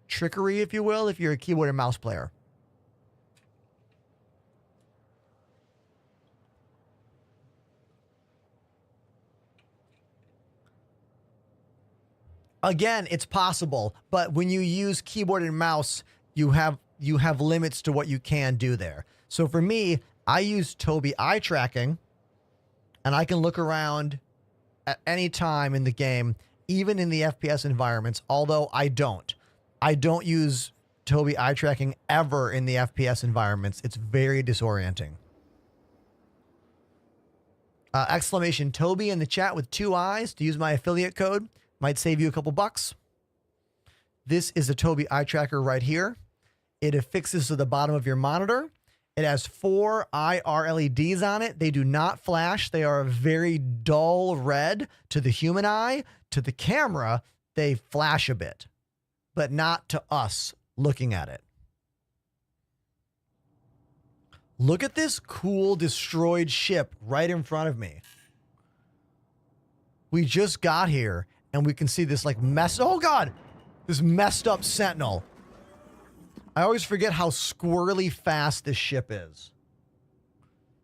trickery, if you will, if you're a keyboard and mouse player. Again, it's possible, but when you use keyboard and mouse, you have limits to what you can do there. So for me, I use Tobii eye tracking, and I can look around at any time in the game, even in the FPS environments, although I don't. I don't use Tobii eye tracking ever in the FPS environments. It's very disorienting. Exclamation Tobii in the chat with 2 eyes to use my affiliate code. Might save you a couple bucks. This is a Tobii eye tracker right here. It affixes to the bottom of your monitor. It has 4 IR LEDs on it. They do not flash. They are a very dull red to the human eye. To the camera, they flash a bit, but not to us looking at it. Look at this cool destroyed ship right in front of me. We just got here and we can see this like oh God, this messed up Sentinel. I always forget how squirrely fast this ship is.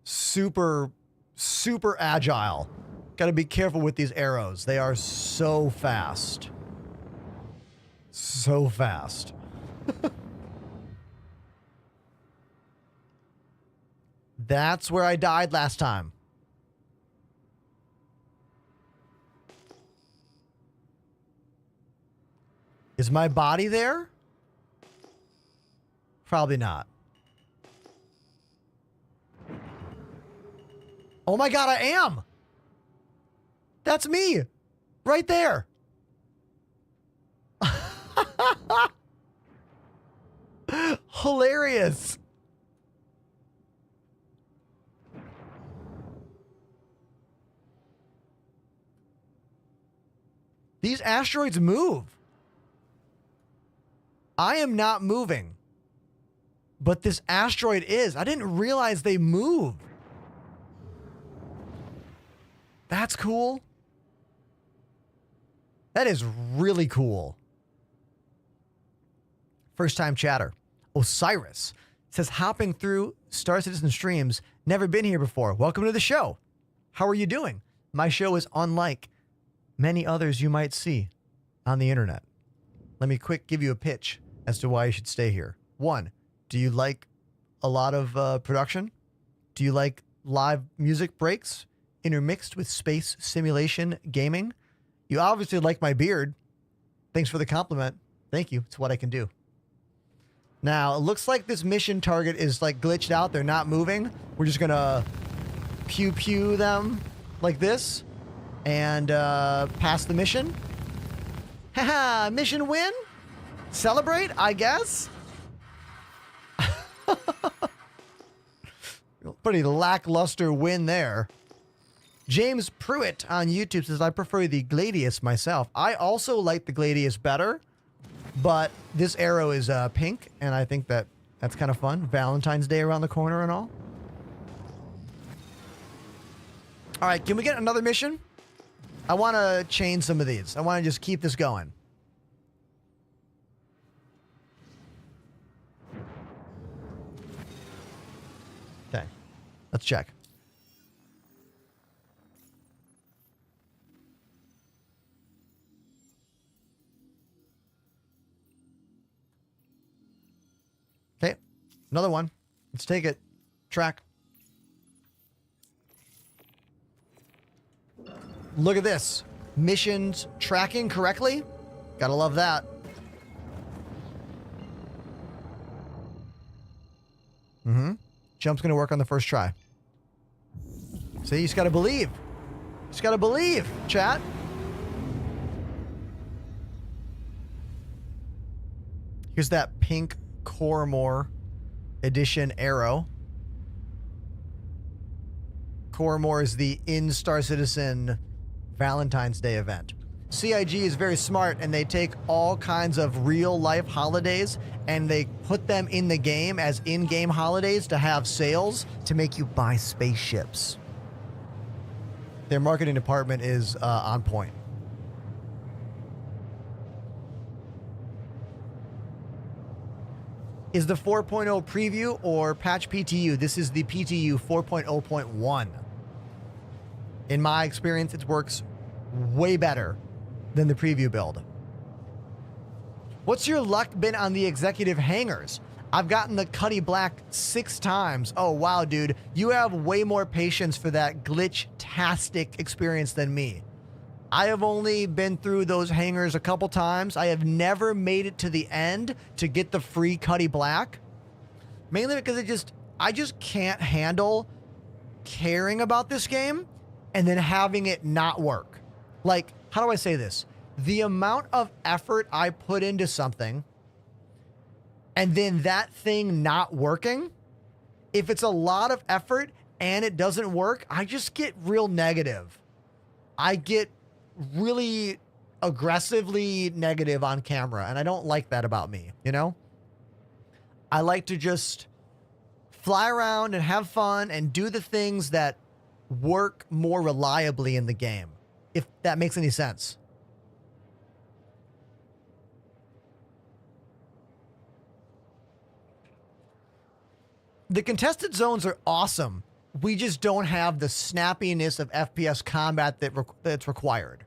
Super, super agile. Got to be careful with these arrows. They are so fast. So fast. That's where I died last time. Is my body there? Probably not. Oh my God, I am. That's me. Right there. Hilarious. These asteroids move. I am not moving. But this asteroid is. I didn't realize they move. That's cool. That is really cool. First time chatter. Osiris says, hopping through Star Citizen streams, never been here before. Welcome to the show. How are you doing? My show is unlike many others you might see on the internet. Let me quick give you a pitch as to why you should stay here. 1, do you like a lot of production? Do you like live music breaks intermixed with space simulation gaming? You obviously like my beard. Thanks for the compliment. Thank you. It's what I can do. Now, it looks like this mission target is like glitched out. They're not moving. We're just going to pew them like this and pass the mission. Haha, mission win? Celebrate, I guess? Pretty lackluster win there. James Pruitt on YouTube says, I prefer the Gladius myself. I also like the Gladius better, but this arrow is pink, and I think that's kind of fun. Valentine's Day around the corner and all. All right, can we get another mission? I want to change some of these. I want to just keep this going. Okay, let's check. Okay, another one. Let's take it. Track. Look at this. Missions tracking correctly. Gotta love that. Jump's gonna work on the first try. See, you just gotta believe. Just gotta believe, chat. Here's that pink Coromore edition arrow. Coromore is the in Star Citizen Valentine's Day event. CIG is very smart, and they take all kinds of real life holidays and they put them in the game as in-game holidays to have sales to make you buy spaceships. Their marketing department is on point. Is the 4.0 preview or patch PTU? This is the PTU 4.0.1. In my experience, it works way better than the preview build. What's your luck been on the executive hangars? I've gotten the Cuddy Black 6 times. Oh, wow, dude. You have way more patience for that glitch-tastic experience than me. I have only been through those hangars a couple times. I have never made it to the end to get the free Cuddy Black. Mainly because I just can't handle caring about this game and then having it not work. Like, how do I say this? The amount of effort I put into something and then that thing not working, if it's a lot of effort and it doesn't work, I just get real negative. I get really aggressively negative on camera, and I don't like that about me, you know? I like to just fly around and have fun and do the things that work more reliably in the game, if that makes any sense. The contested zones are awesome. We just don't have the snappiness of FPS combat that's required.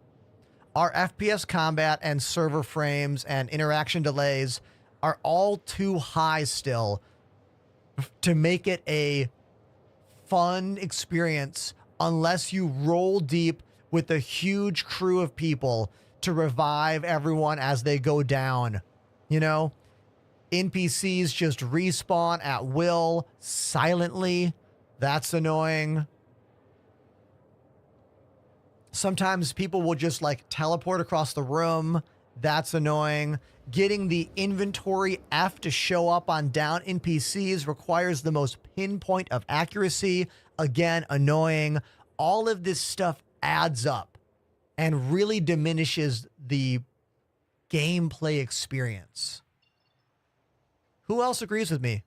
Our FPS combat and server frames and interaction delays are all too high still to make it a fun experience unless you roll deep with a huge crew of people to revive everyone as they go down. You know? NPCs just respawn at will, silently. That's annoying. Sometimes people will just like teleport across the room. That's annoying. Getting the inventory F to show up on down NPCs requires the most pinpoint of accuracy. Again, annoying. All of this stuff adds up and really diminishes the gameplay experience. Who else agrees with me?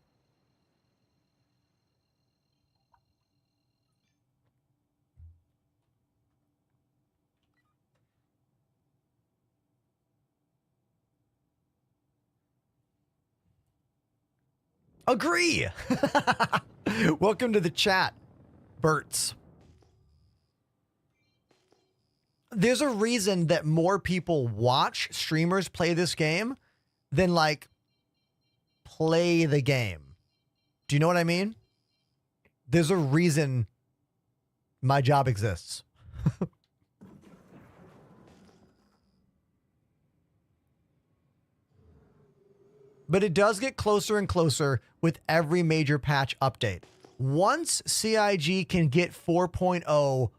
Agree. Welcome to the chat, Berts. There's a reason that more people watch streamers play this game than like play the game. Do you know what I mean? There's a reason my job exists. But it does get closer and closer with every major patch update. Once CIG can get 4.0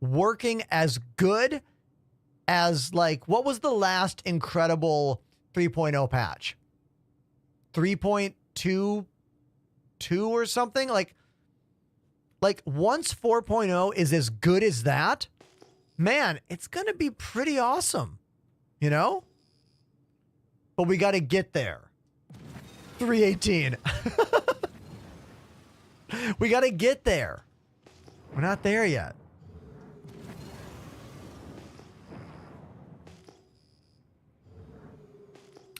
working as good as, like, what was the last incredible 3.0 patch? 3.22 or something? Like once 4.0 is as good as that, man, it's going to be pretty awesome, you know? But we got to get there. 318. We got to get there. We're not there yet.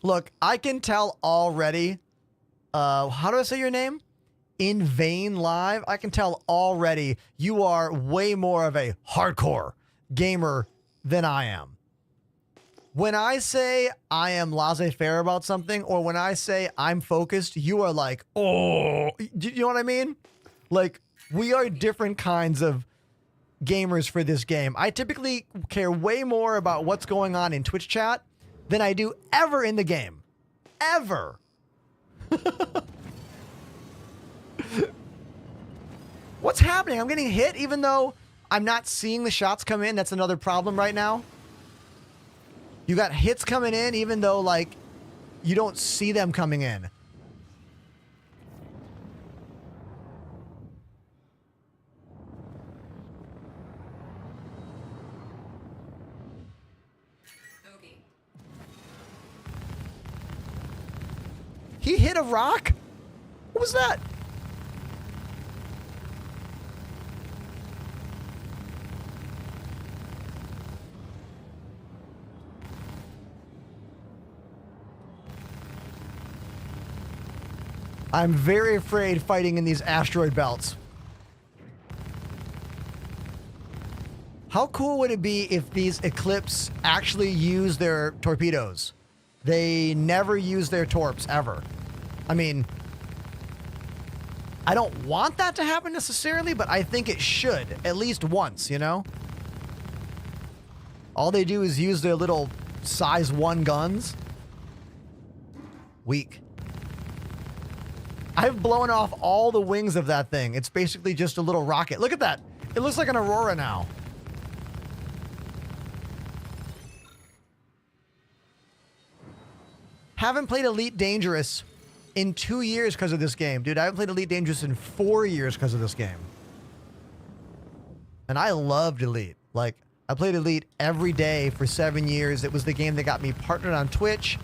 Look, I can tell already. How do I say your name? In Vain Live. I can tell already you are way more of a hardcore gamer than I am. When I say I am laissez-faire about something, or when I say I'm focused, you are like, oh, you know what I mean? Like, we are different kinds of gamers for this game. I typically care way more about what's going on in Twitch chat than I do ever in the game. Ever. What's happening? I'm getting hit even though I'm not seeing the shots come in. That's another problem right now. You got hits coming in even though, like, you don't see them coming in. Okay. He hit a rock? What was that? I'm very afraid fighting in these asteroid belts. How cool would it be if these Eclipse actually use their torpedoes? They never use their torps, ever. I mean, I don't want that to happen necessarily, but I think it should, at least once, you know? All they do is use their little size 1 guns. Weak. I've blown off all the wings of that thing. It's basically just a little rocket. Look at that. It looks like an Aurora now. Haven't played Elite Dangerous in 2 years because of this game. Dude, I haven't played Elite Dangerous in 4 years because of this game. And I loved Elite. Like, I played Elite every day for 7 years. It was the game that got me partnered on Twitch.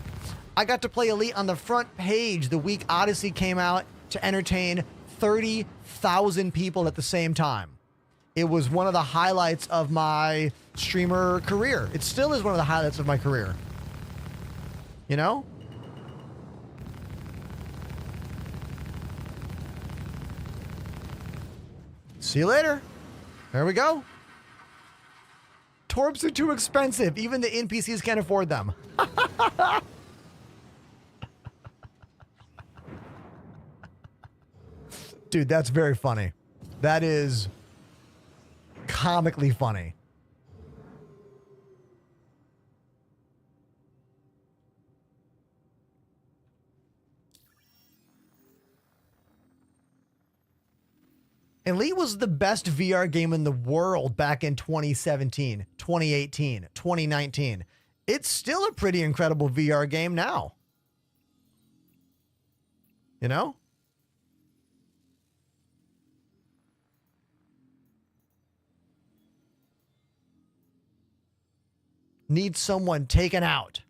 I got to play Elite on the front page the week Odyssey came out to entertain 30,000 people at the same time. It was one of the highlights of my streamer career. It still is one of the highlights of my career. You know? See you later. There we go. Torps are too expensive. Even the NPCs can't afford them. Dude, that's very funny. That is comically funny. Elite was the best VR game in the world back in 2017, 2018, 2019. It's still a pretty incredible VR game now. You know? Need someone taken out.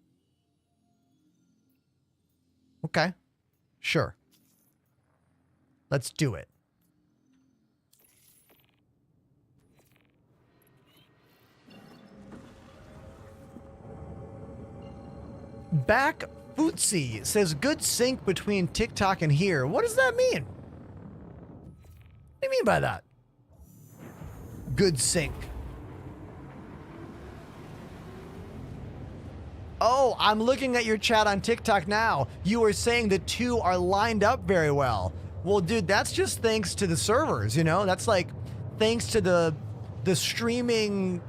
Okay. Sure. Let's do it. Back Footsie says good sync between TikTok and here. What does that mean? What do you mean by that? Good sync. Oh, I'm looking at your chat on TikTok now. You were saying the two are lined up very well. Well, dude, that's just thanks to the servers, you know? That's like thanks to the streaming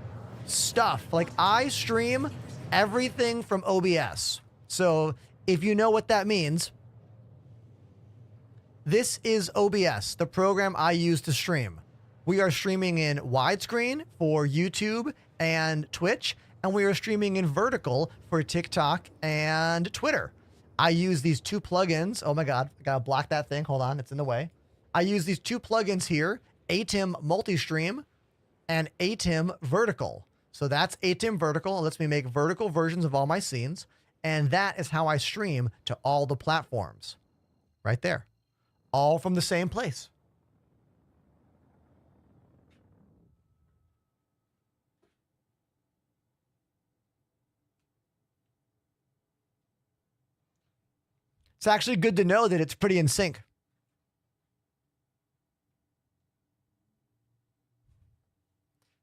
stuff. Like I stream everything from OBS. So if you know what that means, this is OBS, the program I use to stream. We are streaming in widescreen for YouTube and Twitch, and we are streaming in vertical for TikTok and Twitter. I use these two plugins. Oh my God, I gotta block that thing. Hold on, it's in the way. I use these two plugins here, ATIM Multistream and ATIM Vertical. So that's ATIM Vertical. It lets me make vertical versions of all my scenes. And that is how I stream to all the platforms. Right there. All from the same place. It's actually good to know that it's pretty in sync.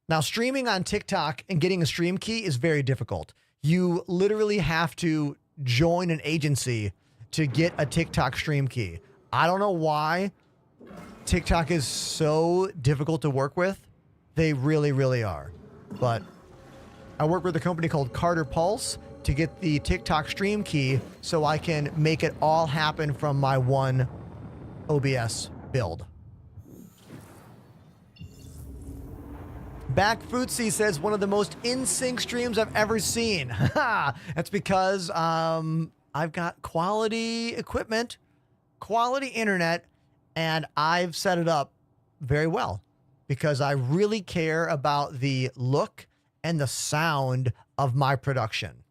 Now, streaming on TikTok and getting a stream key is very difficult. You literally have to join an agency to get a TikTok stream key. I don't know why TikTok is so difficult to work with. They really, really are. But I work with a company called Carter Pulse to get the TikTok stream key so I can make it all happen from my one OBS build. Back Footsie says one of the most in-sync streams I've ever seen. That's because I've got quality equipment, quality internet, and I've set it up very well because I really care about the look and the sound of my production.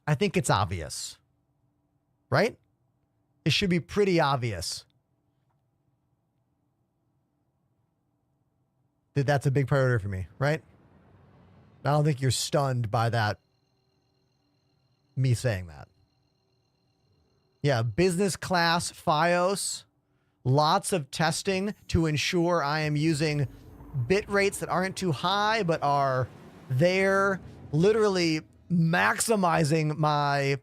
I think it's obvious, right? It should be pretty obvious that that's a big priority for me, right? I don't think you're stunned by that, me saying that. Yeah, business class FiOS, lots of testing to ensure I am using bit rates that aren't too high but are there, literally maximizing my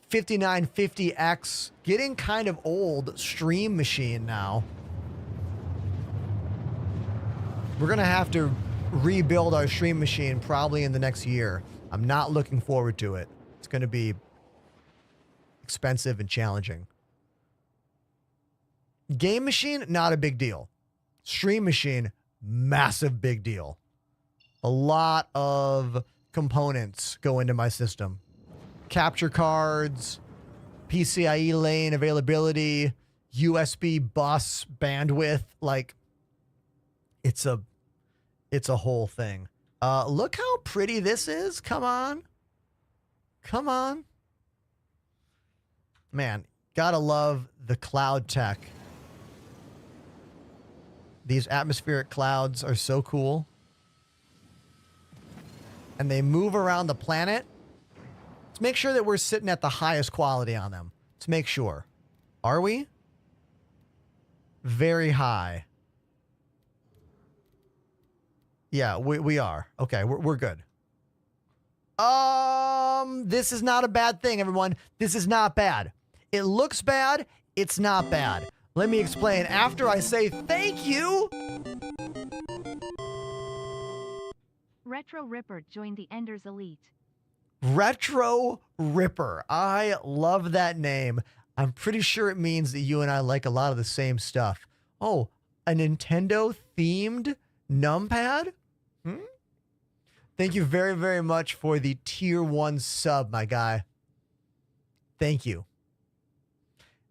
5950X, getting kind of old stream machine now. We're going to have to rebuild our stream machine probably in the next year. I'm not looking forward to it. It's going to be expensive and challenging. Game machine, not a big deal. Stream machine, massive big deal. A lot of components go into my system. Capture cards, PCIe lane availability, USB bus bandwidth, like it's a whole thing. Look how pretty this is. Come on. Come on. Man, gotta love the cloud tech. These atmospheric clouds are so cool. And they move around the planet. Let's make sure that we're sitting at the highest quality on them. Let's make sure. Are we? Very high. Yeah, we are. Okay, we're good. This is not a bad thing, everyone. This is not bad. It looks bad. It's not bad. Let me explain after I say thank you. Retro Ripper joined the Enders Elite. Retro Ripper. I love that name. I'm pretty sure it means that you and I like a lot of the same stuff. Oh, a Nintendo themed numpad? Thank you very, very much for the tier 1 sub, my guy. Thank you.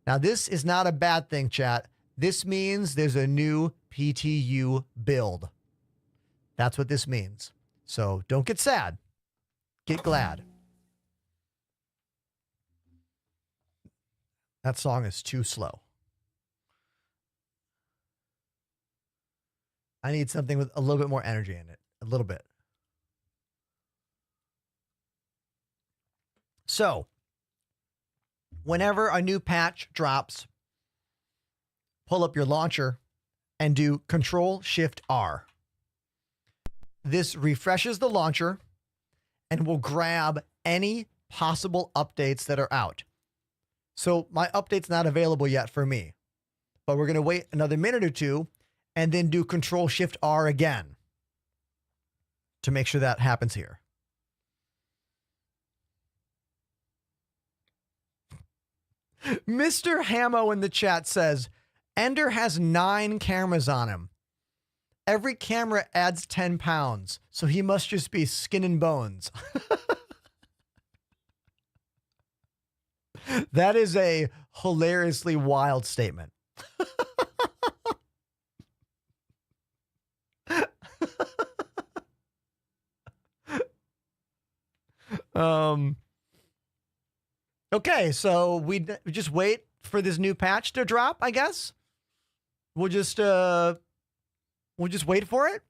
Now, this is not a bad thing, chat. This means there's a new PTU build. That's what this means. So don't get sad. Get glad. That song is too slow. I need something with a little bit more energy in it. A little bit. So, Whenever a new patch drops, pull up your launcher and do Control-Shift-R. This refreshes the launcher and will grab any possible updates that are out. So my update's not available yet for me, but we're going to wait another minute or two and then do Control-Shift-R again to make sure that happens here. Mr. Hamo in the chat says, Ender has 9 cameras on him. Every camera adds 10 pounds, so he must just be skin and bones. That is a hilariously wild statement. Okay, so we just wait for this new patch to drop, I guess. We'll just wait for it.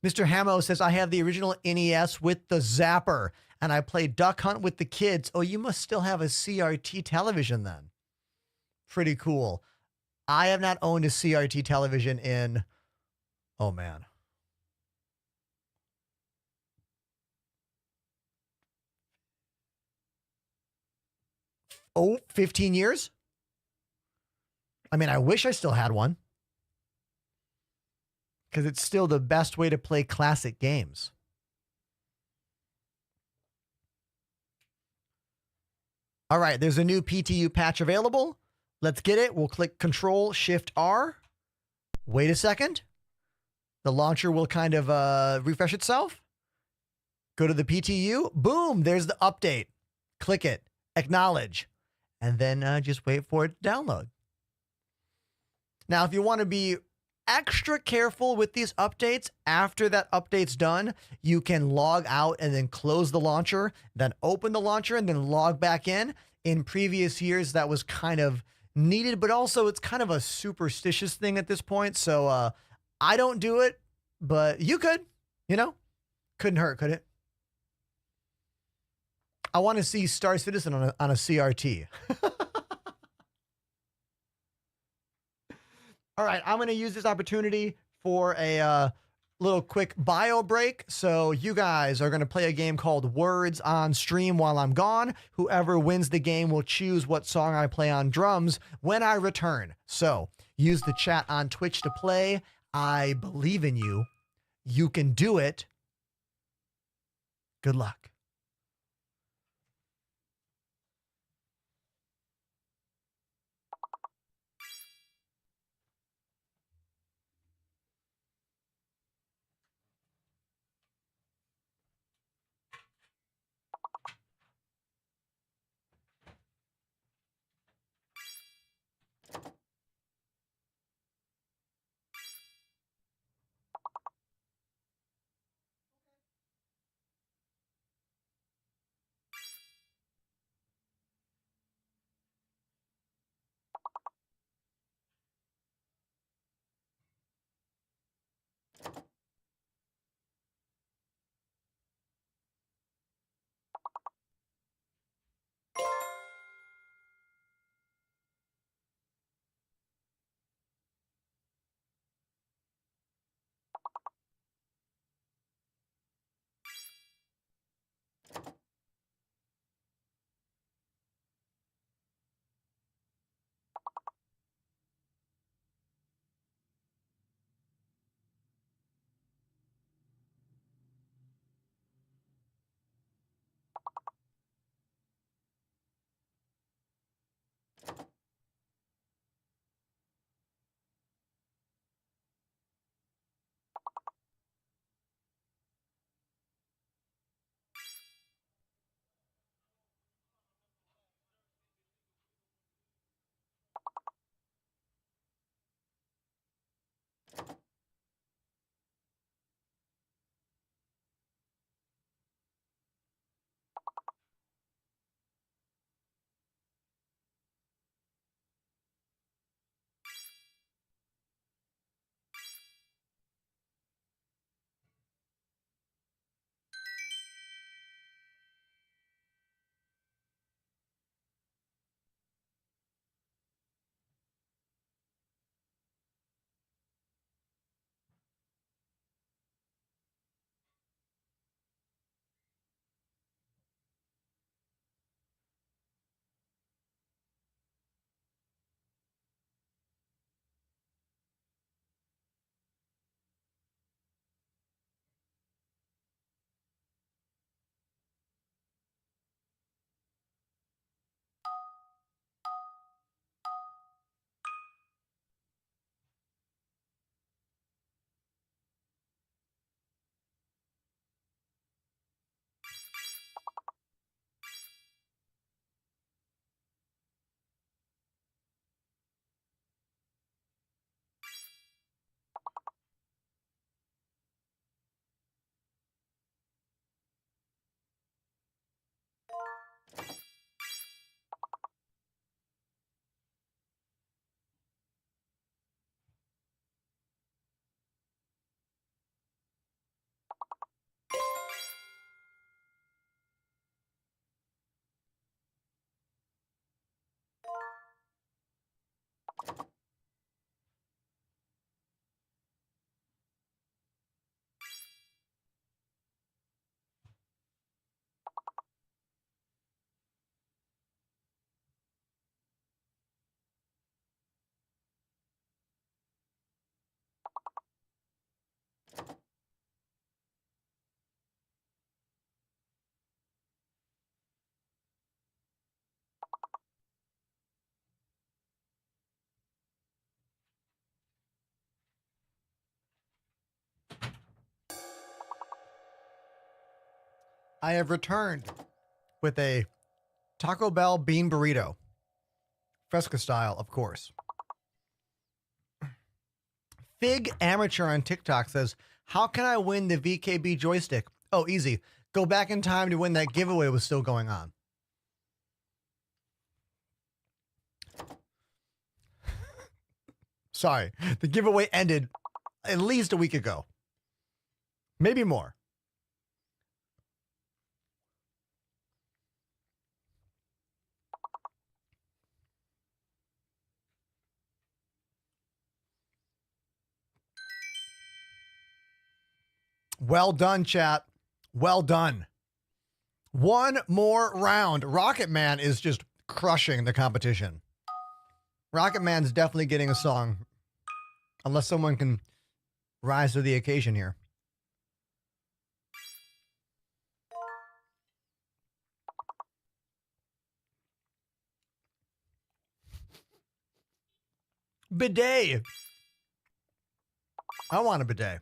Mr. Hamo says, I have the original NES with the Zapper, and I play Duck Hunt with the kids. Oh, you must still have a CRT television then. Pretty cool. I have not owned a CRT television in, oh man. 15 years? I mean, I wish I still had one. Because it's still the best way to play classic games. All right, there's a new PTU patch available. Let's get it. We'll click Control-Shift-R. Wait a second. The launcher will kind of refresh itself. Go to the PTU. Boom, there's the update. Click it. Acknowledge. And then just wait for it to download. Now, if you want to be extra careful with these updates, after that update's done, you can log out and then close the launcher, then open the launcher and then log back in. In previous years, that was kind of needed, but also it's kind of a superstitious thing at this point. So I don't do it, but you could, you know, couldn't hurt, could it? I want to see Star Citizen on a CRT. All right, I'm going to use this opportunity for a little quick bio break. So you guys are going to play a game called Words on stream while I'm gone. Whoever wins the game will choose what song I play on drums when I return. So use the chat on Twitch to play. I believe in you. You can do it. Good luck. I have returned with a Taco Bell bean burrito. Fresca style, of course. Fig Amateur on TikTok says, how can I win the VKB joystick? Oh, easy. Go back in time to when that giveaway was still going on. Sorry. The giveaway ended at least a week ago. Maybe more. Well done, chat. Well done. One more round. Rocket Man is just crushing the competition. Rocket Man's definitely getting a song. Unless someone can rise to the occasion here. Bidet. I want a bidet.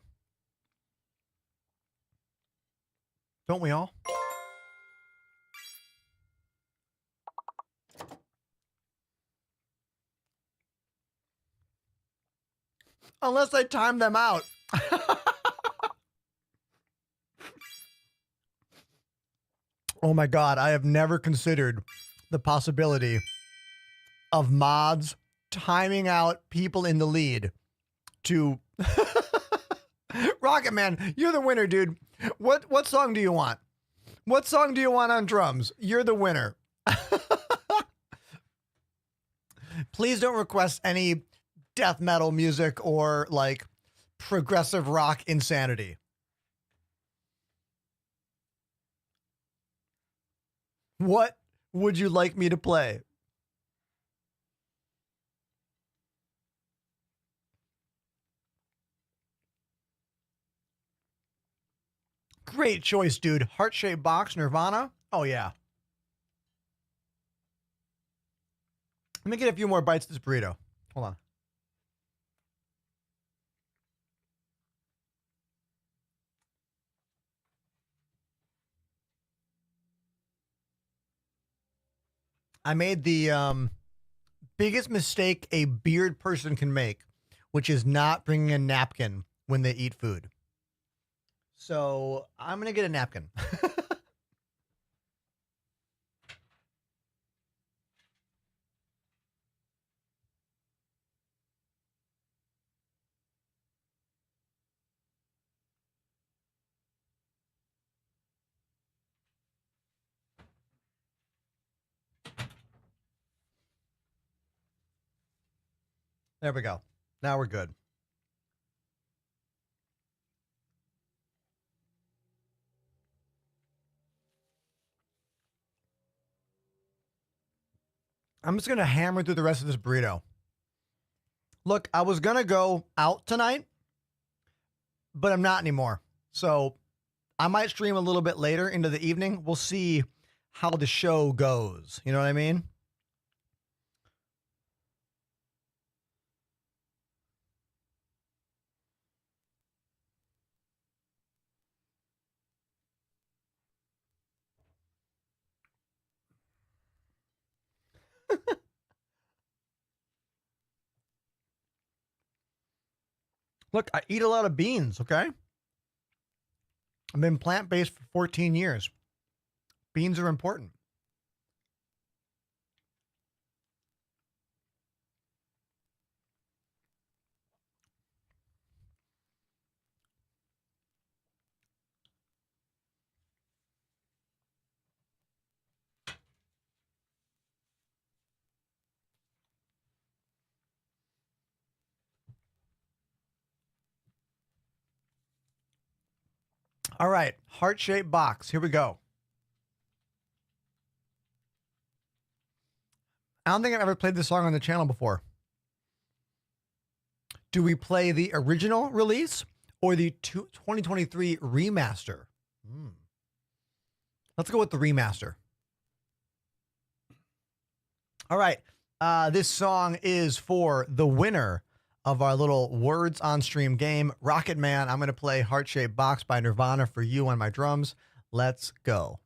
Don't we all? Unless I time them out. Oh my God, I have never considered the possibility of mods timing out people in the lead to Rocket Man, you're the winner, dude. What song do you want? What song do you want on drums? You're the winner. Please don't request any death metal music or like progressive rock insanity. What would you like me to play? Great choice, dude. Heart-shaped box, Nirvana. Oh, yeah. Let me get a few more bites of this burrito. Hold on. I made the biggest mistake a beard person can make, which is not bringing a napkin when they eat food. So I'm going to get a napkin. There we go. Now we're good. I'm just going to hammer through the rest of this burrito. Look, I was going to go out tonight, but I'm not anymore. So I might stream a little bit later into the evening. We'll see how the show goes. You know what I mean? Look, I eat a lot of beans, okay? I've been plant-based for 14 years. Beans are important. All right, heart-shaped box. Here we go. I don't think I've ever played this song on the channel before. Do we play the original release or the 2023 remaster? Let's go with the remaster. All right. This song is for the winner of our little words on stream game, Rocket Man. I'm going to play Heart Shaped Box by Nirvana for you on my drums. Let's go.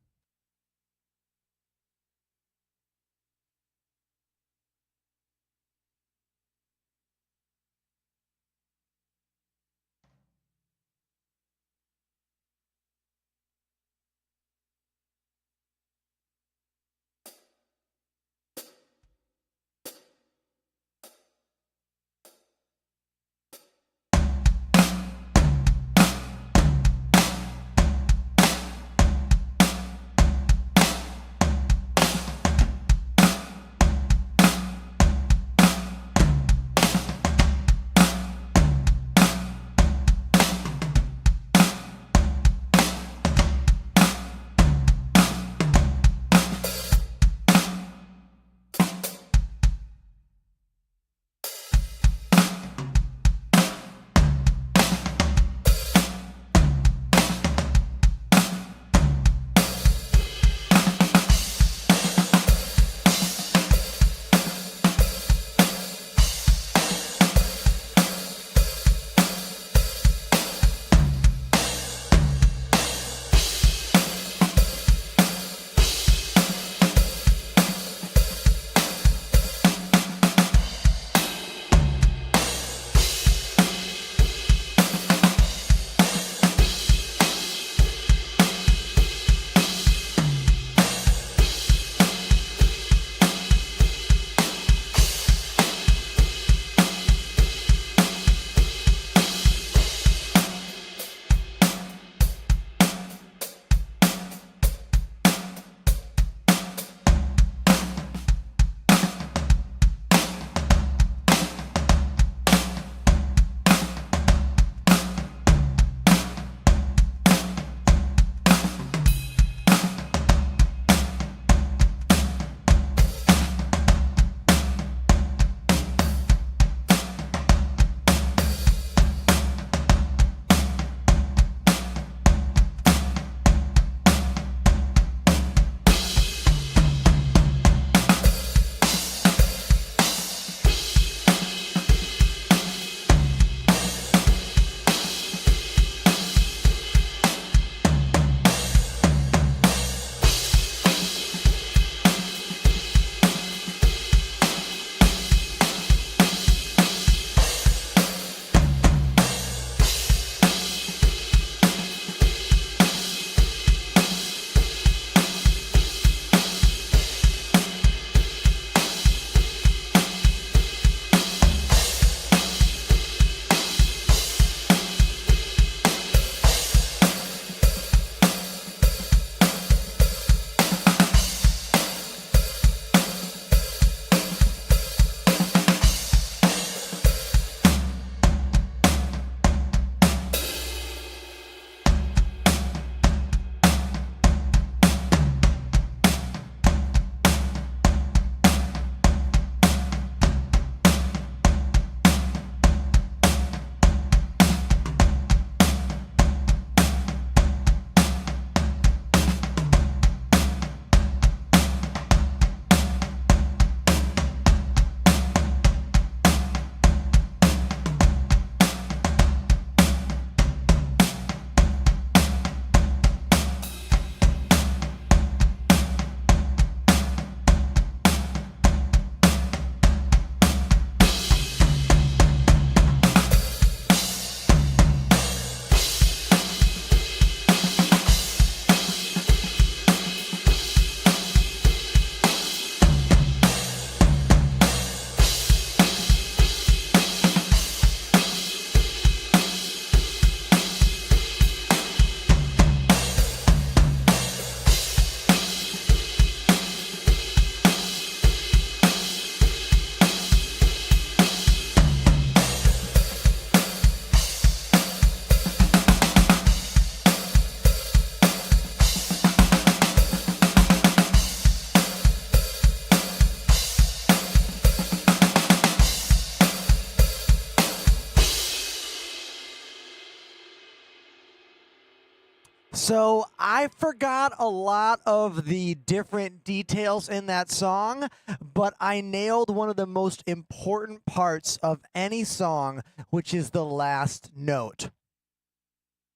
So I forgot a lot of the different details in that song, but I nailed one of the most important parts of any song, which is the last note.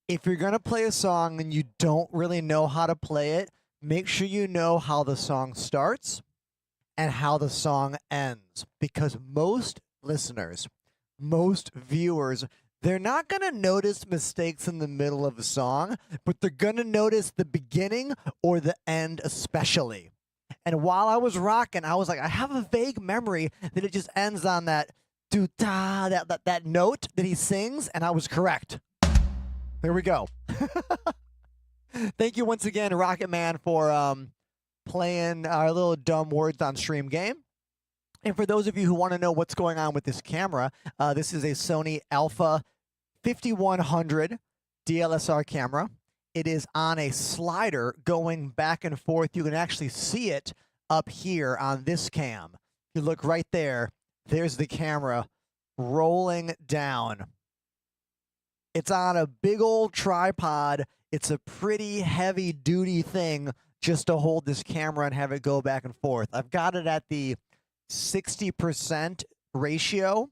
if you're going to play a song and you don't really know how to play it, make sure you know how the song starts and how the song ends. Because most listeners, most viewers, they're not going to notice mistakes in the middle of a song, but they're going to notice the beginning or the end especially. And while I was rocking, I was like, I have a vague memory that it just ends on that doo-da, that note that he sings, and I was correct. There we go. Thank you once again, Rocket Man, for playing our little dumb words on stream game. And for those of you who want to know what's going on with this camera, this is a Sony Alpha 5100 DLSR camera. It is on a slider going back and forth. You can actually see it up here on this cam. You look right there. There's the camera rolling down. It's on a big old tripod. It's a pretty heavy duty thing just to hold this camera and have it go back and forth. I've got it at the 60% ratio.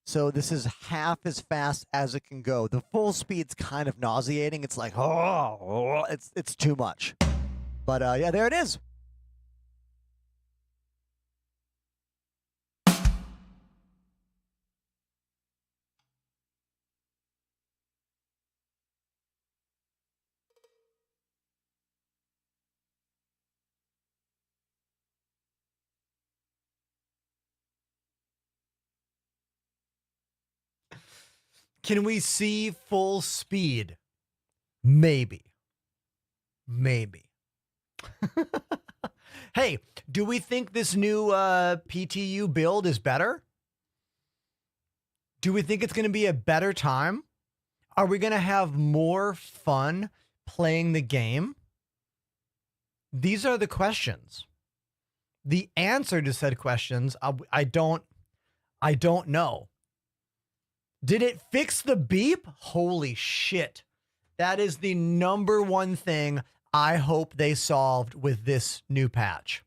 So this is half as fast as it can go. The full speed's kind of nauseating. It's like, it's too much. But yeah, there it is. Can we see full speed? Maybe. Maybe. Hey, do we think this new PTU build is better? Do we think it's going to be a better time? Are we going to have more fun playing the game? These are the questions. The answer to said questions, I don't know. Did it fix the beep? Holy shit. That is the number one thing I hope they solved with this new patch.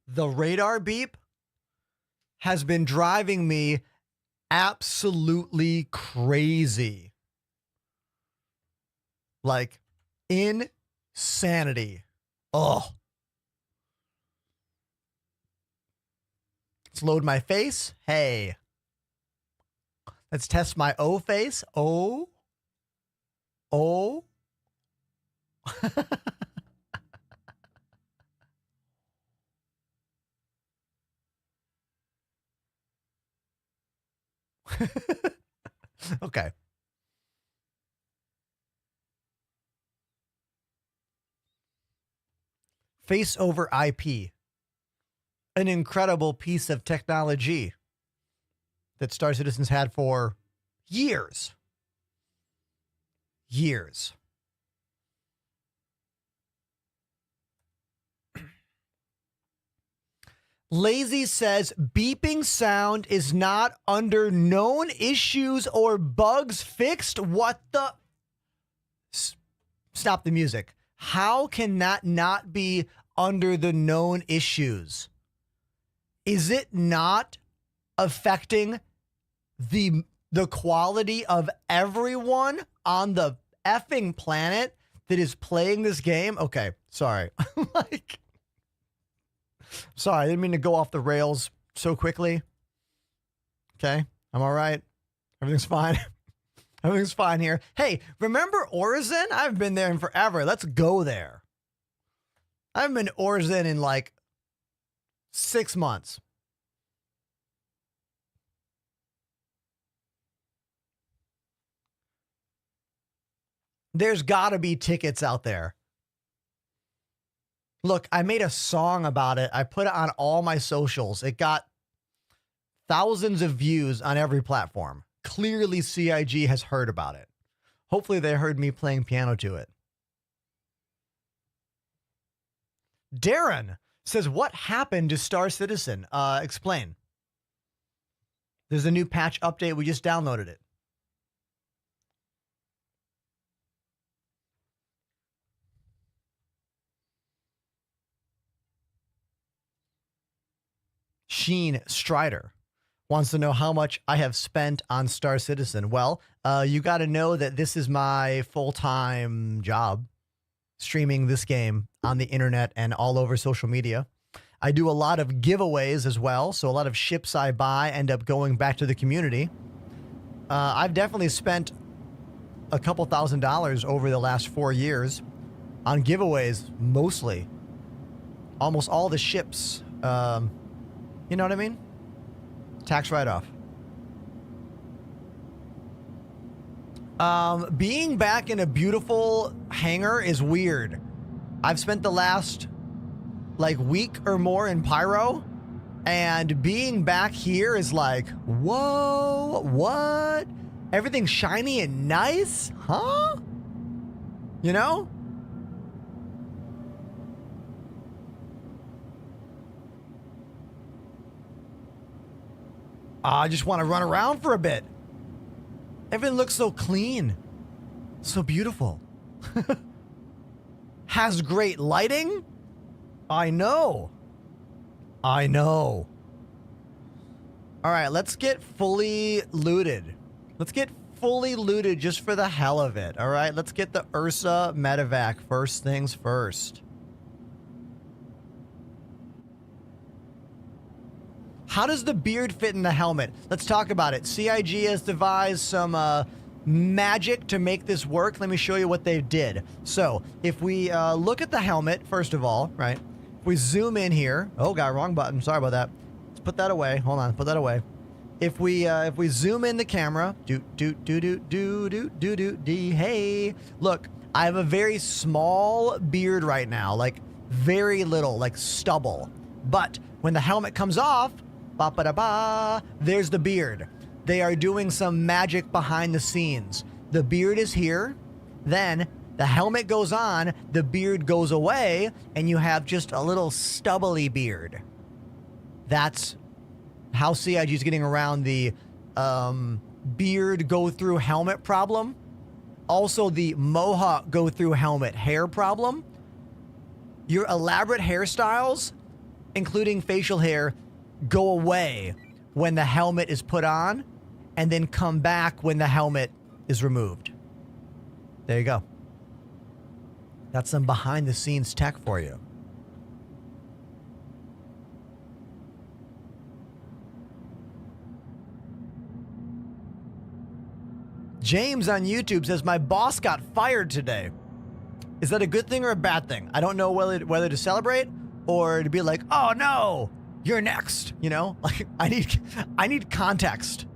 The radar beep has been driving me absolutely crazy. Like insanity. Oh. Let's load my face. Hey. Let's test my O face. O. O. Okay. Face over IP. An incredible piece of technology that Star Citizen's had for years. Years. Lazy says beeping sound is not under known issues or bugs fixed. What the? Stop the music. How can that not be under the known issues? Is it not affecting the quality of everyone on the effing planet that is playing this game? Okay, sorry. Sorry, I didn't mean to go off the rails so quickly. Okay, I'm all right. Everything's fine. Everything's fine here. Hey, remember Orzen? I've been there in forever. Let's go there. I haven't been to Orzen in like 6 months. There's got to be tickets out there. Look, I made a song about it. I put it on all my socials. It got thousands of views on every platform. Clearly, CIG has heard about it. Hopefully, they heard me playing piano to it. Darren says, what happened to Star Citizen? Explain. There's a new patch update. We just downloaded it. Sheen Strider. wants to know how much I have spent on Star Citizen. Well, you got to know that this is my full-time job, streaming this game on the internet and all over social media. I do a lot of giveaways as well, so a lot of ships I buy end up going back to the community. I've definitely spent a couple $1,000s over the last 4 years on giveaways, mostly. Almost all the ships, you know what I mean? Tax write-off. Being back in a beautiful hangar is weird. I've spent the last week or more in Pyro, and being back here is like, whoa, what? Everything's shiny and nice? Huh? You know? I just want to run around for a bit. Everything looks so clean. So beautiful. Has great lighting. I know. I know. All right, let's get fully looted. Let's get fully looted just for the hell of it. All right, let's get the Ursa medevac first things first. How does the beard fit in the helmet? Let's talk about it. CIG has devised some magic to make this work. Let me show you what they did. So if we look at the helmet, first of all, right? If we zoom in here. Oh, got wrong button. Sorry about that. Let's put that away. Hold on. Put that away. If we zoom in the camera, hey, look, I have a very small beard right now, like very little, like stubble. But when the helmet comes off, ba-ba-da-ba, there's the beard. They are doing some magic behind the scenes. The beard is here, then the helmet goes on, the beard goes away, and you have just a little stubbly beard. That's how CIG is getting around the beard go through helmet problem. Also the mohawk go through helmet hair problem. Your elaborate hairstyles, including facial hair, go away when the helmet is put on and then come back when the helmet is removed. There you go. That's some behind the scenes tech for you. James on YouTube says, my boss got fired today. Is that a good thing or a bad thing? I don't know whether to celebrate or to be like, oh no, you're next. You know, like I need context.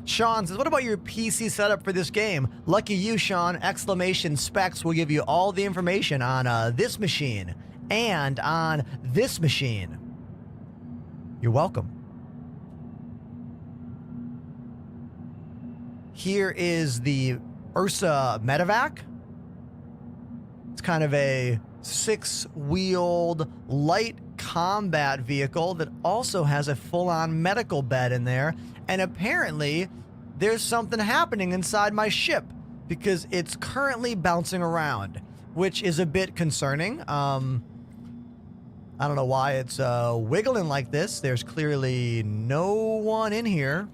Sean says, what about your PC setup for this game? Lucky you, Sean. Exclamation Specs will give you all the information on this machine and on this machine. You're welcome. Here is the Ursa medevac. It's kind of a 6-wheeled light combat vehicle that also has a full-on medical bed in there. And apparently there's something happening inside my ship because it's currently bouncing around, which is a bit concerning. I don't know why it's wiggling like this. There's clearly no one in here.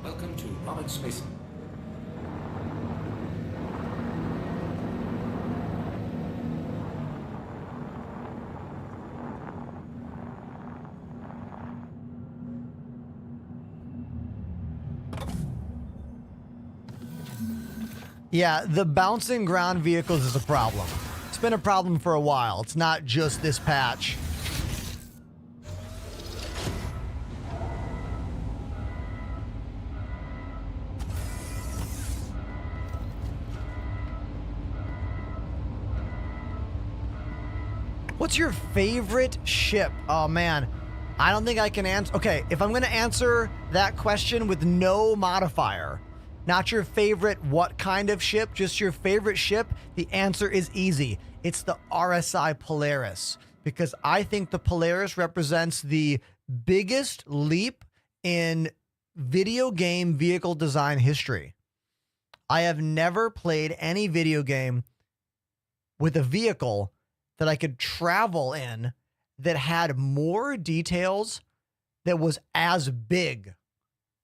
Welcome to Robert Space. Yeah, the bouncing ground vehicles is a problem. It's been a problem for a while. It's not just this patch. What's your favorite ship? Oh man, I don't think I can answer. Okay, if I'm gonna answer that question with no modifier, not your favorite what kind of ship, just your favorite ship, the answer is easy. It's the RSI Polaris, because I think the Polaris represents the biggest leap in video game vehicle design history. I have never played any video game with a vehicle that I could travel in that had more details, that was as big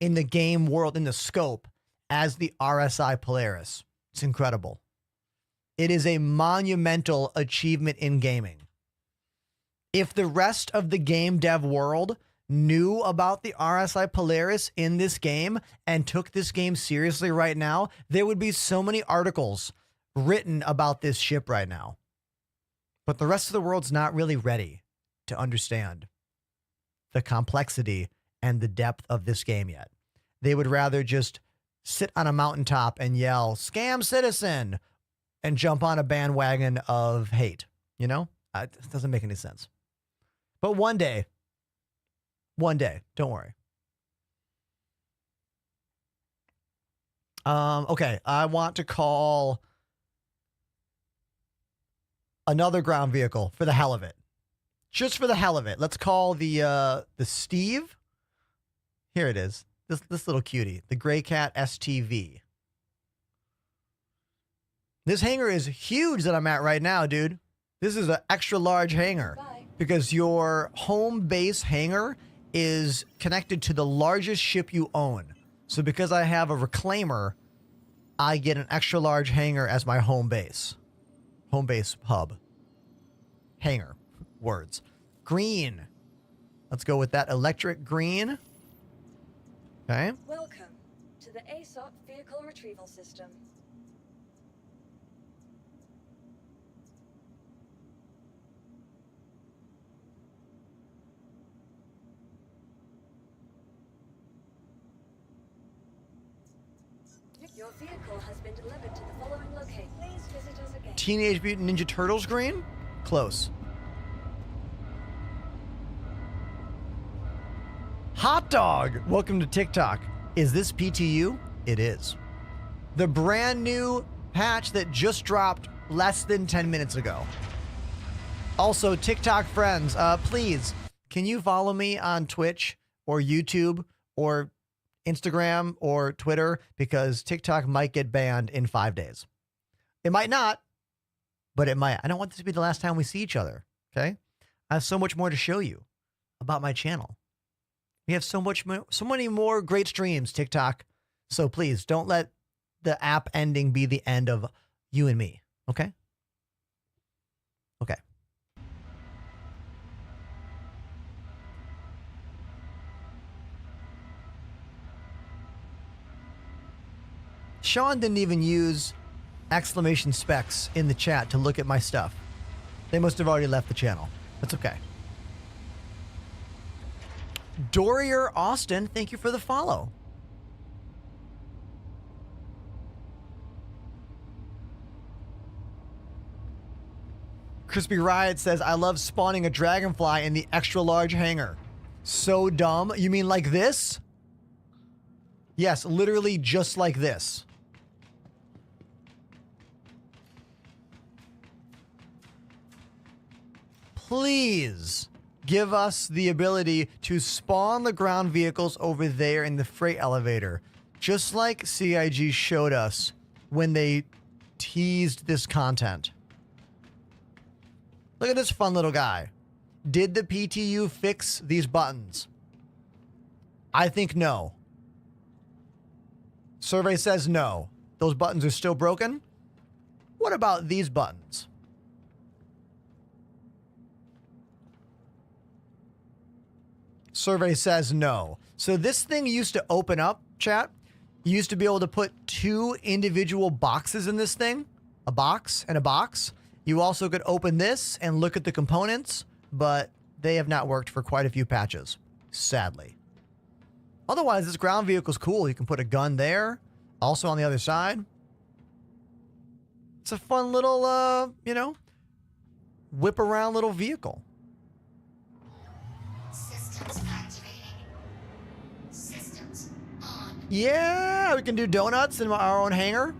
in the game world, in the scope, as the RSI Polaris. It's incredible. It is a monumental achievement in gaming. If the rest of the game dev world knew about the RSI Polaris in this game and took this game seriously right now, there would be so many articles written about this ship right now. But the rest of the world's not really ready to understand the complexity and the depth of this game yet. They would rather just sit on a mountaintop and yell, "Scam Citizen," and jump on a bandwagon of hate. You know? It doesn't make any sense. But one day, don't worry. Okay, I want to call another ground vehicle for the hell of it. Just for the hell of it. Let's call the Steve. Here it is. This little cutie, the Gray Cat STV. This hangar is huge that I'm at right now, dude. This is an extra large hangar because your home base hangar is connected to the largest ship you own. So because I have a reclaimer, I get an extra large hangar as my home base. Home base hub. Hangar. Words. Green. Let's go with that electric green. Okay. Welcome to the ASOP Vehicle Retrieval System. Your vehicle has been delivered to the following location. Please visit us again. Teenage Mutant Ninja Turtles green? Close. Hot dog! Welcome to TikTok. Is this PTU? It is. The brand new patch that just dropped less than 10 minutes ago. Also, TikTok friends, please, can you follow me on Twitch or YouTube or Instagram or Twitter? Because TikTok might get banned in 5 days. It might not, but it might. I don't want this to be the last time we see each other, okay? I have so much more to show you about my channel. We have so many more great streams, TikTok. So please don't let the app ending be the end of you and me. Okay? Okay. Sean didn't even use exclamation specs in the chat to look at my stuff. They must have already left the channel. That's okay. Dorier Austin, thank you for the follow. Crispy Riot says, I love spawning a dragonfly in the extra large hangar. So dumb. You mean like this? Yes, literally just like this. Please give us the ability to spawn the ground vehicles over there in the freight elevator. Just like CIG showed us when they teased this content. Look at this fun little guy. Did the PTU fix these buttons? I think no. Survey says no. Those buttons are still broken. What about these buttons? Survey says no. So this thing used to open up, chat. You used to be able to put 2 individual boxes in this thing. A box and a box. You also could open this and look at the components, but they have not worked for quite a few patches, sadly. Otherwise, this ground vehicle's cool. You can put a gun there, also on the other side. It's a fun little, you know, whip around little vehicle. Yeah, we can do donuts in our own hangar.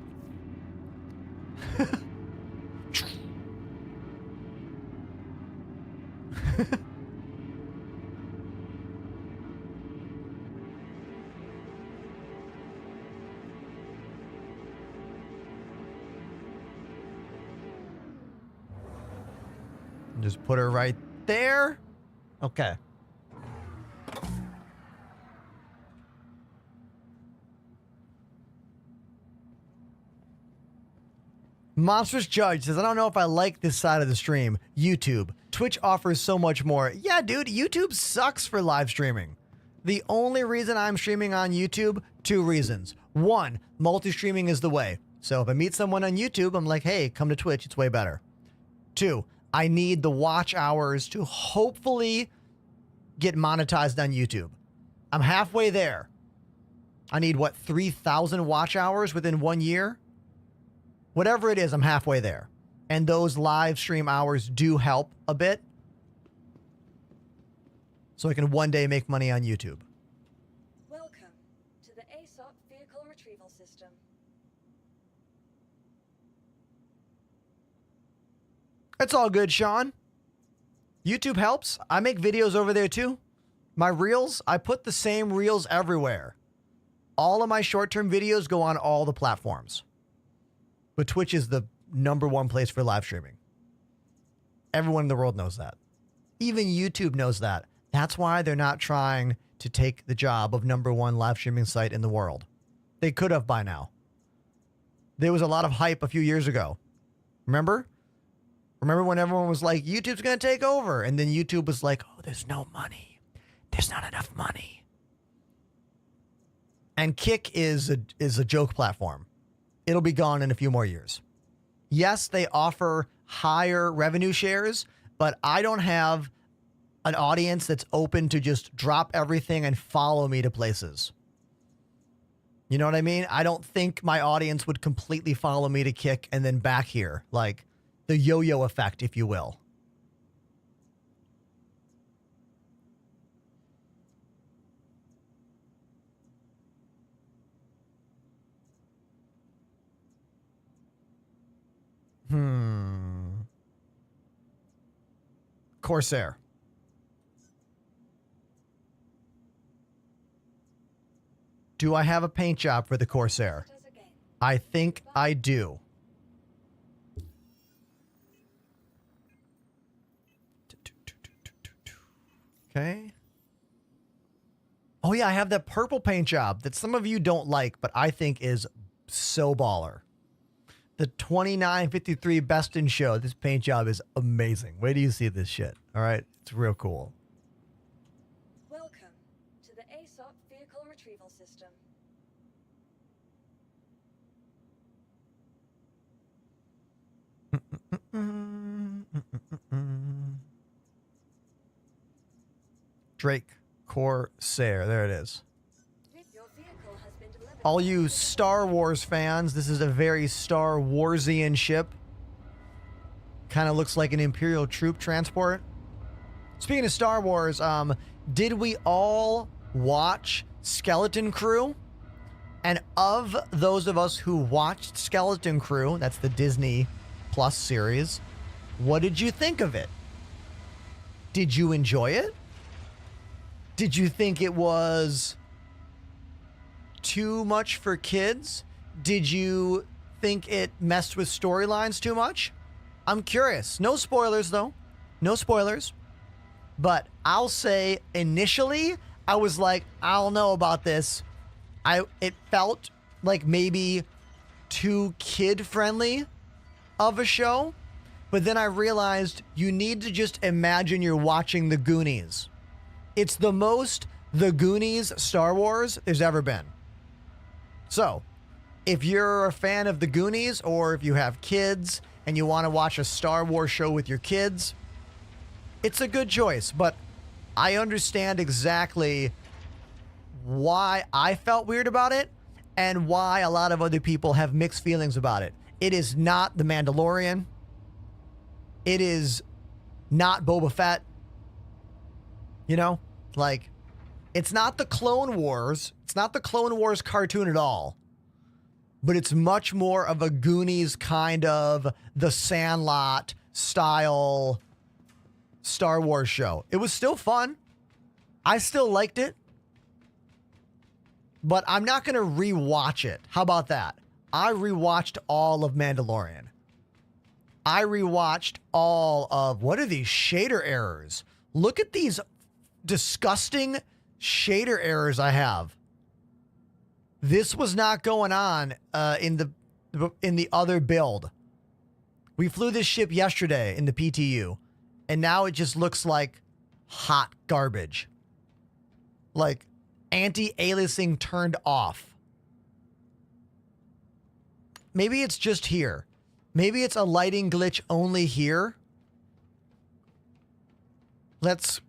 Just put her right there. Okay. Monstrous Judge says, I don't know if I like this side of the stream. YouTube. Twitch offers so much more. Yeah, dude, YouTube sucks for live streaming. The only reason I'm streaming on YouTube, 2 reasons. 1, multi-streaming is the way. So if I meet someone on YouTube, I'm like, hey, come to Twitch. It's way better. 2, I need the watch hours to hopefully get monetized on YouTube. I'm halfway there. I need, what, 3,000 watch hours within 1 year? Whatever it is, I'm halfway there. And those live stream hours do help a bit. So I can one day make money on YouTube. Welcome to the ASOP Vehicle Retrieval System. It's all good, Sean. YouTube helps. I make videos over there too. My reels, I put the same reels everywhere. All of my short-term videos go on all the platforms. But Twitch is the #1 place for live streaming. Everyone in the world knows that. Even YouTube knows that. That's why they're not trying to take the job of #1 live streaming site in the world. They could have by now. There was a lot of hype a few years ago. Remember? Remember when everyone was like, YouTube's going to take over? And then YouTube was like, oh, there's no money. There's not enough money. And Kick is a joke platform. It'll be gone in a few more years. Yes, they offer higher revenue shares, but I don't have an audience that's open to just drop everything and follow me to places. You know what I mean? I don't think my audience would completely follow me to Kick and then back here. Like the yo-yo effect, if you will. Corsair. Do I have a paint job for the Corsair? I think I do. Okay. Oh yeah, I have that purple paint job that some of you don't like, but I think is so baller. The 2953 Best in Show. This paint job is amazing. Wait till you see this shit. All right. It's real cool. Welcome to the ASOP Vehicle Retrieval System. Drake Corsair. There it is. All you Star Wars fans, this is a very Star Warsian ship. Kind of looks like an Imperial troop transport. Speaking of Star Wars, did we all watch Skeleton Crew? And of those of us who watched Skeleton Crew, that's the Disney Plus series, what did you think of it? Did you enjoy it? Did you think it was too much for kids? Did you think it messed with storylines too much? I'm curious. No spoilers, though. No spoilers. But I'll say initially, I was like, I don't know about this. It felt like maybe too kid-friendly of a show. But then I realized you need to just imagine you're watching The Goonies. It's the most The Goonies Star Wars there's ever been. So, if you're a fan of The Goonies, or if you have kids and you want to watch a Star Wars show with your kids, it's a good choice. But I understand exactly why I felt weird about it and why a lot of other people have mixed feelings about it. It is not The Mandalorian. It is not Boba Fett. You know, like, it's not the Clone Wars. It's not the Clone Wars cartoon at all. But it's much more of a Goonies kind of The Sandlot style Star Wars show. It was still fun. I still liked it. But I'm not going to rewatch it. How about that? I rewatched all of Mandalorian. I rewatched all of... What are these shader errors? Look at these disgusting shader errors I have. This was not going on in the other build. We flew this ship yesterday in the PTU, and now it just looks like hot garbage. Like anti-aliasing turned off. Maybe it's just here. Maybe it's a lighting glitch only here. Let's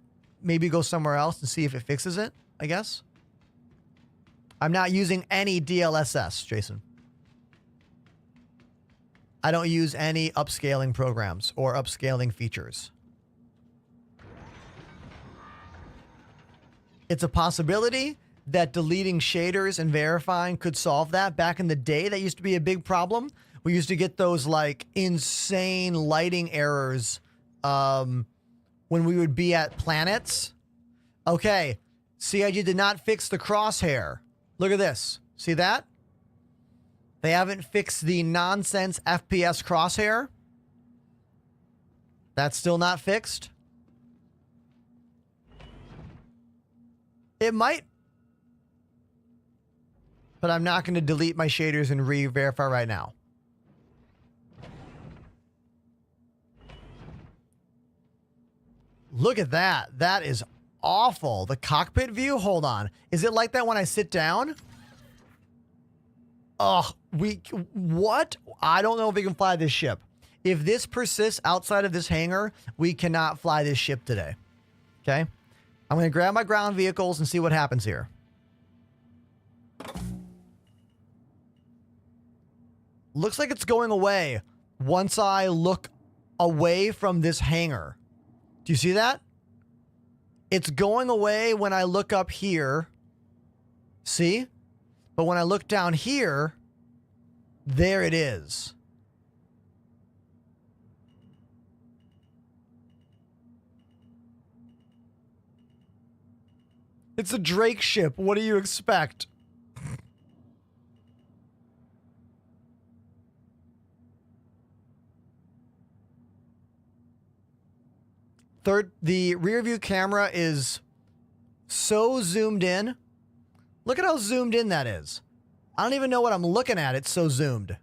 maybe go somewhere else and see if it fixes it, I guess. I'm not using any DLSS, Jason. I don't use any upscaling programs or upscaling features. It's a possibility that deleting shaders and verifying could solve that. Back in the day, that used to be a big problem. We used to get those like insane lighting errors when we would be at planets. Okay, CIG did not fix the crosshair. Look at this. See that? They haven't fixed the nonsense FPS crosshair. That's still not fixed. It might. But I'm not going to delete my shaders and re-verify right now. Look at that. That is awful. The cockpit view? Hold on. Is it like that when I sit down? Ugh. What? I don't know if we can fly this ship. If this persists outside of this hangar, we cannot fly this ship today. Okay? I'm going to grab my ground vehicles and see what happens here. Looks like it's going away once I look away from this hangar. Do you see that? It's going away when I look up here. See? But when I look down here, there it is. It's a Drake ship. What do you expect? The rear view camera is so zoomed in. Look at how zoomed in that is. I don't even know what I'm looking at. It's so zoomed.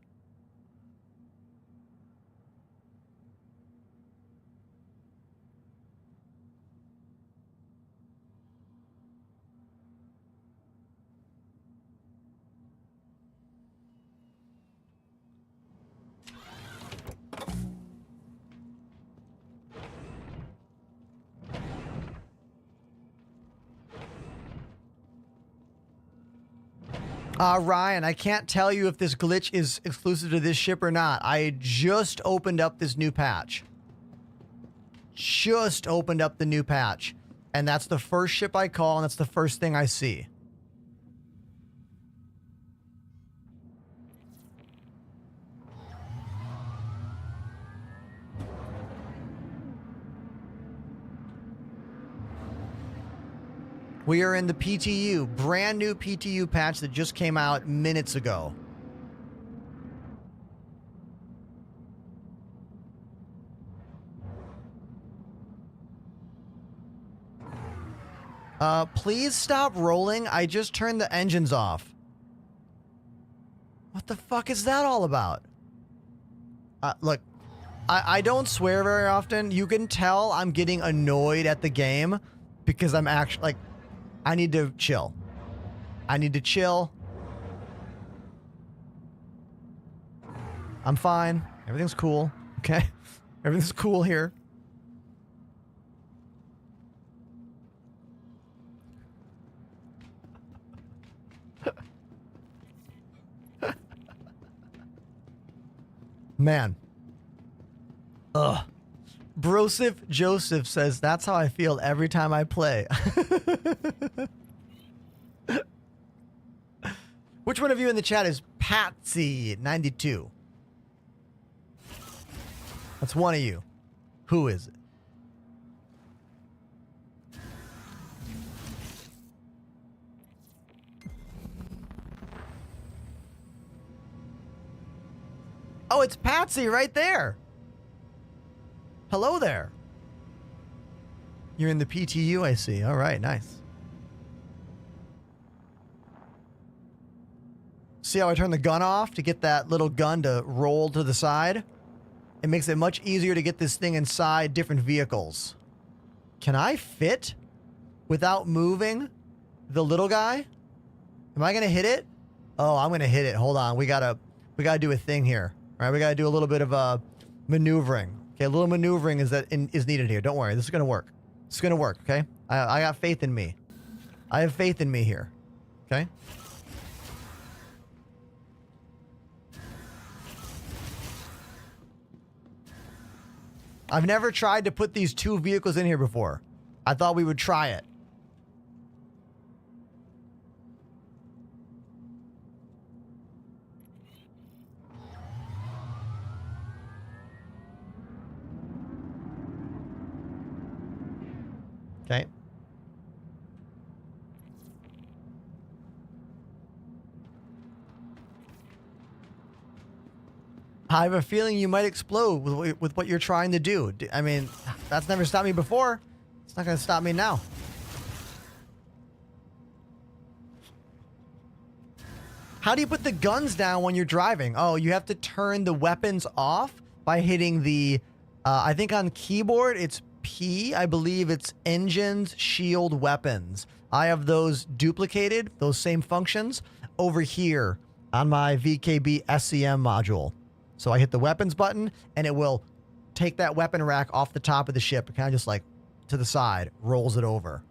Ryan, I can't tell you if this glitch is exclusive to this ship or not. I just opened up this new patch. Just opened up the new patch. And that's the first ship I call, and that's the first thing I see. We are in the PTU, brand new PTU patch that just came out minutes ago. Please stop rolling. I just turned the engines off. What the fuck is that all about? Look, I don't swear very often. You can tell I'm getting annoyed at the game because I'm actually like, I need to chill. I need to chill. I'm fine. Everything's cool. Okay? Everything's cool here. Man. Ugh. Broseph Joseph says, that's how I feel every time I play. Which one of you in the chat is Patsy92? That's one of you. Who is it? Oh, it's Patsy right there. Hello there. You're in the PTU, I see. All right, nice. See how I turn the gun off to get that little gun to roll to the side? It makes it much easier to get this thing inside different vehicles. Can I fit without moving the little guy? Am I going to hit it? Oh, I'm going to hit it. Hold on. We got to do a thing here. All right, we got to do a little bit of maneuvering. Okay, a little maneuvering is needed here. Don't worry. This is going to work. It's going to work, okay? I got faith in me. I have faith in me here. Okay? I've never tried to put these two vehicles in here before. I thought we would try it. Okay. I have a feeling you might explode with what you're trying to do. I mean, that's never stopped me before. It's not going to stop me now. How do you put the guns down when you're driving? Oh, you have to turn the weapons off by hitting the, I think on keyboard, it's P. I believe it's engines, shield, weapons. I have those duplicated, those same functions, over here on my VKB SCM module. So I hit the weapons button, and it will take that weapon rack off the top of the ship and kind of just like to the side, rolls it over.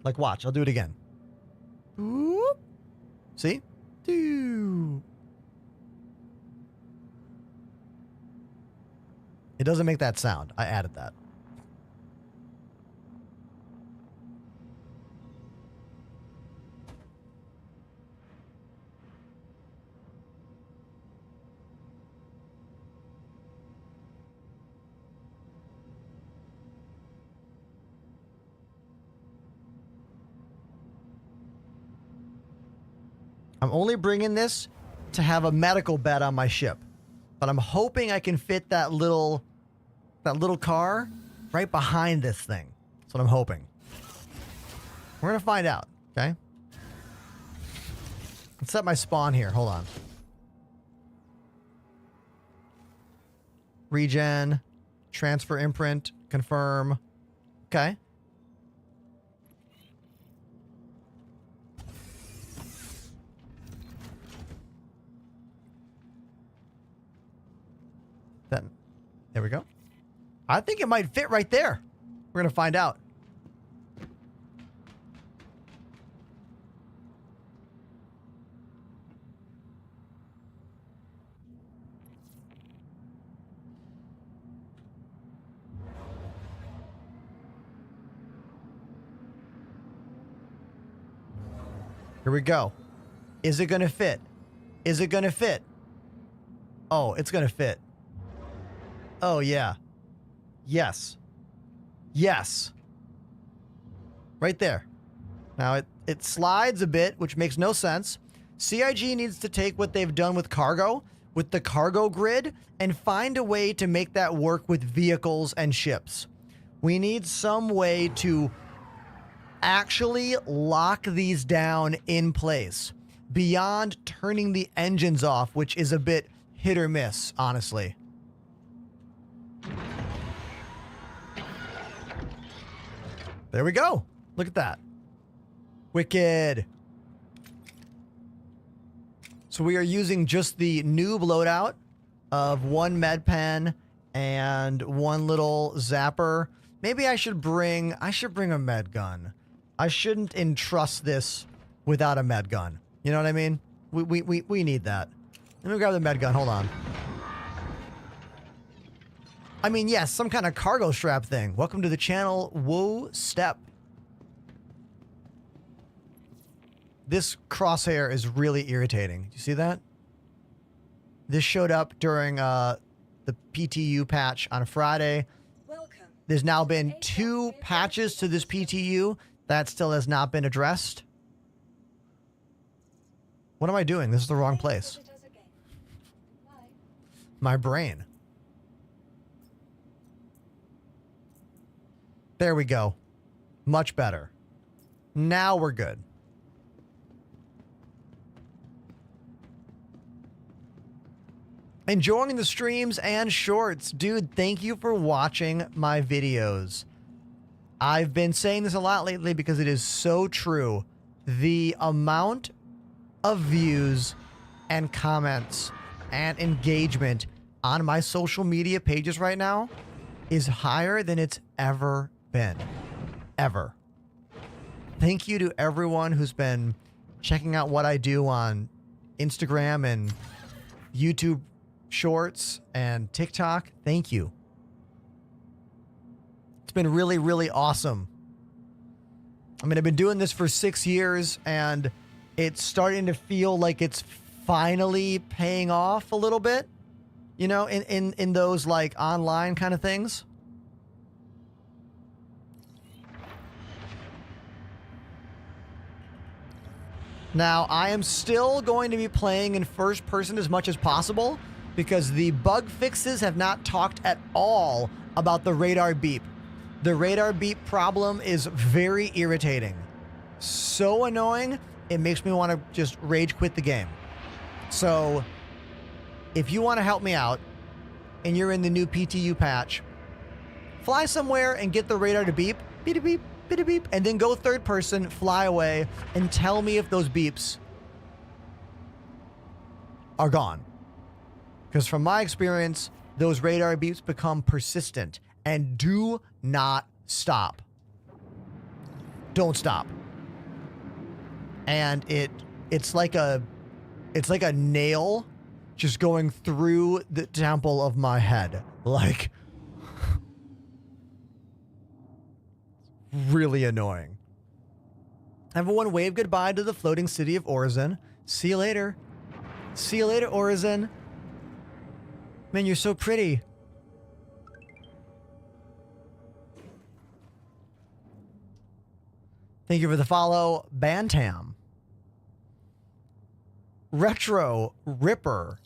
Like, watch. I'll do it again. Whoop. See? Doo. It doesn't make that sound. I added that. I'm only bringing this to have a medical bed on my ship, but I'm hoping I can fit that little car right behind this thing. That's what I'm hoping. We're gonna find out, okay? Let's set my spawn here. Hold on. Regen, transfer imprint, confirm. Okay. Then, there we go. I think it might fit right there. We're going to find out. Here we go. Is it going to fit? Is it going to fit? Oh, it's going to fit. Oh, yeah. Yes. Yes. Right there. Now, it slides a bit, which makes no sense. CIG needs to take what they've done with cargo, with the cargo grid, and find a way to make that work with vehicles and ships. We need some way to actually lock these down in place beyond turning the engines off, which is a bit hit or miss, honestly. There we go. Look at that. Wicked. So we are using just the noob loadout of one med pen and one little zapper. Maybe I should bring a med gun. I shouldn't entrust this without a med gun. You know what I mean? We need that. Let me grab the med gun. Hold on. I mean, yes, some kind of cargo strap thing. Welcome to the channel, Whoa Step. This crosshair is really irritating. Do you see that? This showed up during the PTU patch on Friday. There's now been 2 patches to this PTU. That still has not been addressed. What am I doing? This is the wrong place. My brain. There we go. Much better. Now we're good. Enjoying the streams and shorts. Dude, thank you for watching my videos. I've been saying this a lot lately because it is so true. The amount of views and comments and engagement on my social media pages right now is higher than it's ever been. Ever. Thank you to everyone who's been checking out what I do on Instagram and YouTube Shorts and TikTok. Thank you. It's been really, really awesome. I mean, I've been doing this for 6 years and it's starting to feel like it's finally paying off a little bit, you know, in those like online kind of things. Now, I am still going to be playing in first person as much as possible because the bug fixes have not talked at all about the radar beep. The radar beep problem is very irritating. So annoying, it makes me want to just rage quit the game. So, if you want to help me out and you're in the new PTU patch, fly somewhere and get the radar to beep, beep, beep, beep, beep, and then go third person, fly away, and tell me if those beeps are gone. Because from my experience, those radar beeps become persistent and do not stop. Don't stop. And it's like a nail just going through the temple of my head. Like, really annoying. Everyone wave goodbye to the floating city of Orizon. See you later. See you later, Orizon. Man, you're so pretty. Thank you for the follow, Bantam. Retro Ripper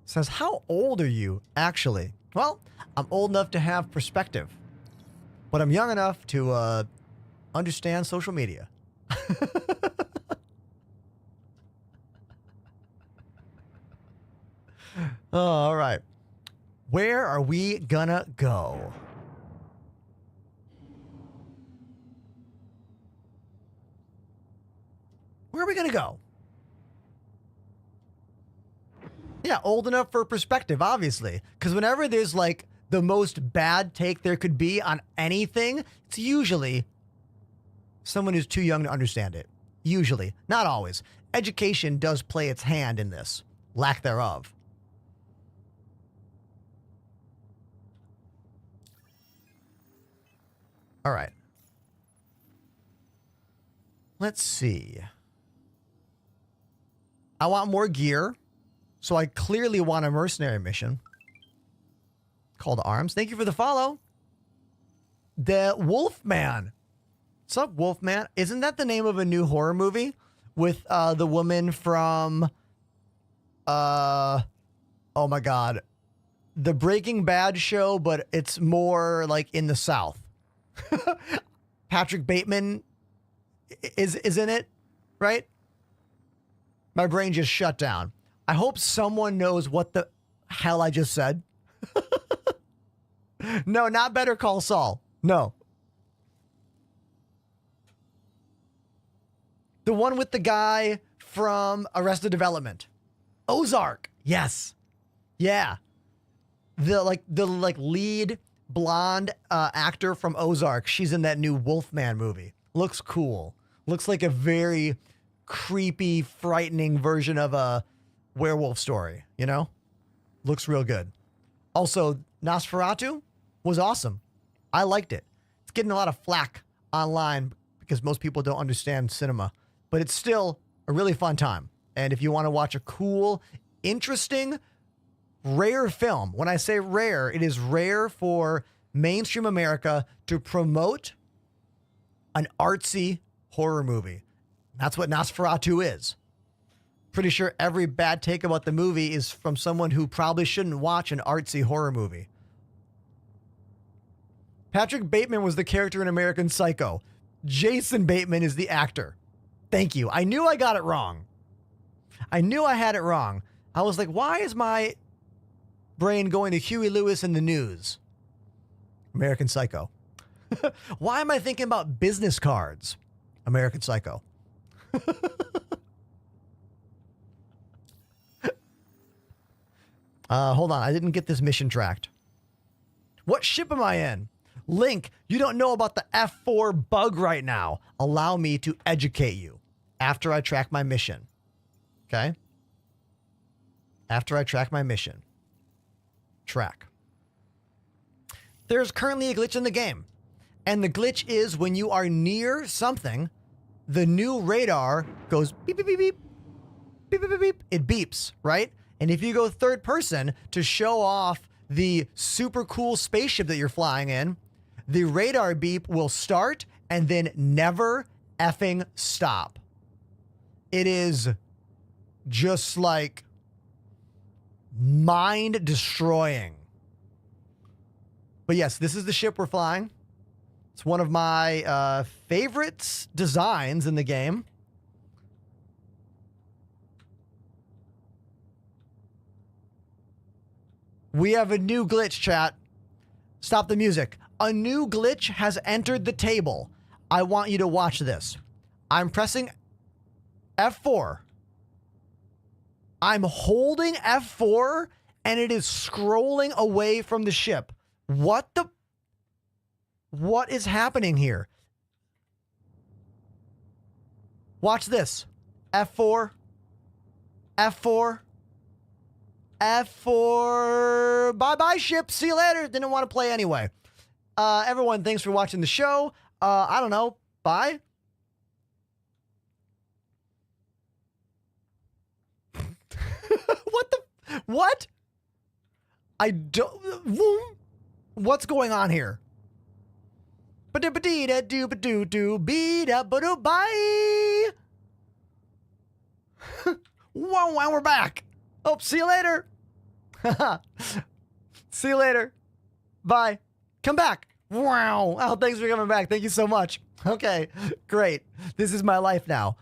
says, how old are you, actually? Well, I'm old enough to have perspective, but I'm young enough to understand social media. Oh, all right. Where are we gonna go? Where are we gonna go? Yeah, old enough for perspective, obviously. Because whenever there's like the most bad take there could be on anything, it's usually someone who's too young to understand it. Usually. Not always. Education does play its hand in this. Lack thereof. All right. Let's see. I want more gear. So I clearly want a mercenary mission. Call to arms. Thank you for the follow. The Wolfman. What's up, Wolfman? Isn't that the name of a new horror movie? With the woman from... oh my god. The Breaking Bad show, but it's more like in the South. Patrick Bateman is in it, right? My brain just shut down. I hope someone knows what the hell I just said. No, not Better Call Saul. No. The one with the guy from Arrested Development. Ozark. Yes. Yeah. The lead blonde actor from Ozark. She's in that new Wolfman movie. Looks cool. Looks like a very creepy, frightening version of a werewolf story, you know? Looks real good. Also, Nosferatu was awesome. I liked it. It's getting a lot of flack online because most people don't understand cinema, but it's still a really fun time. And if you want to watch a cool, interesting, rare film, when I say rare, it is rare for mainstream America to promote an artsy horror movie. That's what Nosferatu is. Pretty sure every bad take about the movie is from someone who probably shouldn't watch an artsy horror movie. Patrick Bateman was the character in American Psycho. Jason Bateman is the actor. Thank you. I knew I got it wrong. I knew I had it wrong. I was like, why is my brain going to Huey Lewis and the News? American Psycho. Why am I thinking about business cards? American Psycho. Hold on. I didn't get this mission tracked. What ship am I in? Link, you don't know about the F4 bug right now. Allow me to educate you after I track my mission. Okay? After I track my mission. Track. There's currently a glitch in the game. And the glitch is when you are near something, the new radar goes beep, beep, beep, beep. Beep, beep, beep, beep. It beeps, right? And if you go third person to show off the super cool spaceship that you're flying in, the radar beep will start and then never effing stop. It is just like mind destroying. But yes, this is the ship we're flying. It's one of my favorite designs in the game. We have a new glitch, chat. Stop the music. A new glitch has entered the table. I want you to watch this. I'm pressing F4. I'm holding F4 and it is scrolling away from the ship. What is happening here? Watch this. F4. F4. F4. Bye-bye, ship. See you later. Didn't want to play anyway. Everyone, thanks for watching the show. I don't know. Bye. What? I don't... What's going on here? Bye. Whoa, and we're back. Oh, see you later. See you later. Bye. Come back. Wow. Oh, thanks for coming back. Thank you so much. Okay, great. This is my life now.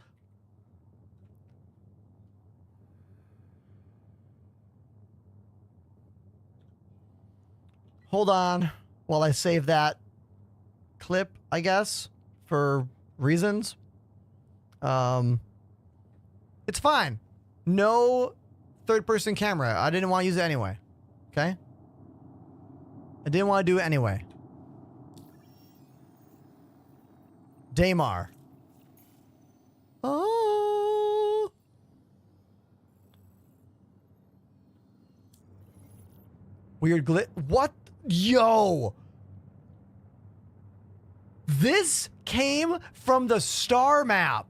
Hold on while I save that clip, I guess, for reasons. It's fine. No third-person camera. I didn't want to use it anyway. Okay? I didn't want to do it anyway. Daymar. Oh. Weird glitch. What? Yo. This came from the star map.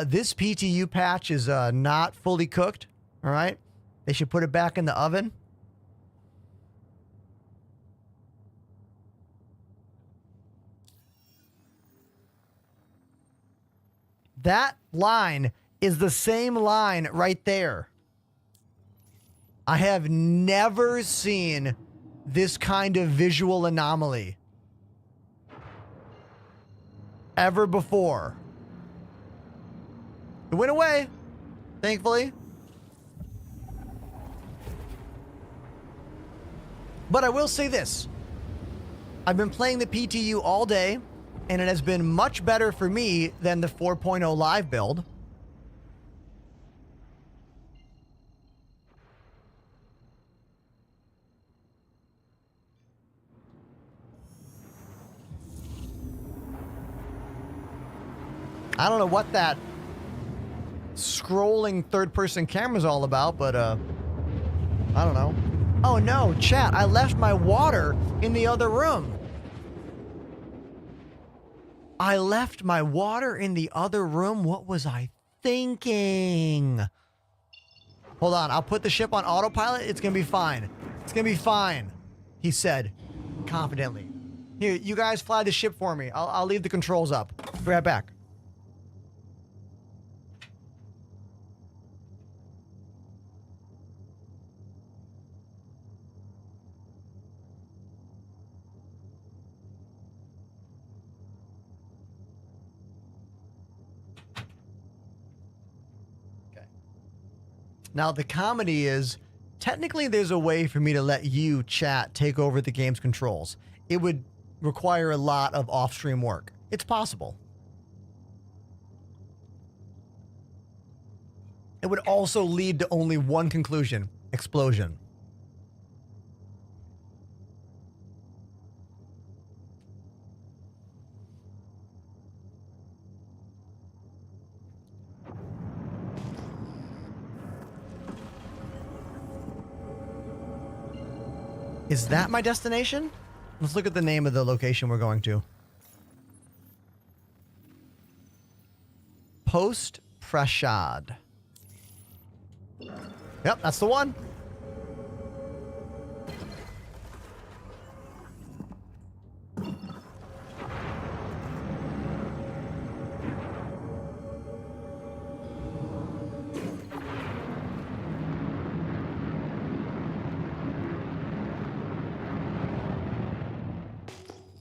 This PTU patch is not fully cooked. All right. They should put it back in the oven. That line is the same line right there. I have never seen this kind of visual anomaly ever before. It went away, thankfully. But I will say this. I've been playing the PTU all day, and it has been much better for me than the 4.0 live build. I don't know what that scrolling third-person camera is all about, but I don't know. Oh no, chat, I left my water in the other room. I left my water in the other room. What was I thinking? Hold on, I'll put the ship on autopilot. It's gonna be fine. It's gonna be fine, he said confidently. Here, you guys fly the ship for me. I'll leave the controls up. Be right back. Now, the comedy is, technically there's a way for me to let you, chat, take over the game's controls. It would require a lot of off-stream work. It's possible. It would also lead to only one conclusion: explosion. Is that my destination? Let's look at the name of the location we're going to. Post Prashad. Yep, that's the one.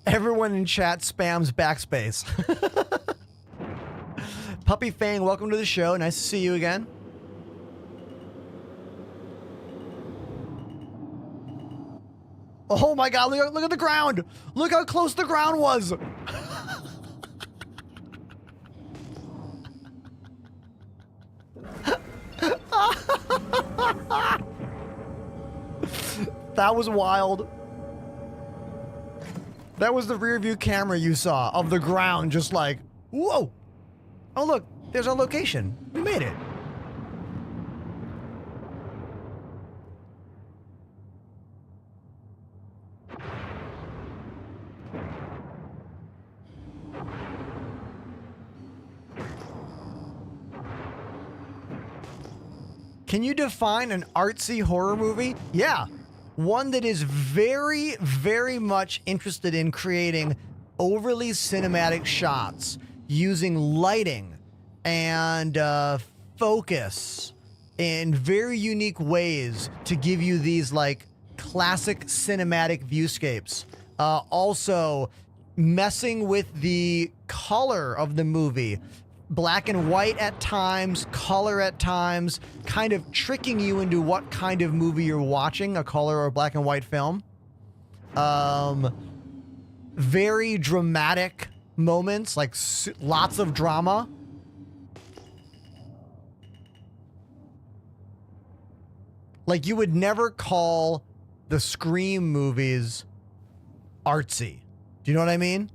Everyone in chat spams backspace. Puppy Fang, welcome to the show. Nice to see you again. Oh my god, look at the ground. Look how close the ground was. That was wild. That was the rear view camera you saw of the ground, just like, whoa. Oh, look, there's our location. We made it. Can you define an artsy horror movie? Yeah. One that is very, very much interested in creating overly cinematic shots using lighting and focus in very unique ways to give you these like classic cinematic viewscapes. Also messing with the color of the movie. Black and white at times, color at times, kind of tricking you into what kind of movie you're watching, a color or black and white film. Very dramatic moments, like lots of drama. Like you would never call the Scream movies artsy. Do you know what I mean?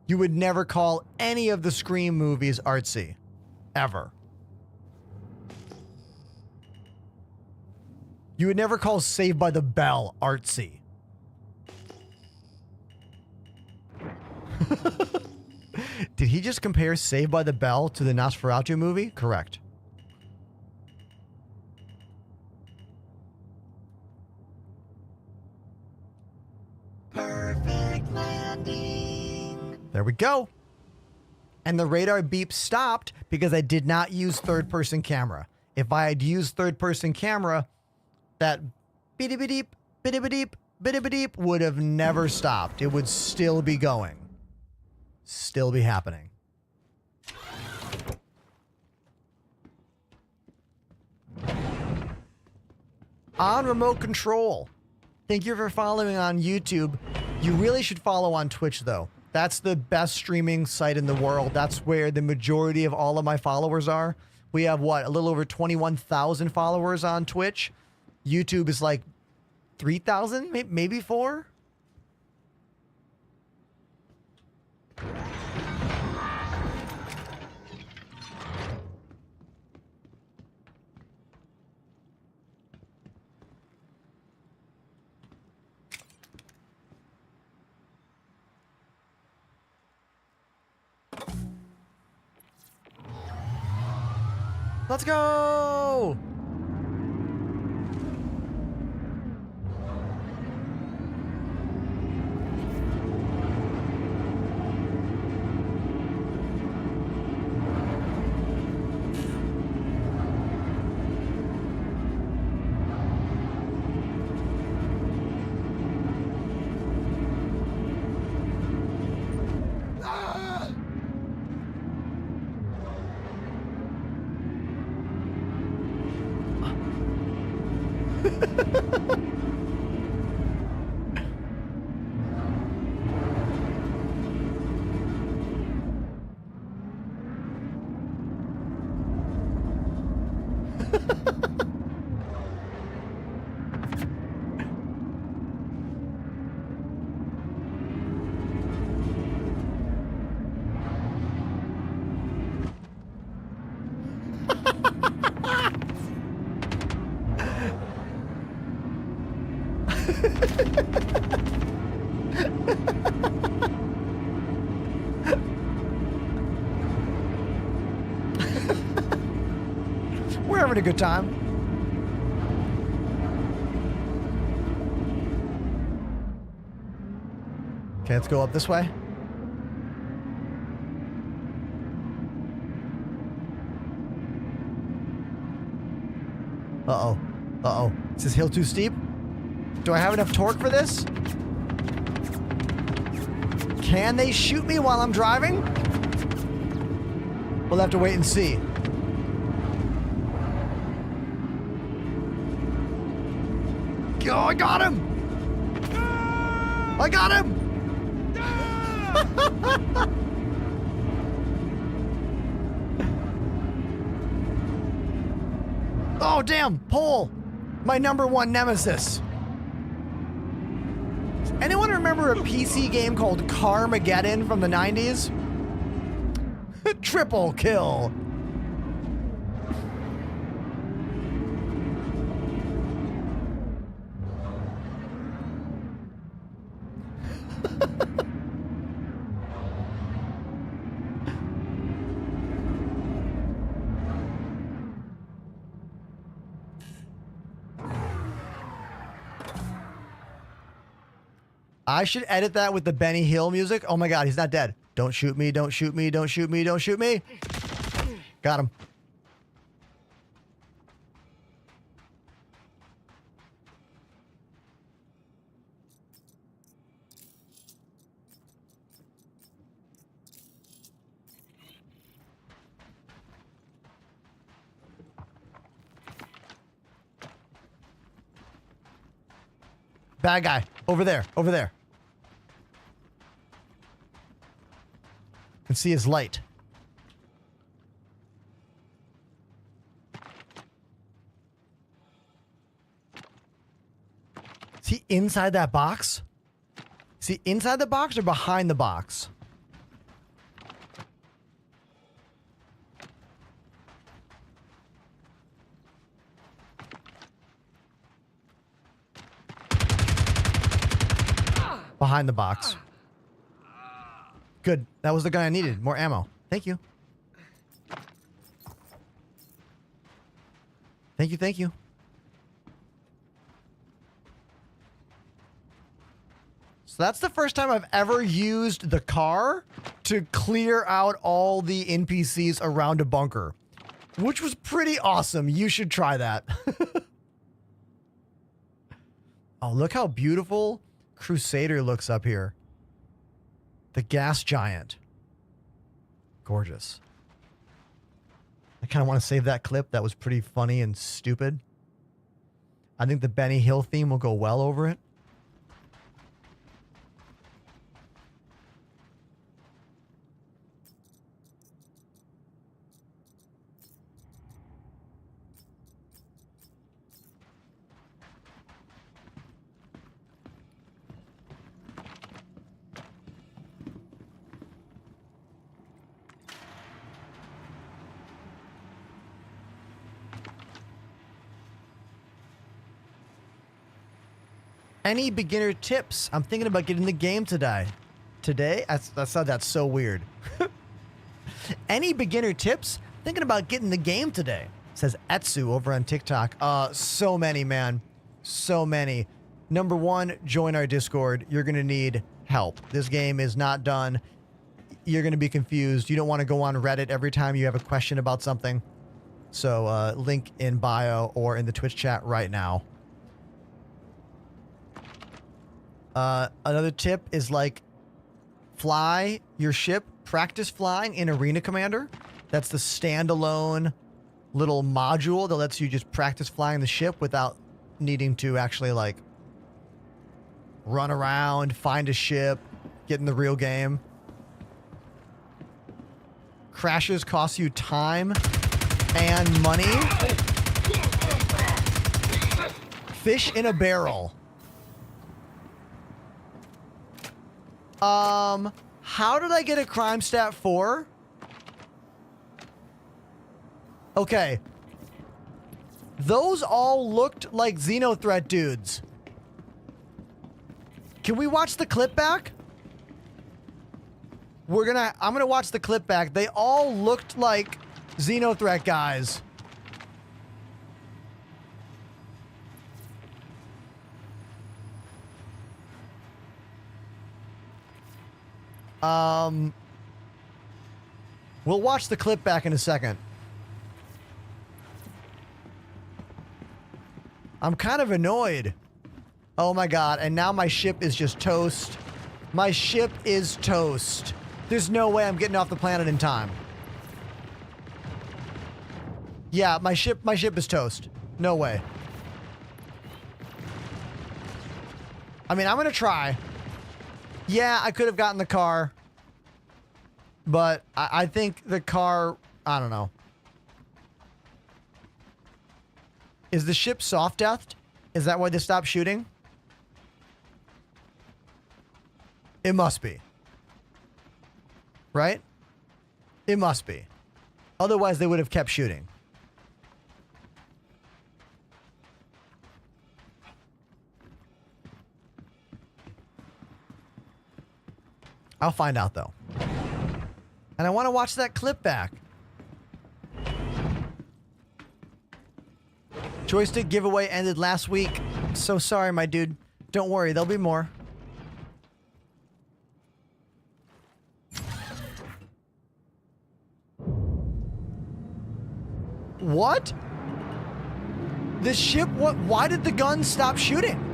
You would never call any of the Scream movies artsy. Ever. You would never call Saved by the Bell artsy. Did he just compare Saved by the Bell to the Nosferatu movie? Correct. Perfect landing. There we go. And the radar beep stopped because I did not use third-person camera. If I had used third-person camera, that beep-a-beep, beep-a-beep, beep-a-beep would have never stopped. It would still be going. Still be happening. On remote control. Thank you for following on YouTube. You really should follow on Twitch, though. That's the best streaming site in the world. That's where the majority of all of my followers are. We have, what, a little over 21,000 followers on Twitch. YouTube is like 3,000, maybe 4? Let's go! having a good time. Okay, let's go up this way. Uh-oh. Uh-oh. Is this hill too steep? Do I have enough torque for this? Can they shoot me while I'm driving? We'll have to wait and see. Oh, I got him! I got him! Oh, damn! Pole! My #1 nemesis. Anyone remember a PC game called Carmageddon from the 90s? Triple kill. I should edit that with the Benny Hill music. Oh my God, he's not dead. Don't shoot me, don't shoot me, don't shoot me, don't shoot me. Got him. Bad guy. Over there. Over there. Can see his light. Is he inside that box? Is he inside the box or behind the box? Behind the box. Good. That was the gun I needed. More ammo. Thank you. Thank you, thank you. So that's the first time I've ever used the car to clear out all the NPCs around a bunker, which was pretty awesome. You should try that. Oh, look how beautiful Crusader looks up here. The gas giant. Gorgeous. I kind of want to save that clip. That was pretty funny and stupid. I think the Benny Hill theme will go well over it. Any beginner tips? I'm thinking about getting the game today. Today? That's so weird. Any beginner tips? Thinking about getting the game today. Says Etsu over on TikTok. So many, man. So many. Number one, join our Discord. You're going to need help. This game is not done. You're going to be confused. You don't want to go on Reddit every time you have a question about something. So link in bio or in the Twitch chat right now. Another tip is like fly your ship, practice flying in Arena Commander. That's the standalone little module that lets you just practice flying the ship without needing to actually like run around, find a ship, get in the real game. Crashes cost you time and money. Fish in a barrel. How did I get a crime stat 4? Okay. Those all looked like Xenothreat dudes. Can we watch the clip back? I'm gonna watch the clip back. They all looked like Xenothreat guys. We'll watch the clip back in a second. I'm kind of annoyed. Oh my god, and now my ship is just toast. My ship is toast. There's no way I'm getting off the planet in time. Yeah, my ship is toast. No way. I mean, I'm gonna try. Yeah, I could have gotten the car. But I think the car, I don't know. Is the ship soft-deathed? Is that why they stopped shooting? It must be. Right? It must be. Otherwise, they would have kept shooting. I'll find out, though. And I want to watch that clip back. Joystick giveaway ended last week. So sorry, my dude. Don't worry, there'll be more. What? The ship, what? Why did the gun stop shooting?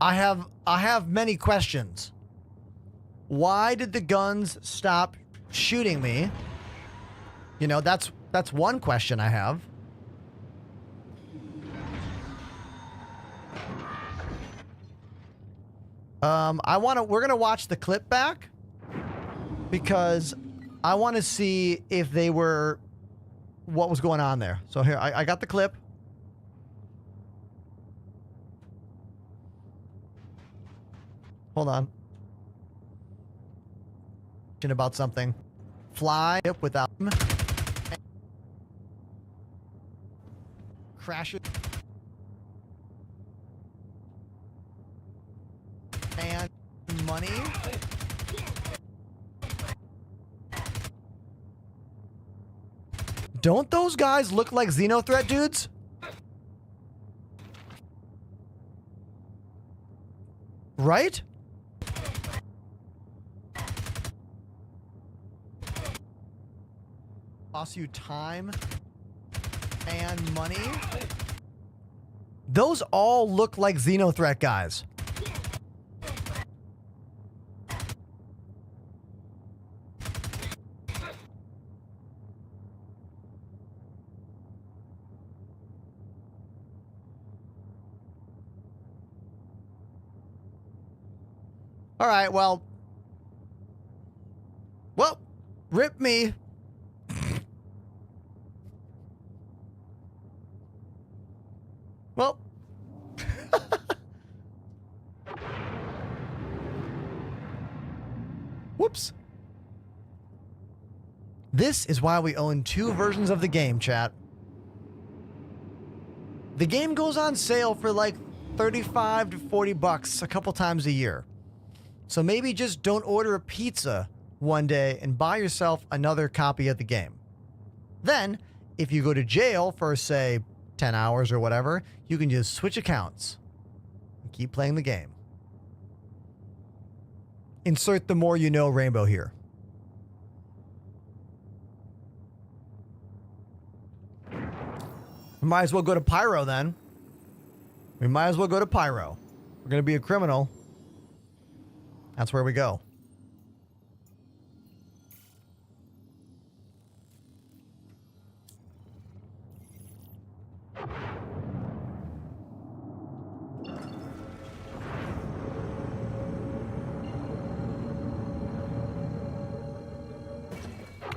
I have many questions. Why did the guns stop shooting me? You know, that's one question I have. We're gonna watch the clip back because I want to see if they were, what was going on there. So here, I got the clip. Hold on. About something. Fly up without him. Crashes. And money. Don't those guys look like Xenothreat dudes? Right? Cost you time and money. Those all look like Xenothreat guys. All right, well, rip me. Well, whoops. This is why we own 2 versions of the game, chat. The game goes on sale for like 35 to 40 bucks a couple times a year. So maybe just don't order a pizza one day and buy yourself another copy of the game. Then, if you go to jail for, say, 10 hours or whatever, you can just switch accounts and keep playing the game. Insert the more you know rainbow here. We might as well go to Pyro then. We might as well go to Pyro. We're going to be a criminal. That's where we go.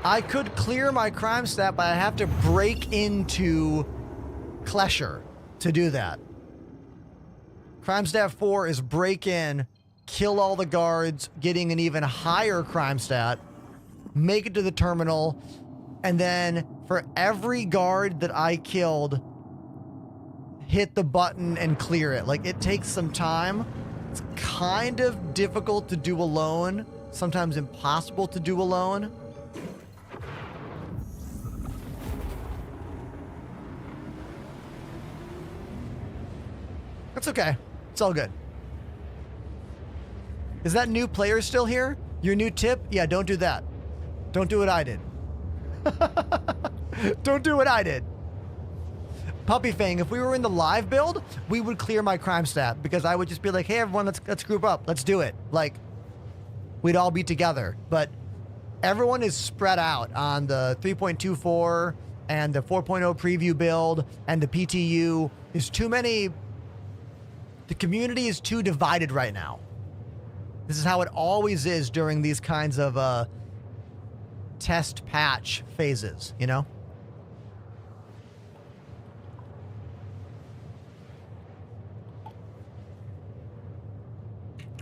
I could clear my crime stat, but I have to break into Klesher to do that. Crime stat 4 is break in, kill all the guards, getting an even higher crime stat, make it to the terminal, and then for every guard that I killed, hit the button and clear it. Like, it takes some time. It's kind of difficult to do alone, sometimes impossible to do alone. That's okay. It's all good. Is that new player still here? Your new tip? Yeah, don't do that. Don't do what I did. Don't do what I did. Puppy Fang, if we were in the live build, we would clear my crime stat because I would just be like, hey, everyone, let's group up. Let's do it. Like, we'd all be together. But everyone is spread out on the 3.24 and the 4.0 preview build and the PTU. There's too many. The community is too divided right now. This is how it always is during these kinds of test patch phases, you know?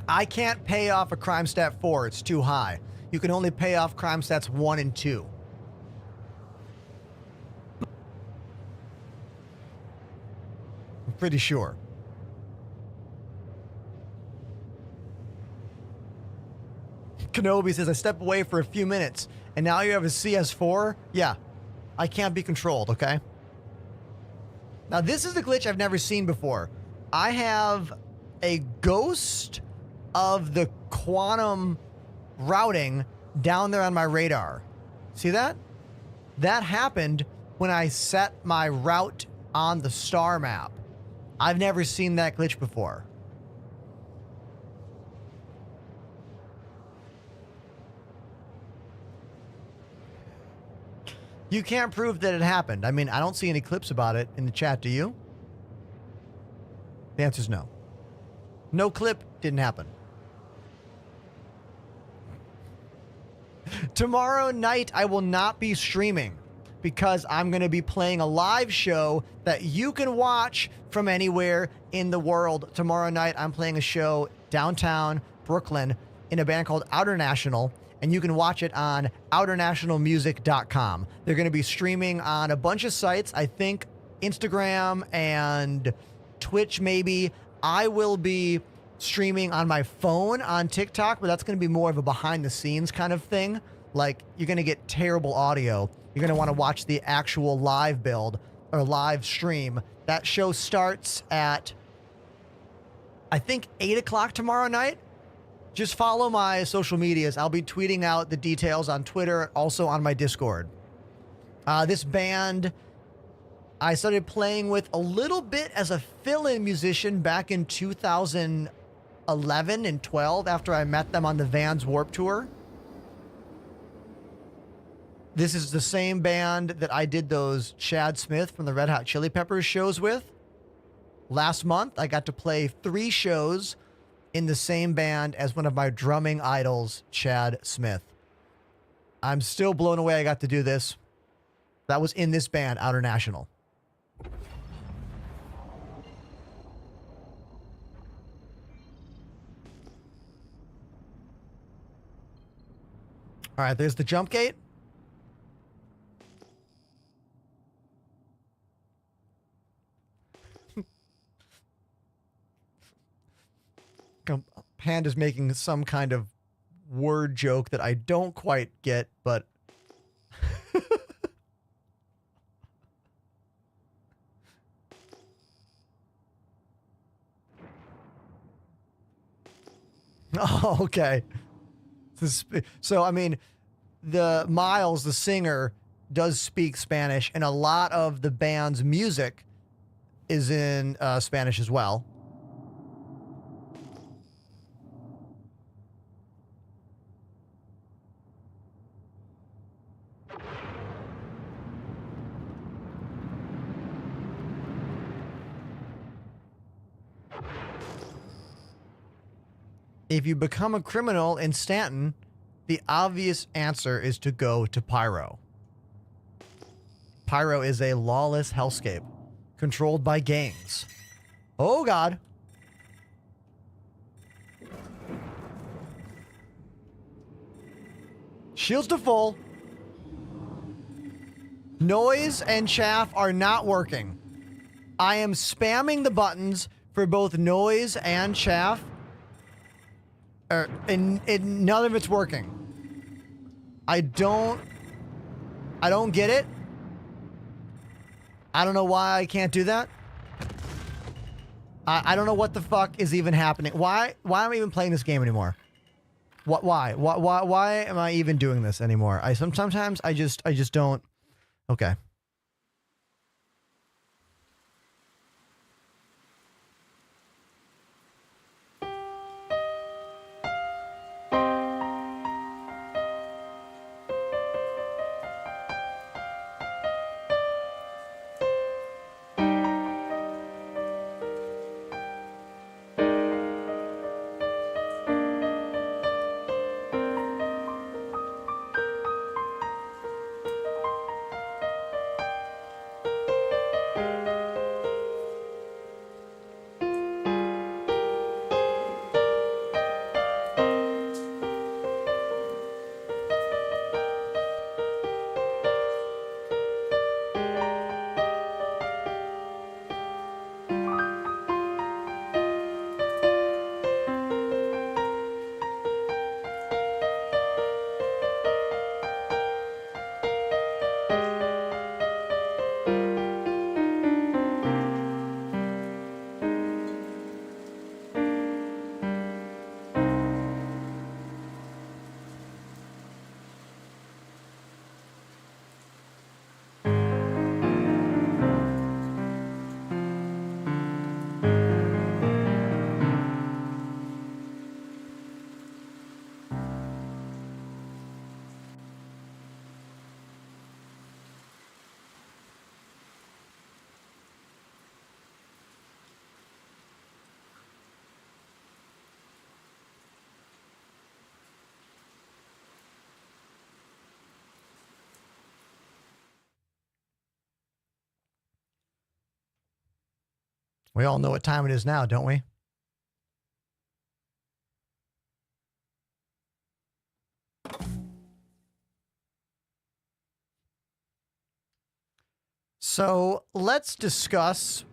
I can't pay off a crime stat 4. It's too high. You can only pay off crime stats 1 and 2. I'm pretty sure. Kenobi says, I step away for a few minutes, and now you have a CS4? Yeah. I can't be controlled, okay? Now, this is a glitch I've never seen before. I have a ghost of the quantum routing down there on my radar. See that? That happened when I set my route on the star map. I've never seen that glitch before. You can't prove that it happened. I mean, I don't see any clips about it in the chat, do you? The answer's no. No clip, didn't happen. Tomorrow night, I will not be streaming because I'm going to be playing a live show that you can watch from anywhere in the world. Tomorrow night, I'm playing a show downtown Brooklyn in a band called Outer National, and you can watch it on outernationalmusic.com. They're going to be streaming on a bunch of sites, I think Instagram and Twitch maybe. I will be streaming on my phone on TikTok, but that's going to be more of a behind the scenes kind of thing. Like, you're going to get terrible audio. You're going to want to watch the actual live build or live stream. That show starts at, I think, 8 o'clock tomorrow night. Just follow my social medias. I'll be tweeting out the details on Twitter, also on my Discord. This band I started playing with a little bit as a fill-in musician back in 2011 and 12 after I met them on the Vans Warped Tour. This is the same band that I did those Chad Smith from the Red Hot Chili Peppers shows with. Last month, I got to play 3 shows in the same band as one of my drumming idols, Chad Smith. I'm still blown away I got to do this. That was in this band, Outer National. All right, there's the jump gate. Panda's making some kind of word joke that I don't quite get, but oh, okay. So, I mean, the Miles, the singer, does speak Spanish, and a lot of the band's music is in Spanish as well. If you become a criminal in Stanton, the obvious answer is to go to Pyro. Pyro is a lawless hellscape controlled by gangs. Oh, God. Shields to full. Noise and chaff are not working. I am spamming the buttons for both noise and chaff. And none of it's working. I don't get it. I don't know why I can't do that. I don't know what the fuck is even happening. Why am I even playing this game anymore? Why am I even doing this anymore? Sometimes I just don't. Okay. We all know what time it is now, don't we? So let's discuss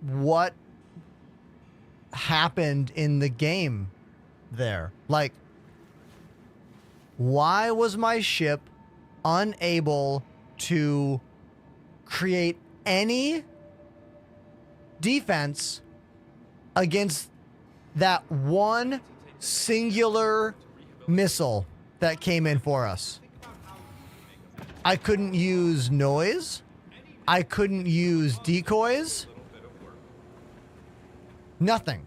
what happened in the game there. Like, why was my ship unable to create any defense against that one singular missile that came in for us? I couldn't use noise. I couldn't use decoys. Nothing.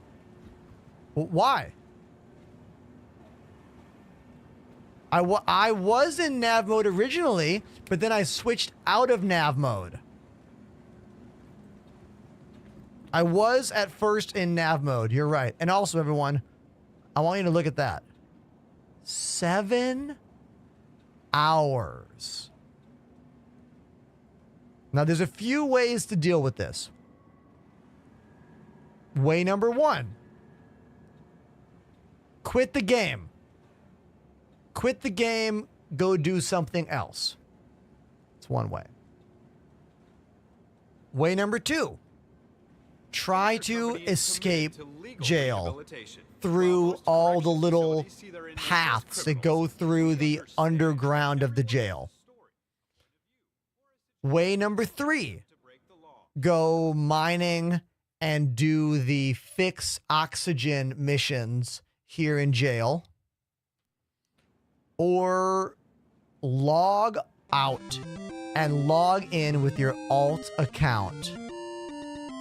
Why? I was in nav mode originally, but then I switched out of nav mode. I was at first in nav mode. You're right. And also, everyone, I want you to look at that. 7 hours. Now, there's a few ways to deal with this. Way number 1. Quit the game. Quit the game, go do something else. It's one way. Way number 2. Try to escape jail through all the little paths that go through the underground of the jail. Way number 3. Go mining and do the fix oxygen missions here in jail. Or log out and log in with your alt account.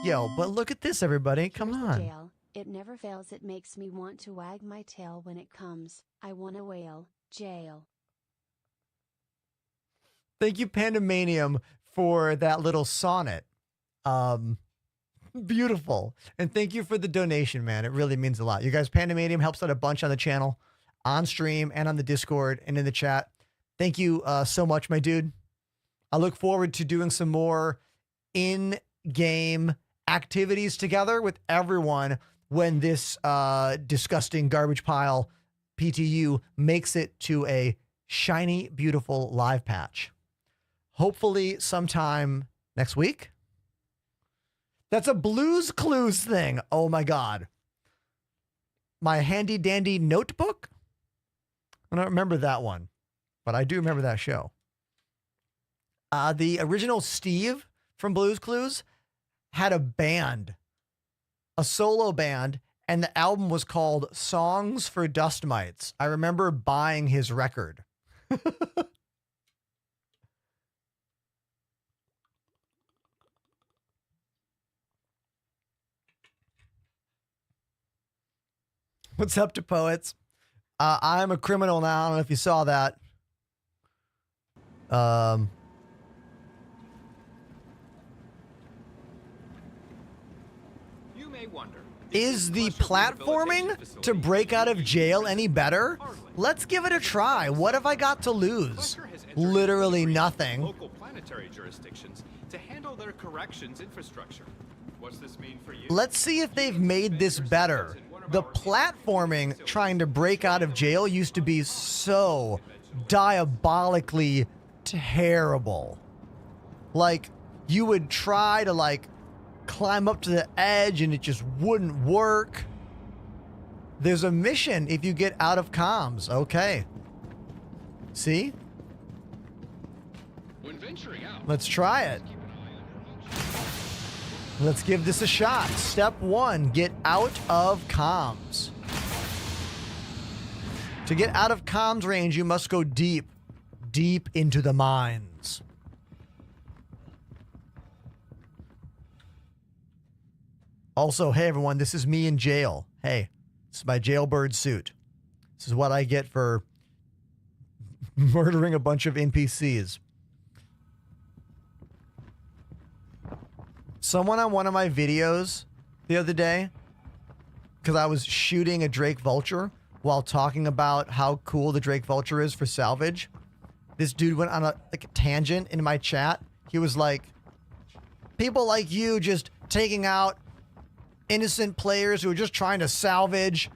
Yo, but look at this, everybody. Come on. Jail. It never fails. It makes me want to wag my tail when it comes. I want a whale. Jail. Thank you, Pandemanium, for that little sonnet. Beautiful. And thank you for the donation, man. It really means a lot. You guys, Pandemanium helps out a bunch on the channel, on stream, and on the Discord, and in the chat. Thank you so much, my dude. I look forward to doing some more in-game activities together with everyone when this disgusting garbage pile PTU makes it to a shiny, beautiful live patch. Hopefully sometime next week. That's a Blues Clues thing. Oh my God. My handy dandy notebook? I don't remember that one, but I do remember that show. The original Steve from Blues Clues had a band a solo band, and the album was called Songs for Dust Mites. I remember buying his record. What's up to poets? I'm a criminal now. I don't know if you saw that. You may wonder, is the platforming to break out of jail any better? Let's give it a try. What have I got to lose? Literally nothing. local planetary jurisdictions to handle their corrections infrastructure. What's this mean for you? Let's see if they've made this better. The platforming trying to break out of jail used to be so diabolically terrible. Like, you would try to, like, climb up to the edge and it just wouldn't work. There's a mission if you get out of comms. Okay. See? When venturing out, let's try it. Let's give this a shot. Step 1, get out of comms. To get out of comms range, you must go deep, deep into the mines. Also, hey everyone, this is me in jail. Hey, this is my jailbird suit. This is what I get for murdering a bunch of NPCs. Someone on one of my videos the other day, because I was shooting a Drake Vulture while talking about how cool the Drake Vulture is for salvage, this dude went on a tangent in my chat. He was like, people like you just taking out innocent players who are just trying to salvage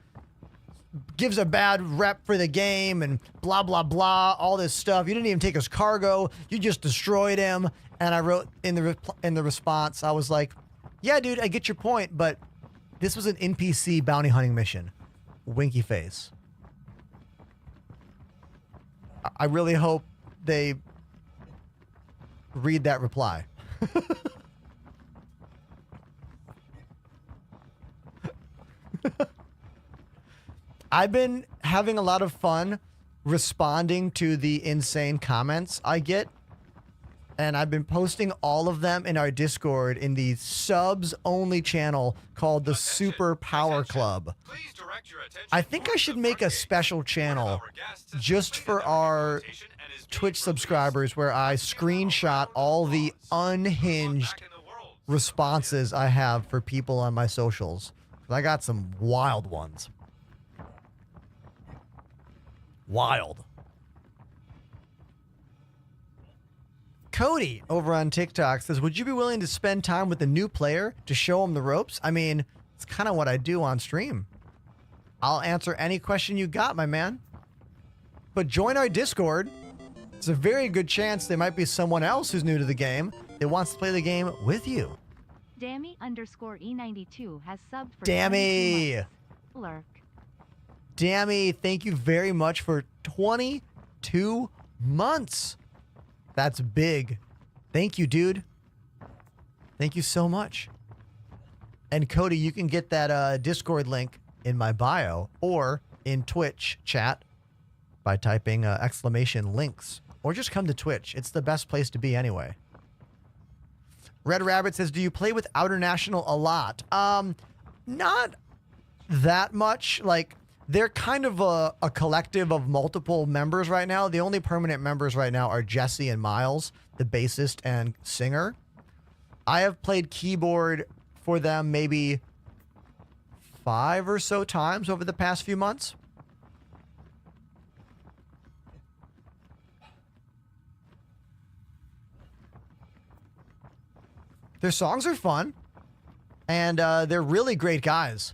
gives a bad rep for the game and blah, blah, blah, all this stuff. You didn't even take his cargo. You just destroyed him. And I wrote in the response, I was like, yeah, dude, I get your point, but this was an NPC bounty hunting mission. Winky face. I really hope they read that reply. I've been having a lot of fun responding to the insane comments I get. And I've been posting all of them in our Discord in the subs only channel called the Super Power Club. I think I should make a special channel just for our Twitch subscribers where I screenshot all the unhinged responses I have for people on my socials. I got some wild ones. Wild. Cody over on TikTok says, would you be willing to spend time with a new player to show them the ropes? I mean, it's kind of what I do on stream. I'll answer any question you got, my man. But join our Discord. It's a very good chance there might be someone else who's new to the game that wants to play the game with you. Dammy_E92 has subbed for Dammy. Lurk. Dammy, thank you very much for 22 months. That's big. Thank you, dude. Thank you so much. And Cody, you can get that Discord link in my bio or in Twitch chat by typing exclamation links, or just come to Twitch. It's the best place to be anyway. Red Rabbit says, do you play with Outer National a lot? Not that much. Like, they're kind of a collective of multiple members right now. The only permanent members right now are Jesse and Miles, the bassist and singer. I have played keyboard for them maybe 5 or so times over the past few months. Their songs are fun, and they're really great guys.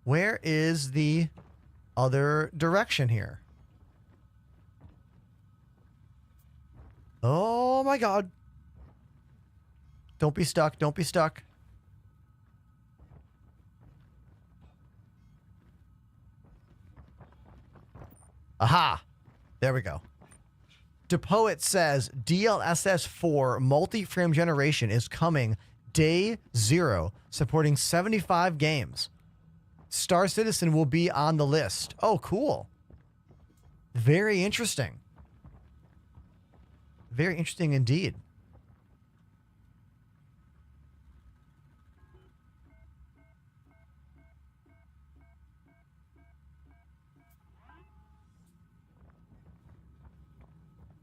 Where is the other direction here? Oh my God. Don't be stuck. Don't be stuck. Aha. There we go. DePoet says DLSS 4 multi-frame generation is coming day 0, supporting 75 games. Star Citizen will be on the list. Oh, cool. Very interesting. Very interesting indeed.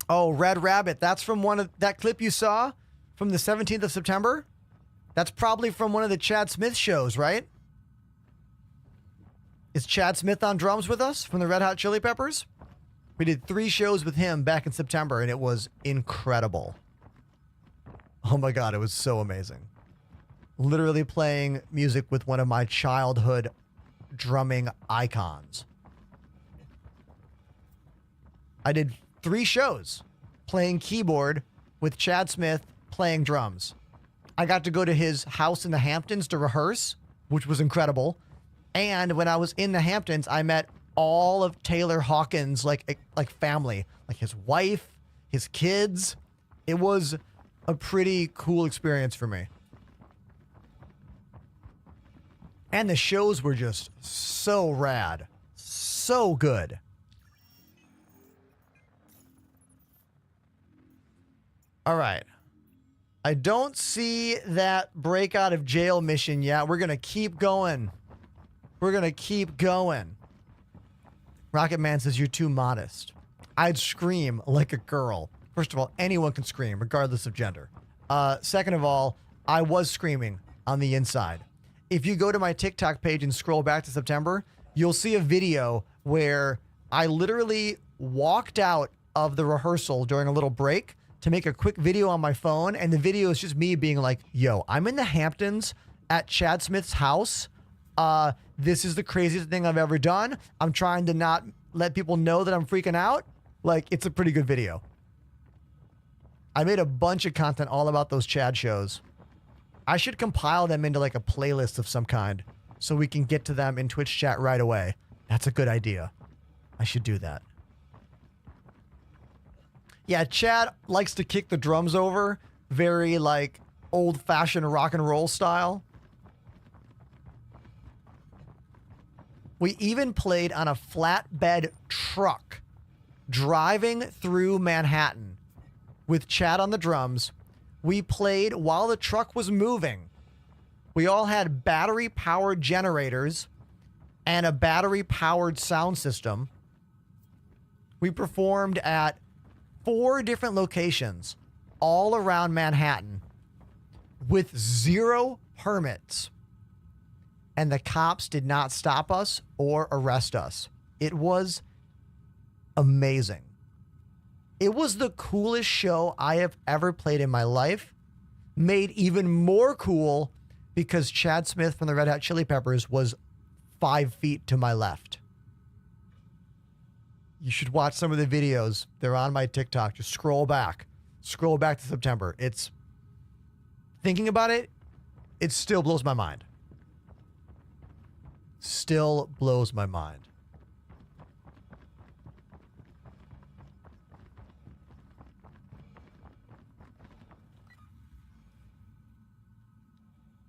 Oh, Red Rabbit. That's from one of that clip you saw from the 17th of September. That's probably from one of the Chad Smith shows, right? Is Chad Smith on drums with us from the Red Hot Chili Peppers? We did 3 shows with him back in September, and it was incredible. Oh my God, it was so amazing. Literally playing music with one of my childhood drumming icons. I did 3 shows playing keyboard with Chad Smith playing drums. I got to go to his house in the Hamptons to rehearse, which was incredible. And when I was in the Hamptons, I met all of Taylor Hawkins' like family, like his wife, his kids. It was a pretty cool experience for me. And the shows were just so rad. So good. All right. I don't see that break out of jail mission yet. We're going to keep going. We're going to keep going. Rocket Man says you're too modest. I'd scream like a girl. First of all, anyone can scream, regardless of gender. Second of all, I was screaming on the inside. If you go to my TikTok page and scroll back to September, you'll see a video where I literally walked out of the rehearsal during a little break to make a quick video on my phone. And the video is just me being like, yo, I'm in the Hamptons at Chad Smith's house. This is the craziest thing I've ever done. I'm trying to not let people know that I'm freaking out. Like, it's a pretty good video. I made a bunch of content all about those Chad shows. I should compile them into like a playlist of some kind so we can get to them in Twitch chat right away. That's a good idea. I should do that. Yeah, Chad likes to kick the drums over. Very like old-fashioned rock and roll style. We even played on a flatbed truck driving through Manhattan with Chad on the drums. We played while the truck was moving. We all had battery-powered generators and a battery-powered sound system. We performed at 4 different locations all around Manhattan with 0 permits. And the cops did not stop us or arrest us. It was amazing. It was the coolest show I have ever played in my life. Made even more cool because Chad Smith from the Red Hot Chili Peppers was 5 feet to my left. You should watch some of the videos. They're on my TikTok. Just scroll back. Scroll back to September. It's... Thinking about it, it still blows my mind. Still blows my mind.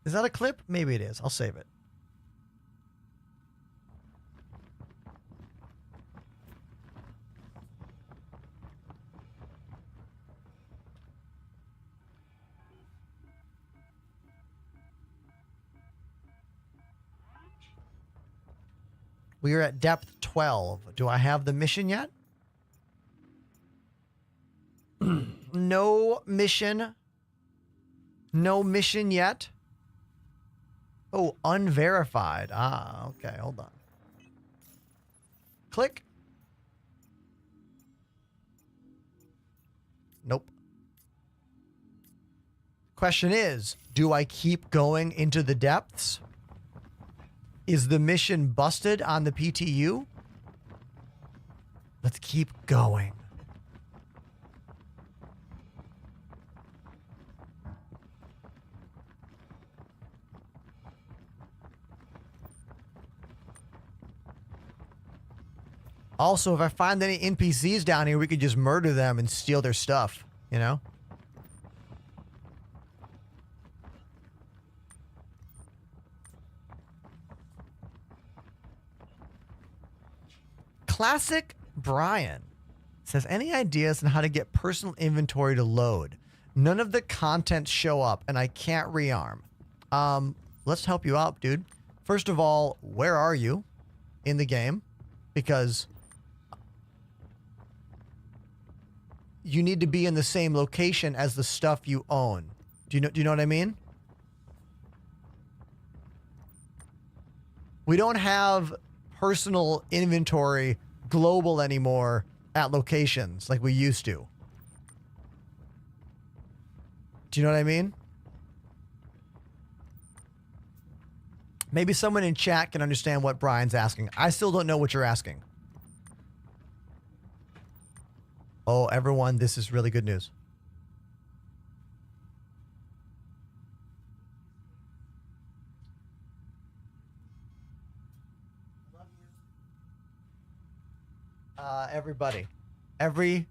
Is that a clip? Maybe it is. I'll save it. We are at depth 12. Do I have the mission yet? No mission. No mission yet. Oh, unverified. Ah, okay. Hold on. Click. Nope. Question is, do I keep going into the depths? Is the mission busted on the PTU? Let's keep going. Also, if I find any NPCs down here, we could just murder them and steal their stuff, you know? Classic Brian says, any ideas on how to get personal inventory to load? None of the contents show up and I can't rearm. Let's help you out, dude. First of all, where are you in the game? Because you need to be in the same location as the stuff you own. Do you know what I mean? We don't have personal inventory global anymore at locations like we used to. Do you know what I mean? Maybe someone in chat can understand what Brian's asking. I still don't know what you're asking. Oh, everyone, this is really good news. Everybody. Everybody.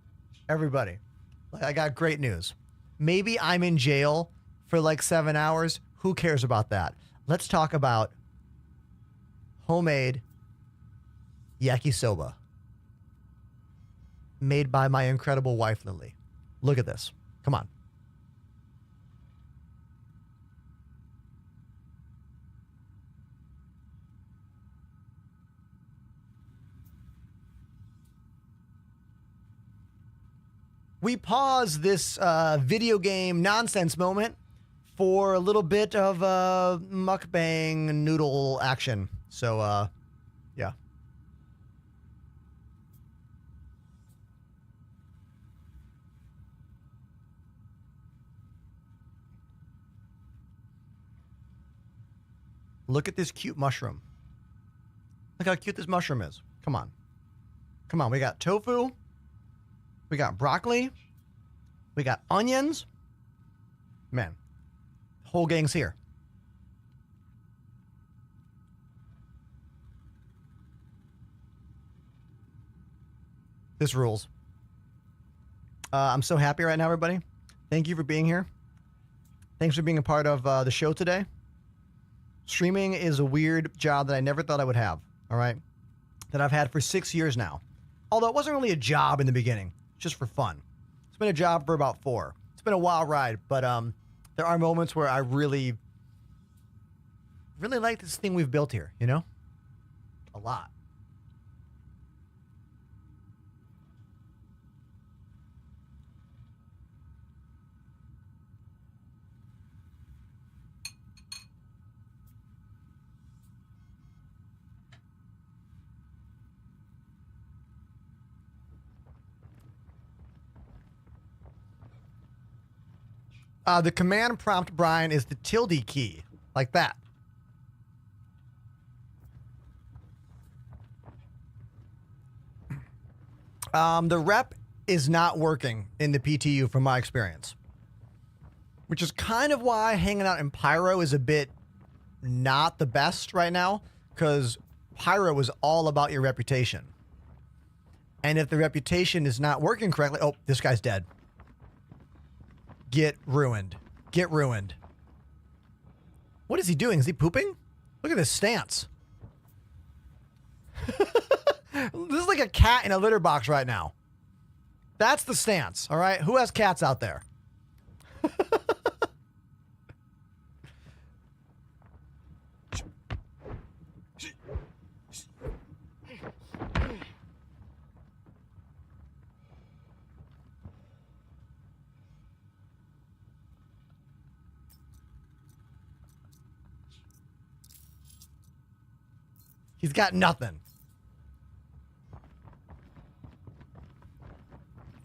I got great news. Maybe I'm in jail for like 7 hours. Who cares about that? Let's talk about homemade yakisoba made by my incredible wife, Lily. Look at this. Come on. We pause this video game nonsense moment for a little bit of mukbang noodle action. So, yeah. Look at this cute mushroom. Look how cute this mushroom is. Come on. Come on. We got tofu. We got broccoli. We got onions. Man, the whole gang's here. This rules. I'm so happy right now, everybody. Thank you for being here. Thanks for being a part of the show today. Streaming is a weird job that I never thought I would have, all right? That I've had for 6 years now. Although it wasn't really a job in the beginning, just for fun. It's been a job for about 4. It's been a wild ride, but there are moments where I really like this thing we've built here, you know? A lot. The command prompt, Brian, is the tilde key. Like that. The rep is not working in the PTU from my experience. Which is kind of why hanging out in Pyro is a bit not the best right now. Because Pyro is all about your reputation. And if the reputation is not working correctly... Oh, this guy's dead. Get ruined. Get ruined. What is he doing? Is he pooping? Look at this stance. This is like a cat in a litter box right now. That's the stance, all right? Who has cats out there? He's got nothing.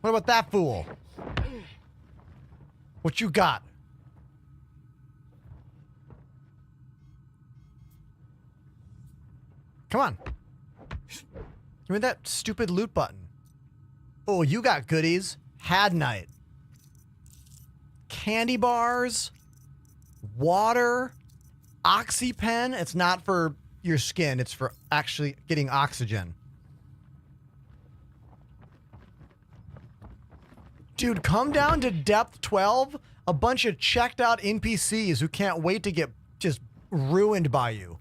What about that fool? What you got? Come on. Give me that stupid loot button. Oh, you got goodies. Had night. Candy bars. Water. OxyPen. It's not for your skin. It's for actually getting oxygen. Dude, come down to depth 12. A bunch of checked out NPCs who can't wait to get just ruined by you.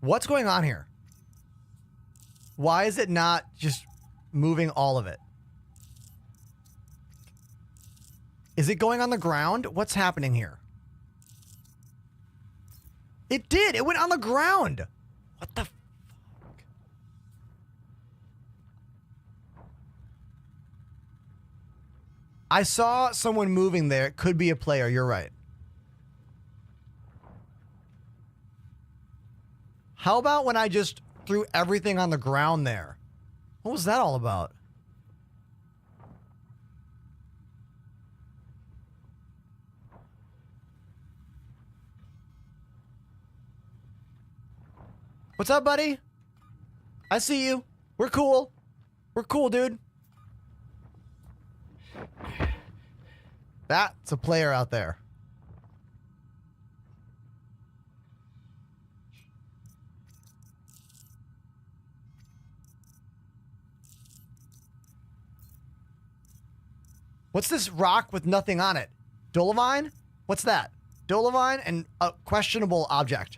What's going on here? Why is it not just moving all of it? Is it going on the ground? What's happening here? It did. It went on the ground. What the fuck? I saw someone moving there. It could be a player. You're right. How about when I just threw everything on the ground there? What was that all about? What's up, buddy? I see you. We're cool. We're cool, dude. That's a player out there. What's this rock with nothing on it? Dolomine? What's that? Dolomine and a questionable object.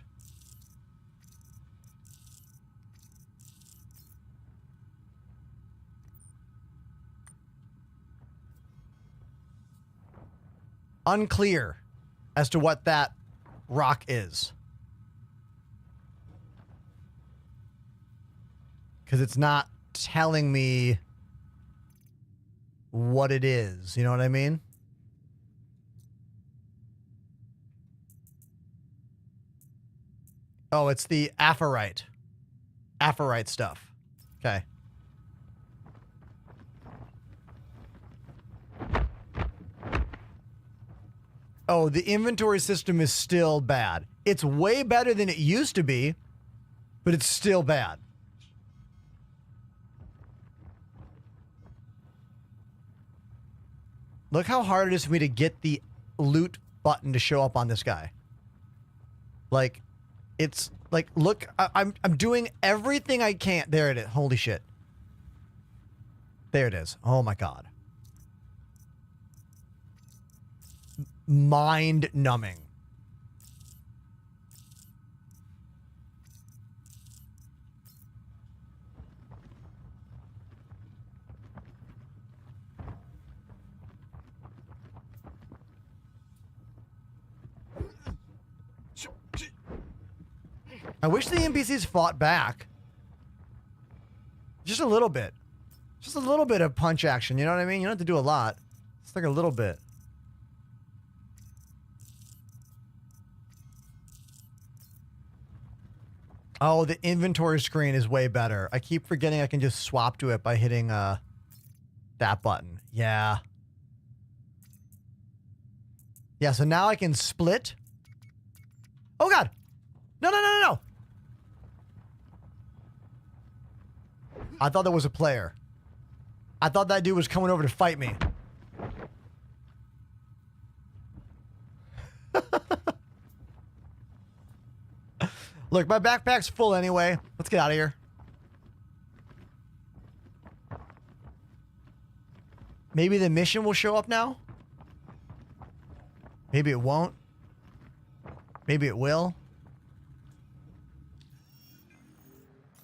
Unclear as to what that rock is. Because it's not telling me what it is. You know what I mean? Oh, it's the apherite. Apherite stuff. Okay. Oh, the inventory system is still bad. It's way better than it used to be, but it's still bad. Look how hard it is for me to get the loot button to show up on this guy. Like, it's like, look, I'm doing everything I can. There it is. Holy shit. There it is. Oh my God. Mind numbing. I wish the NPCs fought back. Just a little bit. Just a little bit of punch action, you know what I mean? You don't have to do a lot. It's like a little bit. Oh, the inventory screen is way better. I keep forgetting I can just swap to it by hitting that button. Yeah. Yeah, so now I can split. Oh, God. No, no, no, no, no. I thought that was a player. I thought that dude was coming over to fight me. Look, my backpack's full anyway. Let's get out of here. Maybe the mission will show up now? Maybe it won't. Maybe it will.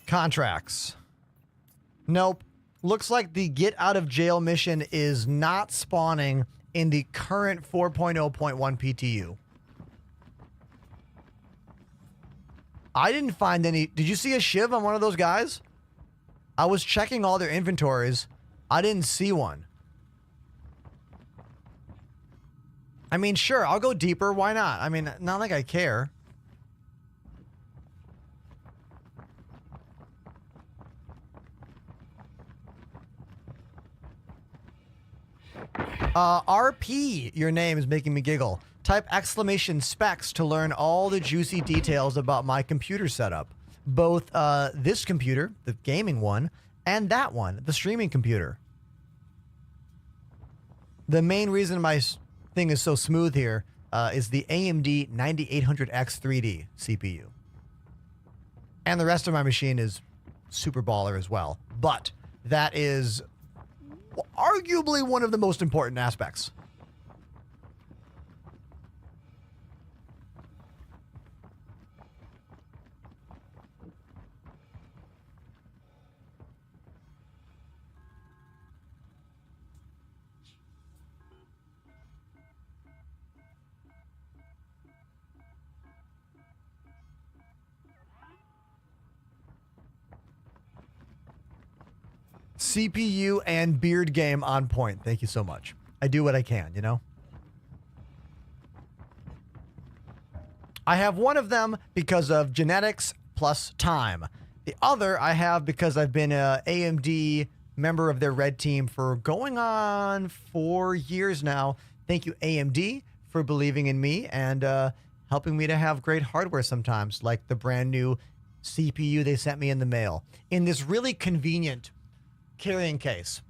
Contracts. Nope. Looks like the get out of jail mission is not spawning in the current 4.0.1 PTU. I didn't find any. Did you see a shiv on one of those guys? I was checking all their inventories. I didn't see one. I mean, sure, I'll go deeper. Why not? I mean, not like I care. RP, your name is making me giggle. Type exclamation specs to learn all the juicy details about my computer setup. Both this computer, the gaming one, and that one, the streaming computer. The main reason my thing is so smooth here is the AMD 9800X 3D CPU. And the rest of my machine is super baller as well. But that is arguably one of the most important aspects. CPU and beard game on point. Thank you so much. I do what I can, you know? I have one of them because of genetics plus time. The other I have because I've been a AMD member of their red team for going on 4 years now. Thank you, AMD, for believing in me and helping me to have great hardware sometimes, like the brand new CPU they sent me in the mail in this really convenient carrying case.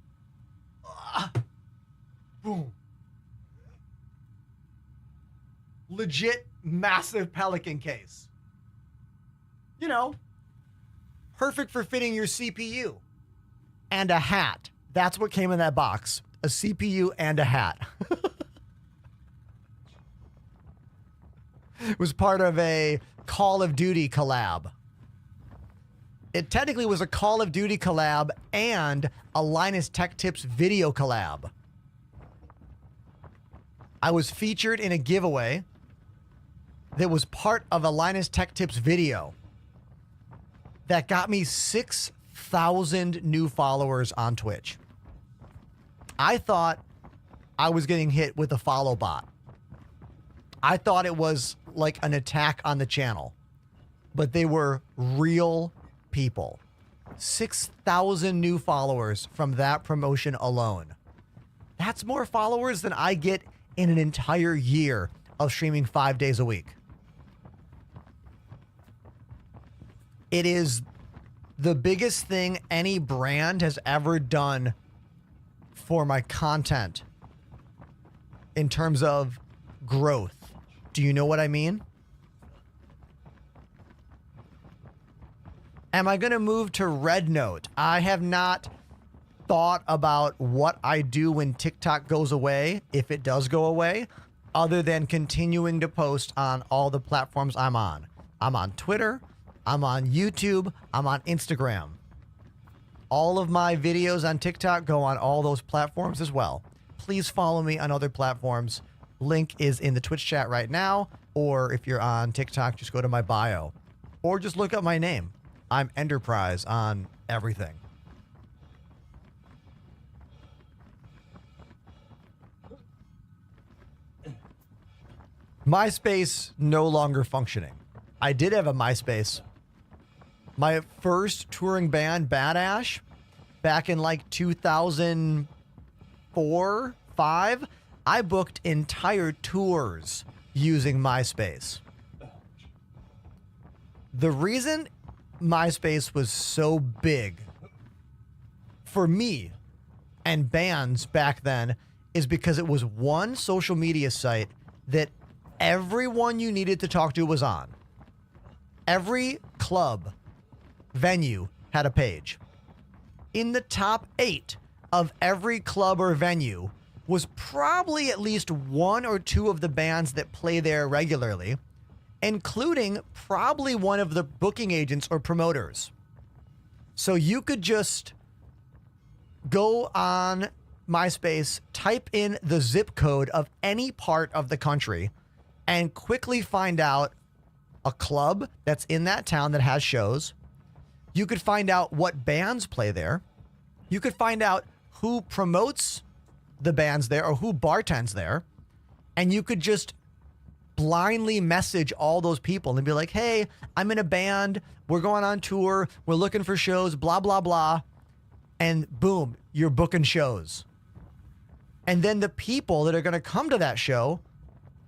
Boom. Legit massive Pelican case. You know, perfect for fitting your CPU. And a hat. That's what came in that box. A CPU and a hat. It was part of a Call of Duty collab. It technically was a Call of Duty collab and a Linus Tech Tips video collab. I was featured in a giveaway that was part of a Linus Tech Tips video that got me 6,000 new followers on Twitch. I thought I was getting hit with a follow bot. I thought it was like an attack on the channel, but they were real people. 6,000 new followers from that promotion alone. That's more followers than I get in an entire year of streaming 5 days a week. It is the biggest thing any brand has ever done for my content in terms of growth. Do you know what I mean? Am I going to move to Red Note? I have not thought about what I do when TikTok goes away, if it does go away, other than continuing to post on all the platforms I'm on. I'm on Twitter, I'm on YouTube, I'm on Instagram. All of my videos on TikTok go on all those platforms as well. Please follow me on other platforms. Link is in the Twitch chat right now, or if you're on TikTok, just go to my bio, or just look up my name. I'm Enterprise on everything. MySpace no longer functioning. I did have a MySpace. My first touring band, Bad Ash, back in like 2004, 5, I booked entire tours using MySpace. The reason MySpace was so big for me and bands back then is because it was one social media site that everyone you needed to talk to was on. Every club, venue had a page. In the top 8 of every club or venue was probably at least one or two of the bands that play there regularly, including probably one of the booking agents or promoters. So you could just go on MySpace, type in the zip code of any part of the country, and quickly find out a club that's in that town that has shows. You could find out what bands play there. You could find out who promotes the bands there or who bartends there. And you could just blindly message all those people and be like, hey, I'm in a band. We're going on tour. We're looking for shows, blah, blah, blah. And boom, you're booking shows. And then the people that are going to come to that show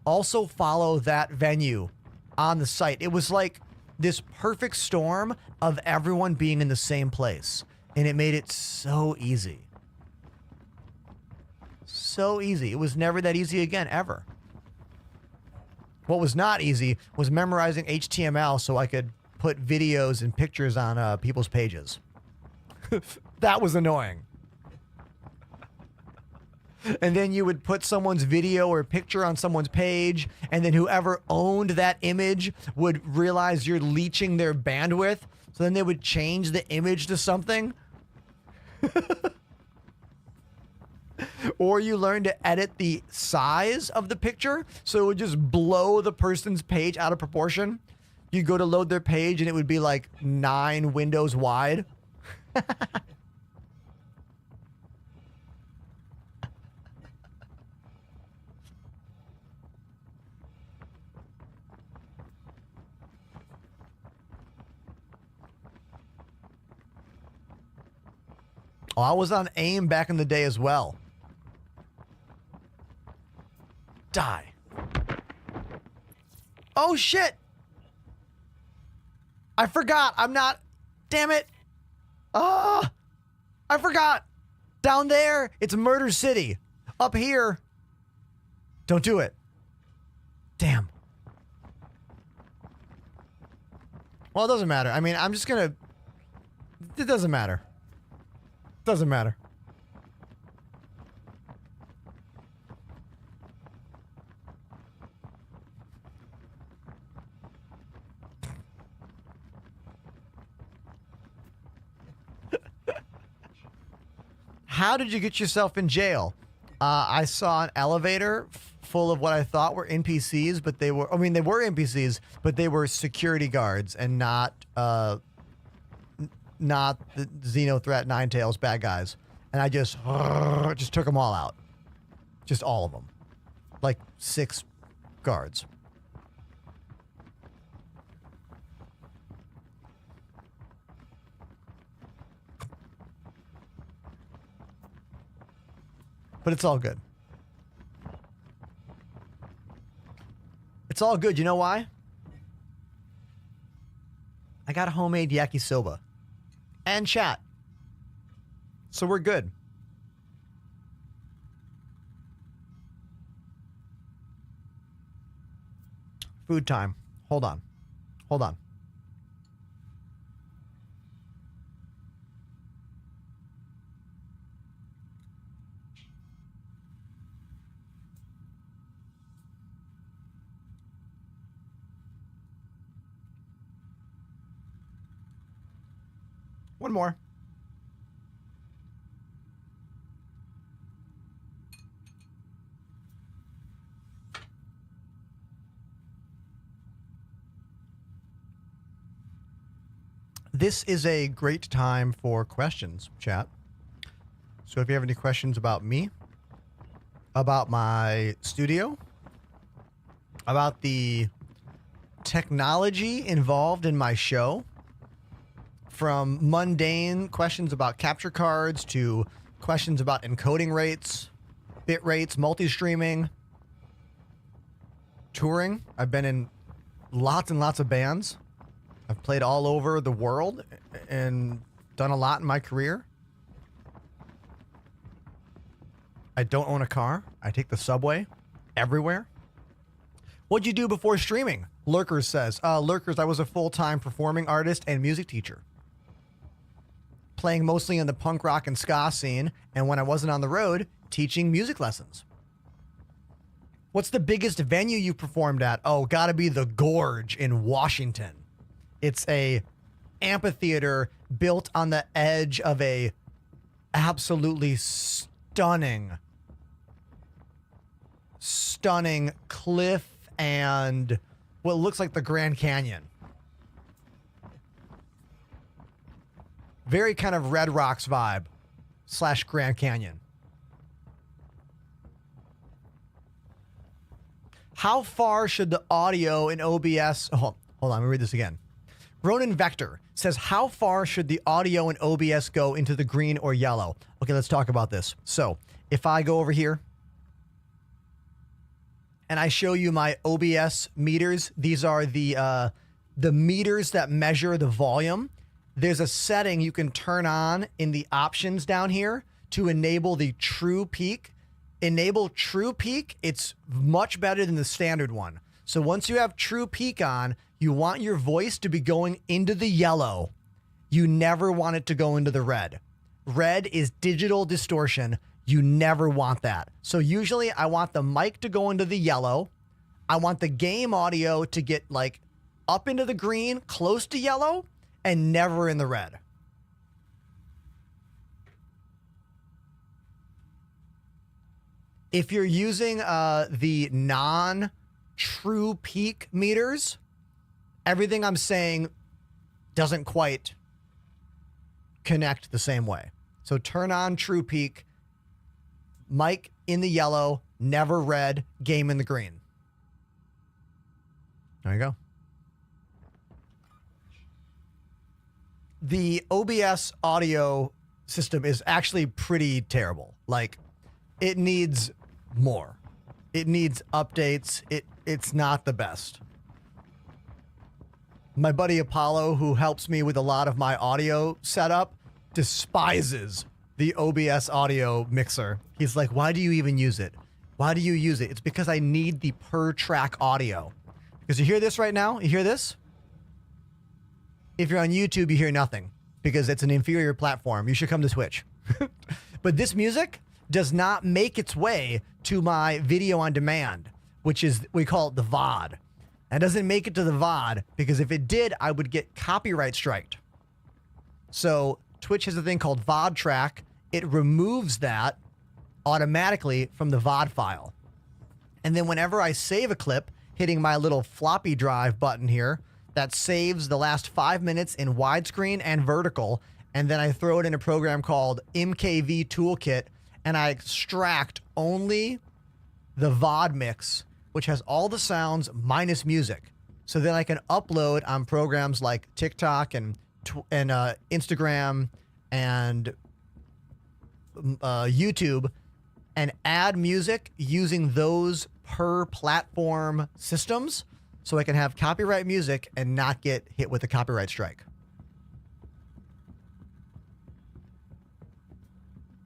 also follow that venue on the site. It was like this perfect storm of everyone being in the same place. And it made it so easy. So easy. It was never that easy again, ever. What was not easy was memorizing HTML so I could put videos and pictures on people's pages. That was annoying. And then you would put someone's video or picture on someone's page, and then whoever owned that image would realize you're leeching their bandwidth, so then they would change the image to something. Or you learn to edit the size of the picture, so it would just blow the person's page out of proportion. You go to load their page, and it would be like 9 windows wide. Oh, I was on AIM back in the day as well. Die. Oh, shit. I forgot. I'm not. Damn it. Ah. I forgot. Down there, it's Murder City. Up here, don't do it. Damn. Well, it doesn't matter. I mean, I'm just gonna. It doesn't matter. Doesn't matter. How did you get yourself in jail? I saw an elevator full of what I thought were NPCs, but they were, I mean, they were NPCs, but they were security guards and not the Xenothreat Ninetales bad guys. And I just took them all out. Just all of them. Like 6 guards. But it's all good. It's all good. You know why? I got a homemade yakisoba. And chat. So we're good. Food time. Hold on. Hold on. One more. This is a great time for questions, chat. So if you have any questions about me, about my studio, about the technology involved in my show, from mundane questions about capture cards to questions about encoding rates, bit rates, multi-streaming, touring. I've been in lots and lots of bands. I've played all over the world and done a lot in my career. I don't own a car. I take the subway everywhere. What'd you do before streaming? Lurkers says. Lurkers, I was a full-time performing artist and music teacher. Playing mostly in the punk rock and ska scene, and when I wasn't on the road, teaching music lessons. What's the biggest venue you performed at? Oh, gotta be the Gorge in Washington. It's a amphitheater built on the edge of a absolutely stunning cliff and what looks like the Grand Canyon. Very kind of Red Rocks vibe / Grand Canyon. How far should the audio in OBS... hold on, let me read this again. Ronan Vector says, how far should the audio in OBS go into the green or yellow? Okay, let's talk about this. So if I go over here and I show you my OBS meters, these are the meters that measure the volume. There's a setting you can turn on in the options down here to enable the true peak. enable True Peak, it's much better than the standard one. So once you have True Peak on, you want your voice to be going into the yellow. You never want it to go into the red. Red is digital distortion. You never want that. So usually I want the mic to go into the yellow. I want the game audio to get like up into the green, close to yellow, and never in the red. If you're using the non-True Peak meters, everything I'm saying doesn't quite connect the same way. So turn on True Peak, mic in the yellow, never red, game in the green. There you go. The OBS audio system is actually pretty terrible. Like, it needs more. It needs updates. It's not the best. My buddy Apollo, who helps me with a lot of my audio setup, despises the OBS audio mixer. He's like, why do you even use it? Why do you use it? It's because I need the per track audio. Because you hear this right now? You hear this? If you're on YouTube, you hear nothing because it's an inferior platform. You should come to Twitch. But this music does not make its way to my video on demand, which is, we call it the VOD. It doesn't make it to the VOD because if it did, I would get copyright striked. So Twitch has a thing called VOD track. It removes that automatically from the VOD file. And then whenever I save a clip, hitting my little floppy drive button here, that saves the last 5 minutes in widescreen and vertical. And then I throw it in a program called MKV Toolkit, and I extract only the VOD mix, which has all the sounds minus music. So then I can upload on programs like TikTok and Instagram and YouTube and add music using those per platform systems so I can have copyright music and not get hit with a copyright strike.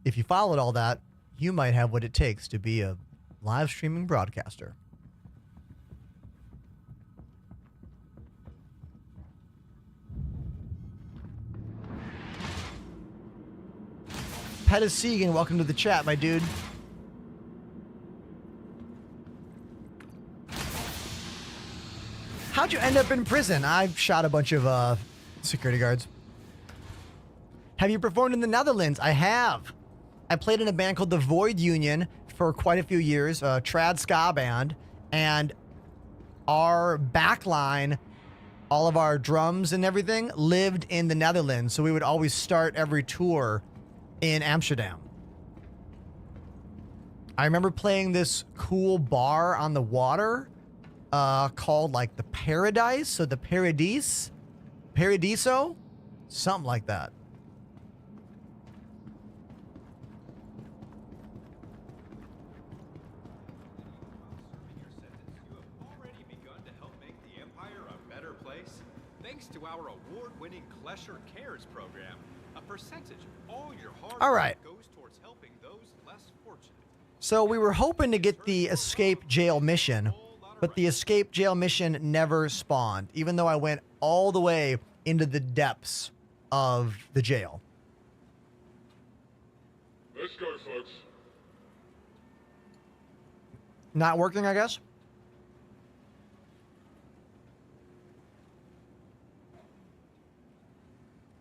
If you followed all that, you might have what it takes to be a live streaming broadcaster. Pettis Segan, welcome to the chat, my dude. How'd you end up in prison? I've shot a bunch of security guards. Have you performed in the Netherlands? I have. I played in a band called the Void Union for quite a few years, a trad ska band, and our backline, all of our drums and everything, lived in the Netherlands. So we would always start every tour in Amsterdam. I remember playing this cool bar on the water called like the Paradise, or the Paradiso, something like that. Thanks to our award-winning Klesher Cares program, a percentage of all your hard All right. work goes towards helping those less fortunate. So we were hoping to get the escape jail mission, but the escape jail mission never spawned, even though I went all the way into the depths of the jail. Let's go, folks. Not working, I guess?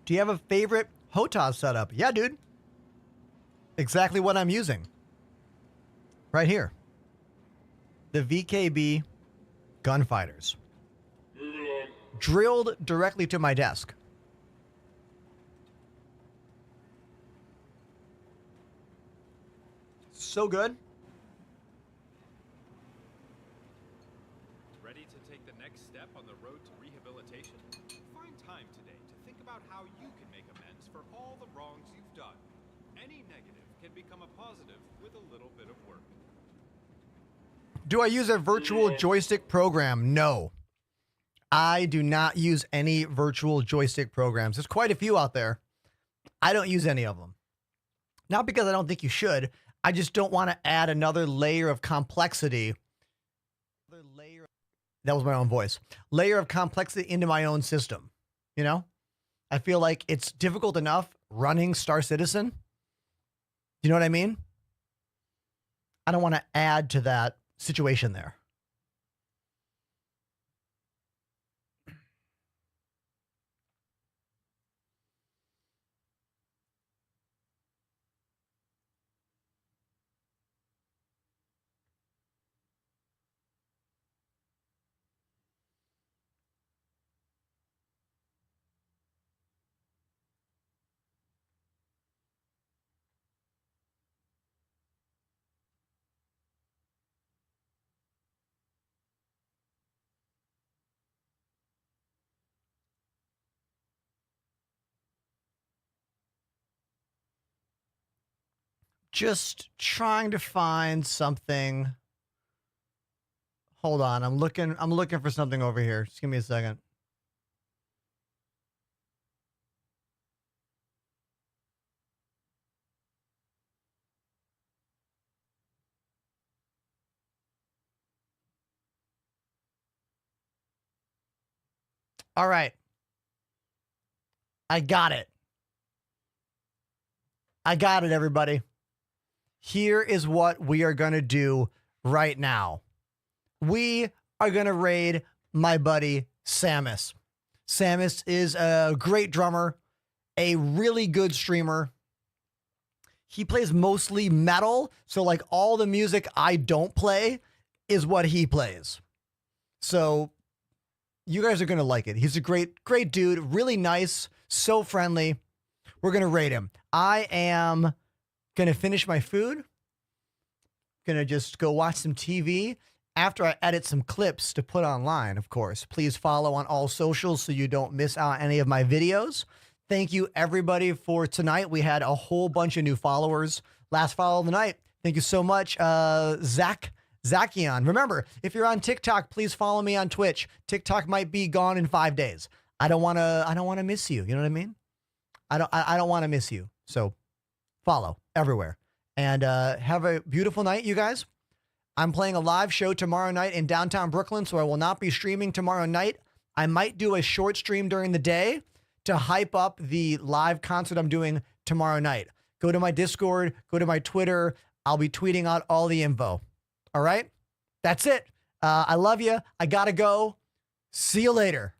Do you have a favorite HOTAS setup? Yeah, dude. Exactly what I'm using. Right here. The VKB Gunfighters. Move along. Drilled directly to my desk. So good. Ready to take the next step on the road to rehabilitation? Find time today to think about how you can make amends for all the wrongs you've done. Any negative can become a positive with a little bit of work. Do I use a virtual joystick program? No. I do not use any virtual joystick programs. There's quite a few out there. I don't use any of them. Not because I don't think you should. I just don't want to add another layer of complexity. That was my own voice. Layer of complexity into my own system. You know, I feel like it's difficult enough running Star Citizen. You know what I mean? I don't want to add to that situation there. Just trying to find something. Hold on, I'm looking for something over here. Just give me a second. All right. I got it. I got it, everybody. Here is what we are going to do right now. We are going to raid my buddy Samus. Samus is a great drummer, a really good streamer. He plays mostly metal, so like all the music I don't play is what he plays. So you guys are going to like it. He's a great dude, really nice, so friendly. We're going to raid him. I am going to finish my food. Going to just go watch some TV after I edit some clips to put online, of course. Please follow on all socials so you don't miss out any of my videos. Thank you, everybody, for tonight. We had a whole bunch of new followers. Last follow of the night. Thank you so much, Zakion. Remember, if you're on TikTok, please follow me on Twitch. TikTok might be gone in 5 days. I don't want to miss you. You know what I mean? I don't want to miss you. So follow everywhere. And have a beautiful night, you guys. I'm playing a live show tomorrow night in downtown Brooklyn, so I will not be streaming tomorrow night. I might do a short stream during the day to hype up the live concert I'm doing tomorrow night. Go to my Discord, go to my Twitter. I'll be tweeting out all the info. All right? That's it. I love you. I gotta go. See you later.